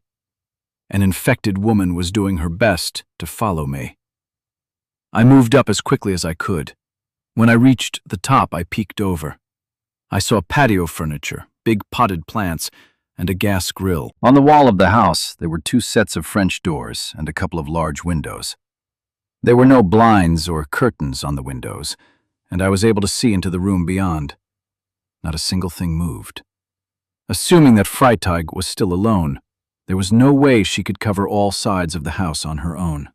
An infected woman was doing her best to follow me. I moved up as quickly as I could. When I reached the top, I peeked over. I saw patio furniture, big potted plants, and a gas grill. On the wall of the house, there were 2 sets of French doors and a couple of large windows. There were no blinds or curtains on the windows, and I was able to see into the room beyond. Not a single thing moved. Assuming that Freitag was still alone, there was no way she could cover all sides of the house on her own.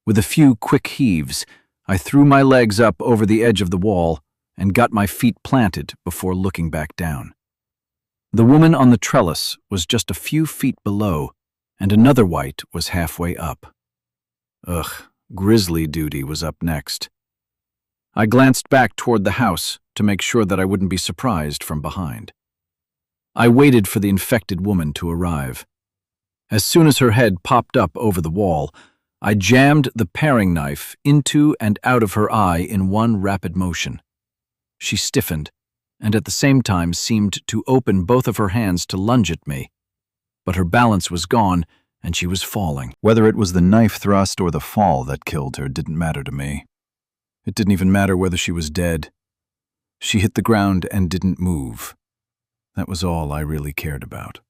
With a few quick heaves, I threw my legs up over the edge of the wall and got my feet planted before looking back down. The woman on the trellis was just a few feet below, and another white was halfway up. Ugh, grizzly duty was up next. I glanced back toward the house to make sure that I wouldn't be surprised from behind. I waited for the infected woman to arrive. As soon as her head popped up over the wall, I jammed the paring knife into and out of her eye in one rapid motion. She stiffened, and at the same time seemed to open both of her hands to lunge at me. But her balance was gone, and she was falling. Whether it was the knife thrust or the fall that killed her didn't matter to me. It didn't even matter whether she was dead. She hit the ground and didn't move. That was all I really cared about.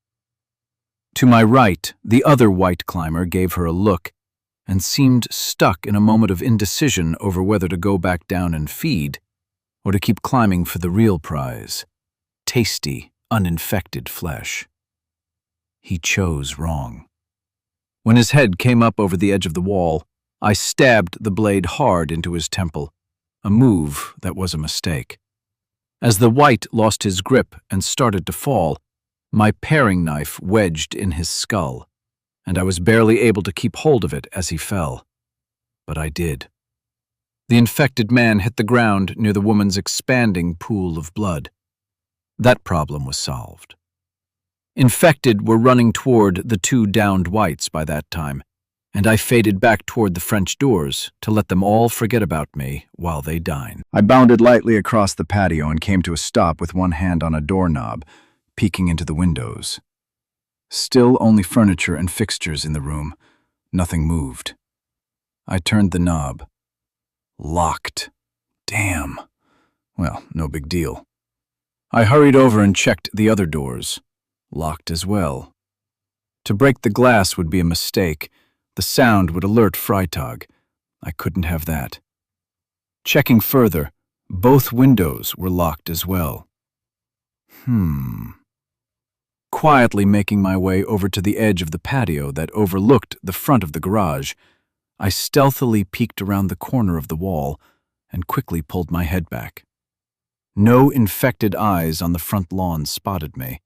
To my right, the other white climber gave her a look and seemed stuck in a moment of indecision over whether to go back down and feed or to keep climbing for the real prize, tasty, uninfected flesh. He chose wrong. When his head came up over the edge of the wall, I stabbed the blade hard into his temple, a move that was a mistake. As the white lost his grip and started to fall, my paring knife wedged in his skull, and I was barely able to keep hold of it as he fell. But I did. The infected man hit the ground near the woman's expanding pool of blood. That problem was solved. Infected were running toward the 2 downed whites by that time, and I faded back toward the French doors to let them all forget about me while they dine. I bounded lightly across the patio and came to a stop with one hand on a doorknob, peeking into the windows. Still only furniture and fixtures in the room. Nothing moved. I turned the knob. Locked. Damn. Well, no big deal. I hurried over and checked the other doors. Locked as well. To break the glass would be a mistake. The sound would alert Freitag. I couldn't have that. Checking further, both windows were locked as well. Quietly making my way over to the edge of the patio that overlooked the front of the garage, I stealthily peeked around the corner of the wall and quickly pulled my head back. No infected eyes on the front lawn spotted me,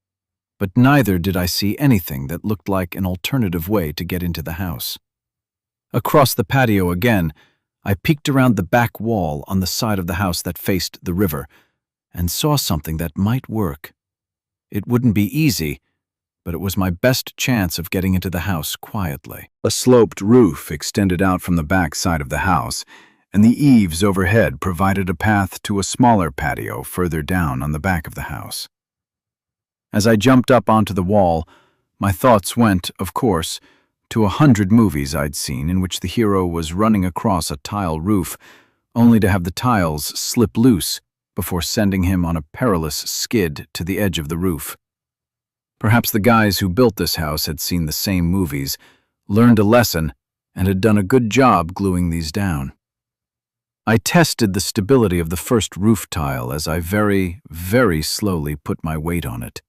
but neither did I see anything that looked like an alternative way to get into the house. Across the patio again, I peeked around the back wall on the side of the house that faced the river and saw something that might work. It wouldn't be easy, but it was my best chance of getting into the house quietly. A sloped roof extended out from the back side of the house, and the eaves overhead provided a path to a smaller patio further down on the back of the house. As I jumped up onto the wall, my thoughts went, of course, to 100 movies I'd seen in which the hero was running across a tile roof, only to have the tiles slip loose before sending him on a perilous skid to the edge of the roof. Perhaps the guys who built this house had seen the same movies, learned a lesson, and had done a good job gluing these down. I tested the stability of the first roof tile as I very, very slowly put my weight on it.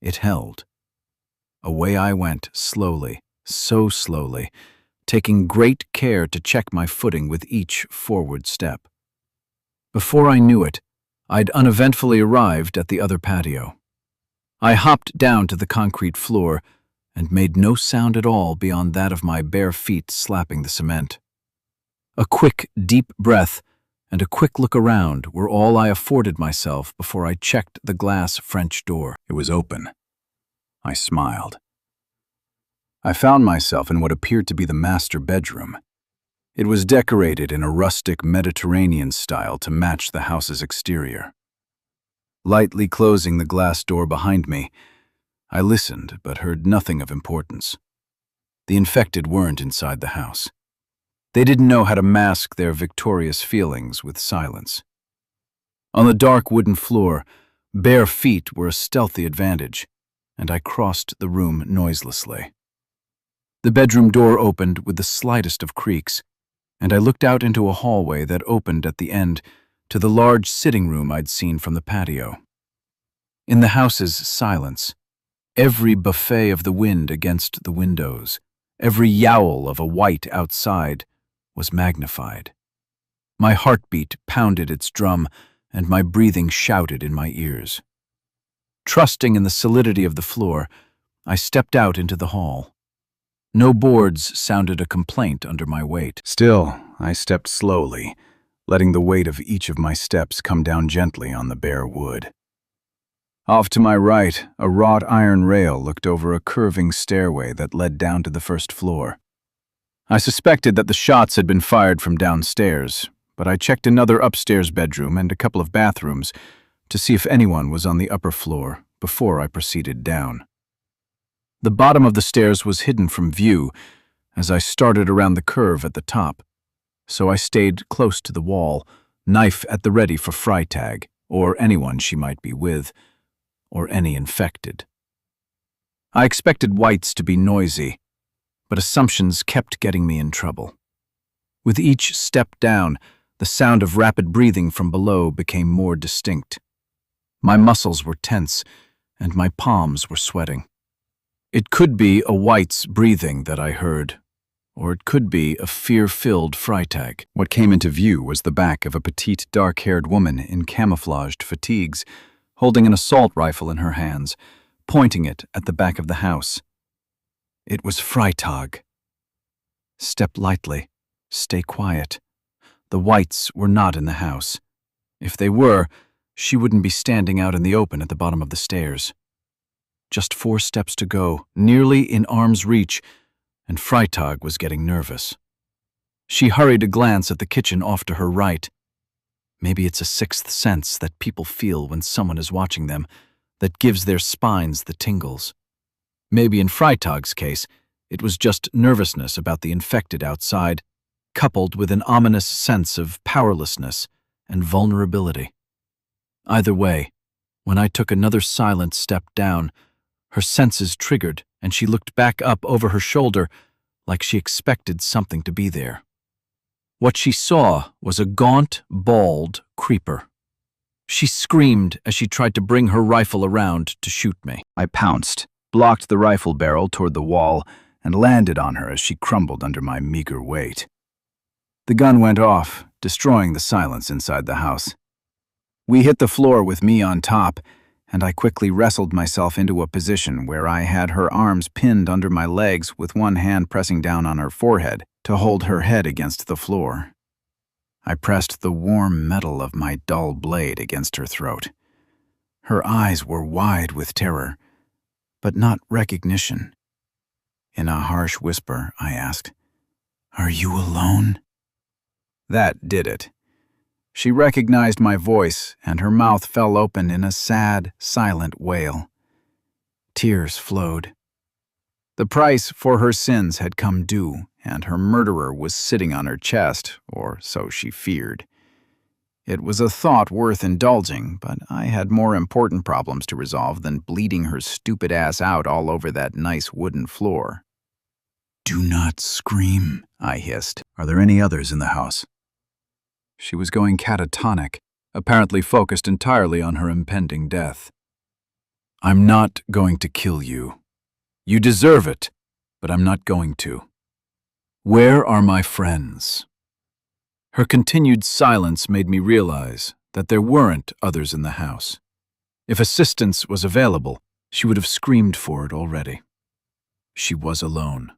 It held. Away I went, slowly, so slowly, taking great care to check my footing with each forward step. Before I knew it, I'd uneventfully arrived at the other patio. I hopped down to the concrete floor and made no sound at all beyond that of my bare feet slapping the cement. A quick, deep breath and a quick look around were all I afforded myself before I checked the glass French door. It was open. I smiled. I found myself in what appeared to be the master bedroom. It was decorated in a rustic Mediterranean style to match the house's exterior. Lightly closing the glass door behind me, I listened but heard nothing of importance. The infected weren't inside the house. They didn't know how to mask their victorious feelings with silence. On the dark wooden floor, bare feet were a stealthy advantage, and I crossed the room noiselessly. The bedroom door opened with the slightest of creaks, and I looked out into a hallway that opened at the end to the large sitting room I'd seen from the patio. In the house's silence, every buffet of the wind against the windows, every yowl of a wight outside, was magnified. My heartbeat pounded its drum, and my breathing shouted in my ears. Trusting in the solidity of the floor, I stepped out into the hall. No boards sounded a complaint under my weight. Still, I stepped slowly, letting the weight of each of my steps come down gently on the bare wood. Off to my right, a wrought iron rail looked over a curving stairway that led down to the first floor. I suspected that the shots had been fired from downstairs, but I checked another upstairs bedroom and a couple of bathrooms to see if anyone was on the upper floor before I proceeded down. The bottom of the stairs was hidden from view as I started around the curve at the top, so I stayed close to the wall, knife at the ready for Freitag, or anyone she might be with, or any infected. I expected whites to be noisy, but assumptions kept getting me in trouble. With each step down, the sound of rapid breathing from below became more distinct. My muscles were tense, and my palms were sweating. It could be a white's breathing that I heard, or it could be a fear-filled Freitag. What came into view was the back of a petite, dark-haired woman in camouflaged fatigues, holding an assault rifle in her hands, pointing it at the back of the house. It was Freitag. Step lightly. Stay quiet. The whites were not in the house. If they were, she wouldn't be standing out in the open at the bottom of the stairs. Just 4 steps to go, nearly in arm's reach, and Freitag was getting nervous. She hurried a glance at the kitchen off to her right. Maybe it's a sixth sense that people feel when someone is watching them that gives their spines the tingles. Maybe in Freitag's case, it was just nervousness about the infected outside, coupled with an ominous sense of powerlessness and vulnerability. Either way, when I took another silent step down, her senses triggered and she looked back up over her shoulder like she expected something to be there. What she saw was a gaunt, bald creeper. She screamed as she tried to bring her rifle around to shoot me. I pounced, blocked the rifle barrel toward the wall, and landed on her as she crumbled under my meager weight. The gun went off, destroying the silence inside the house. We hit the floor with me on top, and I quickly wrestled myself into a position where I had her arms pinned under my legs with one hand pressing down on her forehead to hold her head against the floor. I pressed the warm metal of my dull blade against her throat. Her eyes were wide with terror, but not recognition. In a harsh whisper, I asked, "Are you alone?" That did it. She recognized my voice, and her mouth fell open in a sad, silent wail. Tears flowed. The price for her sins had come due, and her murderer was sitting on her chest, or so she feared. It was a thought worth indulging, but I had more important problems to resolve than bleeding her stupid ass out all over that nice wooden floor. "Do not scream," I hissed. "Are there any others in the house?" She was going catatonic, apparently focused entirely on her impending death. "I'm not going to kill you. You deserve it, but I'm not going to. Where are my friends?" Her continued silence made me realize that there weren't others in the house. If assistance was available, she would have screamed for it already. She was alone.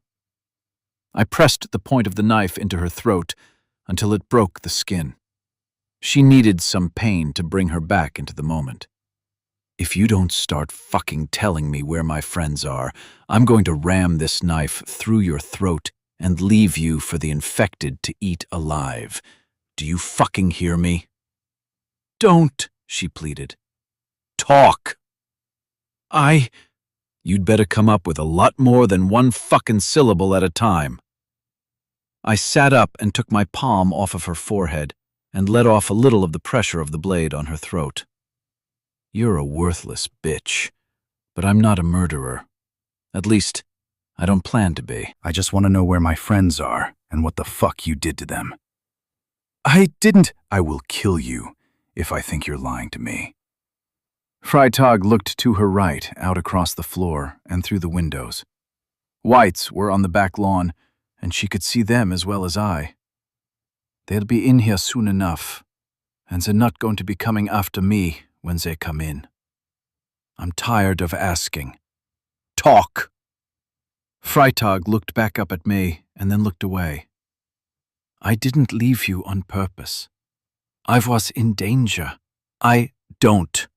I pressed the point of the knife into her throat until it broke the skin. She needed some pain to bring her back into the moment. "If you don't start fucking telling me where my friends are, I'm going to ram this knife through your throat and leave you for the infected to eat alive. Do you fucking hear me?" "Don't," she pleaded. "Talk!" You'd better come up with a lot more than one fucking syllable at a time." I sat up and took my palm off of her forehead and let off a little of the pressure of the blade on her throat. "You're a worthless bitch, but I'm not a murderer. At least, I don't plan to be. I just want to know where my friends are and what the fuck you did to them." "I didn't." "I will kill you if I think you're lying to me." Freitag looked to her right, out across the floor and through the windows. Whites were on the back lawn, and she could see them as well as I. "They'll be in here soon enough, and they're not going to be coming after me when they come in. I'm tired of asking. Talk!" Freitag looked back up at me and then looked away. "I didn't leave you on purpose. I was in danger. Don't."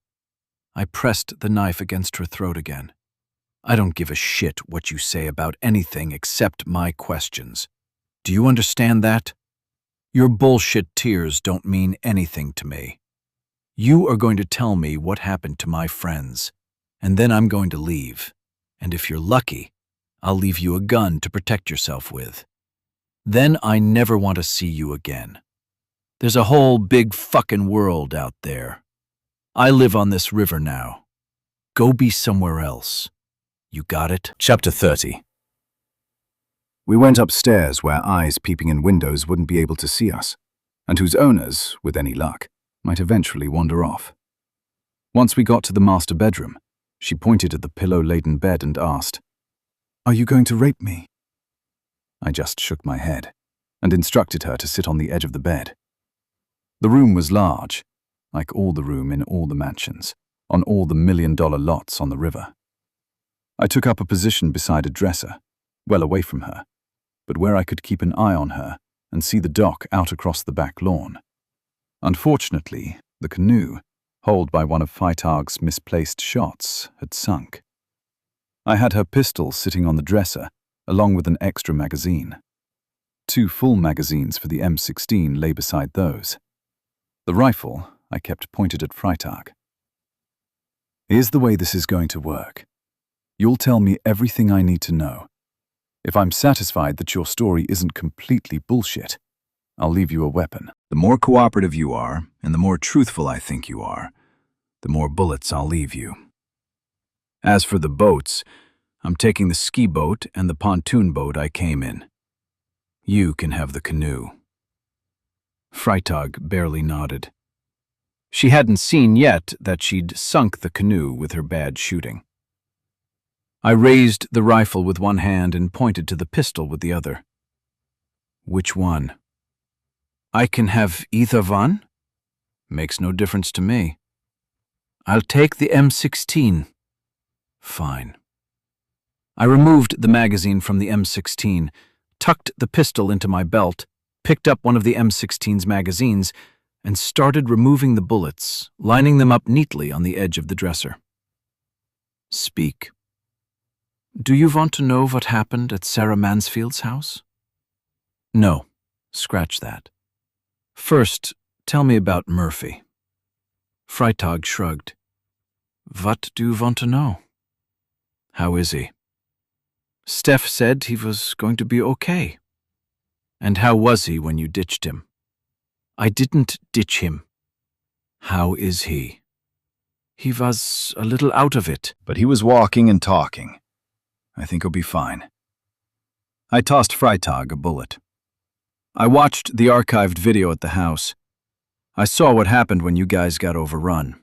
I pressed the knife against her throat again. "I don't give a shit what you say about anything except my questions. Do you understand that? Your bullshit tears don't mean anything to me. You are going to tell me what happened to my friends, and then I'm going to leave. And if you're lucky, I'll leave you a gun to protect yourself with. Then I never want to see you again. There's a whole big fucking world out there. I live on this river now. Go be somewhere else. You got it?" Chapter 30. We went upstairs where eyes peeping in windows wouldn't be able to see us, and whose owners, with any luck, might eventually wander off. Once we got to the master bedroom, she pointed at the pillow-laden bed and asked, "Are you going to rape me?" I just shook my head and instructed her to sit on the edge of the bed. The room was large, like all the room in all the mansions, on all the million-dollar lots on the river. I took up a position beside a dresser, well away from her, but where I could keep an eye on her and see the dock out across the back lawn. Unfortunately, the canoe, hauled by one of Freitag's misplaced shots, had sunk. I had her pistol sitting on the dresser, along with an extra magazine. 2 full magazines for the M16 lay beside those. The rifle I kept pointed at Freitag. "Here's the way this is going to work. You'll tell me everything I need to know. If I'm satisfied that your story isn't completely bullshit, I'll leave you a weapon. The more cooperative you are, and the more truthful I think you are, the more bullets I'll leave you. As for the boats, I'm taking the ski boat and the pontoon boat I came in. You can have the canoe." Freitag barely nodded. She hadn't seen yet that she'd sunk the canoe with her bad shooting. I raised the rifle with one hand and pointed to the pistol with the other. "Which one?" "I can have either one. Makes no difference to me." "I'll take the M16. "Fine." I removed the magazine from the M16, tucked the pistol into my belt, picked up one of the M16's magazines, and started removing the bullets, lining them up neatly on the edge of the dresser. "Speak. Do you want to know what happened at Sarah Mansfield's house?" "No. Scratch that. First, tell me about Murphy." Freitag shrugged. "What do you want to know?" "How is he?" "Steph said he was going to be okay." "And how was he when you ditched him?" "I didn't ditch him. How is he? He was a little out of it. But he was walking and talking. I think he'll be fine. I tossed Freitag a bullet. I watched the archived video at the house. I saw what happened when you guys got overrun.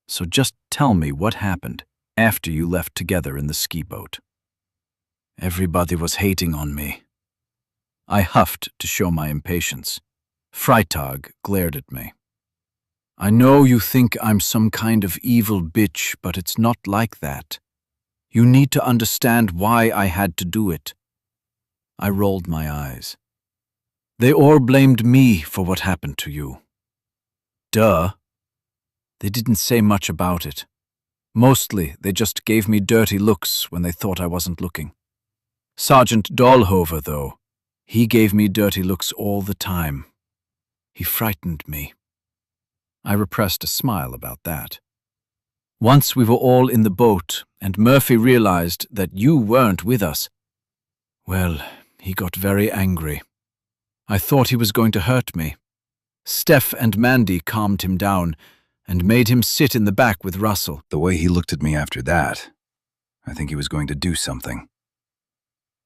So just tell me what happened after you left together in the ski boat. Everybody was hating on me. I huffed to show my impatience. Freitag glared at me. I know you think I'm some kind of evil bitch, but it's not like that. You need to understand why I had to do it. I rolled my eyes. They all blamed me for what happened to you. Duh. They didn't say much about it. Mostly, they just gave me dirty looks when they thought I wasn't looking. Sergeant Dahlhover, though, he gave me dirty looks all the time. He frightened me. I repressed a smile about that. Once we were all in the boat, and Murphy realized that you weren't with us, well, he got very angry. I thought he was going to hurt me. Steph and Mandy calmed him down and made him sit in the back with Russell. The way he looked at me after that, I think he was going to do something.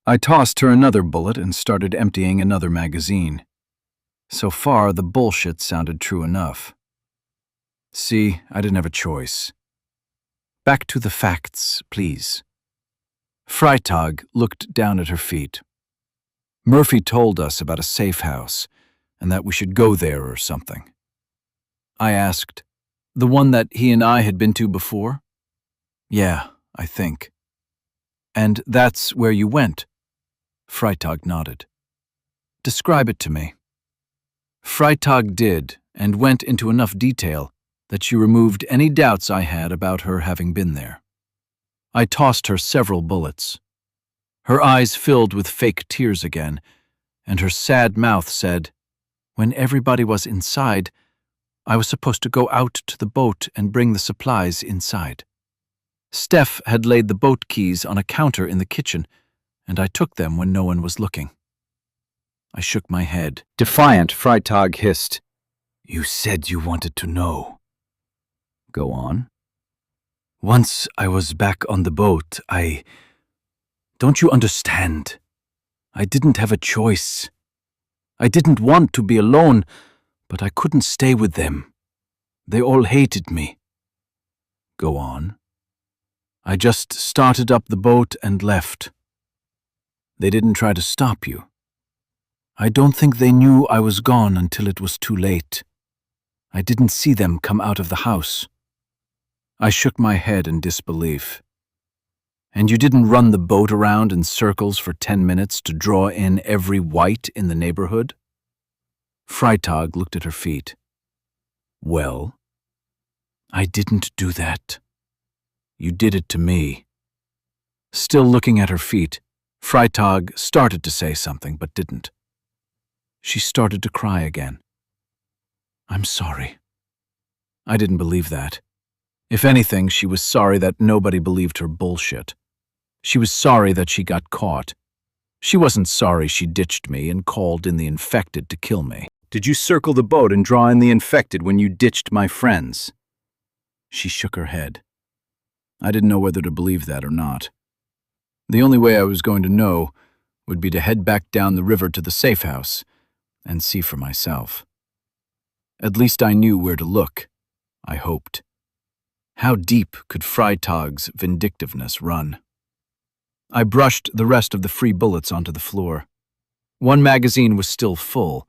I tossed her another bullet and started emptying another magazine. So far, the bullshit sounded true enough. See, I didn't have a choice. Back to the facts, please. Freitag looked down at her feet. Murphy told us about a safe house and that we should go there or something. I asked, the one that he and I had been to before? Yeah, I think. And that's where you went? Freitag nodded. Describe it to me. Freitag did, and went into enough detail that she removed any doubts I had about her having been there. I tossed her several bullets. Her eyes filled with fake tears again, and her sad mouth said, when everybody was inside, I was supposed to go out to the boat and bring the supplies inside. Steph had laid the boat keys on a counter in the kitchen, and I took them when no one was looking. I shook my head. Defiant, Freitag hissed, You said you wanted to know. Go on. Once I was back on the boat, Don't you understand? I didn't have a choice. I didn't want to be alone, but I couldn't stay with them. They all hated me. Go on. I just started up the boat and left. They didn't try to stop you. I don't think they knew I was gone until it was too late. I didn't see them come out of the house. I shook my head in disbelief. And you didn't run the boat around in circles for 10 minutes to draw in every white in the neighborhood? Freitag looked at her feet. Well, I didn't do that. You did it to me. Still looking at her feet, Freitag started to say something but didn't. She started to cry again. I'm sorry. I didn't believe that. If anything, she was sorry that nobody believed her bullshit. She was sorry that she got caught. She wasn't sorry she ditched me and called in the infected to kill me. Did you circle the boat and draw in the infected when you ditched my friends? She shook her head. I didn't know whether to believe that or not. The only way I was going to know would be to head back down the river to the safe house and see for myself. At least I knew where to look, I hoped. How deep could Freitag's vindictiveness run? I brushed the rest of the free bullets onto the floor. One magazine was still full,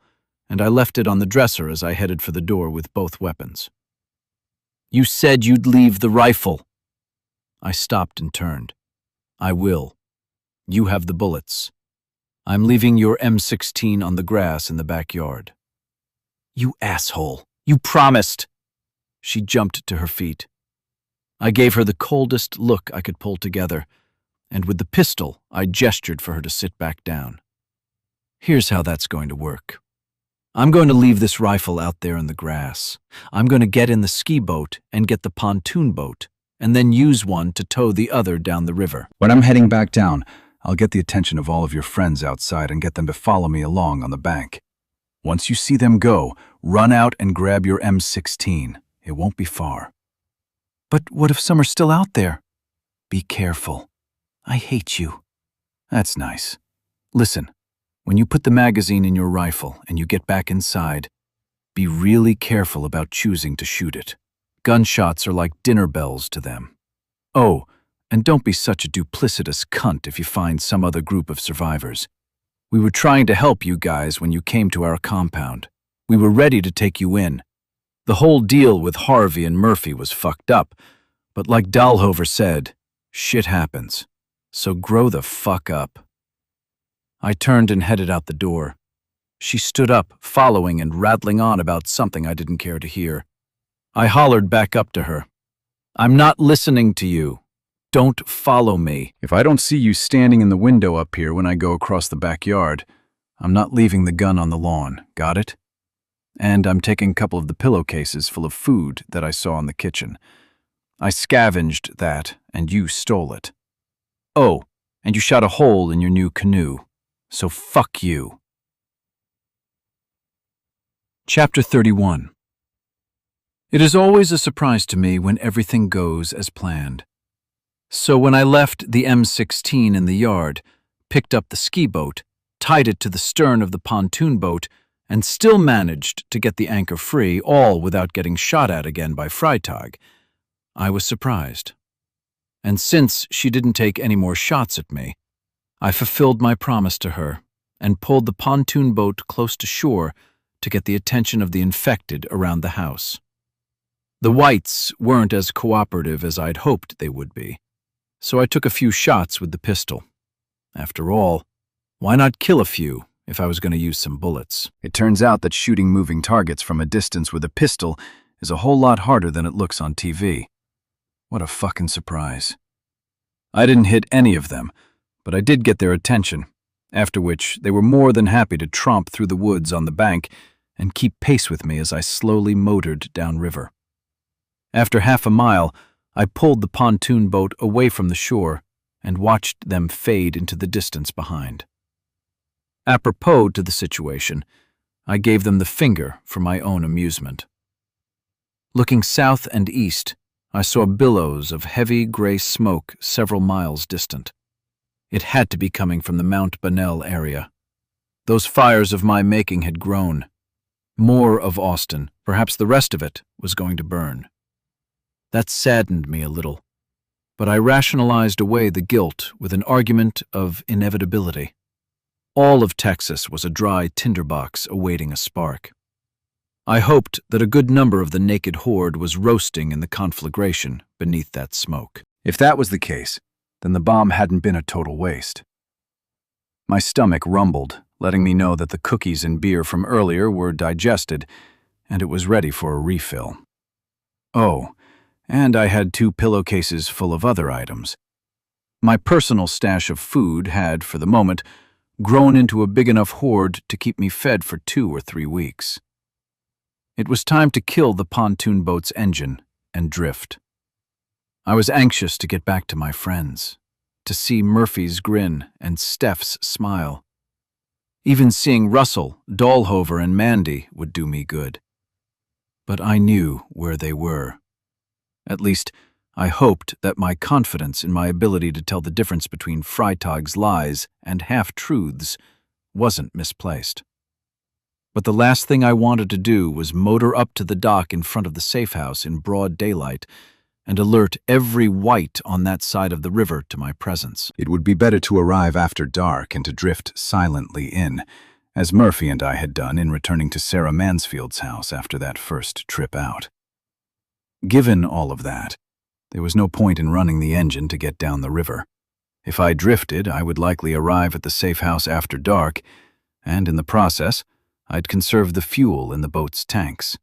and I left it on the dresser as I headed for the door with both weapons. You said you'd leave the rifle. I stopped and turned. I will. You have the bullets. I'm leaving your M16 on the grass in the backyard. You asshole. You promised. She jumped to her feet. I gave her the coldest look I could pull together, and with the pistol, I gestured for her to sit back down. Here's how that's going to work. I'm going to leave this rifle out there in the grass. I'm going to get in the ski boat and get the pontoon boat, and then use one to tow the other down the river. When I'm heading back down, I'll get the attention of all of your friends outside and get them to follow me along on the bank. Once you see them go, run out and grab your M16. It won't be far. But what if some are still out there? Be careful. I hate you. That's nice. Listen, when you put the magazine in your rifle and you get back inside, be really careful about choosing to shoot it. Gunshots are like dinner bells to them. Oh, and don't be such a duplicitous cunt if you find some other group of survivors. We were trying to help you guys when you came to our compound. We were ready to take you in. The whole deal with Harvey and Murphy was fucked up, but like Dahlhover said, shit happens. So grow the fuck up. I turned and headed out the door. She stood up, following and rattling on about something I didn't care to hear. I hollered back up to her. I'm not listening to you. Don't follow me. If I don't see you standing in the window up here when I go across the backyard, I'm not leaving the gun on the lawn, got it? And I'm taking a couple of the pillowcases full of food that I saw in the kitchen. I scavenged that, and you stole it. Oh, and you shot a hole in your new canoe. So fuck you. Chapter 31. It is always a surprise to me when everything goes as planned. So when I left the M16 in the yard, picked up the ski boat, tied it to the stern of the pontoon boat, and still managed to get the anchor free, all without getting shot at again by Freitag, I was surprised. And since she didn't take any more shots at me, I fulfilled my promise to her and pulled the pontoon boat close to shore to get the attention of the infected around the house. The whites weren't as cooperative as I'd hoped they would be, so I took a few shots with the pistol. After all, why not kill a few if I was going to use some bullets? It turns out that shooting moving targets from a distance with a pistol is a whole lot harder than it looks on TV. What a fucking surprise. I didn't hit any of them, but I did get their attention, after which they were more than happy to tromp through the woods on the bank and keep pace with me as I slowly motored downriver. After half a mile, I pulled the pontoon boat away from the shore and watched them fade into the distance behind. Apropos to the situation, I gave them the finger for my own amusement. Looking south and east, I saw billows of heavy gray smoke several miles distant. It had to be coming from the Mount Bonnell area. Those fires of my making had grown. More of Austin, perhaps the rest of it, was going to burn. That saddened me a little, but I rationalized away the guilt with an argument of inevitability. All of Texas was a dry tinderbox awaiting a spark. I hoped that a good number of the naked horde was roasting in the conflagration beneath that smoke. If that was the case, then the bomb hadn't been a total waste. My stomach rumbled, letting me know that the cookies and beer from earlier were digested, and it was ready for a refill. Oh, and I had 2 pillowcases full of other items. My personal stash of food had, for the moment, grown into a big enough hoard to keep me fed for 2 or 3 weeks. It was time to kill the pontoon boat's engine and drift. I was anxious to get back to my friends, to see Murphy's grin and Steph's smile. Even seeing Russell, Dahlhover, and Mandy would do me good. But I knew where they were. At least, I hoped that my confidence in my ability to tell the difference between Freitag's lies and half-truths wasn't misplaced. But the last thing I wanted to do was motor up to the dock in front of the safe house in broad daylight and alert every white on that side of the river to my presence. It would be better to arrive after dark and to drift silently in, as Murphy and I had done in returning to Sarah Mansfield's house after that first trip out. Given all of that, there was no point in running the engine to get down the river. If I drifted, I would likely arrive at the safe house after dark, and in the process, I'd conserve the fuel in the boat's tanks.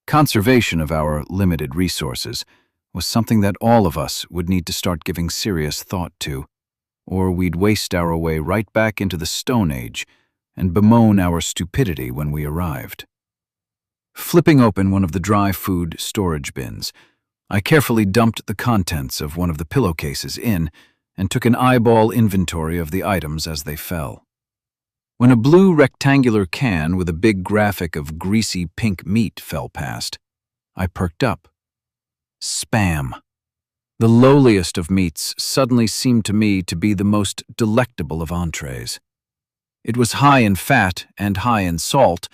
Conservation of our limited resources was something that all of us would need to start giving serious thought to, or we'd waste our way right back into the Stone Age and bemoan our stupidity when we arrived. Flipping open one of the dry food storage bins, I carefully dumped the contents of one of the pillowcases in and took an eyeball inventory of the items as they fell. When a blue rectangular can with a big graphic of greasy pink meat fell past, I perked up. Spam. The lowliest of meats suddenly seemed to me to be the most delectable of entrees. It was high in fat and high in salt,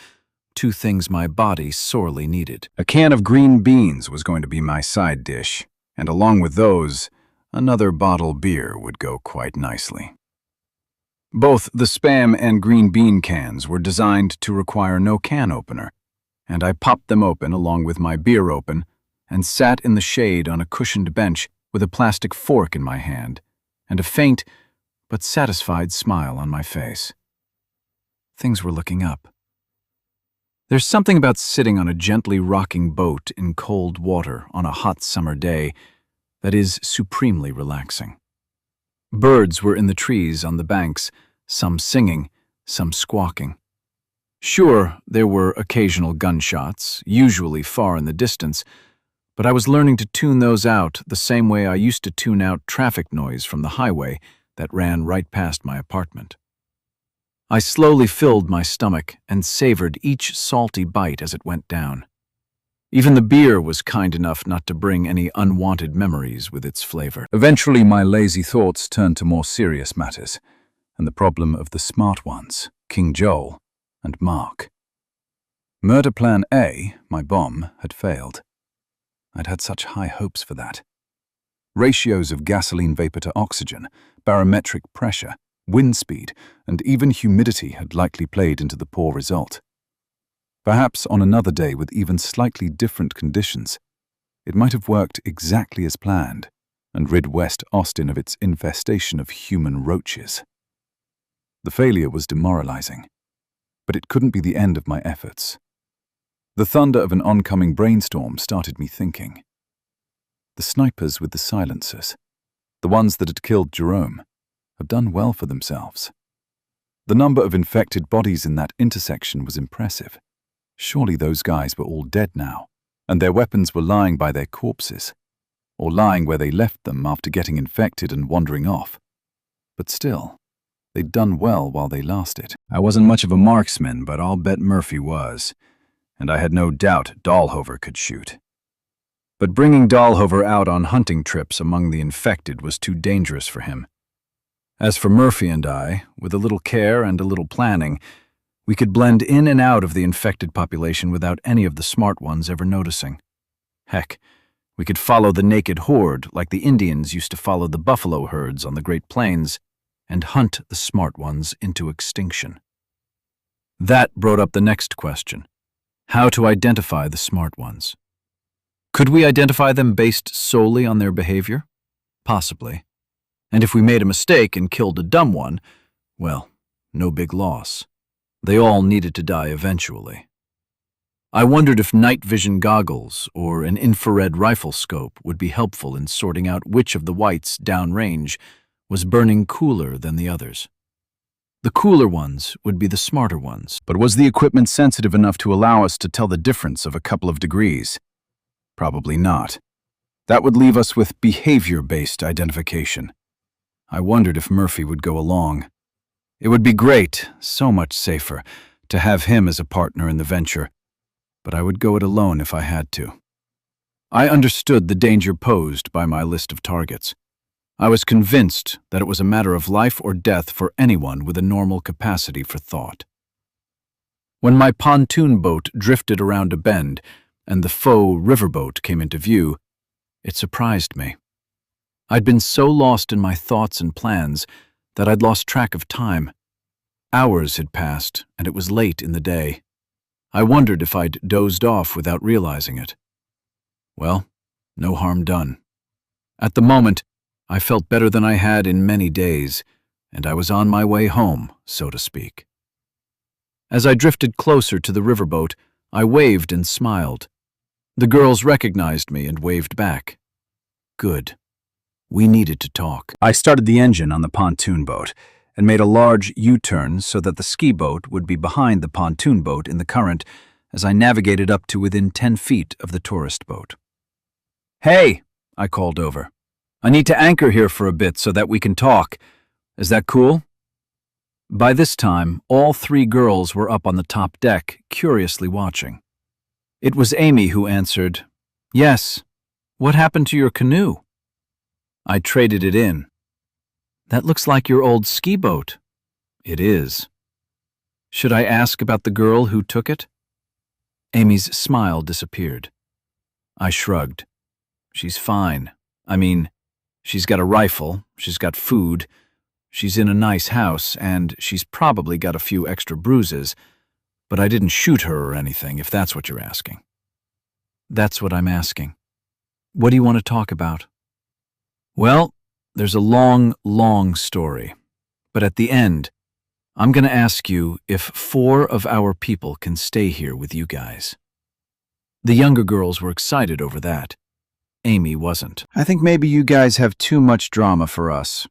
two things my body sorely needed. A can of green beans was going to be my side dish, and along with those, another bottle beer would go quite nicely. Both the Spam and green bean cans were designed to require no can opener, and I popped them open along with my beer open and sat in the shade on a cushioned bench with a plastic fork in my hand and a faint but satisfied smile on my face. Things were looking up. There's something about sitting on a gently rocking boat in cold water on a hot summer day that is supremely relaxing. Birds were in the trees on the banks, some singing, some squawking. Sure, there were occasional gunshots, usually far in the distance, but I was learning to tune those out the same way I used to tune out traffic noise from the highway that ran right past my apartment. I slowly filled my stomach and savored each salty bite as it went down. Even the beer was kind enough not to bring any unwanted memories with its flavor. Eventually, my lazy thoughts turned to more serious matters, and the problem of the smart ones, King Joel and Mark. Murder Plan A, my bomb, had failed. I'd had such high hopes for that. Ratios of gasoline vapor to oxygen, barometric pressure, wind speed, and even humidity had likely played into the poor result. Perhaps on another day with even slightly different conditions, it might have worked exactly as planned and rid West Austin of its infestation of human roaches. The failure was demoralizing, but it couldn't be the end of my efforts. The thunder of an oncoming brainstorm started me thinking. The snipers with the silencers, the ones that had killed Jerome, have done well for themselves. The number of infected bodies in that intersection was impressive. Surely those guys were all dead now, and their weapons were lying by their corpses, or lying where they left them after getting infected and wandering off. But still, they'd done well while they lasted. I wasn't much of a marksman, but I'll bet Murphy was, and I had no doubt Dahlhover could shoot. But bringing Dahlhover out on hunting trips among the infected was too dangerous for him. As for Murphy and I, with a little care and a little planning, we could blend in and out of the infected population without any of the smart ones ever noticing. Heck, we could follow the naked horde like the Indians used to follow the buffalo herds on the Great Plains and hunt the smart ones into extinction. That brought up the next question: how to identify the smart ones. Could we identify them based solely on their behavior? Possibly. And if we made a mistake and killed a dumb one, well, no big loss. They all needed to die eventually. I wondered if night vision goggles or an infrared rifle scope would be helpful in sorting out which of the whites downrange was burning cooler than the others. The cooler ones would be the smarter ones. But was the equipment sensitive enough to allow us to tell the difference of a couple of degrees? Probably not. That would leave us with behavior-based identification. I wondered if Murphy would go along. It would be great, so much safer, to have him as a partner in the venture, but I would go it alone if I had to. I understood the danger posed by my list of targets. I was convinced that it was a matter of life or death for anyone with a normal capacity for thought. When my pontoon boat drifted around a bend and the faux riverboat came into view, it surprised me. I'd been so lost in my thoughts and plans that I'd lost track of time. Hours had passed, and it was late in the day. I wondered if I'd dozed off without realizing it. Well, no harm done. At the moment, I felt better than I had in many days, and I was on my way home, so to speak. As I drifted closer to the riverboat, I waved and smiled. The girls recognized me and waved back. Good. We needed to talk. I started the engine on the pontoon boat and made a large U-turn so that the ski boat would be behind the pontoon boat in the current as I navigated up to within 10 feet of the tourist boat. "Hey," I called over. "I need to anchor here for a bit so that we can talk. Is that cool?" By this time, all three girls were up on the top deck, curiously watching. It was Amy who answered, Yes. What happened to your canoe? I traded it in. That looks like your old ski boat. It is. Should I ask about the girl who took it? Amy's smile disappeared. I shrugged. She's fine. I mean, she's got a rifle, she's got food, she's in a nice house, and she's probably got a few extra bruises, but I didn't shoot her or anything, if that's what you're asking. That's what I'm asking. What do you want to talk about? Well, there's a long, long story, but at the end, I'm going to ask you if 4 of our people can stay here with you guys. The younger girls were excited over that. Amy wasn't. I think maybe you guys have too much drama for us.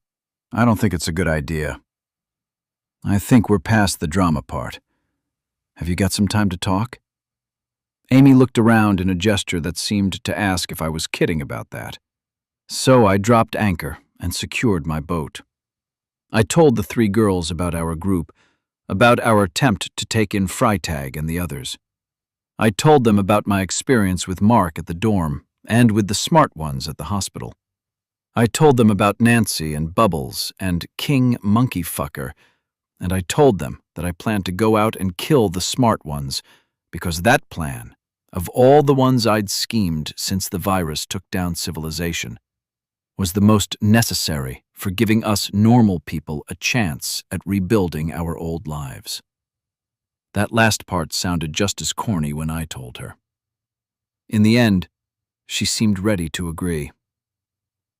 I don't think it's a good idea. I think we're past the drama part. Have you got some time to talk? Amy looked around in a gesture that seemed to ask if I was kidding about that. So I dropped anchor and secured my boat. I told the 3 girls about our group, about our attempt to take in Freitag and the others. I told them about my experience with Mark at the dorm and with the smart ones at the hospital. I told them about Nancy and Bubbles and King Monkey Fucker, and I told them that I planned to go out and kill the smart ones because that plan, of all the ones I'd schemed since the virus took down civilization, was the most necessary for giving us normal people a chance at rebuilding our old lives. That last part sounded just as corny when I told her. In the end, she seemed ready to agree.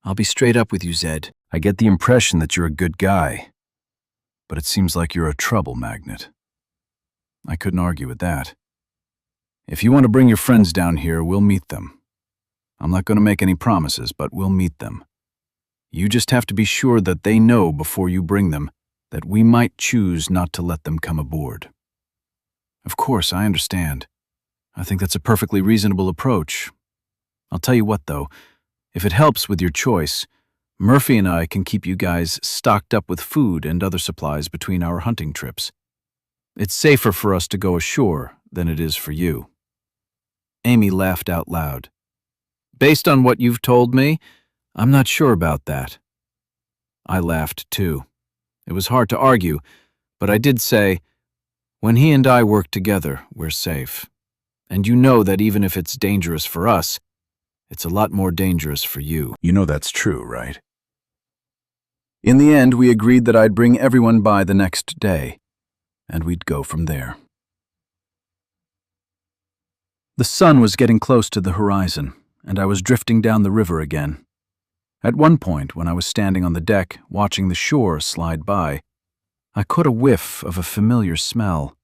I'll be straight up with you, Zed. I get the impression that you're a good guy, but it seems like you're a trouble magnet. I couldn't argue with that. If you want to bring your friends down here, we'll meet them. I'm not going to make any promises, but we'll meet them. You just have to be sure that they know before you bring them that we might choose not to let them come aboard. Of course, I understand. I think that's a perfectly reasonable approach. I'll tell you what, though, if it helps with your choice, Murphy and I can keep you guys stocked up with food and other supplies between our hunting trips. It's safer for us to go ashore than it is for you. Amy laughed out loud. Based on what you've told me, I'm not sure about that. I laughed too. It was hard to argue, but I did say, when he and I work together, we're safe. And you know that even if it's dangerous for us, it's a lot more dangerous for you. You know that's true, right? In the end, we agreed that I'd bring everyone by the next day, and we'd go from there. The sun was getting close to the horizon, and I was drifting down the river again. At one point, when I was standing on the deck watching the shore slide by, I caught a whiff of a familiar smell.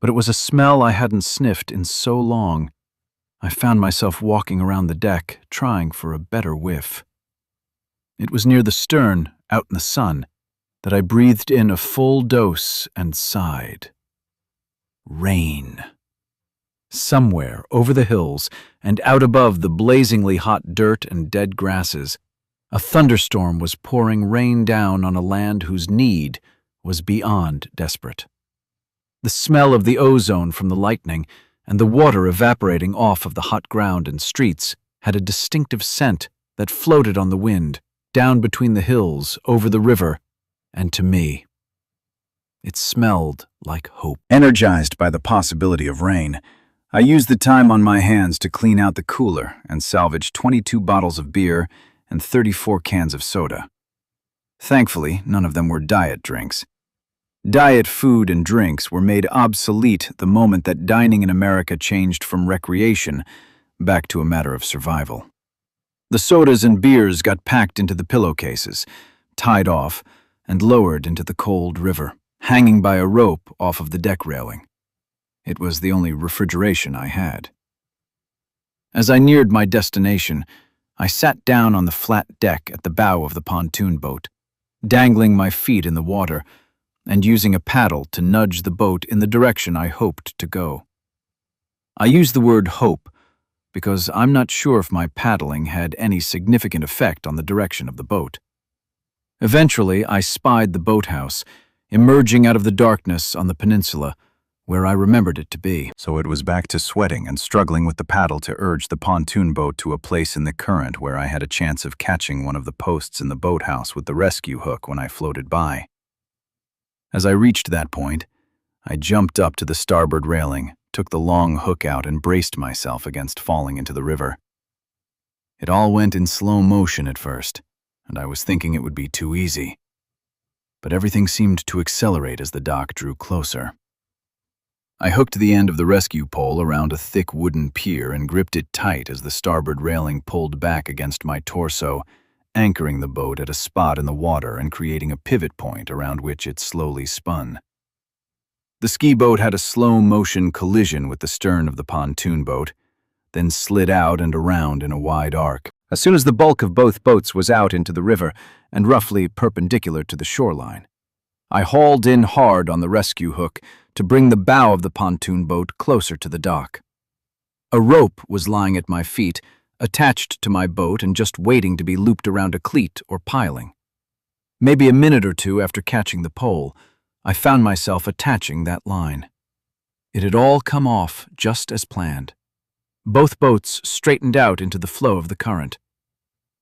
But it was a smell I hadn't sniffed in so long. I found myself walking around the deck, trying for a better whiff. It was near the stern, out in the sun, that I breathed in a full dose and sighed. Rain. Somewhere over the hills and out above the blazingly hot dirt and dead grasses, a thunderstorm was pouring rain down on a land whose need was beyond desperate. The smell of the ozone from the lightning and the water evaporating off of the hot ground and streets had a distinctive scent that floated on the wind, down between the hills, over the river, and to me. It smelled like hope. Energized by the possibility of rain, I used the time on my hands to clean out the cooler and salvage 22 bottles of beer and 34 cans of soda. Thankfully, none of them were diet drinks. Diet food and drinks were made obsolete the moment that dining in America changed from recreation back to a matter of survival. The sodas and beers got packed into the pillowcases, tied off, and lowered into the cold river, hanging by a rope off of the deck railing. It was the only refrigeration I had. As I neared my destination, I sat down on the flat deck at the bow of the pontoon boat, dangling my feet in the water and using a paddle to nudge the boat in the direction I hoped to go. I use the word hope because I'm not sure if my paddling had any significant effect on the direction of the boat. Eventually, I spied the boathouse, emerging out of the darkness on the peninsula, where I remembered it to be. So it was back to sweating and struggling with the paddle to urge the pontoon boat to a place in the current where I had a chance of catching one of the posts in the boathouse with the rescue hook when I floated by. As I reached that point, I jumped up to the starboard railing, took the long hook out, and braced myself against falling into the river. It all went in slow motion at first, and I was thinking it would be too easy. But everything seemed to accelerate as the dock drew closer. I hooked the end of the rescue pole around a thick wooden pier and gripped it tight as the starboard railing pulled back against my torso, anchoring the boat at a spot in the water and creating a pivot point around which it slowly spun. The ski boat had a slow-motion collision with the stern of the pontoon boat, then slid out and around in a wide arc. As soon as the bulk of both boats was out into the river and roughly perpendicular to the shoreline, I hauled in hard on the rescue hook to bring the bow of the pontoon boat closer to the dock. A rope was lying at my feet, attached to my boat and just waiting to be looped around a cleat or piling. Maybe a minute or two after catching the pole, I found myself attaching that line. It had all come off just as planned. Both boats straightened out into the flow of the current.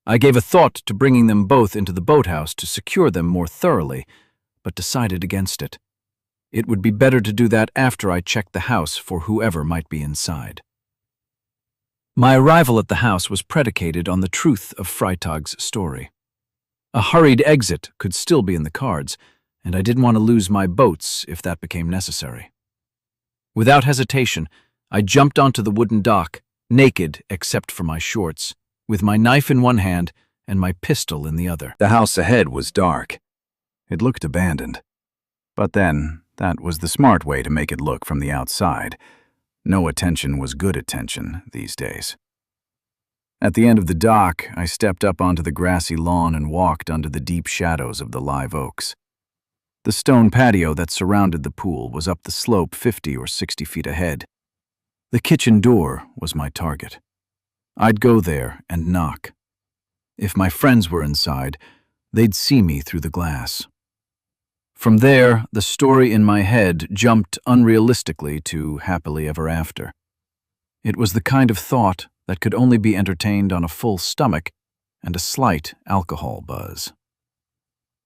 I gave a thought to bringing them both into the boathouse to secure them more thoroughly, but decided against it. It would be better to do that after I checked the house for whoever might be inside. My arrival at the house was predicated on the truth of Freitag's story. A hurried exit could still be in the cards, and I didn't want to lose my boats if that became necessary. Without hesitation, I jumped onto the wooden dock, naked except for my shorts, with my knife in one hand and my pistol in the other. The house ahead was dark. It looked abandoned. But then, that was the smart way to make it look from the outside. No attention was good attention these days. At the end of the dock, I stepped up onto the grassy lawn and walked under the deep shadows of the live oaks. The stone patio that surrounded the pool was up the slope 50 or 60 feet ahead. The kitchen door was my target. I'd go there and knock. If my friends were inside, they'd see me through the glass. From there, the story in my head jumped unrealistically to happily ever after. It was the kind of thought that could only be entertained on a full stomach and a slight alcohol buzz.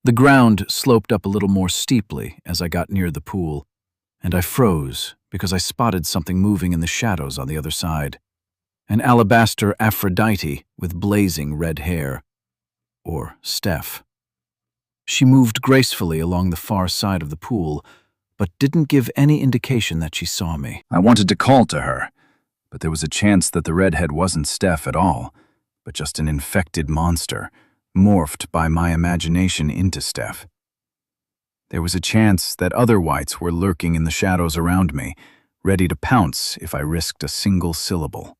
The ground sloped up a little more steeply as I got near the pool, and I froze because I spotted something moving in the shadows on the other side. An alabaster Aphrodite with blazing red hair. Or Steph. She moved gracefully along the far side of the pool, but didn't give any indication that she saw me. I wanted to call to her, but there was a chance that the redhead wasn't Steph at all, but just an infected monster, morphed by my imagination into Steph. There was a chance that other whites were lurking in the shadows around me, ready to pounce if I risked a single syllable.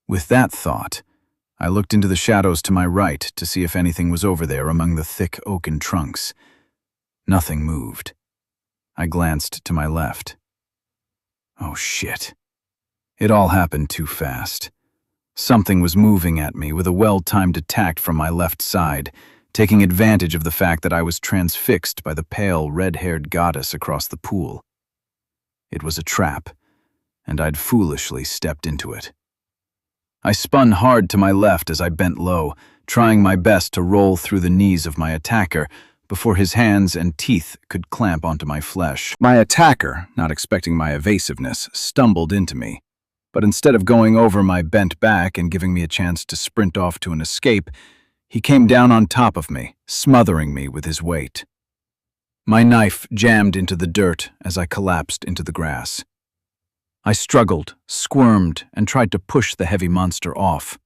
With that thought, I looked into the shadows to my right to see if anything was over there among the thick oaken trunks. Nothing moved. I glanced to my left. Oh shit. It all happened too fast. Something was moving at me with a well-timed attack from my left side, taking advantage of the fact that I was transfixed by the pale, red-haired goddess across the pool. It was a trap, and I'd foolishly stepped into it. I spun hard to my left as I bent low, trying my best to roll through the knees of my attacker before his hands and teeth could clamp onto my flesh. My attacker, not expecting my evasiveness, stumbled into me, but instead of going over my bent back and giving me a chance to sprint off to an escape, he came down on top of me, smothering me with his weight. My knife jammed into the dirt as I collapsed into the grass. I struggled, squirmed, and tried to push the heavy monster off.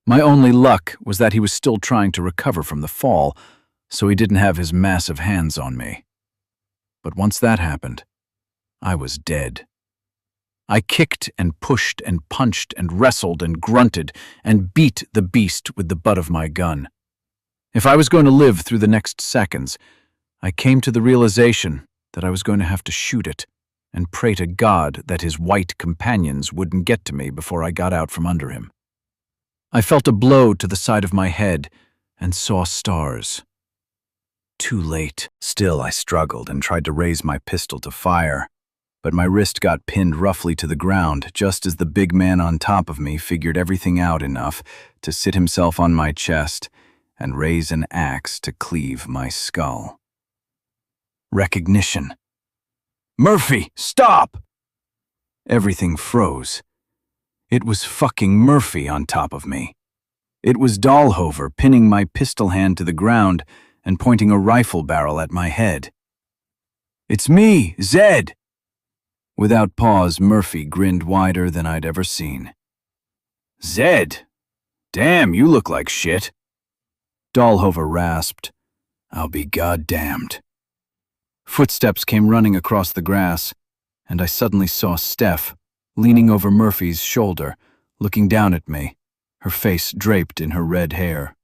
My only luck was that he was still trying to recover from the fall, so he didn't have his massive hands on me. But once that happened, I was dead. I kicked and pushed and punched and wrestled and grunted and beat the beast with the butt of my gun. If I was going to live through the next seconds, I came to the realization that I was going to have to shoot it and pray to God that his white companions wouldn't get to me before I got out from under him. I felt a blow to the side of my head and saw stars. Too late. Still, I struggled and tried to raise my pistol to fire, but my wrist got pinned roughly to the ground just as the big man on top of me figured everything out enough to sit himself on my chest and raise an axe to cleave my skull. Recognition. "Murphy, stop!" Everything froze. It was fucking Murphy on top of me. It was Dahlhover pinning my pistol hand to the ground and pointing a rifle barrel at my head. "It's me, Zed!" Without pause, Murphy grinned wider than I'd ever seen. "Zed? Damn, you look like shit." Dahlhover rasped, "I'll be goddamned." Footsteps came running across the grass, and I suddenly saw Steph leaning over Murphy's shoulder, looking down at me, her face draped in her red hair.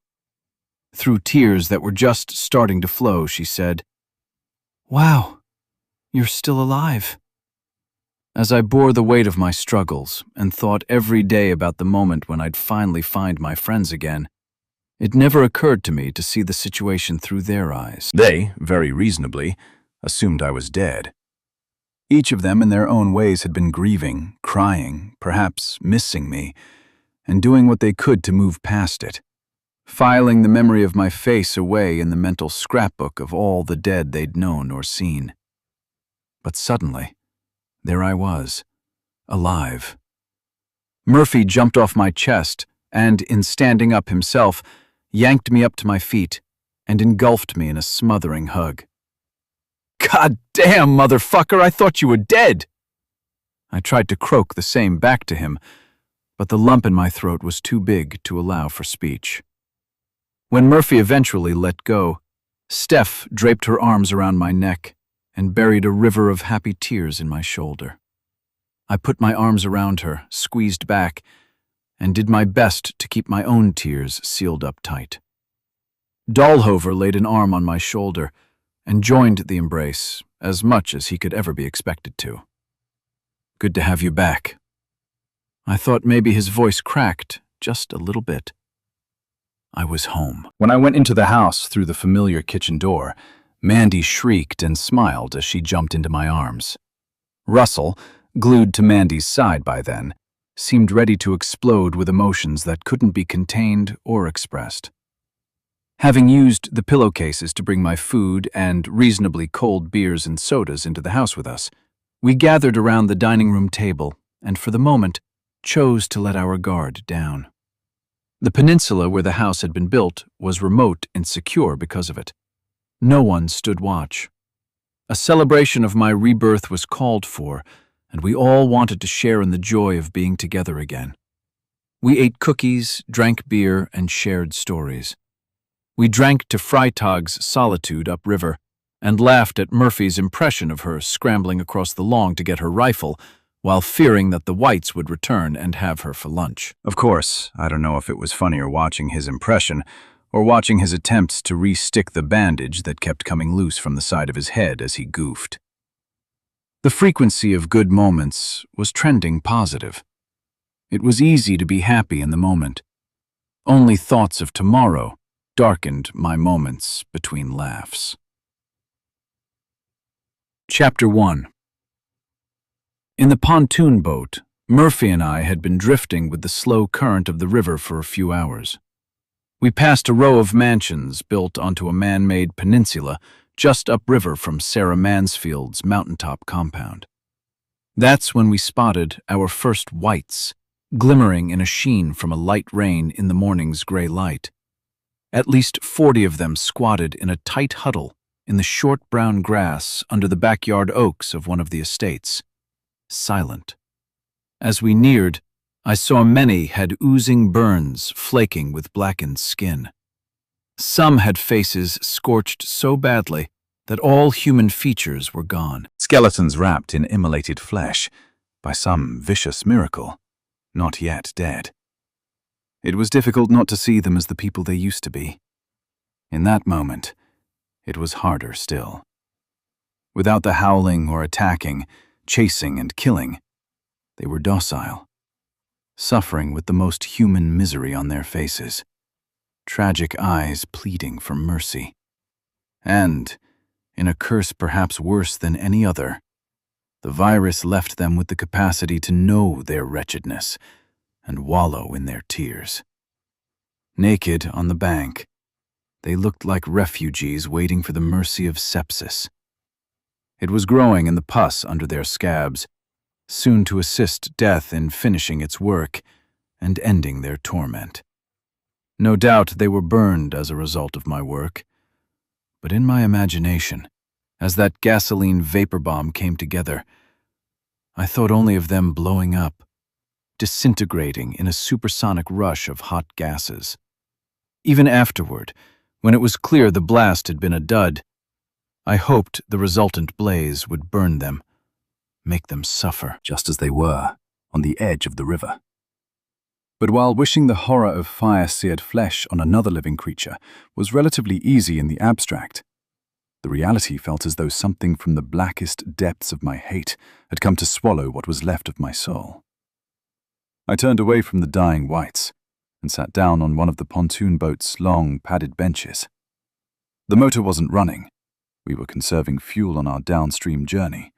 Through tears that were just starting to flow, she said, "Wow, you're still alive." As I bore the weight of my struggles and thought every day about the moment when I'd finally find my friends again, it never occurred to me to see the situation through their eyes. They, very reasonably, assumed I was dead. Each of them in their own ways had been grieving, crying, perhaps missing me, and doing what they could to move past it, filing the memory of my face away in the mental scrapbook of all the dead they'd known or seen. But suddenly, there I was, alive. Murphy jumped off my chest and, in standing up himself, yanked me up to my feet and engulfed me in a smothering hug. "God damn, motherfucker, I thought you were dead!" I tried to croak the same back to him, but the lump in my throat was too big to allow for speech. When Murphy eventually let go, Steph draped her arms around my neck and buried a river of happy tears in my shoulder. I put my arms around her, squeezed back, and did my best to keep my own tears sealed up tight. Dahlhover laid an arm on my shoulder and joined the embrace as much as he could ever be expected to. "Good to have you back." I thought maybe his voice cracked just a little bit. I was home. When I went into the house through the familiar kitchen door, Mandy shrieked and smiled as she jumped into my arms. Russell, glued to Mandy's side by then, seemed ready to explode with emotions that couldn't be contained or expressed. Having used the pillowcases to bring my food and reasonably cold beers and sodas into the house with us, we gathered around the dining room table and, for the moment, chose to let our guard down. The peninsula where the house had been built was remote and secure because of it. No one stood watch. A celebration of my rebirth was called for, and we all wanted to share in the joy of being together again. We ate cookies, drank beer, and shared stories. We drank to Freitag's solitude upriver and laughed at Murphy's impression of her scrambling across the lawn to get her rifle while fearing that the whites would return and have her for lunch. Of course, I don't know if it was funnier watching his impression or watching his attempts to re-stick the bandage that kept coming loose from the side of his head as he goofed. The frequency of good moments was trending positive. It was easy to be happy in the moment. Only thoughts of tomorrow darkened my moments between laughs. Chapter 1. In the pontoon boat, Murphy and I had been drifting with the slow current of the river for a few hours. We passed a row of mansions built onto a man-made peninsula just upriver from Sarah Mansfield's mountaintop compound. That's when we spotted our first whites, glimmering in a sheen from a light rain in the morning's gray light. At least 40 of them squatted in a tight huddle in the short brown grass under the backyard oaks of one of the estates, silent. As we neared, I saw many had oozing burns flaking with blackened skin. Some had faces scorched so badly that all human features were gone. Skeletons wrapped in immolated flesh, by some vicious miracle, not yet dead. It was difficult not to see them as the people they used to be. In that moment, it was harder still. Without the howling or attacking, chasing and killing, they were docile, suffering with the most human misery on their faces, tragic eyes pleading for mercy. And, in a curse perhaps worse than any other, The virus left them with the capacity to know their wretchedness and wallow in their tears. Naked on the bank, they looked like refugees waiting for the mercy of sepsis. It was growing in the pus under their scabs, soon to assist death in finishing its work and ending their torment. No doubt they were burned as a result of my work, but in my imagination, as that gasoline vapor bomb came together, I thought only of them blowing up, disintegrating in a supersonic rush of hot gases. Even afterward, when it was clear the blast had been a dud, I hoped the resultant blaze would burn them, make them suffer. Just as they were, on the edge of the river. But while wishing the horror of fire-seared flesh on another living creature was relatively easy in the abstract, the reality felt as though something from the blackest depths of my hate had come to swallow what was left of my soul. I turned away from the dying whites and sat down on one of the pontoon boat's long, padded benches. The motor wasn't running. We were conserving fuel on our downstream journey,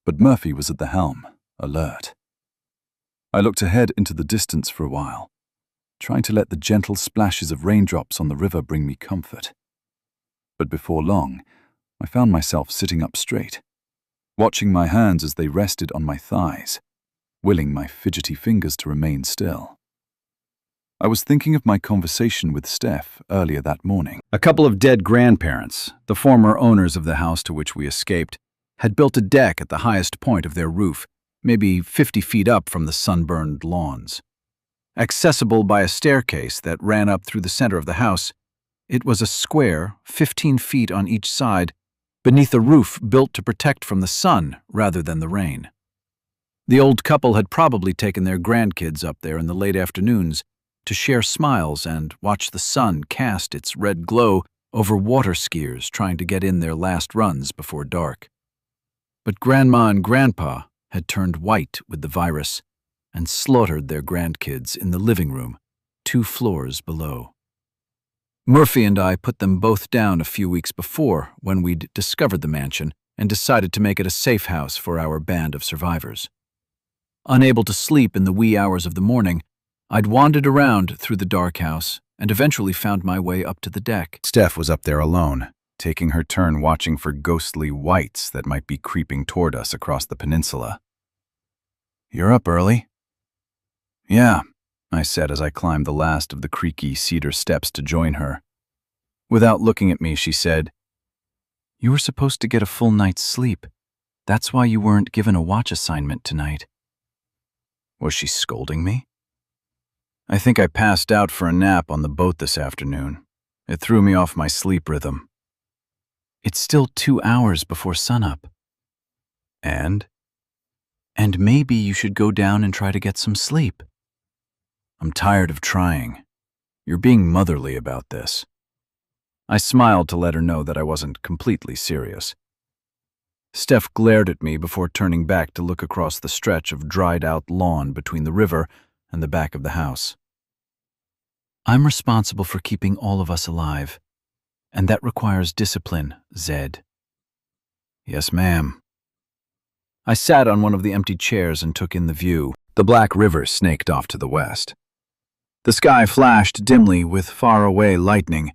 but Murphy was at the helm, alert. I looked ahead into the distance for a while, trying to let the gentle splashes of raindrops on the river bring me comfort. But before long, I found myself sitting up straight, watching my hands as they rested on my thighs, willing my fidgety fingers to remain still. I was thinking of my conversation with Steph earlier that morning. A couple of dead grandparents, the former owners of the house to which we escaped, had built a deck at the highest point of their roof, maybe 50 feet up from the sunburned lawns. Accessible by a staircase that ran up through the center of the house, it was a square, 15 feet on each side, beneath a roof built to protect from the sun rather than the rain. The old couple had probably taken their grandkids up there in the late afternoons to share smiles and watch the sun cast its red glow over water skiers trying to get in their last runs before dark. But Grandma and Grandpa had turned white with the virus and slaughtered their grandkids in the living room, 2 floors below. Murphy and I put them both down a few weeks before when we'd discovered the mansion and decided to make it a safe house for our band of survivors. Unable to sleep in the wee hours of the morning, I'd wandered around through the dark house and eventually found my way up to the deck. Steph was up there alone, taking her turn watching for ghostly whites that might be creeping toward us across the peninsula. "You're up early?" "Yeah," I said as I climbed the last of the creaky cedar steps to join her. Without looking at me, she said, "You were supposed to get a full night's sleep. That's why you weren't given a watch assignment tonight." Was she scolding me? I think I passed out for a nap on the boat this afternoon. It threw me off my sleep rhythm. "It's still 2 hours before sunup. And Maybe you should go down and try to get some sleep." I'm tired of trying. You're being motherly about this. I smiled to let her know that I wasn't completely serious. Steph glared at me before turning back to look across the stretch of dried-out lawn between the river and the back of the house. "I'm responsible for keeping all of us alive, and that requires discipline, Zed." "Yes, ma'am." I sat on one of the empty chairs and took in the view. The Black River snaked off to the west. The sky flashed dimly with far-away lightning,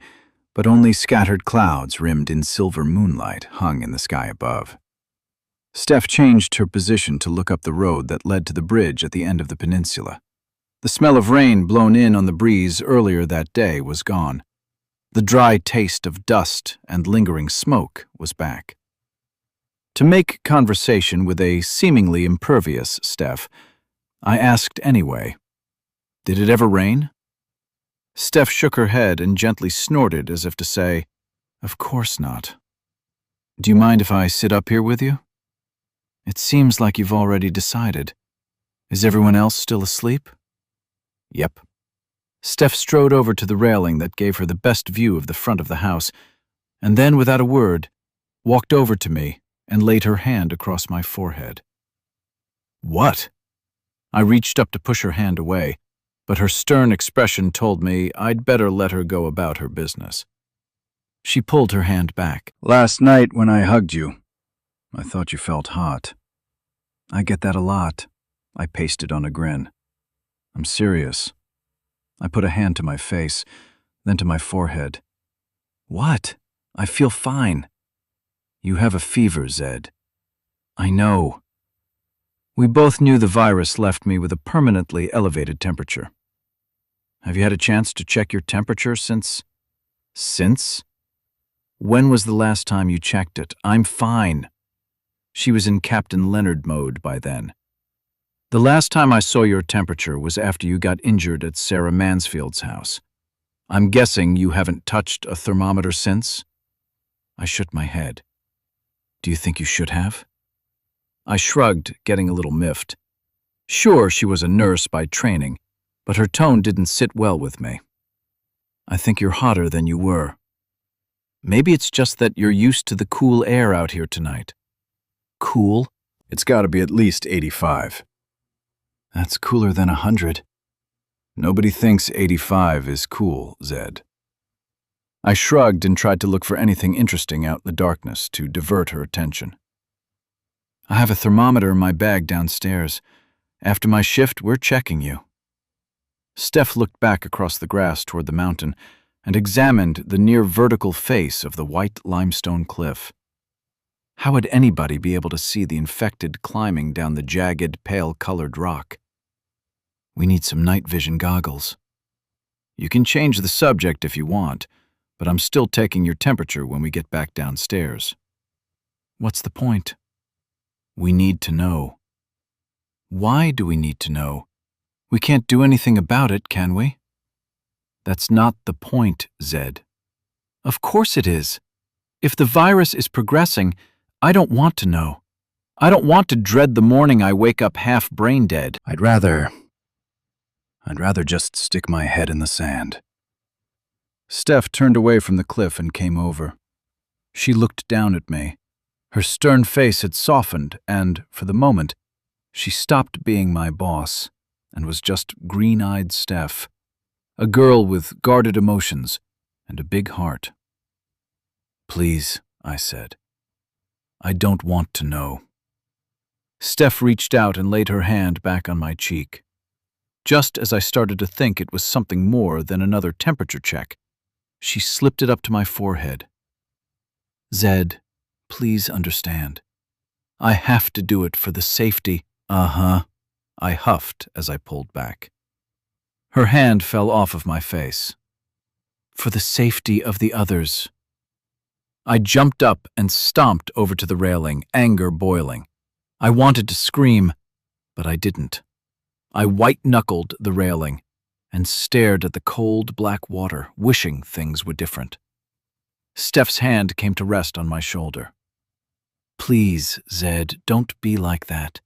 but only scattered clouds rimmed in silver moonlight hung in the sky above. Steph changed her position to look up the road that led to the bridge at the end of the peninsula. The smell of rain blown in on the breeze earlier that day was gone. The dry taste of dust and lingering smoke was back. To make conversation with a seemingly impervious Steph, I asked anyway, "Did it ever rain?" Steph shook her head and gently snorted as if to say, "Of course not." "Do you mind if I sit up here with you?" "It seems like you've already decided. Is everyone else still asleep?" "Yep." Steph strode over to the railing that gave her the best view of the front of the house, and then, without a word, walked over to me and laid her hand across my forehead. "What?" I reached up to push her hand away, but her stern expression told me I'd better let her go about her business. She pulled her hand back. "Last night when I hugged you, I thought you felt hot." I get that a lot. I pasted on a grin. I'm serious. I put a hand to my face, then to my forehead. What? I feel fine. You have a fever, Zed. I know. We both knew the virus left me with a permanently elevated temperature. Have you had a chance to check your temperature since? Since? When was the last time you checked it? I'm fine. She was in Captain Leonard mode by then. The last time I saw your temperature was after you got injured at Sarah Mansfield's house. I'm guessing you haven't touched a thermometer since? I shook my head. Do you think you should have? I shrugged, getting a little miffed. Sure, she was a nurse by training, but her tone didn't sit well with me. I think you're hotter than you were. Maybe it's just that you're used to the cool air out here tonight. Cool? It's got to be at least 85. That's cooler than 100. Nobody thinks 85 is cool, Zed. I shrugged and tried to look for anything interesting out in the darkness to divert her attention. I have a thermometer in my bag downstairs. After my shift, we're checking you. Steph looked back across the grass toward the mountain and examined the near-vertical face of the white limestone cliff. How would anybody be able to see the infected climbing down the jagged, pale-colored rock? We need some night vision goggles. You can change the subject if you want, but I'm still taking your temperature when we get back downstairs. What's the point? We need to know. Why do we need to know? We can't do anything about it, can we? That's not the point, Zed. Of course it is. If the virus is progressing, I don't want to know. I don't want to dread the morning I wake up half brain dead. I'd rather just stick my head in the sand. Steph turned away from the cliff and came over. She looked down at me. Her stern face had softened, and, for the moment, she stopped being my boss and was just green-eyed Steph, a girl with guarded emotions and a big heart. Please, I said. I don't want to know. Steph reached out and laid her hand back on my cheek. Just as I started to think it was something more than another temperature check, she slipped it up to my forehead. Zed, please understand. I have to do it for the safety. I huffed as I pulled back. Her hand fell off of my face. For the safety of the others. I jumped up and stomped over to the railing, anger boiling. I wanted to scream, but I didn't. I white-knuckled the railing and stared at the cold black water, wishing things were different. Steph's hand came to rest on my shoulder. Please, Zed, don't be like that.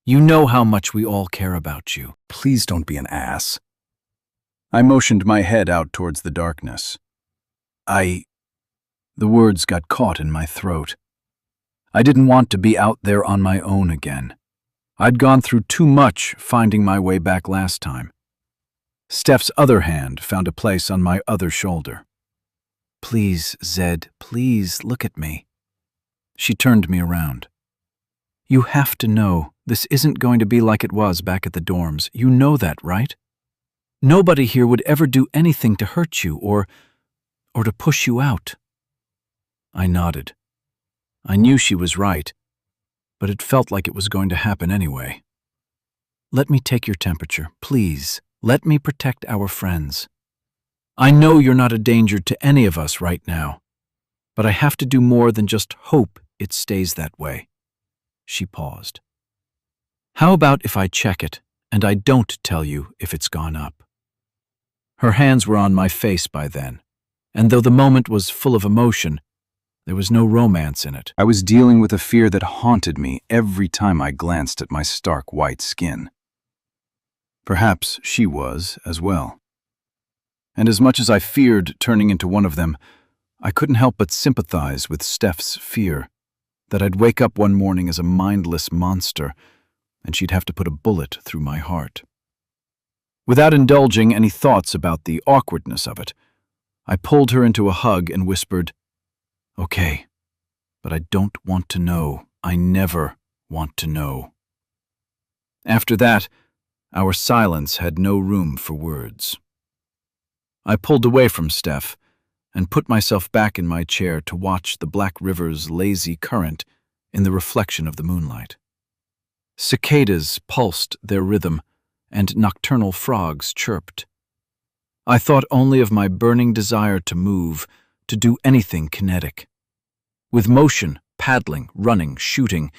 You know how much we all care about you. Please don't be an ass. I motioned my head out towards the darkness. The words got caught in my throat. I didn't want to be out there on my own again. I'd gone through too much finding my way back last time. Steph's other hand found a place on my other shoulder. Please, Zed, please look at me. She turned me around. You have to know, this isn't going to be like it was back at the dorms. You know that, right? Nobody here would ever do anything to hurt you or to push you out. I nodded. I knew she was right, but it felt like it was going to happen anyway. Let me take your temperature, please. Let me protect our friends. I know you're not a danger to any of us right now, but I have to do more than just hope it stays that way. She paused. How about if I check it, and I don't tell you if it's gone up? Her hands were on my face by then, and though the moment was full of emotion, there was no romance in it. I was dealing with a fear that haunted me every time I glanced at my stark white skin. Perhaps she was as well. And as much as I feared turning into one of them, I couldn't help but sympathize with Steph's fear that I'd wake up one morning as a mindless monster and she'd have to put a bullet through my heart. Without indulging any thoughts about the awkwardness of it, I pulled her into a hug and whispered, Okay, but I don't want to know. I never want to know. After that, our silence had no room for words. I pulled away from Steph and put myself back in my chair to watch the Black River's lazy current in the reflection of the moonlight. Cicadas pulsed their rhythm, and nocturnal frogs chirped. I thought only of my burning desire to move, to do anything kinetic. With motion, paddling, running, shooting,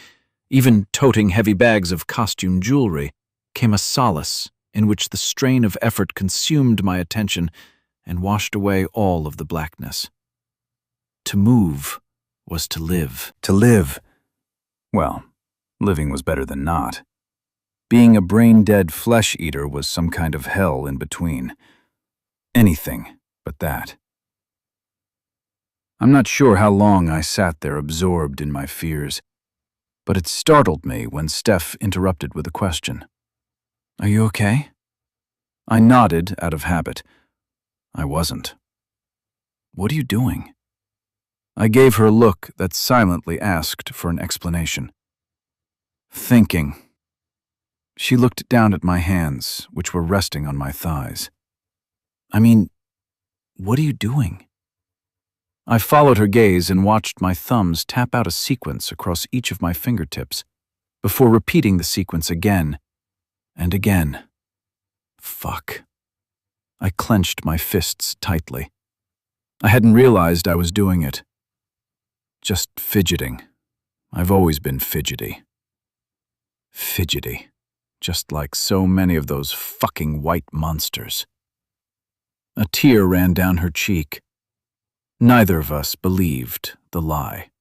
even toting heavy bags of costume jewelry, came a solace in which the strain of effort consumed my attention and washed away all of the blackness. To move was to live. To live. Well, living was better than not. Being a brain-dead flesh-eater was some kind of hell in between. Anything but that. I'm not sure how long I sat there absorbed in my fears, but it startled me when Steph interrupted with a question. "Are you okay?" I nodded out of habit. I wasn't. "What are you doing?" I gave her a look that silently asked for an explanation. "Thinking." She looked down at my hands, which were resting on my thighs. "I mean, what are you doing?" I followed her gaze and watched my thumbs tap out a sequence across each of my fingertips, before repeating the sequence again and again. Fuck. I clenched my fists tightly. I hadn't realized I was doing it. Just fidgeting. I've always been fidgety. Fidgety. Just like so many of those fucking white monsters. A tear ran down her cheek. Neither of us believed the lie.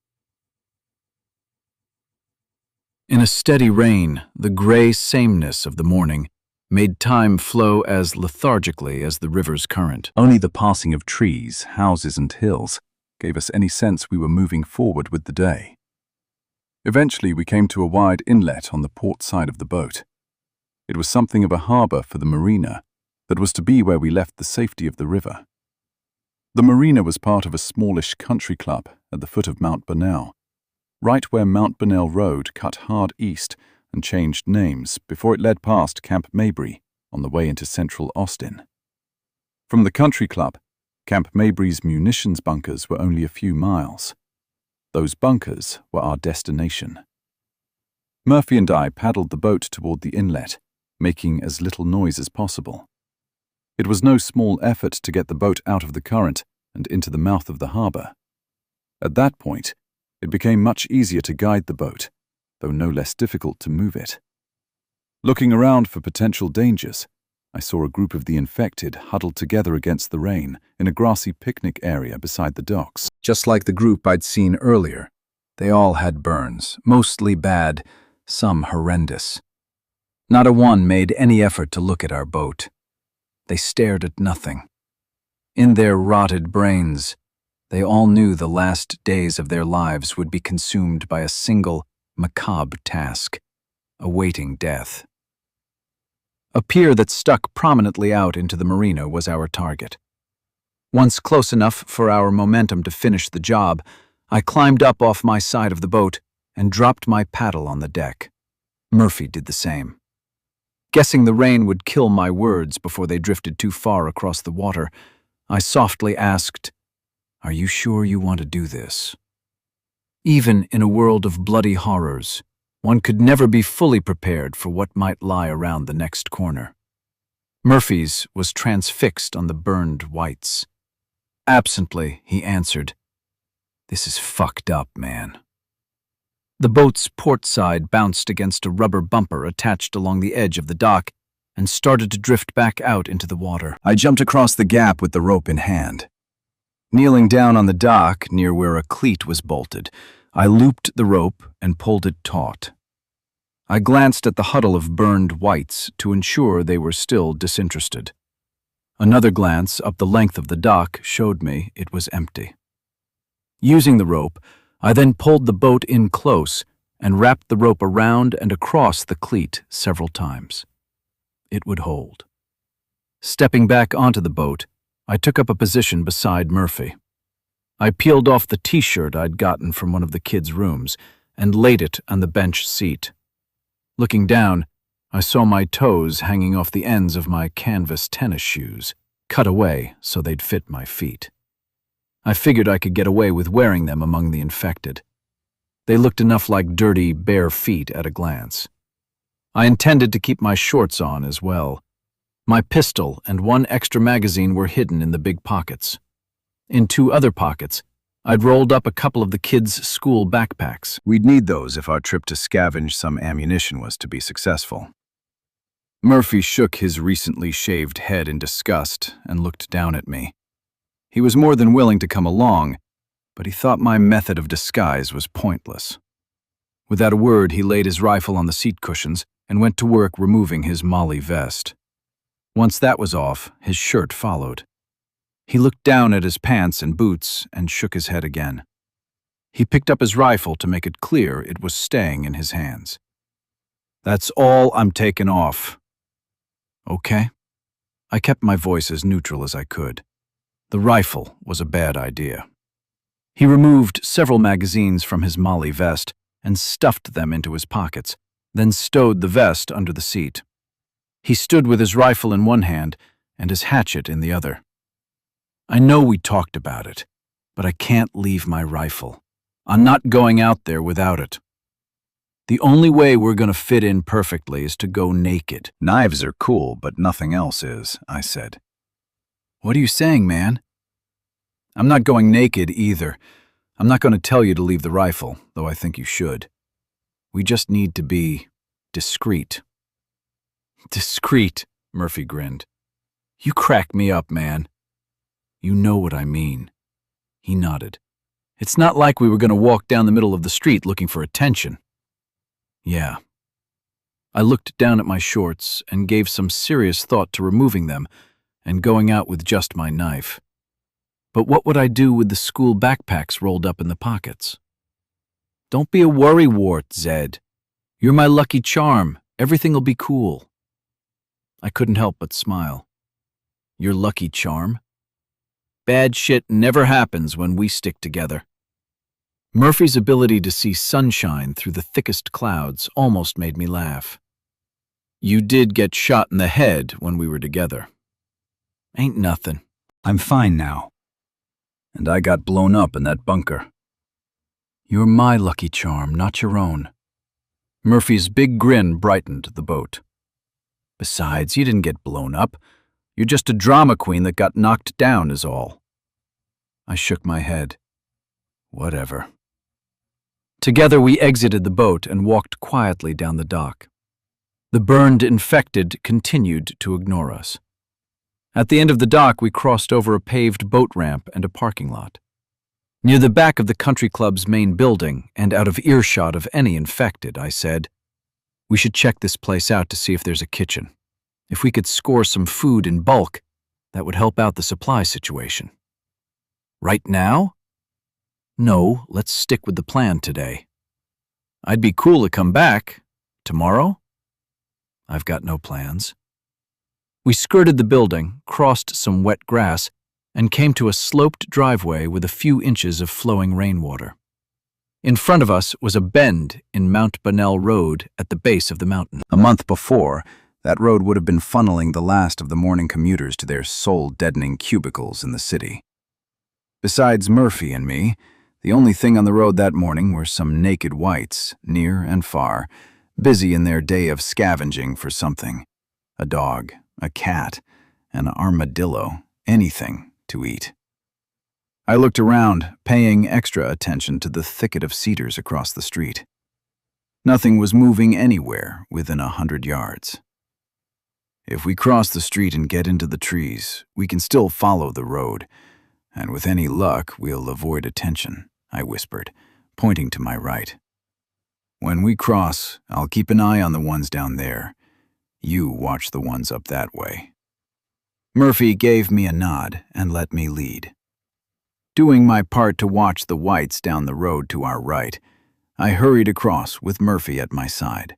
In a steady rain, the gray sameness of the morning made time flow as lethargically as the river's current. Only the passing of trees, houses, and hills gave us any sense we were moving forward with the day. Eventually, we came to a wide inlet on the port side of the boat. It was something of a harbor for the marina that was to be where we left the safety of the river. The marina was part of a smallish country club at the foot of Mount Bonnell, right where Mount Bonnell Road cut hard east and changed names before it led past Camp Mabry on the way into central Austin. From the country club, Camp Mabry's munitions bunkers were only a few miles. Those bunkers were our destination. Murphy and I paddled the boat toward the inlet, making as little noise as possible. It was no small effort to get the boat out of the current and into the mouth of the harbor. At that point, it became much easier to guide the boat, though no less difficult to move it. Looking around for potential dangers, I saw a group of the infected huddled together against the rain in a grassy picnic area beside the docks. Just like the group I'd seen earlier, they all had burns, mostly bad, some horrendous. Not a one made any effort to look at our boat. They stared at nothing. In their rotted brains, they all knew the last days of their lives would be consumed by a single, macabre task, awaiting death. A pier that stuck prominently out into the marina was our target. Once close enough for our momentum to finish the job, I climbed up off my side of the boat and dropped my paddle on the deck. Murphy did the same. Guessing the rain would kill my words before they drifted too far across the water, I softly asked, "Are you sure you want to do this?" Even in a world of bloody horrors, one could never be fully prepared for what might lie around the next corner. Murphy's was transfixed on the burned whites. Absently, he answered, "This is fucked up, man." The boat's port side bounced against a rubber bumper attached along the edge of the dock and started to drift back out into the water. I jumped across the gap with the rope in hand. Kneeling down on the dock near where a cleat was bolted, I looped the rope and pulled it taut. I glanced at the huddle of burned whites to ensure they were still disinterested. Another glance up the length of the dock showed me it was empty. Using the rope, I then pulled the boat in close and wrapped the rope around and across the cleat several times. It would hold. Stepping back onto the boat, I took up a position beside Murphy. I peeled off the t-shirt I'd gotten from one of the kids' rooms and laid it on the bench seat. Looking down, I saw my toes hanging off the ends of my canvas tennis shoes, cut away so they'd fit my feet. I figured I could get away with wearing them among the infected. They looked enough like dirty, bare feet at a glance. I intended to keep my shorts on as well. My pistol and one extra magazine were hidden in the big pockets. In two other pockets, I'd rolled up a couple of the kids' school backpacks. We'd need those if our trip to scavenge some ammunition was to be successful. Murphy shook his recently shaved head in disgust and looked down at me. He was more than willing to come along, but he thought my method of disguise was pointless. Without a word, he laid his rifle on the seat cushions and went to work removing his molly vest. Once that was off, his shirt followed. He looked down at his pants and boots and shook his head again. He picked up his rifle to make it clear it was staying in his hands. "That's all I'm taking off." "Okay." I kept my voice as neutral as I could. The rifle was a bad idea. He removed several magazines from his molly vest and stuffed them into his pockets, then stowed the vest under the seat. He stood with his rifle in one hand and his hatchet in the other. "I know we talked about it, but I can't leave my rifle. I'm not going out there without it. The only way we're going to fit in perfectly is to go naked." "Knives are cool, but nothing else is," I said. "What are you saying, man?" "I'm not going naked either. I'm not going to tell you to leave the rifle, though I think you should. We just need to be discreet." "Discreet," Murphy grinned. "You crack me up, man." "You know what I mean." He nodded. "It's not like we were going to walk down the middle of the street looking for attention." "Yeah." I looked down at my shorts and gave some serious thought to removing them and going out with just my knife. But what would I do with the school backpacks rolled up in the pockets? "Don't be a worrywart, Zed. You're my lucky charm. Everything'll be cool." I couldn't help but smile. "Your lucky charm? Bad shit never happens when we stick together." Murphy's ability to see sunshine through the thickest clouds almost made me laugh. "You did get shot in the head when we were together." "Ain't nothing." "I'm fine now. And I got blown up in that bunker." "You're my lucky charm, not your own." Murphy's big grin brightened the boat. "Besides, you didn't get blown up. You're just a drama queen that got knocked down is all." I shook my head. Whatever. Together we exited the boat and walked quietly down the dock. The burned infected continued to ignore us. At the end of the dock, we crossed over a paved boat ramp and a parking lot. Near the back of the country club's main building and out of earshot of any infected, I said, "We should check this place out to see if there's a kitchen. If we could score some food in bulk, that would help out the supply situation." "Right now?" "No, let's stick with the plan today." "I'd be cool to come back. Tomorrow?" "I've got no plans." We skirted the building, crossed some wet grass, and came to a sloped driveway with a few inches of flowing rainwater. In front of us was a bend in Mount Bonnell Road at the base of the mountain. A month before, that road would have been funneling the last of the morning commuters to their soul-deadening cubicles in the city. Besides Murphy and me, the only thing on the road that morning were some naked whites, near and far, busy in their day of scavenging for something. A dog, a cat, an armadillo, anything to eat. I looked around, paying extra attention to the thicket of cedars across the street. Nothing was moving anywhere within 100 yards. If we cross the street and get into the trees, we can still follow the road, and with any luck, we'll avoid attention, I whispered, pointing to my right. When we cross, I'll keep an eye on the ones down there. You watch the ones up that way. Murphy gave me a nod and let me lead. Doing my part to watch the whites down the road to our right, I hurried across with Murphy at my side.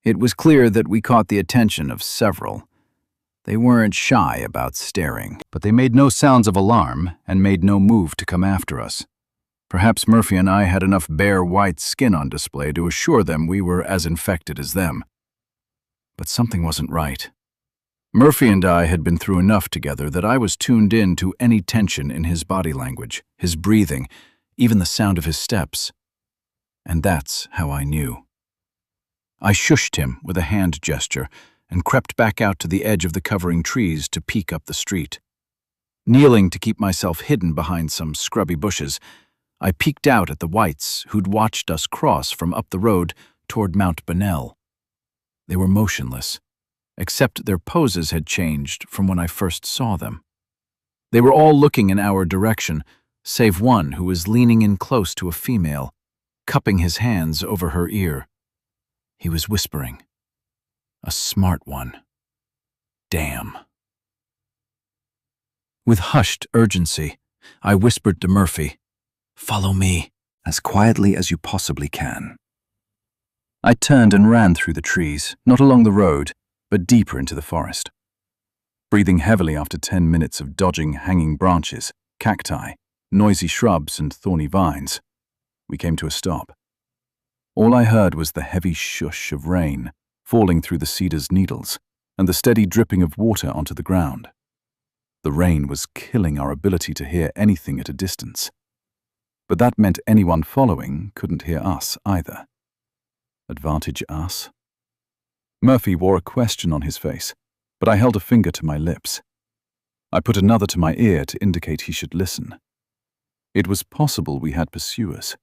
It was clear that we caught the attention of several. They weren't shy about staring, but they made no sounds of alarm and made no move to come after us. Perhaps Murphy and I had enough bare white skin on display to assure them we were as infected as them. But something wasn't right. Murphy and I had been through enough together that I was tuned in to any tension in his body language, his breathing, even the sound of his steps. And that's how I knew. I shushed him with a hand gesture and crept back out to the edge of the covering trees to peek up the street. Kneeling to keep myself hidden behind some scrubby bushes, I peeked out at the whites who'd watched us cross from up the road toward Mount Bonnell. They were motionless, except their poses had changed from when I first saw them. They were all looking in our direction, save one who was leaning in close to a female, cupping his hands over her ear. He was whispering. A smart one. Damn. With hushed urgency, I whispered to Murphy, "Follow me," as quietly as you possibly can. I turned and ran through the trees, not along the road, but deeper into the forest. Breathing heavily after 10 minutes of dodging hanging branches, cacti, noisy shrubs, and thorny vines, we came to a stop. All I heard was the heavy shush of rain falling through the cedar's needles and the steady dripping of water onto the ground. The rain was killing our ability to hear anything at a distance. But that meant anyone following couldn't hear us either. Advantage us? Murphy wore a question on his face, but I held a finger to my lips. I put another to my ear to indicate he should listen. It was possible we had pursuers.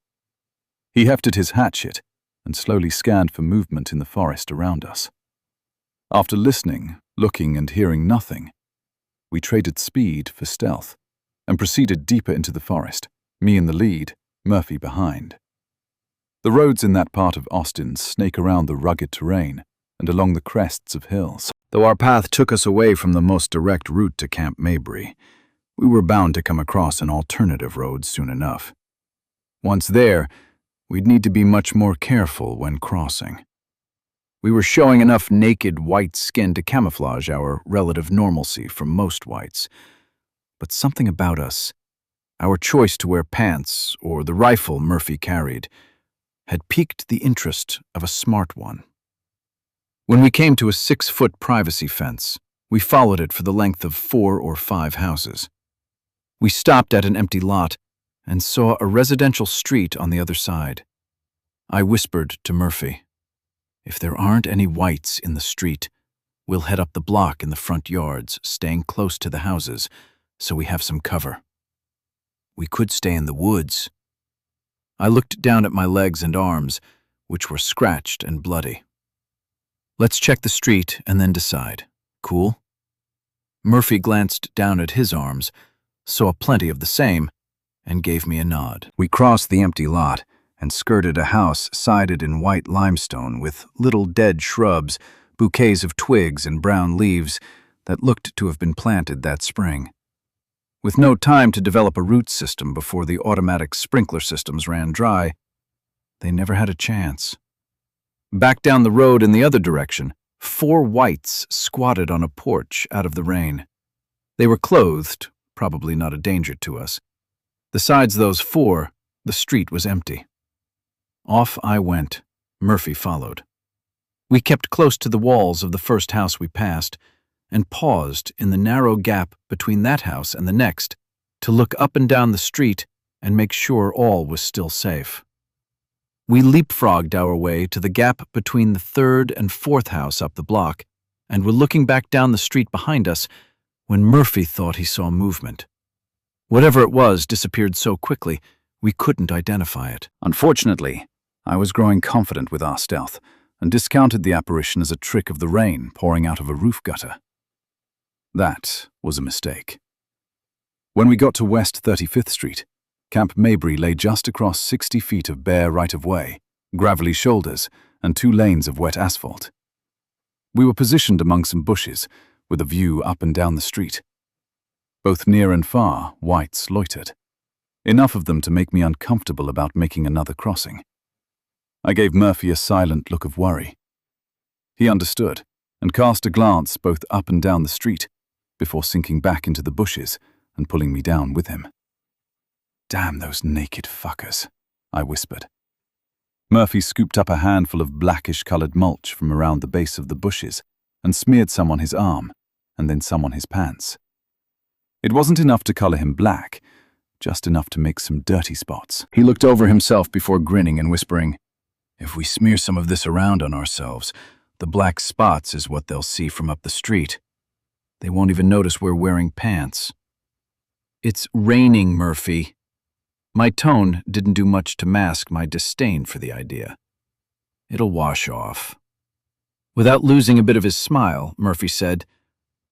He hefted his hatchet and slowly scanned for movement in the forest around us. After listening, looking, and hearing nothing, we traded speed for stealth and proceeded deeper into the forest, me in the lead, Murphy behind. The roads in that part of Austin snake around the rugged terrain and along the crests of hills. Though our path took us away from the most direct route to Camp Mabry, we were bound to come across an alternative road soon enough. Once there, we'd need to be much more careful when crossing. We were showing enough naked white skin to camouflage our relative normalcy from most whites. But something about us, our choice to wear pants or the rifle Murphy carried, had piqued the interest of a smart one. When we came to a 6-foot privacy fence, we followed it for the length of 4 or 5 houses. We stopped at an empty lot and saw a residential street on the other side. I whispered to Murphy, "If there aren't any whites in the street, we'll head up the block in the front yards, staying close to the houses, so we have some cover. We could stay in the woods." I looked down at my legs and arms, which were scratched and bloody. "Let's check the street and then decide. Cool?" Murphy glanced down at his arms, saw plenty of the same, and gave me a nod. We crossed the empty lot and skirted a house sided in white limestone with little dead shrubs, bouquets of twigs and brown leaves that looked to have been planted that spring. With no time to develop a root system before the automatic sprinkler systems ran dry, they never had a chance. Back down the road in the other direction, 4 whites squatted on a porch out of the rain. They were clothed, probably not a danger to us. Besides those 4, the street was empty. Off I went. Murphy followed. We kept close to the walls of the first house we passed, and paused in the narrow gap between that house and the next to look up and down the street and make sure all was still safe. We leapfrogged our way to the gap between the 3rd and 4th house up the block, and were looking back down the street behind us when Murphy thought he saw movement. Whatever it was disappeared so quickly, we couldn't identify it. Unfortunately, I was growing confident with our stealth, and discounted the apparition as a trick of the rain pouring out of a roof gutter. That was a mistake. When we got to West 35th Street, Camp Mabry lay just across 60 feet of bare right-of-way, gravelly shoulders, and 2 lanes of wet asphalt. We were positioned among some bushes, with a view up and down the street. Both near and far, whites loitered, enough of them to make me uncomfortable about making another crossing. I gave Murphy a silent look of worry. He understood, and cast a glance both up and down the street, before sinking back into the bushes and pulling me down with him. "Damn those naked fuckers," I whispered. Murphy scooped up a handful of blackish-colored mulch from around the base of the bushes and smeared some on his arm, and then some on his pants. It wasn't enough to color him black, just enough to make some dirty spots. He looked over himself before grinning and whispering, "If we smear some of this around on ourselves, the black spots is what they'll see from up the street. They won't even notice we're wearing pants." "It's raining, Murphy." My tone didn't do much to mask my disdain for the idea. "It'll wash off." Without losing a bit of his smile, Murphy said,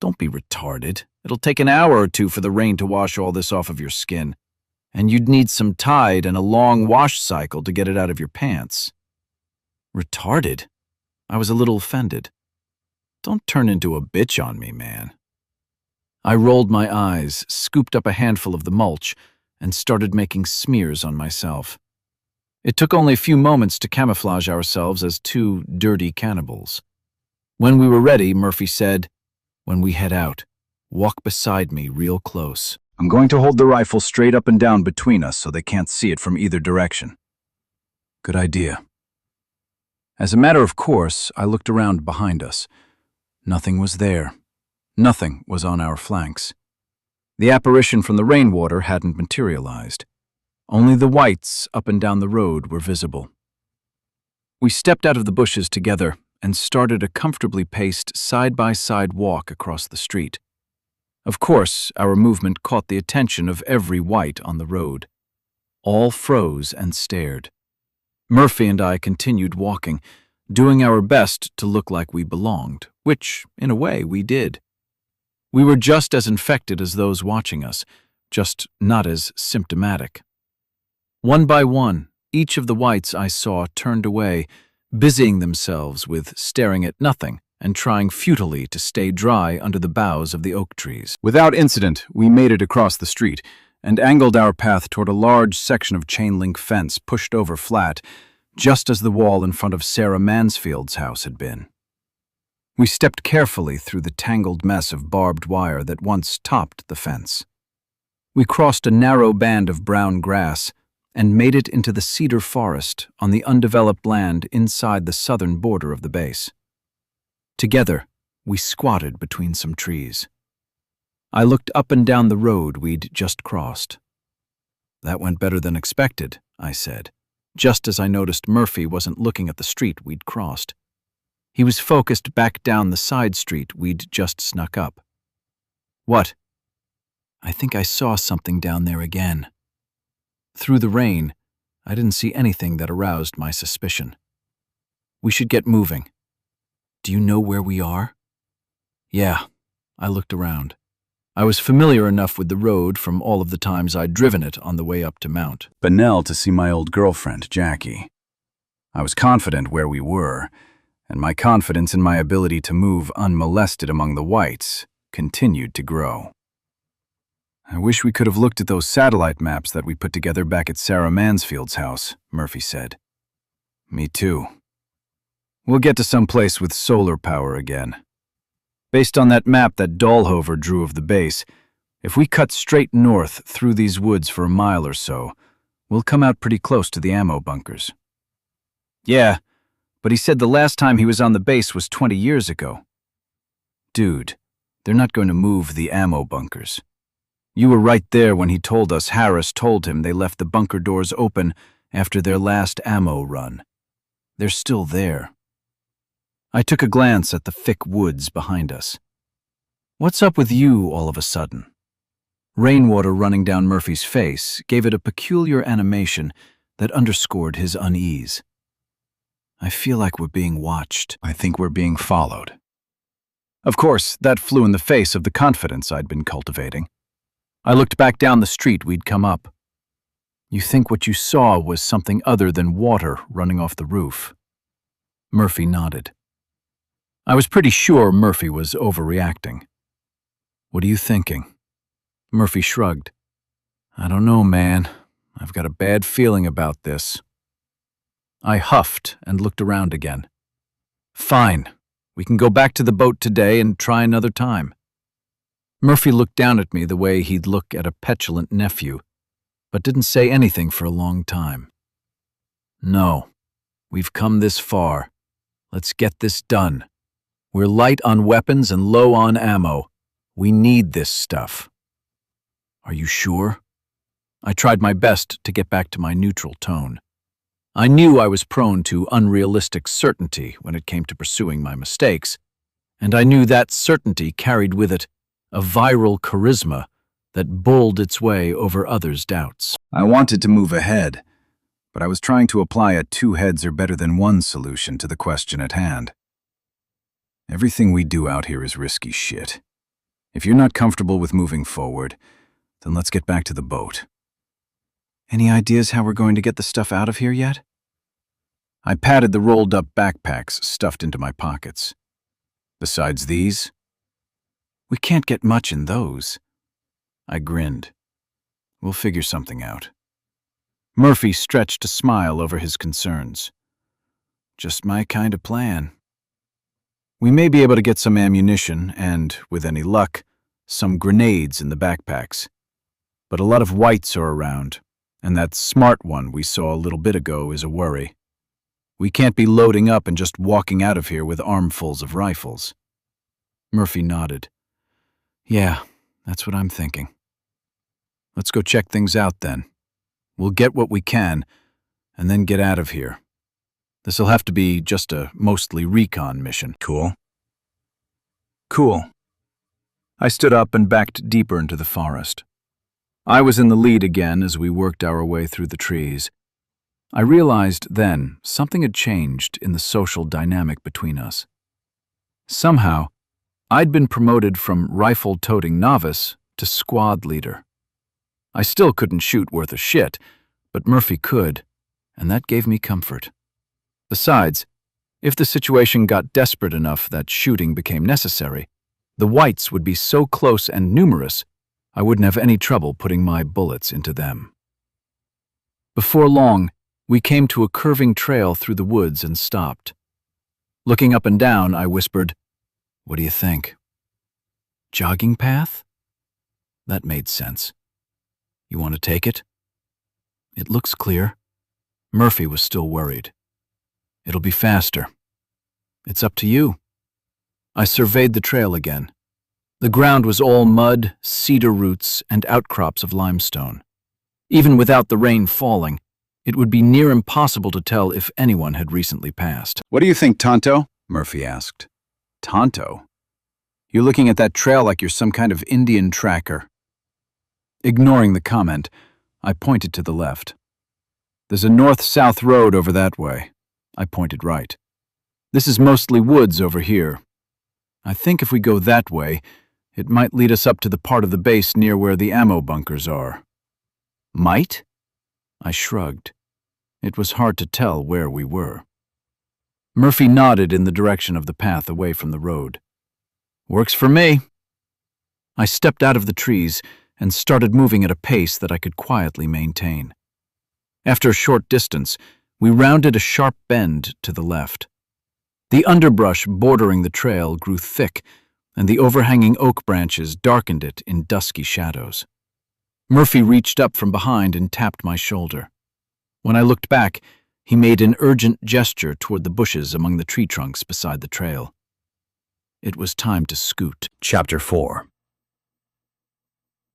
"Don't be retarded. It'll take an hour or two for the rain to wash all this off of your skin, and you'd need some Tide and a long wash cycle to get it out of your pants." Retarded? I was a little offended. Don't turn into a bitch on me, man. I rolled my eyes, scooped up a handful of the mulch, and started making smears on myself. It took only a few moments to camouflage ourselves as two dirty cannibals. When we were ready, Murphy said, "When we head out, walk beside me real close. I'm going to hold the rifle straight up and down between us so they can't see it from either direction." Good idea. As a matter of course, I looked around behind us. Nothing was there. Nothing was on our flanks. The apparition from the rainwater hadn't materialized. Only the whites up and down the road were visible. We stepped out of the bushes together and started a comfortably paced side-by-side walk across the street. Of course, our movement caught the attention of every white on the road. All froze and stared. Murphy and I continued walking, doing our best to look like we belonged, which, in a way, we did. We were just as infected as those watching us, just not as symptomatic. One by one, each of the whites I saw turned away, busying themselves with staring at nothing and trying futilely to stay dry under the boughs of the oak trees. Without incident, we made it across the street and angled our path toward a large section of chain-link fence pushed over flat, just as the wall in front of Sarah Mansfield's house had been. We stepped carefully through the tangled mess of barbed wire that once topped the fence. We crossed a narrow band of brown grass and made it into the cedar forest on the undeveloped land inside the southern border of the base. Together, we squatted between some trees. I looked up and down the road we'd just crossed. "That went better than expected," I said, just as I noticed Murphy wasn't looking at the street we'd crossed. He was focused back down the side street we'd just snuck up. "What?" "I think I saw something down there again." Through the rain, I didn't see anything that aroused my suspicion. "We should get moving." "Do you know where we are?" "Yeah." I looked around. I was familiar enough with the road from all of the times I'd driven it on the way up to Mount Bunnell to see my old girlfriend, Jackie. I was confident where we were, and my confidence in my ability to move unmolested among the whites continued to grow. "I wish we could have looked at those satellite maps that we put together back at Sarah Mansfield's house," Murphy said. "Me too. We'll get to some place with solar power again. Based on that map that Dahlhover drew of the base, if we cut straight north through these woods for a mile or so, we'll come out pretty close to the ammo bunkers." "Yeah, but he said the last time he was on the base was 20 years ago. "Dude, they're not going to move the ammo bunkers. You were right there when he told us Harris told him they left the bunker doors open after their last ammo run. They're still there." I took a glance at the thick woods behind us. "What's up with you all of a sudden?" Rainwater running down Murphy's face gave it a peculiar animation that underscored his unease. "I feel like we're being watched. I think we're being followed." Of course, that flew in the face of the confidence I'd been cultivating. I looked back down the street we'd come up. "You think what you saw was something other than water running off the roof?" Murphy nodded. I was pretty sure Murphy was overreacting. "What are you thinking?" Murphy shrugged. "I don't know, man. I've got a bad feeling about this." I huffed and looked around again. "Fine. We can go back to the boat today and try another time." Murphy looked down at me the way he'd look at a petulant nephew, but didn't say anything for a long time. "No, We've come this far. Let's get this done. We're light on weapons and low on ammo. We need this stuff. Are you sure? I tried my best to get back to my neutral tone. I knew I was prone to unrealistic certainty when it came to pursuing my mistakes, and I knew that certainty carried with it a viral charisma that bulled its way over others' doubts. I wanted to move ahead, but I was trying to apply a two heads are better than one solution to the question at hand. Everything we do out here is risky shit. If you're not comfortable with moving forward, then let's get back to the boat. Any ideas how we're going to get the stuff out of here yet? I patted the rolled-up backpacks stuffed into my pockets. Besides these? We can't get much in those. I grinned. We'll figure something out. Murphy stretched a smile over his concerns. Just my kind of plan. We may be able to get some ammunition and, with any luck, some grenades in the backpacks. But a lot of whites are around, and that smart one we saw a little bit ago is a worry. We can't be loading up and just walking out of here with armfuls of rifles. Murphy nodded. Yeah, that's what I'm thinking. Let's go check things out then. We'll get what we can, and then get out of here. This'll have to be just a mostly recon mission. Cool. I stood up and backed deeper into the forest. I was in the lead again as we worked our way through the trees. I realized then something had changed in the social dynamic between us. Somehow, I'd been promoted from rifle-toting novice to squad leader. I still couldn't shoot worth a shit, but Murphy could, and that gave me comfort. Besides, if the situation got desperate enough that shooting became necessary, the whites would be so close and numerous, I wouldn't have any trouble putting my bullets into them. Before long, we came to a curving trail through the woods and stopped. Looking up and down, I whispered, "What do you think? Jogging path?" That made sense. You want to take it? It looks clear. Murphy was still worried. It'll be faster. It's up to you. I surveyed the trail again. The ground was all mud, cedar roots, and outcrops of limestone. Even without the rain falling, it would be near impossible to tell if anyone had recently passed. What do you think, Tonto? Murphy asked. Tonto? You're looking at that trail like you're some kind of Indian tracker. Ignoring the comment, I pointed to the left. There's a north-south road over that way. I pointed right. This is mostly woods over here. I think if we go that way, it might lead us up to the part of the base near where the ammo bunkers are. Might? I shrugged. It was hard to tell where we were. Murphy nodded in the direction of the path away from the road. Works for me. I stepped out of the trees and started moving at a pace that I could quietly maintain. After a short distance, we rounded a sharp bend to the left. The underbrush bordering the trail grew thick, and the overhanging oak branches darkened it in dusky shadows. Murphy reached up from behind and tapped my shoulder. When I looked back, he made an urgent gesture toward the bushes among the tree trunks beside the trail. It was time to scoot. Chapter 4.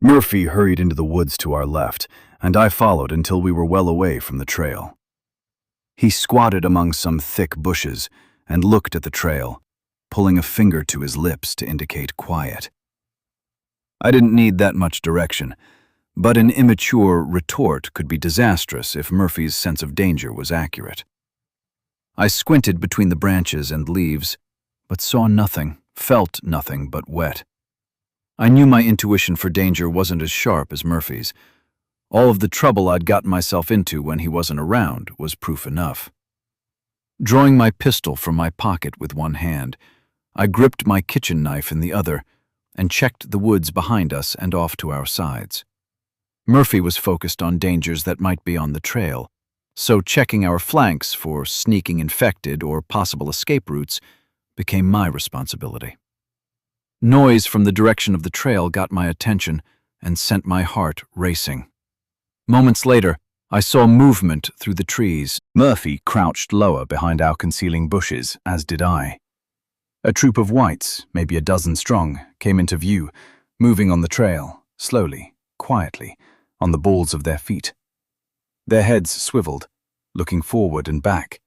Murphy hurried into the woods to our left, and I followed until we were well away from the trail. He squatted among some thick bushes and looked at the trail, pulling a finger to his lips to indicate quiet. I didn't need that much direction, but an immature retort could be disastrous if Murphy's sense of danger was accurate. I squinted between the branches and leaves, but saw nothing, felt nothing but wet. I knew my intuition for danger wasn't as sharp as Murphy's. All of the trouble I'd gotten myself into when he wasn't around was proof enough. Drawing my pistol from my pocket with one hand, I gripped my kitchen knife in the other and checked the woods behind us and off to our sides. Murphy was focused on dangers that might be on the trail, so checking our flanks for sneaking infected or possible escape routes became my responsibility. Noise from the direction of the trail got my attention and sent my heart racing. Moments later, I saw movement through the trees. Murphy crouched lower behind our concealing bushes, as did I. A troop of whites, maybe a dozen strong, came into view, moving on the trail, slowly, quietly, on the balls of their feet. Their heads swiveled, looking forward and back,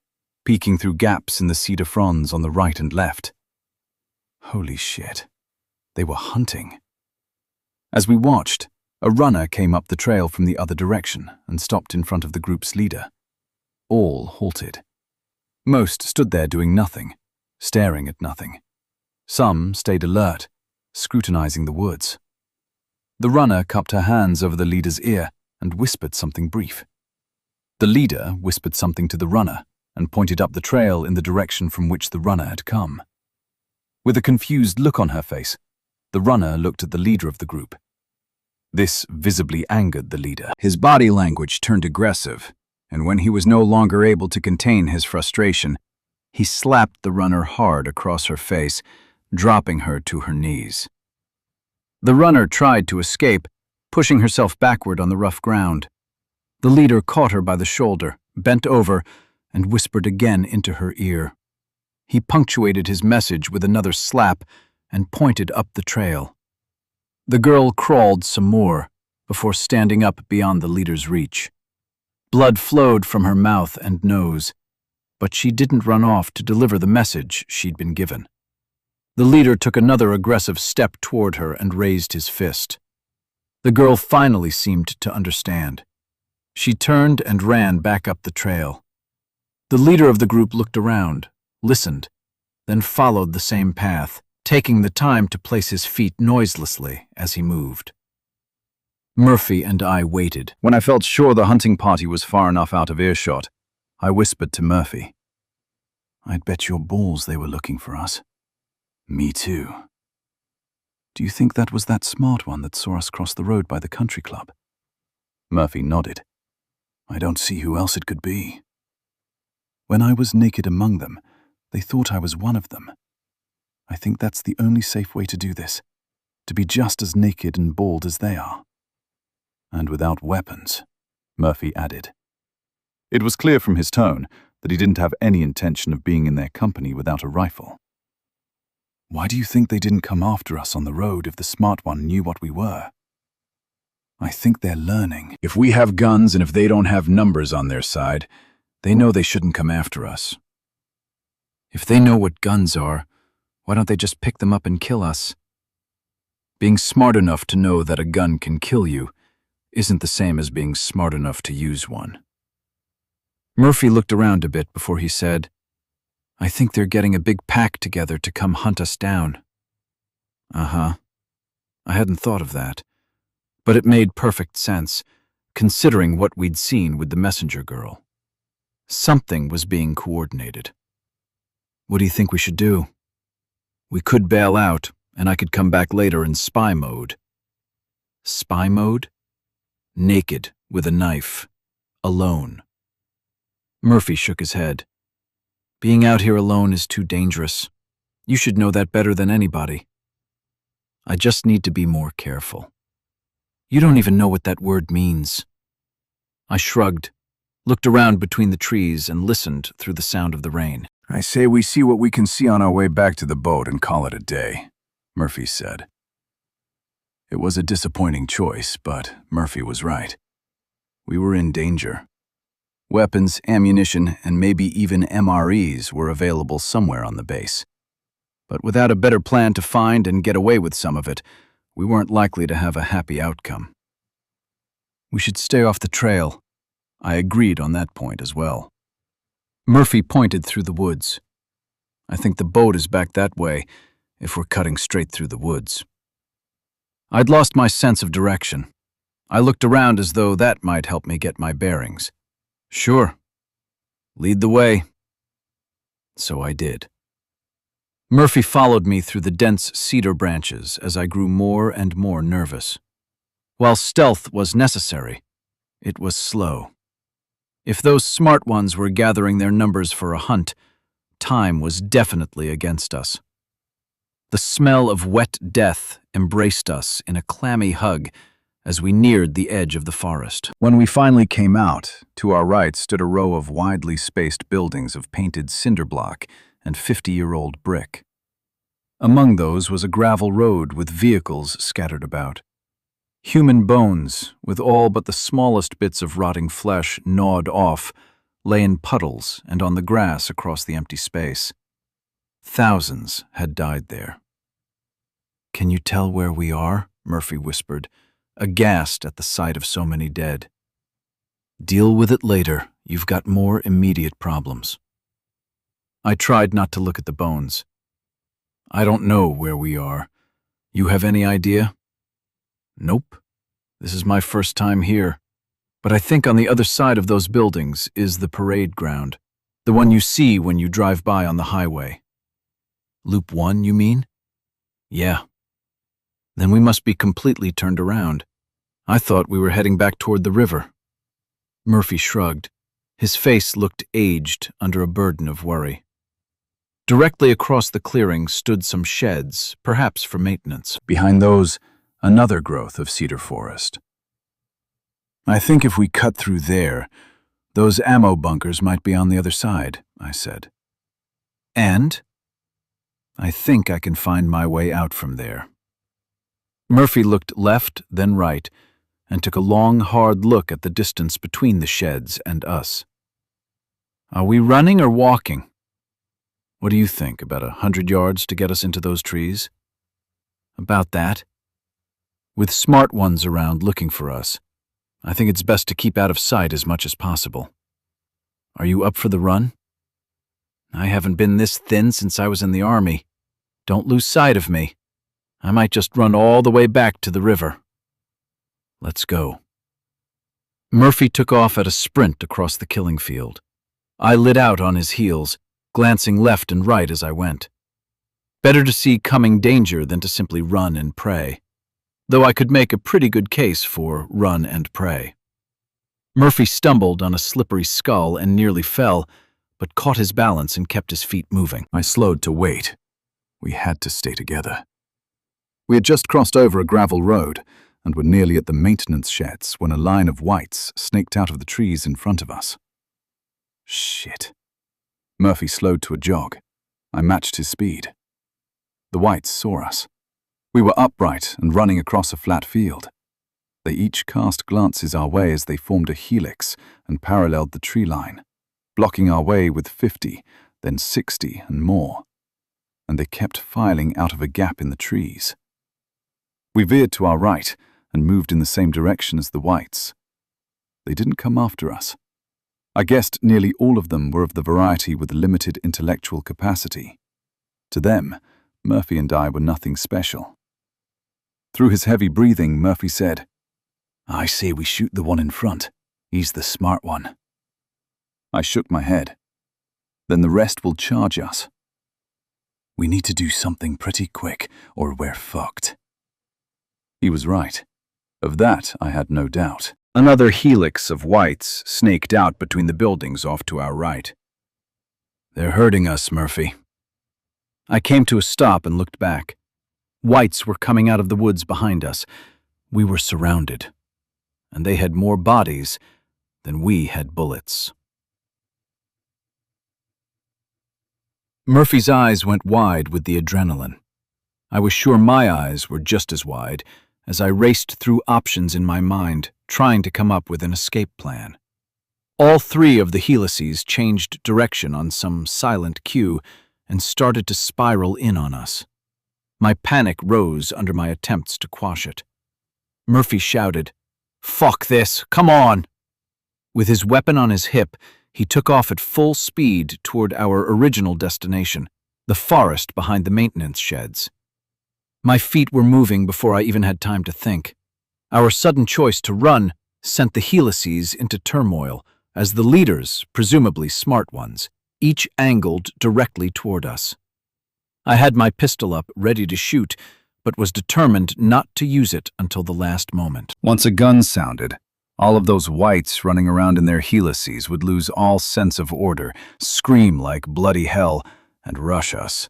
peeking through gaps in the cedar fronds on the right and left. Holy shit. They were hunting. As we watched, a runner came up the trail from the other direction and stopped in front of the group's leader. All halted. Most stood there doing nothing, staring at nothing. Some stayed alert, scrutinizing the woods. The runner cupped her hands over the leader's ear and whispered something brief. The leader whispered something to the runner and pointed up the trail in the direction from which the runner had come. With a confused look on her face, the runner looked at the leader of the group. This visibly angered the leader. His body language turned aggressive, and when he was no longer able to contain his frustration, he slapped the runner hard across her face, dropping her to her knees. The runner tried to escape, pushing herself backward on the rough ground. The leader caught her by the shoulder, bent over, and whispered again into her ear. He punctuated his message with another slap and pointed up the trail. The girl crawled some more before standing up beyond the leader's reach. Blood flowed from her mouth and nose, but she didn't run off to deliver the message she'd been given. The leader took another aggressive step toward her and raised his fist. The girl finally seemed to understand. She turned and ran back up the trail. The leader of the group looked around, listened, then followed the same path, taking the time to place his feet noiselessly as he moved. Murphy and I waited. When I felt sure the hunting party was far enough out of earshot, I whispered to Murphy, "I'd bet your balls they were looking for us." "Me too." "Do you think that was that smart one that saw us cross the road by the country club?" Murphy nodded. "I don't see who else it could be. When I was naked among them, they thought I was one of them. I think that's the only safe way to do this, to be just as naked and bald as they are. And without weapons," Murphy added. It was clear from his tone that he didn't have any intention of being in their company without a rifle. "Why do you think they didn't come after us on the road if the smart one knew what we were?" "I think they're learning. If we have guns and if they don't have numbers on their side, they know they shouldn't come after us." "If they know what guns are, why don't they just pick them up and kill us?" Being smart enough to know that a gun can kill you isn't the same as being smart enough to use one. Murphy looked around a bit before he said, "I think they're getting a big pack together to come hunt us down." "Uh-huh. I hadn't thought of that, but it made perfect sense, considering what we'd seen with the messenger girl. Something was being coordinated. What do you think we should do? We could bail out, and I could come back later in spy mode." "Spy mode?" "Naked, with a knife. Alone." Murphy shook his head. "Being out here alone is too dangerous. You should know that better than anybody." "I just need to be more careful." "You don't even know what that word means." I shrugged, looked around between the trees, and listened through the sound of the rain. "I say we see what we can see on our way back to the boat and call it a day," Murphy said. It was a disappointing choice, but Murphy was right. We were in danger. Weapons, ammunition, and maybe even MREs were available somewhere on the base. But without a better plan to find and get away with some of it, we weren't likely to have a happy outcome. We should stay off the trail. I agreed on that point as well. Murphy pointed through the woods. "I think the boat is back that way, if we're cutting straight through the woods." I'd lost my sense of direction. I looked around as though that might help me get my bearings. "Sure. Lead the way." So I did. Murphy followed me through the dense cedar branches as I grew more and more nervous. While stealth was necessary, it was slow. If those smart ones were gathering their numbers for a hunt, time was definitely against us. The smell of wet death embraced us in a clammy hug as we neared the edge of the forest. When we finally came out, to our right stood a row of widely spaced buildings of painted cinder block and 50-year-old brick. Among those was a gravel road with vehicles scattered about. Human bones, with all but the smallest bits of rotting flesh gnawed off, lay in puddles and on the grass across the empty space. Thousands had died there. "Can you tell where we are?" Murphy whispered, aghast at the sight of so many dead. "Deal with it later. You've got more immediate problems." I tried not to look at the bones. "I don't know where we are. You have any idea?" "Nope. This is my first time here. But I think on the other side of those buildings is the parade ground, the one you see when you drive by on the highway." "Loop 1, you mean?" "Yeah. Then we must be completely turned around. I thought we were heading back toward the river." Murphy shrugged. His face looked aged under a burden of worry. Directly across the clearing stood some sheds, perhaps for maintenance. Behind those, another growth of cedar forest. "I think if we cut through there, those ammo bunkers might be on the other side," I said. "And?" "I think I can find my way out from there." Murphy looked left, then right, and took a long, hard look at the distance between the sheds and us. "Are we running or walking?" "What do you think, about 100 yards to get us into those trees?" "About that. With smart ones around looking for us, I think it's best to keep out of sight as much as possible. Are you up for the run?" "I haven't been this thin since I was in the army. Don't lose sight of me. I might just run all the way back to the river." "Let's go." Murphy took off at a sprint across the killing field. I lit out on his heels, glancing left and right as I went. Better to see coming danger than to simply run and pray, though I could make a pretty good case for run and pray. Murphy stumbled on a slippery skull and nearly fell, but caught his balance and kept his feet moving. I slowed to wait. We had to stay together. We had just crossed over a gravel road and were nearly at the maintenance sheds when a line of whites snaked out of the trees in front of us. Shit. Murphy slowed to a jog. I matched his speed. The whites saw us. We were upright and running across a flat field. They each cast glances our way as they formed a helix and paralleled the tree line, blocking our way with 50, then 60 and more. And they kept filing out of a gap in the trees. We veered to our right and moved in the same direction as the whites. They didn't come after us. I guessed nearly all of them were of the variety with limited intellectual capacity. To them, Murphy and I were nothing special. Through his heavy breathing, Murphy said, "I say we shoot the one in front. He's the smart one." I shook my head. "Then the rest will charge us." "We need to do something pretty quick, or we're fucked." He was right. Of that I had no doubt. Another helix of whites snaked out between the buildings off to our right. "They're hurting us, Murphy." I came to a stop and looked back. Whites were coming out of the woods behind us. We were surrounded, and they had more bodies than we had bullets. Murphy's eyes went wide with the adrenaline. I was sure my eyes were just as wide as I raced through options in my mind, trying to come up with an escape plan. All three of the helices changed direction on some silent cue and started to spiral in on us. My panic rose under my attempts to quash it. Murphy shouted, "Fuck this, come on!" With his weapon on his hip, he took off at full speed toward our original destination, the forest behind the maintenance sheds. My feet were moving before I even had time to think. Our sudden choice to run sent the helices into turmoil, as the leaders, presumably smart ones, each angled directly toward us. I had my pistol up, ready to shoot, but was determined not to use it until the last moment. Once a gun sounded, all of those whites running around in their helices would lose all sense of order, scream like bloody hell, and rush us.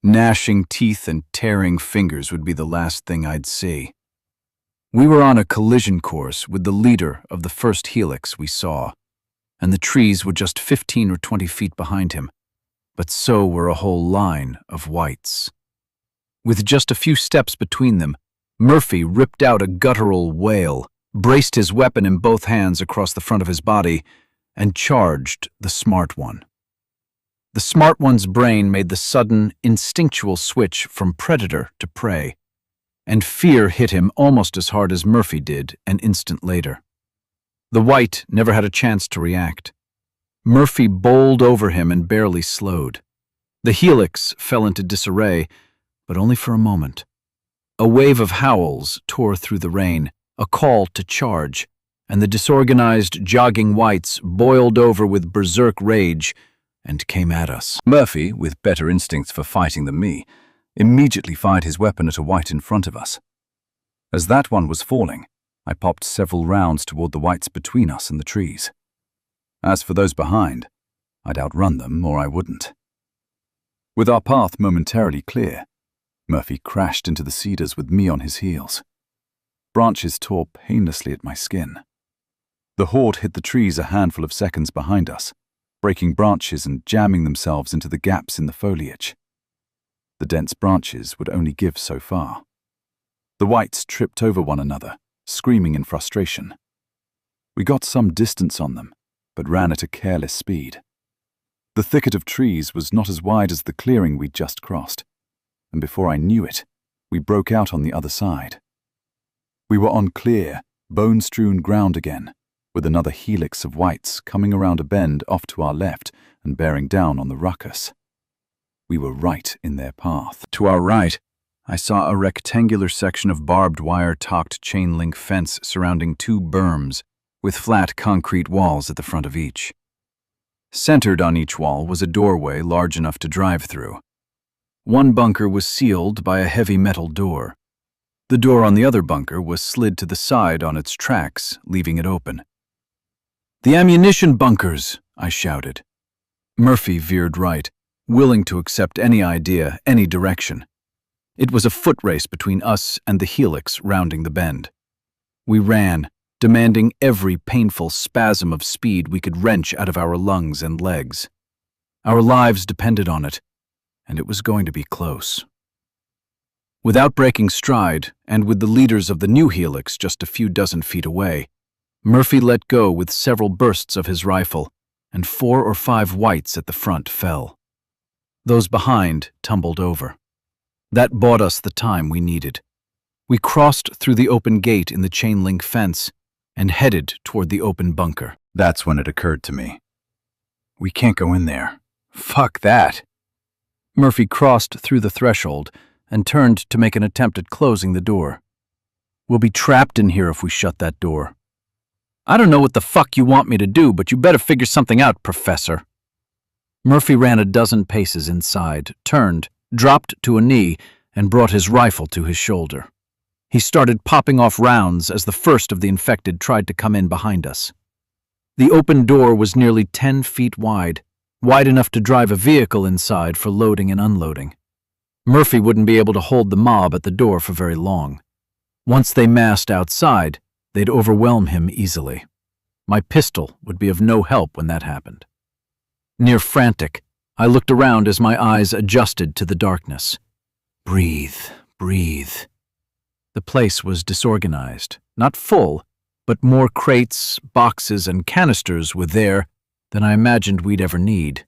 Gnashing teeth and tearing fingers would be the last thing I'd see. We were on a collision course with the leader of the first helix we saw, and the trees were just 15 or 20 feet behind him, but so were a whole line of whites. With just a few steps between them, Murphy ripped out a guttural wail, braced his weapon in both hands across the front of his body, and charged the Smart One. The Smart One's brain made the sudden, instinctual switch from predator to prey, and fear hit him almost as hard as Murphy did an instant later. The white never had a chance to react. Murphy bowled over him and barely slowed. The helix fell into disarray, but only for a moment. A wave of howls tore through the rain, a call to charge, and the disorganized, jogging whites boiled over with berserk rage and came at us. Murphy, with better instincts for fighting than me, immediately fired his weapon at a white in front of us. As that one was falling, I popped several rounds toward the whites between us and the trees. As for those behind, I'd outrun them or I wouldn't. With our path momentarily clear, Murphy crashed into the cedars with me on his heels. Branches tore painlessly at my skin. The horde hit the trees a handful of seconds behind us, breaking branches and jamming themselves into the gaps in the foliage. The dense branches would only give so far. The whites tripped over one another, screaming in frustration. We got some distance on them, but ran at a careless speed. The thicket of trees was not as wide as the clearing we'd just crossed, and before I knew it, we broke out on the other side. We were on clear, bone-strewn ground again, with another helix of whites coming around a bend off to our left and bearing down on the ruckus. We were right in their path. To our right, I saw a rectangular section of barbed wire-topped chain-link fence surrounding two berms with flat concrete walls at the front of each. Centered on each wall was a doorway large enough to drive through. One bunker was sealed by a heavy metal door. The door on the other bunker was slid to the side on its tracks, leaving it open. "The ammunition bunkers!" I shouted. Murphy veered right, willing to accept any idea, any direction. It was a foot race between us and the helix rounding the bend. We ran, demanding every painful spasm of speed we could wrench out of our lungs and legs. Our lives depended on it, and it was going to be close. Without breaking stride, and with the leaders of the new helix just a few dozen feet away, Murphy let go with several bursts of his rifle, and 4 or 5 whites at the front fell. Those behind tumbled over. That bought us the time we needed. We crossed through the open gate in the chain-link fence and headed toward the open bunker. That's when it occurred to me. We can't go in there. Fuck that. Murphy crossed through the threshold and turned to make an attempt at closing the door. "We'll be trapped in here if we shut that door." "I don't know what the fuck you want me to do, but you better figure something out, Professor." Murphy ran a dozen paces inside, turned, dropped to a knee, and brought his rifle to his shoulder. He started popping off rounds as the first of the infected tried to come in behind us. The open door was nearly 10 feet wide enough to drive a vehicle inside for loading and unloading. Murphy wouldn't be able to hold the mob at the door for very long. Once they massed outside, they'd overwhelm him easily. My pistol would be of no help when that happened. Near frantic, I looked around as my eyes adjusted to the darkness. Breathe, breathe. The place was disorganized, not full, but more crates, boxes, and canisters were there than I imagined we'd ever need.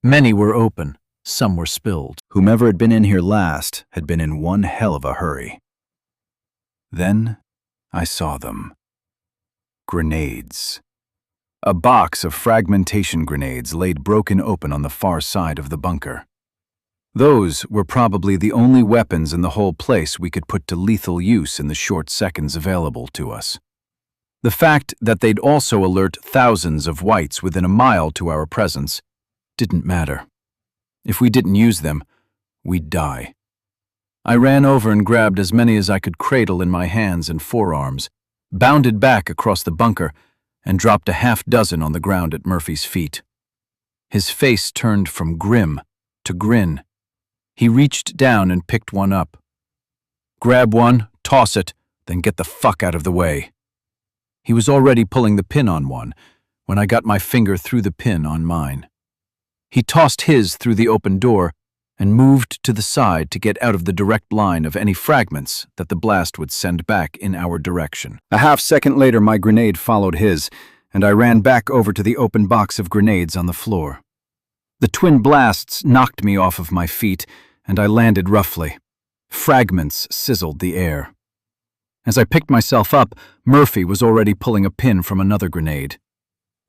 Many were open, some were spilled. Whomever had been in here last had been in one hell of a hurry. Then I saw them. Grenades. A box of fragmentation grenades laid broken open on the far side of the bunker. Those were probably the only weapons in the whole place we could put to lethal use in the short seconds available to us. The fact that they'd also alert thousands of whites within a mile to our presence didn't matter. If we didn't use them, we'd die. I ran over and grabbed as many as I could cradle in my hands and forearms, bounded back across the bunker, and dropped a half-dozen on the ground at Murphy's feet. His face turned from grim to grin. He reached down and picked one up. "Grab one, toss it, Then get the fuck out of the way. He was already pulling the pin on one when I got my finger through the pin on mine. He tossed his through the open door and moved to the side to get out of the direct line of any fragments that the blast would send back in our direction. A half-second later, my grenade followed his, and I ran back over to the open box of grenades on the floor. The twin blasts knocked me off of my feet, and I landed roughly. Fragments sizzled the air. As I picked myself up, Murphy was already pulling a pin from another grenade.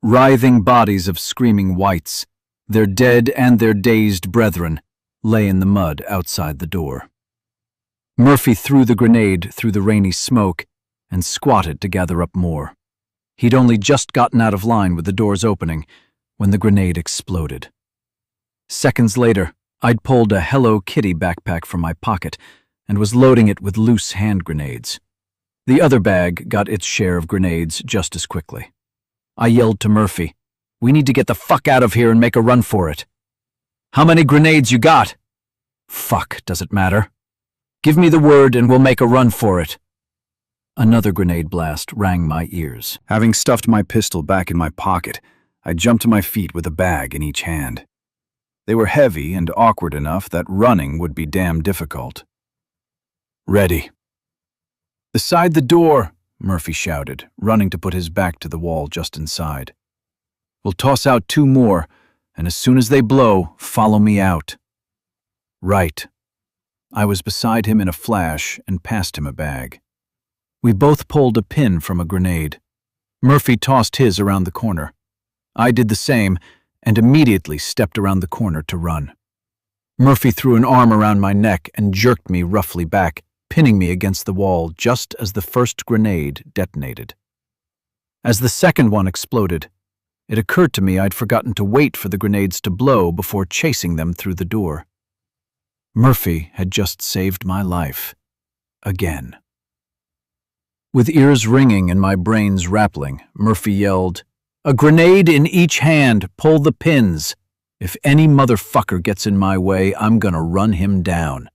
Writhing bodies of screaming whites, their dead and their dazed brethren, lay in the mud outside the door. Murphy threw the grenade through the rainy smoke and squatted to gather up more. He'd only just gotten out of line with the doors opening when the grenade exploded. Seconds later, I'd pulled a Hello Kitty backpack from my pocket and was loading it with loose hand grenades. The other bag got its share of grenades just as quickly. I yelled to Murphy, "We need to get the fuck out of here and make a run for it." "How many grenades you got?" "Fuck, does it matter? Give me the word and we'll make a run for it." Another grenade blast rang my ears. Having stuffed my pistol back in my pocket, I jumped to my feet with a bag in each hand. They were heavy and awkward enough that running would be damn difficult. "Ready." "Beside the door," Murphy shouted, running to put his back to the wall just inside. "We'll toss out 2 more, and as soon as they blow, follow me out." "Right." I was beside him in a flash and passed him a bag. We both pulled a pin from a grenade. Murphy tossed his around the corner. I did the same and immediately stepped around the corner to run. Murphy threw an arm around my neck and jerked me roughly back, pinning me against the wall just as the first grenade detonated. As the second one exploded, it occurred to me I'd forgotten to wait for the grenades to blow before chasing them through the door. Murphy had just saved my life. Again. With ears ringing and my brains rattling, Murphy yelled, "A grenade in each hand, pull the pins. If any motherfucker gets in my way, I'm gonna run him down.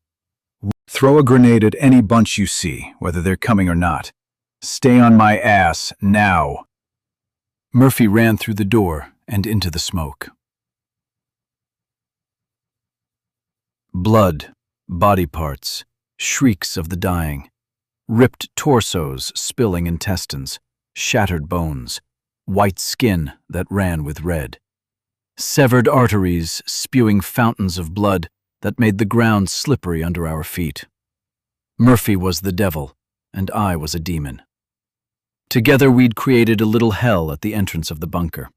Throw a grenade at any bunch you see, whether they're coming or not. Stay on my ass, now." Murphy ran through the door and into the smoke. Blood, body parts, shrieks of the dying, ripped torsos spilling intestines, shattered bones, white skin that ran with red, severed arteries spewing fountains of blood that made the ground slippery under our feet. Murphy was the devil, and I was a demon. Together we'd created a little hell at the entrance of the bunker.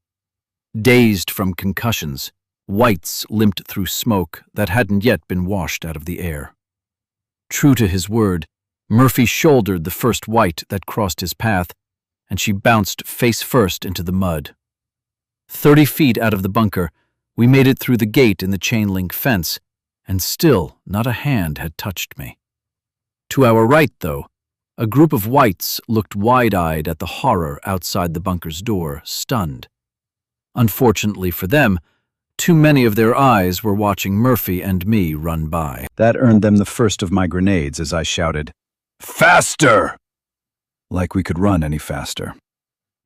Dazed from concussions, whites limped through smoke that hadn't yet been washed out of the air. True to his word, Murphy shouldered the first white that crossed his path, and she bounced face first into the mud. 30 feet out of the bunker, we made it through the gate in the chain-link fence, and still not a hand had touched me. To our right, though, a group of whites looked wide-eyed at the horror outside the bunker's door, stunned. Unfortunately for them, too many of their eyes were watching Murphy and me run by. That earned them the first of my grenades as I shouted, "Faster!" Like we could run any faster.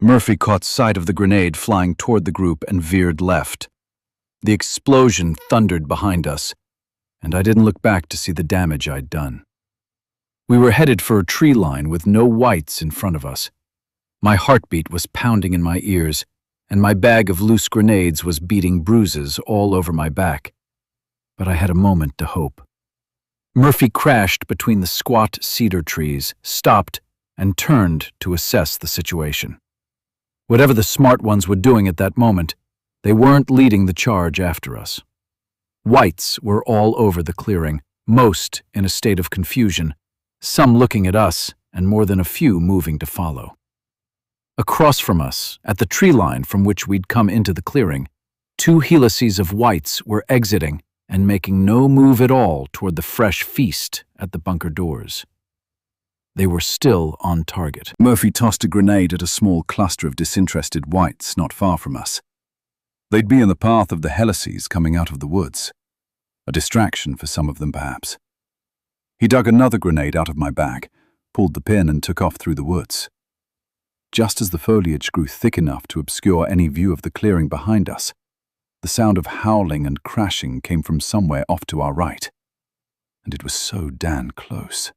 Murphy caught sight of the grenade flying toward the group and veered left. The explosion thundered behind us, and I didn't look back to see the damage I'd done. We were headed for a tree line with no whites in front of us. My heartbeat was pounding in my ears, and my bag of loose grenades was beating bruises all over my back. But I had a moment to hope. Murphy crashed between the squat cedar trees, stopped, and turned to assess the situation. Whatever the smart ones were doing at that moment, they weren't leading the charge after us. Whites were all over the clearing, most in a state of confusion, some looking at us and more than a few moving to follow. Across from us, at the tree line from which we'd come into the clearing, 2 helices of whites were exiting and making no move at all toward the fresh feast at the bunker doors. They were still on target. Murphy tossed a grenade at a small cluster of disinterested whites not far from us. They'd be in the path of the helices coming out of the woods. A distraction for some of them, perhaps. He dug another grenade out of my bag, pulled the pin and took off through the woods. Just as the foliage grew thick enough to obscure any view of the clearing behind us, the sound of howling and crashing came from somewhere off to our right, and it was so damn close.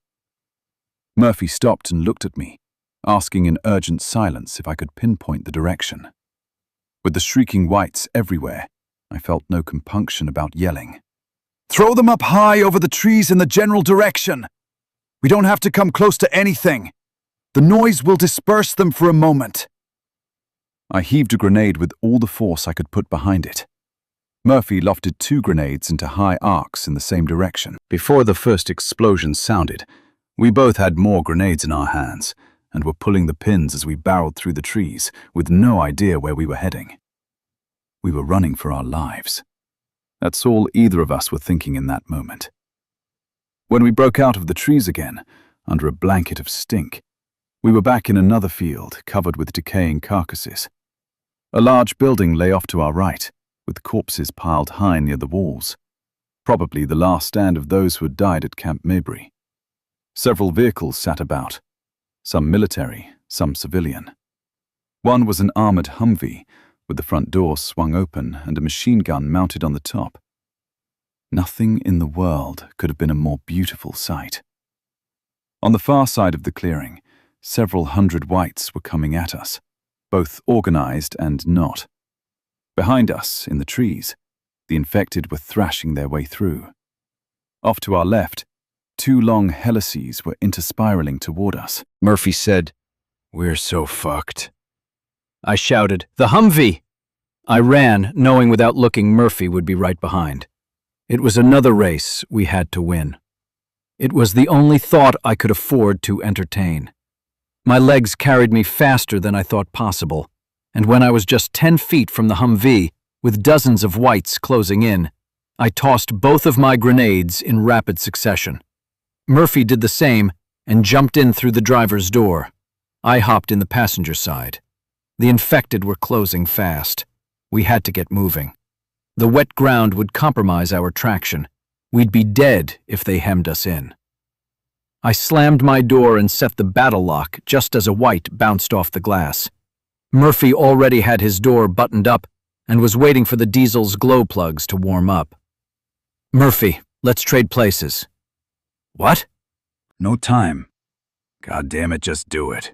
Murphy stopped and looked at me, asking in urgent silence if I could pinpoint the direction. With the shrieking whites everywhere, I felt no compunction about yelling. "Throw them up high over the trees in the general direction! We don't have to come close to anything. The noise will disperse them for a moment." I heaved a grenade with all the force I could put behind it. Murphy lofted 2 grenades into high arcs in the same direction. Before the first explosion sounded, we both had more grenades in our hands and were pulling the pins as we barreled through the trees with no idea where we were heading. We were running for our lives. That's all either of us were thinking in that moment. When we broke out of the trees again, under a blanket of stink, we were back in another field covered with decaying carcasses. A large building lay off to our right, with corpses piled high near the walls, probably the last stand of those who had died at Camp Mabry. Several vehicles sat about, some military, some civilian. One was an armored Humvee, with the front door swung open and a machine gun mounted on the top. Nothing in the world could have been a more beautiful sight. On the far side of the clearing, several hundred whites were coming at us, both organized and not. Behind us, in the trees, the infected were thrashing their way through. Off to our left, 2 long helices were interspiraling toward us. Murphy said, "We're so fucked." I shouted, "The Humvee!" I ran, knowing without looking Murphy would be right behind. It was another race we had to win. It was the only thought I could afford to entertain. My legs carried me faster than I thought possible, and when I was just 10 feet from the Humvee, with dozens of whites closing in, I tossed both of my grenades in rapid succession. Murphy did the same and jumped in through the driver's door. I hopped in the passenger side. The infected were closing fast. We had to get moving. The wet ground would compromise our traction. We'd be dead if they hemmed us in. I slammed my door and set the battle lock just as a white bounced off the glass. Murphy already had his door buttoned up and was waiting for the diesel's glow plugs to warm up. "Murphy, let's trade places." "What?" "No time. God damn it, just do it."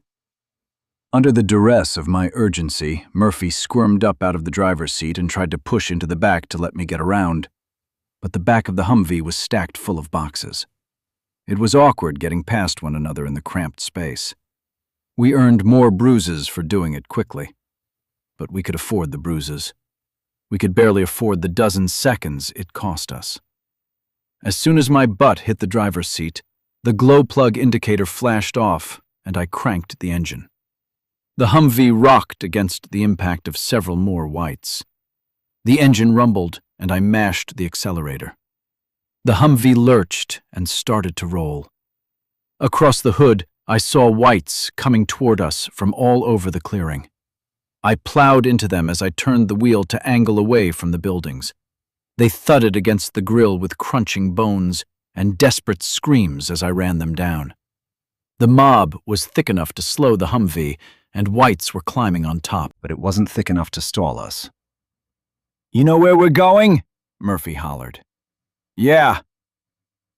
Under the duress of my urgency, Murphy squirmed up out of the driver's seat and tried to push into the back to let me get around. But the back of the Humvee was stacked full of boxes. It was awkward getting past one another in the cramped space. We earned more bruises for doing it quickly. But we could afford the bruises. We could barely afford the dozen seconds it cost us. As soon as my butt hit the driver's seat, the glow plug indicator flashed off and I cranked the engine. The Humvee rocked against the impact of several more whites. The engine rumbled and I mashed the accelerator. The Humvee lurched and started to roll. Across the hood, I saw whites coming toward us from all over the clearing. I plowed into them as I turned the wheel to angle away from the buildings. They thudded against the grill with crunching bones and desperate screams as I ran them down. The mob was thick enough to slow the Humvee, and whites were climbing on top. But it wasn't thick enough to stall us. "You know where we're going?" Murphy hollered. "Yeah."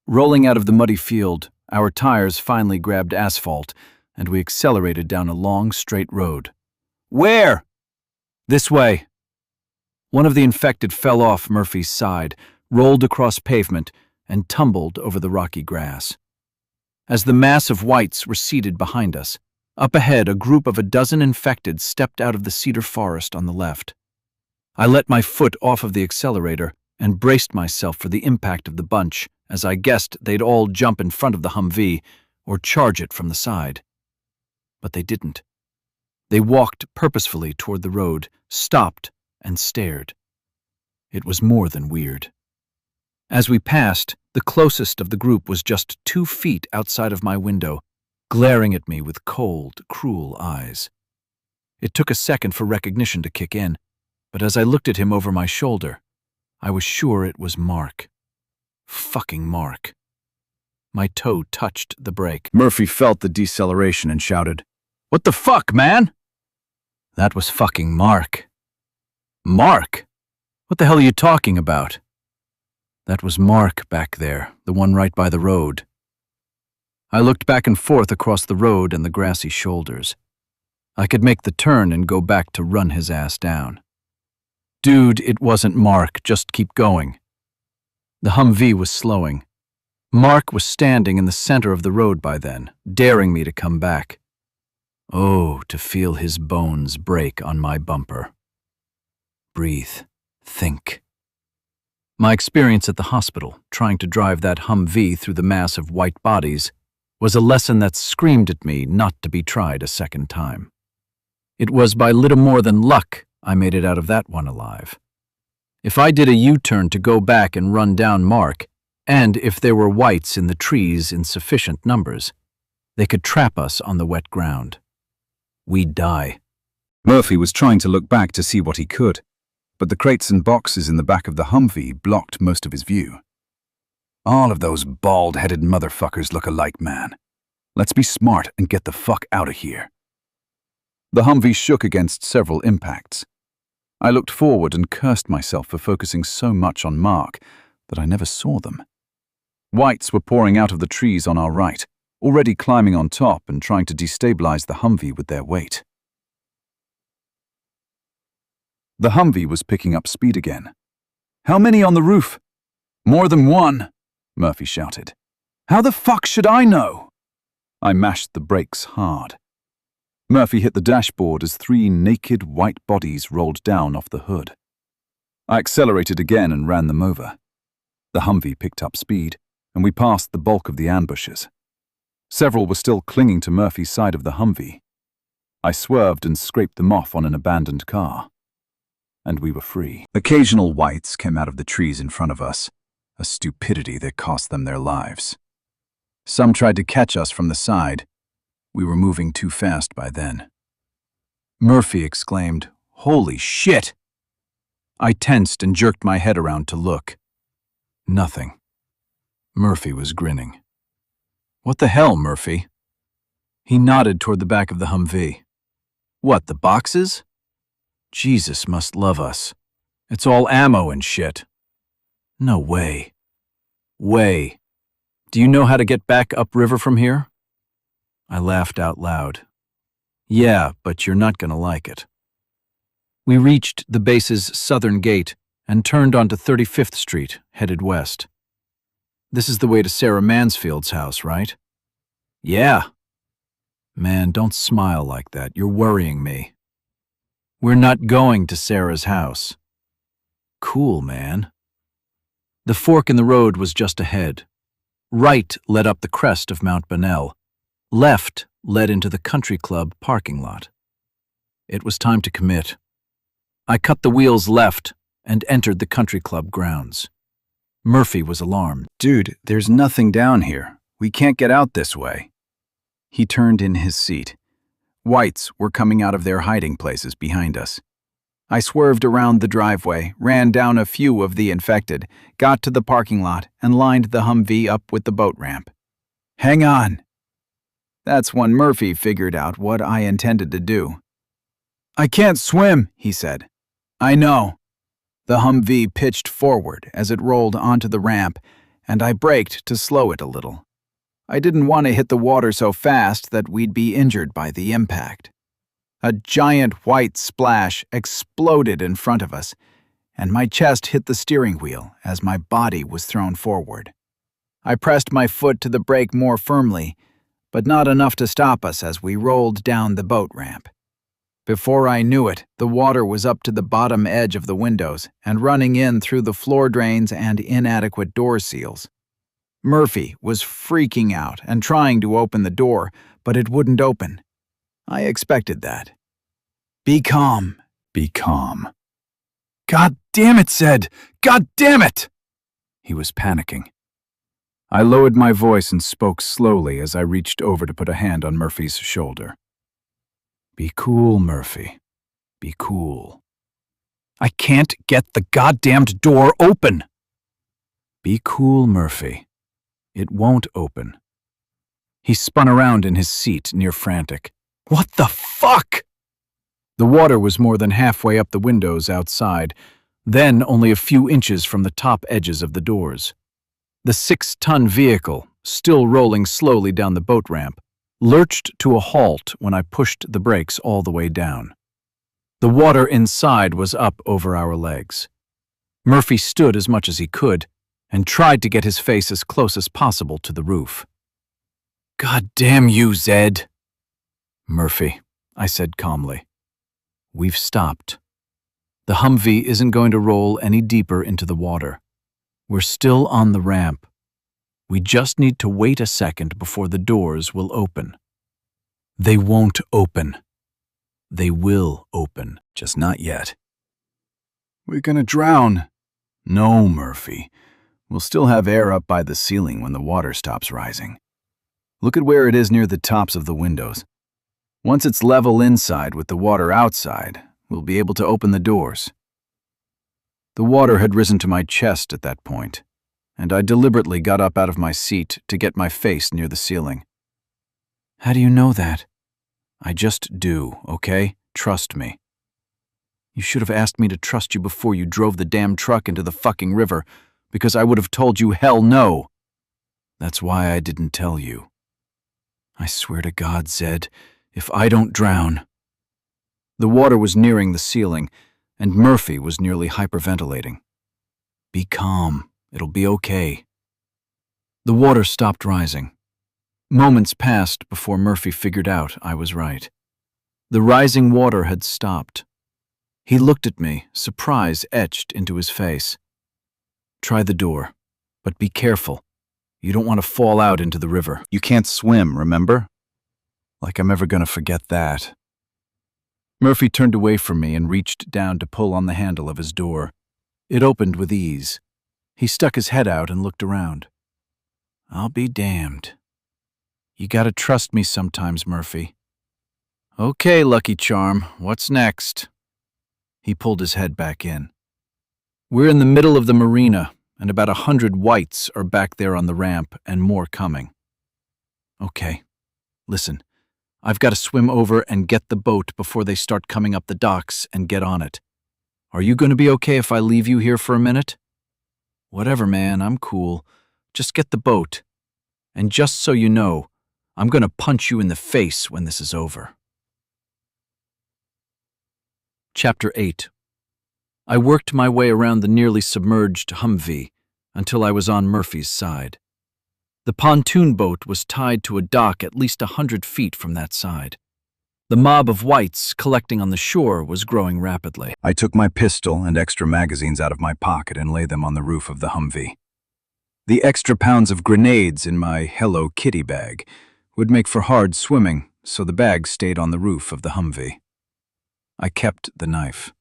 Rolling out of the muddy field, our tires finally grabbed asphalt, and we accelerated down a long, straight road. "Where?" "This way." One of the infected fell off Murphy's side, rolled across pavement, and tumbled over the rocky grass. As the mass of whites receded behind us, up ahead a group of a dozen infected stepped out of the cedar forest on the left. I let my foot off of the accelerator and braced myself for the impact of the bunch, as I guessed they'd all jump in front of the Humvee or charge it from the side. But they didn't. They walked purposefully toward the road, stopped, and stared. It was more than weird. As we passed, the closest of the group was just 2 feet outside of my window, glaring at me with cold, cruel eyes. It took a second for recognition to kick in, but as I looked at him over my shoulder, I was sure it was Mark. Fucking Mark. My toe touched the brake. Murphy felt the deceleration and shouted, "What the fuck, man?" That was fucking Mark. Mark? What the hell are you talking about? That was Mark back there, the one right by the road. I looked back and forth across the road and the grassy shoulders. I could make the turn and go back to run his ass down. Dude, it wasn't Mark, just keep going. The Humvee was slowing. Mark was standing in the center of the road by then, daring me to come back. Oh, to feel his bones break on my bumper. Breathe. Think. My experience at the hospital, trying to drive that Humvee through the mass of white bodies, was a lesson that screamed at me not to be tried a second time. It was by little more than luck I made it out of that one alive. If I did a U-turn to go back and run down Mark, and if there were whites in the trees in sufficient numbers, they could trap us on the wet ground. We'd die. Murphy was trying to look back to see what he could, but the crates and boxes in the back of the Humvee blocked most of his view. All of those bald-headed motherfuckers look alike, man. Let's be smart and get the fuck out of here. The Humvee shook against several impacts. I looked forward and cursed myself for focusing so much on Mark that I never saw them. Whites were pouring out of the trees on our right, already climbing on top and trying to destabilize the Humvee with their weight. The Humvee was picking up speed again. "How many on the roof?" "More than one," Murphy shouted. "How the fuck should I know?" I mashed the brakes hard. Murphy hit the dashboard as 3 naked white bodies rolled down off the hood. I accelerated again and ran them over. The Humvee picked up speed, and we passed the bulk of the ambushes. Several were still clinging to Murphy's side of the Humvee. I swerved and scraped them off on an abandoned car. And we were free. Occasional whites came out of the trees in front of us, a stupidity that cost them their lives. Some tried to catch us from the side. We were moving too fast by then. Murphy exclaimed, "Holy shit!" I tensed and jerked my head around to look. Nothing. Murphy was grinning. "What the hell, Murphy?" He nodded toward the back of the Humvee. "What, the boxes? Jesus must love us. It's all ammo and shit." "No way." "Way. Do you know how to get back upriver from here?" I laughed out loud. "Yeah, but you're not gonna like it." We reached the base's southern gate and turned onto 35th Street, headed west. "This is the way to Sarah Mansfield's house, right?" "Yeah." "Man, don't smile like that. You're worrying me." "We're not going to Sarah's house." "Cool, man." The fork in the road was just ahead. Right led up the crest of Mount Bonnell. Left led into the country club parking lot. It was time to commit. I cut the wheels left and entered the country club grounds. Murphy was alarmed. "Dude, there's nothing down here. We can't get out this way." He turned in his seat. Whites were coming out of their hiding places behind us. I swerved around the driveway, ran down a few of the infected, got to the parking lot, and lined the Humvee up with the boat ramp. "Hang on." That's when Murphy figured out what I intended to do. "I can't swim," he said. "I know." The Humvee pitched forward as it rolled onto the ramp, and I braked to slow it a little. I didn't want to hit the water so fast that we'd be injured by the impact. A giant white splash exploded in front of us, and my chest hit the steering wheel as my body was thrown forward. I pressed my foot to the brake more firmly, but not enough to stop us as we rolled down the boat ramp. Before I knew it, the water was up to the bottom edge of the windows and running in through the floor drains and inadequate door seals. Murphy was freaking out and trying to open the door, but it wouldn't open. I expected that. "Be calm." "Be calm." "God damn it, Sid! God damn it!" He was panicking. I lowered my voice and spoke slowly as I reached over to put a hand on Murphy's shoulder. "Be cool, Murphy. Be cool." "I can't get the goddamned door open." "Be cool, Murphy. It won't open. He spun around in his seat, near frantic. What the fuck? The water was more than halfway up the windows outside, then only a few inches from the top edges of the doors. The 6-ton vehicle, still rolling slowly down the boat ramp, lurched to a halt when I pushed the brakes all the way down. The water inside was up over our legs. Murphy stood as much as he could and tried to get his face as close as possible to the roof. God damn you, Zed. Murphy, I said calmly. We've stopped. The Humvee isn't going to roll any deeper into the water. We're still on the ramp. We just need to wait a second before the doors will open. They won't open. They will open, just not yet. We're gonna drown. No, Murphy. We'll still have air up by the ceiling when the water stops rising. Look at where it is near the tops of the windows. Once it's level inside with the water outside, we'll be able to open the doors. The water had risen to my chest at that point, and I deliberately got up out of my seat to get my face near the ceiling. How do you know that? I just do, okay? Trust me. You should have asked me to trust you before you drove the damn truck into the fucking river, because I would have told you hell no. That's why I didn't tell you. I swear to God, Zed, if I don't drown. The water was nearing the ceiling, and Murphy was nearly hyperventilating. Be calm. It'll be okay. The water stopped rising. Moments passed before Murphy figured out I was right. The rising water had stopped. He looked at me, surprise etched into his face. Try the door, but be careful. You don't want to fall out into the river. You can't swim, remember? Like I'm ever gonna forget that. Murphy turned away from me and reached down to pull on the handle of his door. It opened with ease. He stuck his head out and looked around. I'll be damned. You gotta trust me sometimes, Murphy. Okay, Lucky Charm, what's next? He pulled his head back in. We're in the middle of the marina, and about 100 whites are back there on the ramp and more coming. Okay, listen, I've got to swim over and get the boat before they start coming up the docks and get on it. Are you going to be okay if I leave you here for a minute? Whatever, man, I'm cool. Just get the boat. And just so you know, I'm going to punch you in the face when this is over. Chapter 8. I worked my way around the nearly submerged Humvee until I was on Murphy's side. The pontoon boat was tied to a dock at least 100 feet from that side. The mob of whites collecting on the shore was growing rapidly. I took my pistol and extra magazines out of my pocket and laid them on the roof of the Humvee. The extra pounds of grenades in my Hello Kitty bag would make for hard swimming, so the bag stayed on the roof of the Humvee. I kept the knife.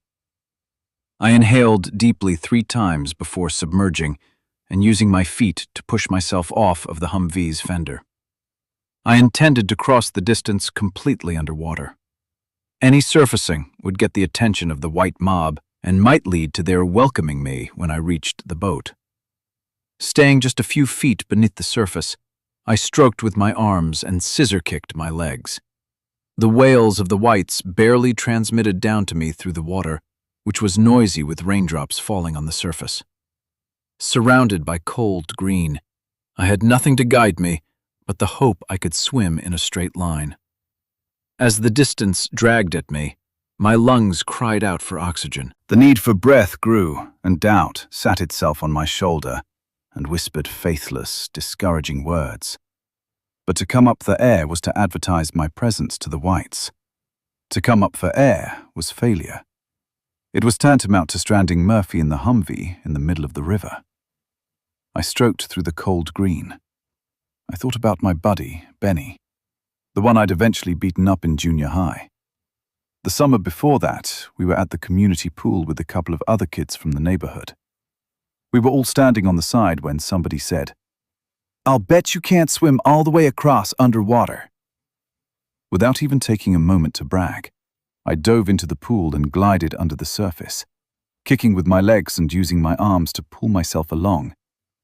I inhaled deeply 3 times before submerging and using my feet to push myself off of the Humvee's fender. I intended to cross the distance completely underwater. Any surfacing would get the attention of the white mob and might lead to their welcoming me when I reached the boat. Staying just a few feet beneath the surface, I stroked with my arms and scissor-kicked my legs. The wails of the whites barely transmitted down to me through the water, which was noisy with raindrops falling on the surface. Surrounded by cold green, I had nothing to guide me but the hope I could swim in a straight line. As the distance dragged at me, my lungs cried out for oxygen. The need for breath grew, and doubt sat itself on my shoulder and whispered faithless, discouraging words. But to come up for air was to advertise my presence to the whites. To come up for air was failure. It was tantamount to stranding Murphy in the Humvee in the middle of the river. I stroked through the cold green. I thought about my buddy, Benny, the one I'd eventually beaten up in junior high. The summer before that, we were at the community pool with a couple of other kids from the neighborhood. We were all standing on the side when somebody said, "I'll bet you can't swim all the way across underwater." Without even taking a moment to brag, I dove into the pool and glided under the surface, kicking with my legs and using my arms to pull myself along,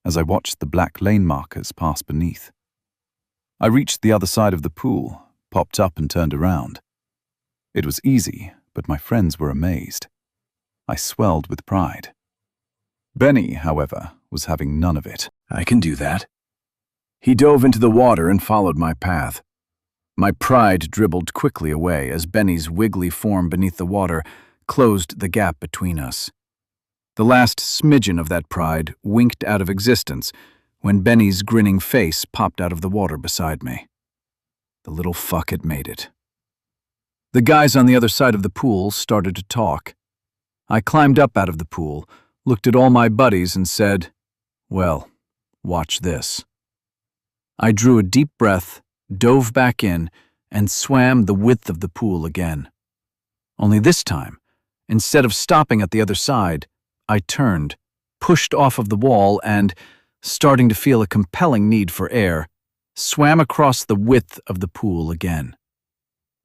as I watched the black lane markers pass beneath. I reached the other side of the pool, popped up and turned around. It was easy, but my friends were amazed. I swelled with pride. Benny, however, was having none of it. I can do that. He dove into the water and followed my path. My pride dribbled quickly away as Benny's wiggly form beneath the water closed the gap between us. The last smidgen of that pride winked out of existence when Benny's grinning face popped out of the water beside me. The little fuck had made it. The guys on the other side of the pool started to talk. I climbed up out of the pool, looked at all my buddies and said, "Well, watch this." I drew a deep breath, dove back in, and swam the width of the pool again. Only this time, instead of stopping at the other side, I turned, pushed off of the wall and, starting to feel a compelling need for air, swam across the width of the pool again.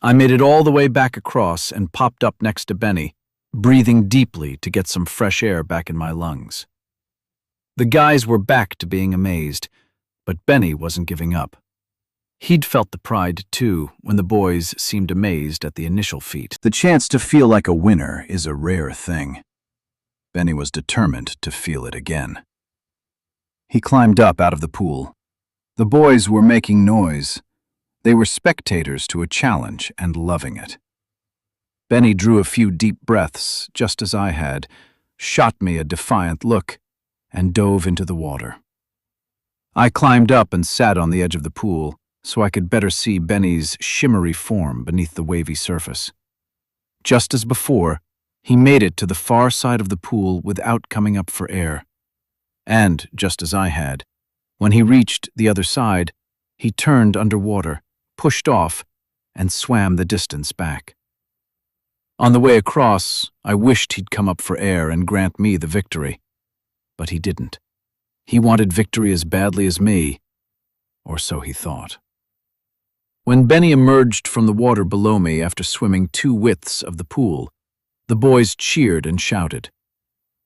I made it all the way back across and popped up next to Benny, breathing deeply to get some fresh air back in my lungs. The guys were back to being amazed, but Benny wasn't giving up. He'd felt the pride, too, when the boys seemed amazed at the initial feat. The chance to feel like a winner is a rare thing. Benny was determined to feel it again. He climbed up out of the pool. The boys were making noise. They were spectators to a challenge and loving it. Benny drew a few deep breaths, just as I had, shot me a defiant look, and dove into the water. I climbed up and sat on the edge of the pool so I could better see Benny's shimmery form beneath the wavy surface. Just as before, he made it to the far side of the pool without coming up for air. And, just as I had, when he reached the other side, he turned underwater, pushed off, and swam the distance back. On the way across, I wished he'd come up for air and grant me the victory. But he didn't. He wanted victory as badly as me, or so he thought. When Benny emerged from the water below me after swimming 2 widths of the pool, the boys cheered and shouted.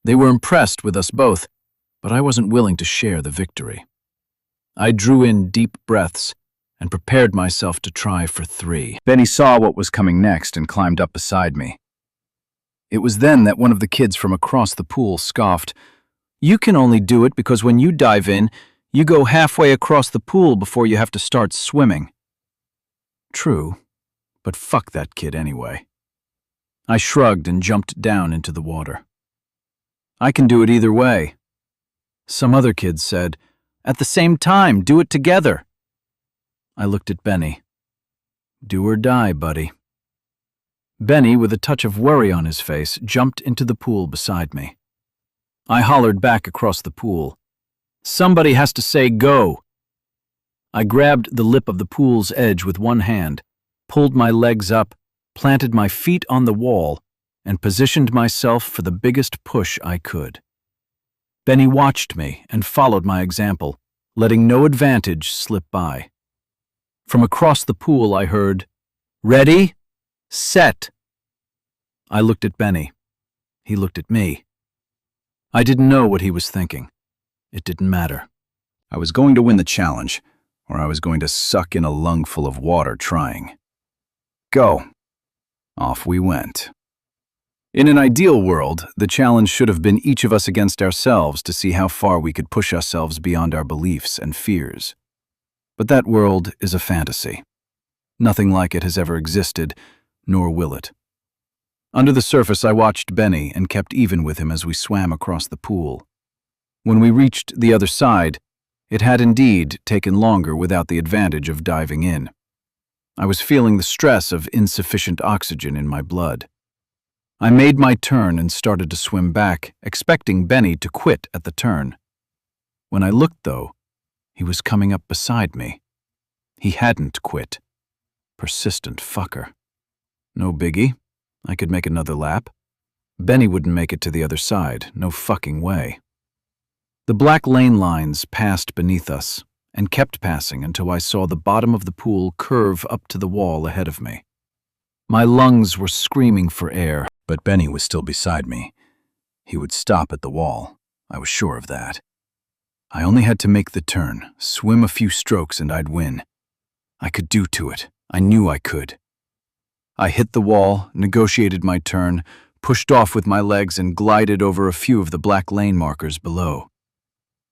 They were impressed with us both, but I wasn't willing to share the victory. I drew in deep breaths and prepared myself to try for 3. Benny saw what was coming next and climbed up beside me. It was then that one of the kids from across the pool scoffed, "You can only do it because when you dive in, you go halfway across the pool before you have to start swimming." True, but fuck that kid anyway. I shrugged and jumped down into the water. "I can do it either way." Some other kids said, "At the same time, do it together." I looked at Benny. "Do or die, buddy." Benny, with a touch of worry on his face, jumped into the pool beside me. I hollered back across the pool, "Somebody has to say go." I grabbed the lip of the pool's edge with one hand, pulled my legs up, planted my feet on the wall, and positioned myself for the biggest push I could. Benny watched me and followed my example, letting no advantage slip by. From across the pool I heard, "Ready? Set." I looked at Benny. He looked at me. I didn't know what he was thinking. It didn't matter. I was going to win the challenge, or I was going to suck in a lungful of water trying. Go. Off we went. In an ideal world, the challenge should have been each of us against ourselves to see how far we could push ourselves beyond our beliefs and fears. But that world is a fantasy. Nothing like it has ever existed, nor will it. Under the surface, I watched Benny and kept even with him as we swam across the pool. When we reached the other side, it had indeed taken longer without the advantage of diving in. I was feeling the stress of insufficient oxygen in my blood. I made my turn and started to swim back, expecting Benny to quit at the turn. When I looked, though, he was coming up beside me. He hadn't quit. Persistent fucker. No biggie. I could make another lap. Benny wouldn't make it to the other side. No fucking way. The black lane lines passed beneath us and kept passing until I saw the bottom of the pool curve up to the wall ahead of me. My lungs were screaming for air, but Benny was still beside me. He would stop at the wall. I was sure of that. I only had to make the turn, swim a few strokes, and I'd win. I could do to it. I knew I could. I hit the wall, negotiated my turn, pushed off with my legs, and glided over a few of the black lane markers below.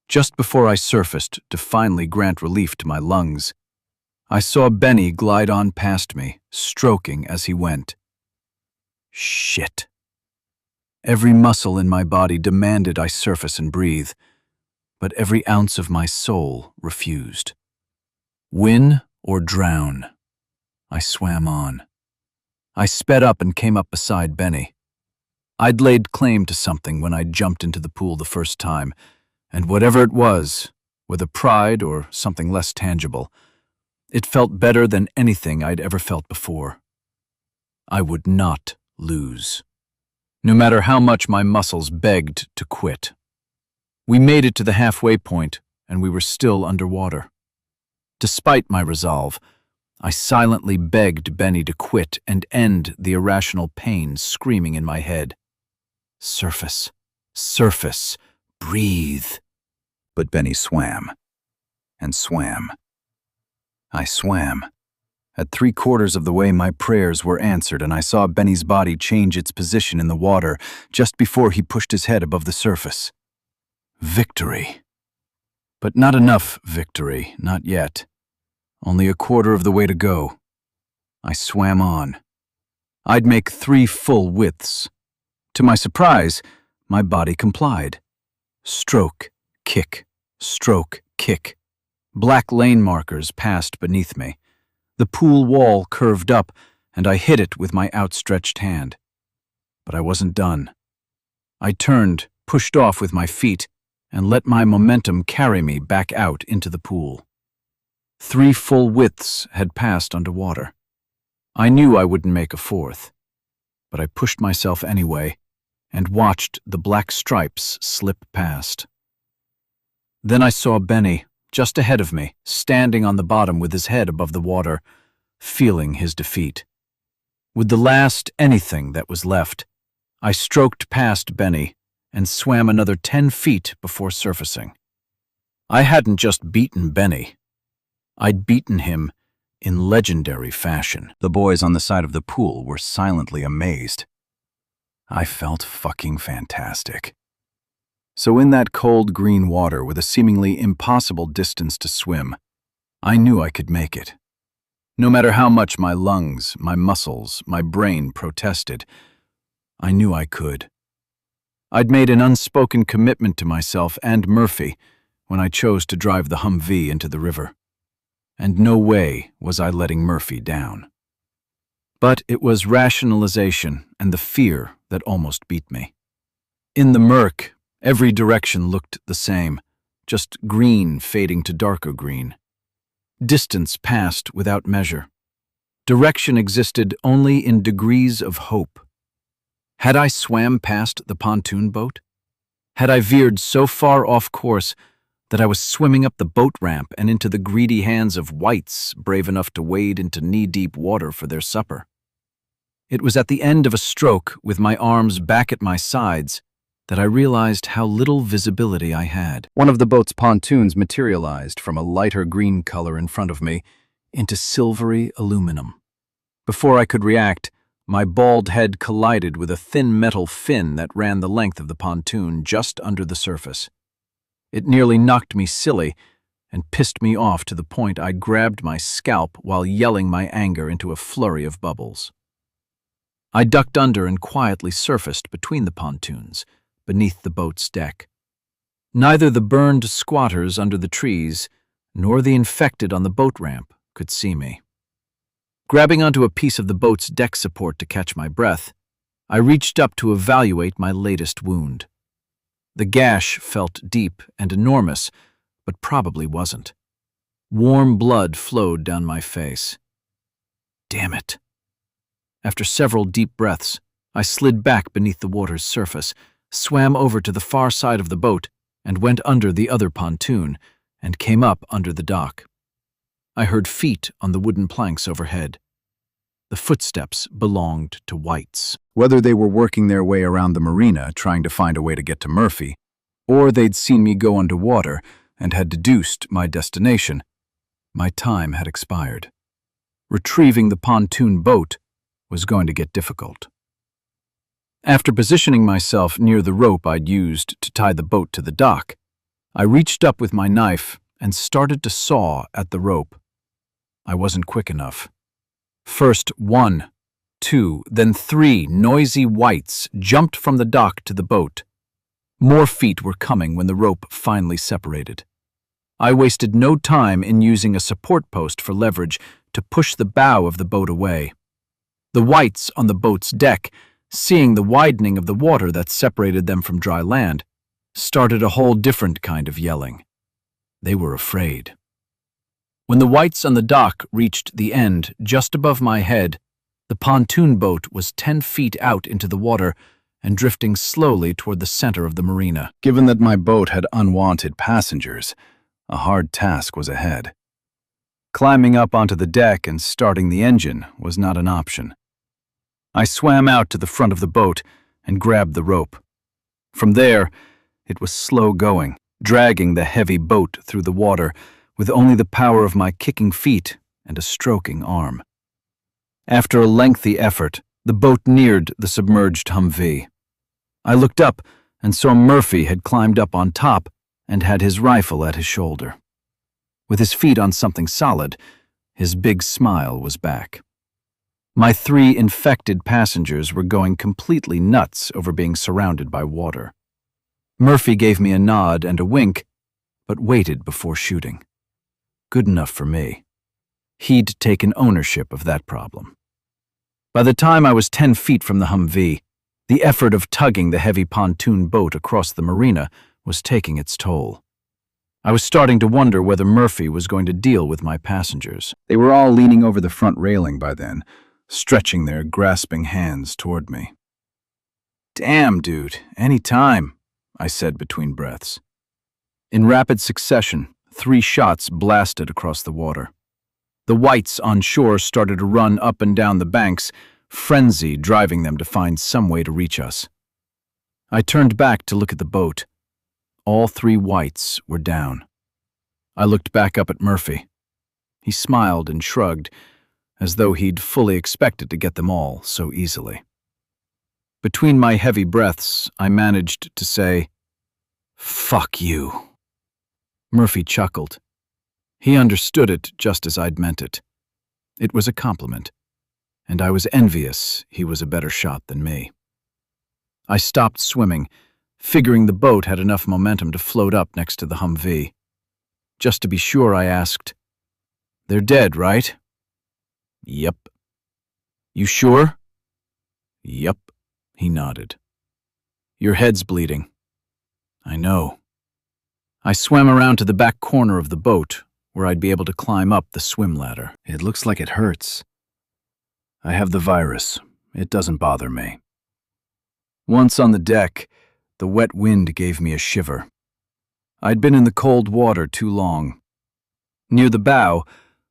Just before I surfaced to finally grant relief to my lungs, I saw Benny glide on past me, stroking as he went. Shit. Every muscle in my body demanded I surface and breathe, but every ounce of my soul refused. Win or drown. I swam on. I sped up and came up beside Benny. I'd laid claim to something when I jumped into the pool the first time, and whatever it was, whether pride or something less tangible, it felt better than anything I'd ever felt before. I would not lose, no matter how much my muscles begged to quit. We made it to the halfway point, and we were still underwater. Despite my resolve, I silently begged Benny to quit and end the irrational pain screaming in my head. Surface, surface, breathe. But Benny swam. And swam. I swam. At 3/4 of the way, my prayers were answered, and I saw Benny's body change its position in the water just before he pushed his head above the surface. Victory. But not enough victory, not yet. Only 1/4 of the way to go. I swam on. I'd make 3 full widths. To my surprise, my body complied. Stroke, kick, stroke, kick. Black lane markers passed beneath me. The pool wall curved up, and I hit it with my outstretched hand. But I wasn't done. I turned, pushed off with my feet, and let my momentum carry me back out into the pool. 3 full widths had passed underwater. I knew I wouldn't make a 4th, but I pushed myself anyway and watched the black stripes slip past. Then I saw Benny, just ahead of me, standing on the bottom with his head above the water, feeling his defeat. With the last anything that was left, I stroked past Benny and swam another 10 feet before surfacing. I hadn't just beaten Benny. I'd beaten him in legendary fashion. The boys on the side of the pool were silently amazed. I felt fucking fantastic. So in that cold green water with a seemingly impossible distance to swim, I knew I could make it. No matter how much my lungs, my muscles, my brain protested, I knew I could. I'd made an unspoken commitment to myself and Murphy when I chose to drive the Humvee into the river. And no way was I letting Murphy down. But it was rationalization and the fear that almost beat me. In the murk, every direction looked the same, just green fading to darker green. Distance passed without measure. Direction existed only in degrees of hope. Had I swam past the pontoon boat? Had I veered so far off course that I was swimming up the boat ramp and into the greedy hands of whites brave enough to wade into knee-deep water for their supper? It was at the end of a stroke, with my arms back at my sides, that I realized how little visibility I had. One of the boat's pontoons materialized from a lighter green color in front of me into silvery aluminum. Before I could react, my bald head collided with a thin metal fin that ran the length of the pontoon just under the surface. It nearly knocked me silly and pissed me off to the point I grabbed my scalp while yelling my anger into a flurry of bubbles. I ducked under and quietly surfaced between the pontoons, beneath the boat's deck. Neither the burned squatters under the trees nor the infected on the boat ramp could see me. Grabbing onto a piece of the boat's deck support to catch my breath, I reached up to evaluate my latest wound. The gash felt deep and enormous, but probably wasn't. Warm blood flowed down my face. Damn it. After several deep breaths, I slid back beneath the water's surface, swam over to the far side of the boat, and went under the other pontoon, and came up under the dock. I heard feet on the wooden planks overhead. The footsteps belonged to whites. Whether they were working their way around the marina trying to find a way to get to Murphy, or they'd seen me go underwater, and had deduced my destination, my time had expired. Retrieving the pontoon boat was going to get difficult. After positioning myself near the rope I'd used to tie the boat to the dock, I reached up with my knife and started to saw at the rope. I wasn't quick enough. First 1, 2, then 3 noisy whites jumped from the dock to the boat. More feet were coming when the rope finally separated. I wasted no time in using a support post for leverage to push the bow of the boat away. The whites on the boat's deck, seeing the widening of the water that separated them from dry land, started a whole different kind of yelling. They were afraid. When the whites on the dock reached the end just above my head, the pontoon boat was 10 feet out into the water and drifting slowly toward the center of the marina. Given that my boat had unwanted passengers, a hard task was ahead. Climbing up onto the deck and starting the engine was not an option. I swam out to the front of the boat and grabbed the rope. From there, it was slow going, dragging the heavy boat through the water with only the power of my kicking feet and a stroking arm. After a lengthy effort, the boat neared the submerged Humvee. I looked up and saw Murphy had climbed up on top and had his rifle at his shoulder. With his feet on something solid, his big smile was back. My 3 infected passengers were going completely nuts over being surrounded by water. Murphy gave me a nod and a wink, but waited before shooting. Good enough for me. He'd taken ownership of that problem. By the time I was 10 feet from the Humvee, the effort of tugging the heavy pontoon boat across the marina was taking its toll. I was starting to wonder whether Murphy was going to deal with my passengers. They were all leaning over the front railing by then, stretching their grasping hands toward me. "Damn, dude, any time," I said between breaths. In rapid succession, 3 shots blasted across the water. The whites on shore started to run up and down the banks, frenzy driving them to find some way to reach us. I turned back to look at the boat. All 3 whites were down. I looked back up at Murphy. He smiled and shrugged, as though he'd fully expected to get them all so easily. Between my heavy breaths, I managed to say, "Fuck you." Murphy chuckled. He understood it just as I'd meant it. It was a compliment, and I was envious he was a better shot than me. I stopped swimming, figuring the boat had enough momentum to float up next to the Humvee. Just to be sure, I asked, "They're dead, right?" "Yep." "You sure?" "Yep," he nodded. "Your head's bleeding." "I know." I swam around to the back corner of the boat, where I'd be able to climb up the swim ladder. "It looks like it hurts." "I have the virus. It doesn't bother me." Once on the deck, the wet wind gave me a shiver. I'd been in the cold water too long. Near the bow,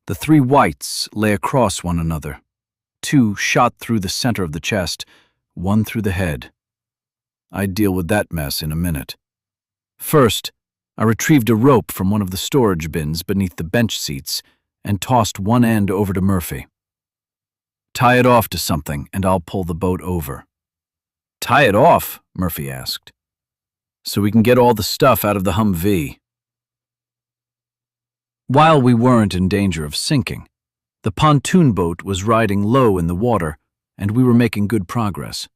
the 3 whites lay across one another. 2 shot through the center of the chest, 1 through the head. I'd deal with that mess in a minute. First, I retrieved a rope from one of the storage bins beneath the bench seats and tossed one end over to Murphy. "Tie it off to something and I'll pull the boat over." "Tie it off?" Murphy asked. "So we can get all the stuff out of the Humvee." While we weren't in danger of sinking, the pontoon boat was riding low in the water and we were making good progress.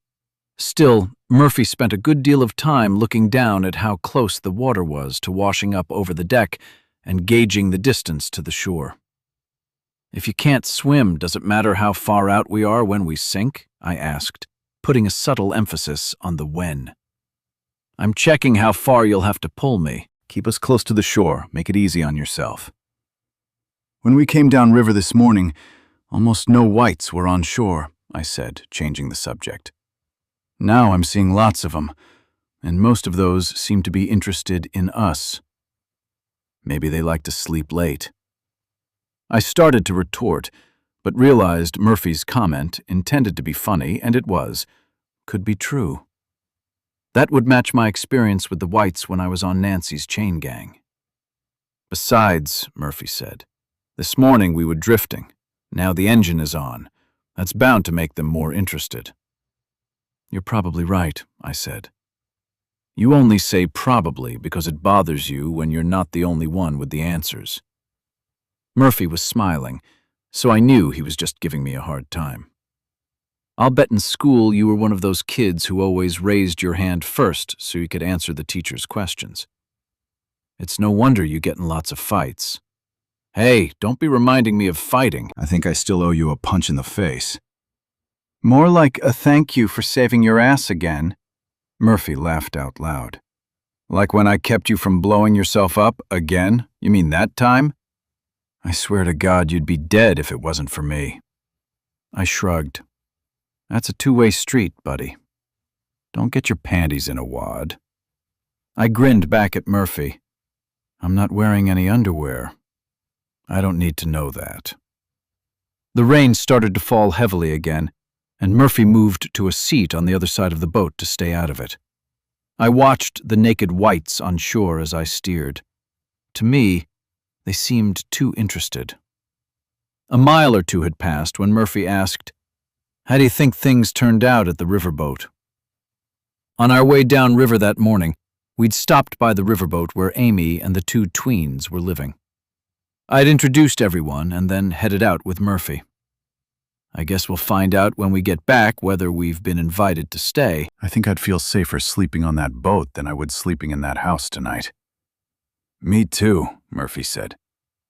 Still, Murphy spent a good deal of time looking down at how close the water was to washing up over the deck and gauging the distance to the shore. "If you can't swim, does it matter how far out we are when we sink?" I asked, putting a subtle emphasis on the when. "I'm checking how far you'll have to pull me." "Keep us close to the shore. Make it easy on yourself." "When we came down river this morning, almost no whites were on shore," I said, changing the subject. "Now I'm seeing lots of them, and most of those seem to be interested in us. Maybe they like to sleep late." I started to retort, but realized Murphy's comment, intended to be funny, and it was, could be true. That would match my experience with the whites when I was on Nancy's chain gang. Besides, Murphy said, this morning we were drifting. Now the engine is on. That's bound to make them more interested. You're probably right, I said. You only say probably because it bothers you when you're not the only one with the answers. Murphy was smiling, so I knew he was just giving me a hard time. I'll bet in school you were one of those kids who always raised your hand first so you could answer the teacher's questions. It's no wonder you get in lots of fights. Hey, don't be reminding me of fighting. I think I still owe you a punch in the face. More like a thank you for saving your ass again. Murphy laughed out loud. Like when I kept you from blowing yourself up again? You mean that time? I swear to God you'd be dead if it wasn't for me. I shrugged. That's a two-way street, buddy. Don't get your panties in a wad. I grinned back at Murphy. I'm not wearing any underwear. I don't need to know that. The rain started to fall heavily again, and Murphy moved to a seat on the other side of the boat to stay out of it. I watched the naked whites on shore as I steered. To me, they seemed too interested. A mile or two had passed when Murphy asked, "How do you think things turned out at the riverboat?" On our way down river that morning, we'd stopped by the riverboat where Amy and the two tweens were living. I'd introduced everyone and then headed out with Murphy. I guess we'll find out when we get back whether we've been invited to stay. I think I'd feel safer sleeping on that boat than I would sleeping in that house tonight. Me too, Murphy said.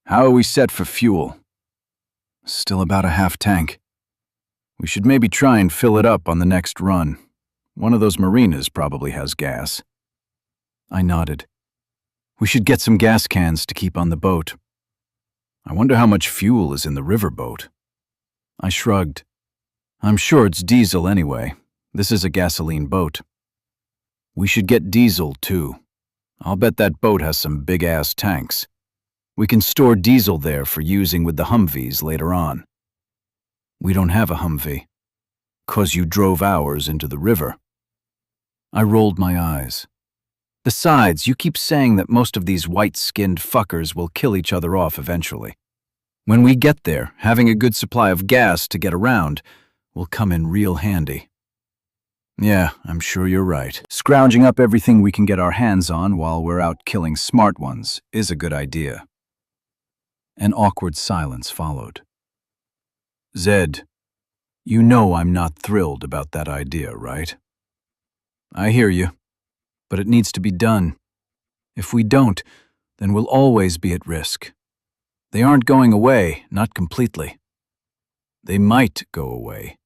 How are we set for fuel? Still about a half tank. We should maybe try and fill it up on the next run. One of those marinas probably has gas. I nodded. We should get some gas cans to keep on the boat. I wonder how much fuel is in the riverboat. I shrugged. I'm sure it's diesel anyway. This is a gasoline boat. We should get diesel, too. I'll bet that boat has some big-ass tanks. We can store diesel there for using with the Humvees later on. We don't have a Humvee. 'Cause you drove ours into the river. I rolled my eyes. Besides, you keep saying that most of these white-skinned fuckers will kill each other off eventually. When we get there, having a good supply of gas to get around will come in real handy. Yeah, I'm sure you're right. Scrounging up everything we can get our hands on while we're out killing smart ones is a good idea. An awkward silence followed. Zed, you know I'm not thrilled about that idea, right? I hear you, but it needs to be done. If we don't, then we'll always be at risk. They aren't going away, not completely. They might go away.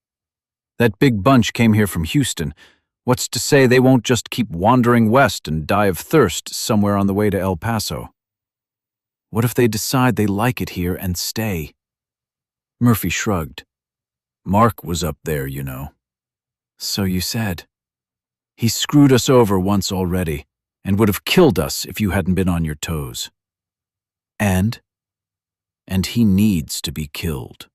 That big bunch came here from Houston. What's to say they won't just keep wandering west and die of thirst somewhere on the way to El Paso? What if they decide they like it here and stay? Murphy shrugged. Mark was up there, you know. So you said. He screwed us over once already, and would have killed us if you hadn't been on your toes. And he needs to be killed.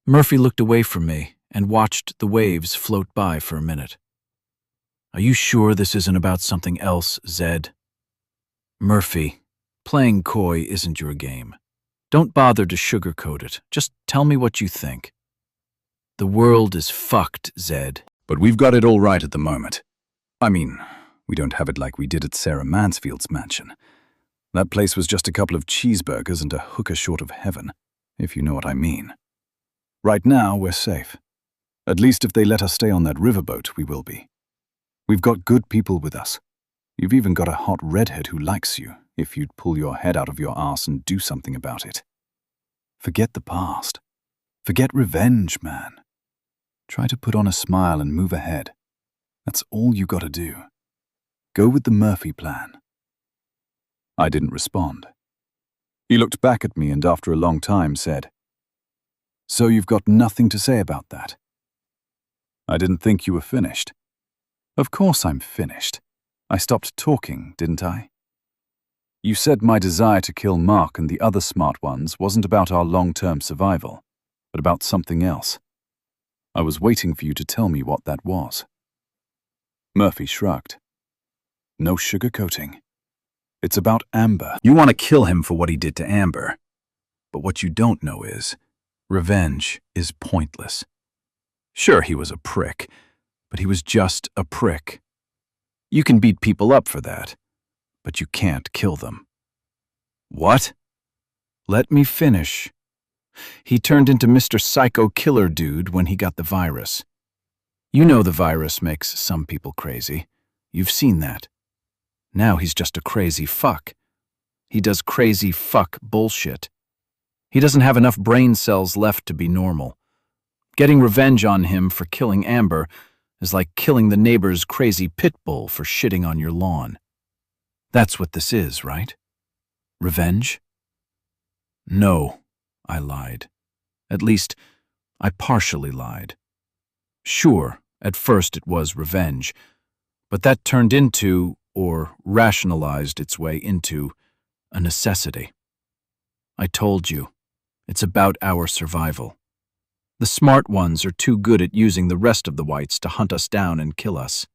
Murphy looked away from me and watched the waves float by for a minute. Are you sure this isn't about something else, Zed? Murphy, playing coy isn't your game. Don't bother to sugarcoat it. Just tell me what you think. The world is fucked, Zed. But we've got it all right at the moment. I mean, we don't have it like we did at Sarah Mansfield's mansion. That place was just a couple of cheeseburgers and a hooker short of heaven, if you know what I mean. Right now, we're safe. At least if they let us stay on that riverboat, we will be. We've got good people with us. You've even got a hot redhead who likes you, if you'd pull your head out of your arse and do something about it. Forget the past. Forget revenge, man. Try to put on a smile and move ahead. That's all you gotta do. Go with the Murphy plan. I didn't respond. He looked back at me and after a long time said, So you've got nothing to say about that? I didn't think you were finished. Of course I'm finished. I stopped talking, didn't I? You said my desire to kill Mark and the other smart ones wasn't about our long-term survival, but about something else. I was waiting for you to tell me what that was. Murphy shrugged. No sugarcoating. It's about Amber. You want to kill him for what he did to Amber. But what you don't know is, revenge is pointless. Sure, he was a prick, but he was just a prick. You can beat people up for that, but you can't kill them. What? Let me finish. He turned into Mr. Psycho Killer Dude when he got the virus. You know the virus makes some people crazy. You've seen that. Now he's just a crazy fuck. He does crazy fuck bullshit. He doesn't have enough brain cells left to be normal. Getting revenge on him for killing Amber is like killing the neighbor's crazy pit bull for shitting on your lawn. That's what this is, right? Revenge? No, I lied. At least, I partially lied. Sure, at first it was revenge, but that turned into, or rationalized its way into, a necessity. I told you, it's about our survival. The smart ones are too good at using the rest of the whites to hunt us down and kill us.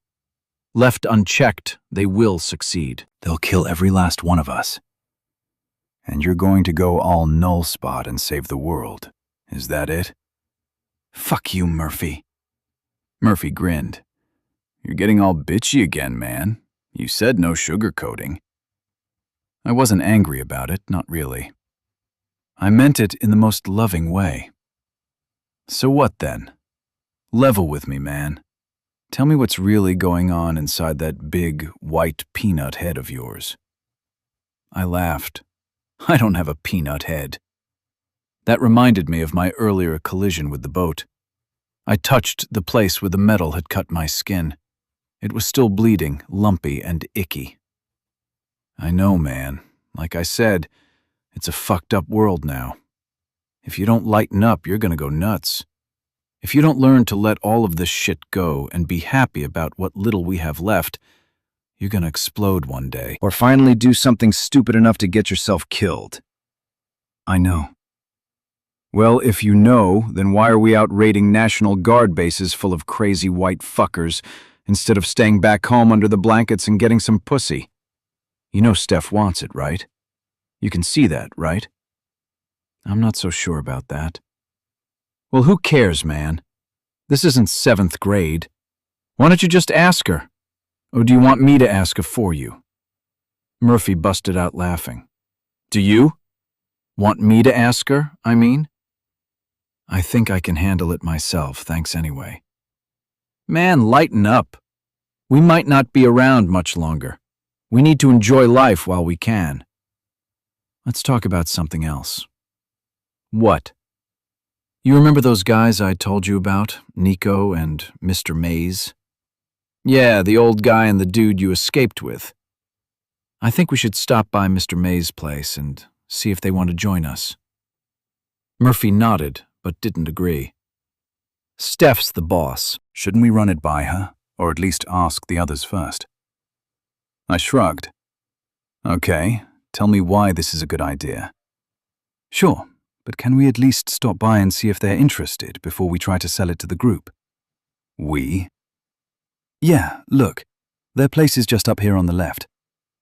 Left unchecked, they will succeed. They'll kill every last one of us. And you're going to go all null spot and save the world. Is that it? Fuck you, Murphy. Murphy grinned. You're getting all bitchy again, man. You said no sugarcoating. I wasn't angry about it, not really. I meant it in the most loving way. So what then? Level with me, man. Tell me what's really going on inside that big, white peanut head of yours. I laughed. I don't have a peanut head. That reminded me of my earlier collision with the boat. I touched the place where the metal had cut my skin. It was still bleeding, lumpy and icky. I know, man. Like I said, it's a fucked up world now. If you don't lighten up, you're gonna go nuts. If you don't learn to let all of this shit go and be happy about what little we have left, you're gonna explode one day. Or finally do something stupid enough to get yourself killed. I know. Well, if you know, then why are we out raiding National Guard bases full of crazy white fuckers instead of staying back home under the blankets and getting some pussy? You know Steph wants it, right? You can see that, right? I'm not so sure about that. Well, who cares, man? This isn't 7th grade. Why don't you just ask her? Or do you want me to ask her for you? Murphy busted out laughing. Do you? Want me to ask her, I mean? I think I can handle it myself, thanks anyway. Man, lighten up. We might not be around much longer. We need to enjoy life while we can. Let's talk about something else. What? You remember those guys I told you about, Nico and Mr. Mays? Yeah, the old guy and the dude you escaped with. I think we should stop by Mr. Mays' place and see if they want to join us. Murphy nodded, but didn't agree. Steph's the boss. Shouldn't we run it by her, or at least ask the others first? I shrugged. Okay, tell me why this is a good idea. Sure, but can we at least stop by and see if they're interested before we try to sell it to the group? We? Yeah, look, their place is just up here on the left.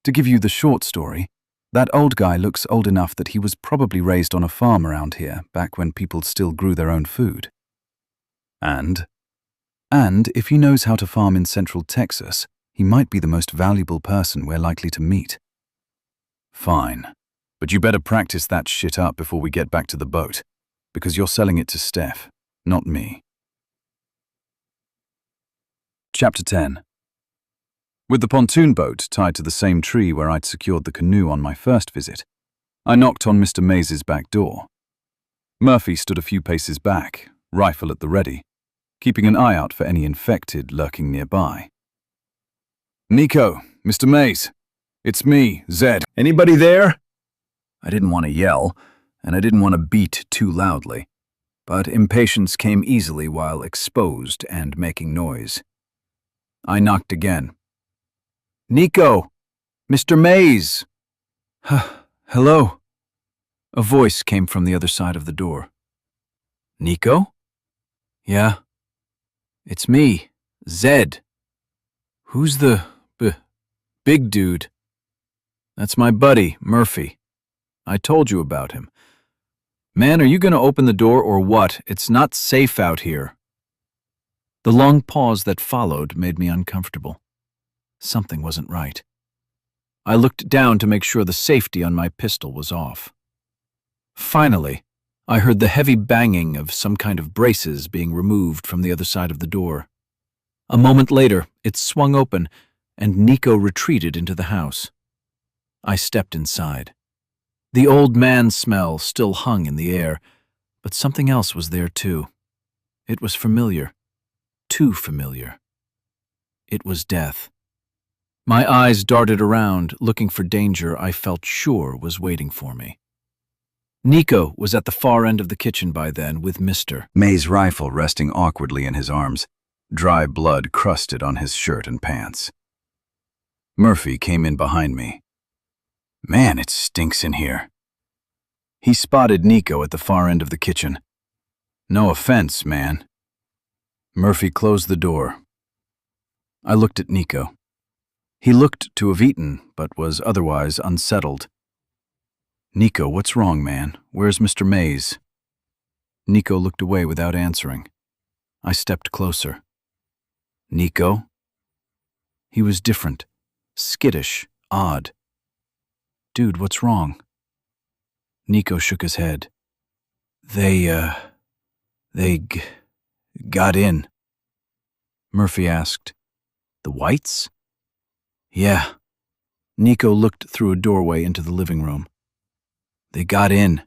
To give you the short story, that old guy looks old enough that he was probably raised on a farm around here back when people still grew their own food. And if he knows how to farm in Central Texas, he might be the most valuable person we're likely to meet. Fine, but you better practice that shit up before we get back to the boat, because you're selling it to Steph, not me. Chapter 10. With the pontoon boat tied to the same tree where I'd secured the canoe on my first visit, I knocked on Mr. Mays' back door. Murphy stood a few paces back, rifle at the ready, keeping an eye out for any infected lurking nearby. Nico, Mr. Mays, it's me, Zed. Anybody there? I didn't want to yell, and I didn't want to beat too loudly, but impatience came easily while exposed and making noise. I knocked again. Nico, Mr. Mays. Hello? A voice came from the other side of the door. Nico? Yeah? It's me, Zed. Who's the big dude? That's my buddy, Murphy. I told you about him. Man, are you going to open the door or what? It's not safe out here. The long pause that followed made me uncomfortable. Something wasn't right. I looked down to make sure the safety on my pistol was off. Finally, I heard the heavy banging of some kind of braces being removed from the other side of the door. A moment later, it swung open, and Nico retreated into the house. I stepped inside. The old man smell still hung in the air, but something else was there too. It was familiar. Too familiar. It was death. My eyes darted around, looking for danger I felt sure was waiting for me. Nico was at the far end of the kitchen by then with Mr. May's rifle resting awkwardly in his arms, dry blood crusted on his shirt and pants. Murphy came in behind me. Man, it stinks in here. He spotted Nico at the far end of the kitchen. No offense, man. Murphy closed the door. I looked at Nico. He looked to have eaten, but was otherwise unsettled. Nico, what's wrong, man? Where's Mr. Mays? Nico looked away without answering. I stepped closer. Nico? He was different, skittish, odd. Dude, what's wrong? Nico shook his head. They got in. Murphy asked, The Whites? Yeah. Nico looked through a doorway into the living room. They got in.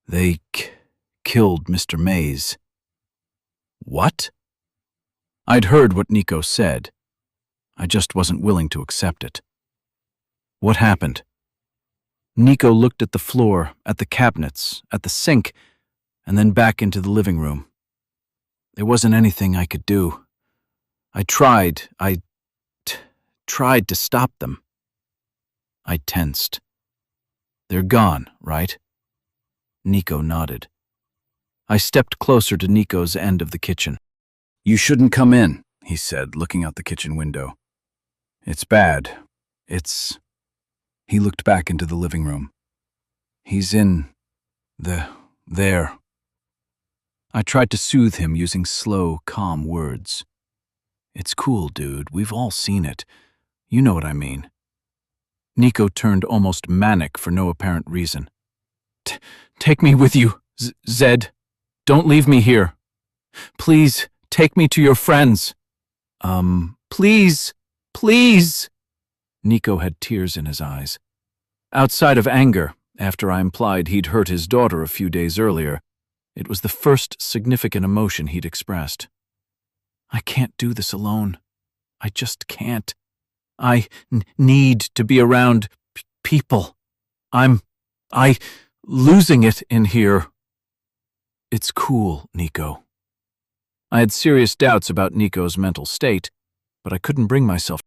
They killed Mr. Mays. What? I'd heard what Nico said. I just wasn't willing to accept it. What happened? Nico looked at the floor, at the cabinets, at the sink, and then back into the living room. There wasn't anything I could do. I tried to stop them. I tensed. They're gone, right? Nico nodded. I stepped closer to Nico's end of the kitchen. You shouldn't come in, he said, looking out the kitchen window. It's bad. He looked back into the living room. He's in there. I tried to soothe him using slow, calm words. It's cool, dude. We've all seen it. You know what I mean. Nico turned almost manic for no apparent reason. Take me with you, Zed. Don't leave me here. Please, take me to your friends. Please. Nico had tears in his eyes. Outside of anger, after I implied he'd hurt his daughter a few days earlier, it was the first significant emotion he'd expressed. I can't do this alone. I just can't. I need to be around people. I'm losing it in here. It's cool, Nico. I had serious doubts about Nico's mental state, but I couldn't bring myself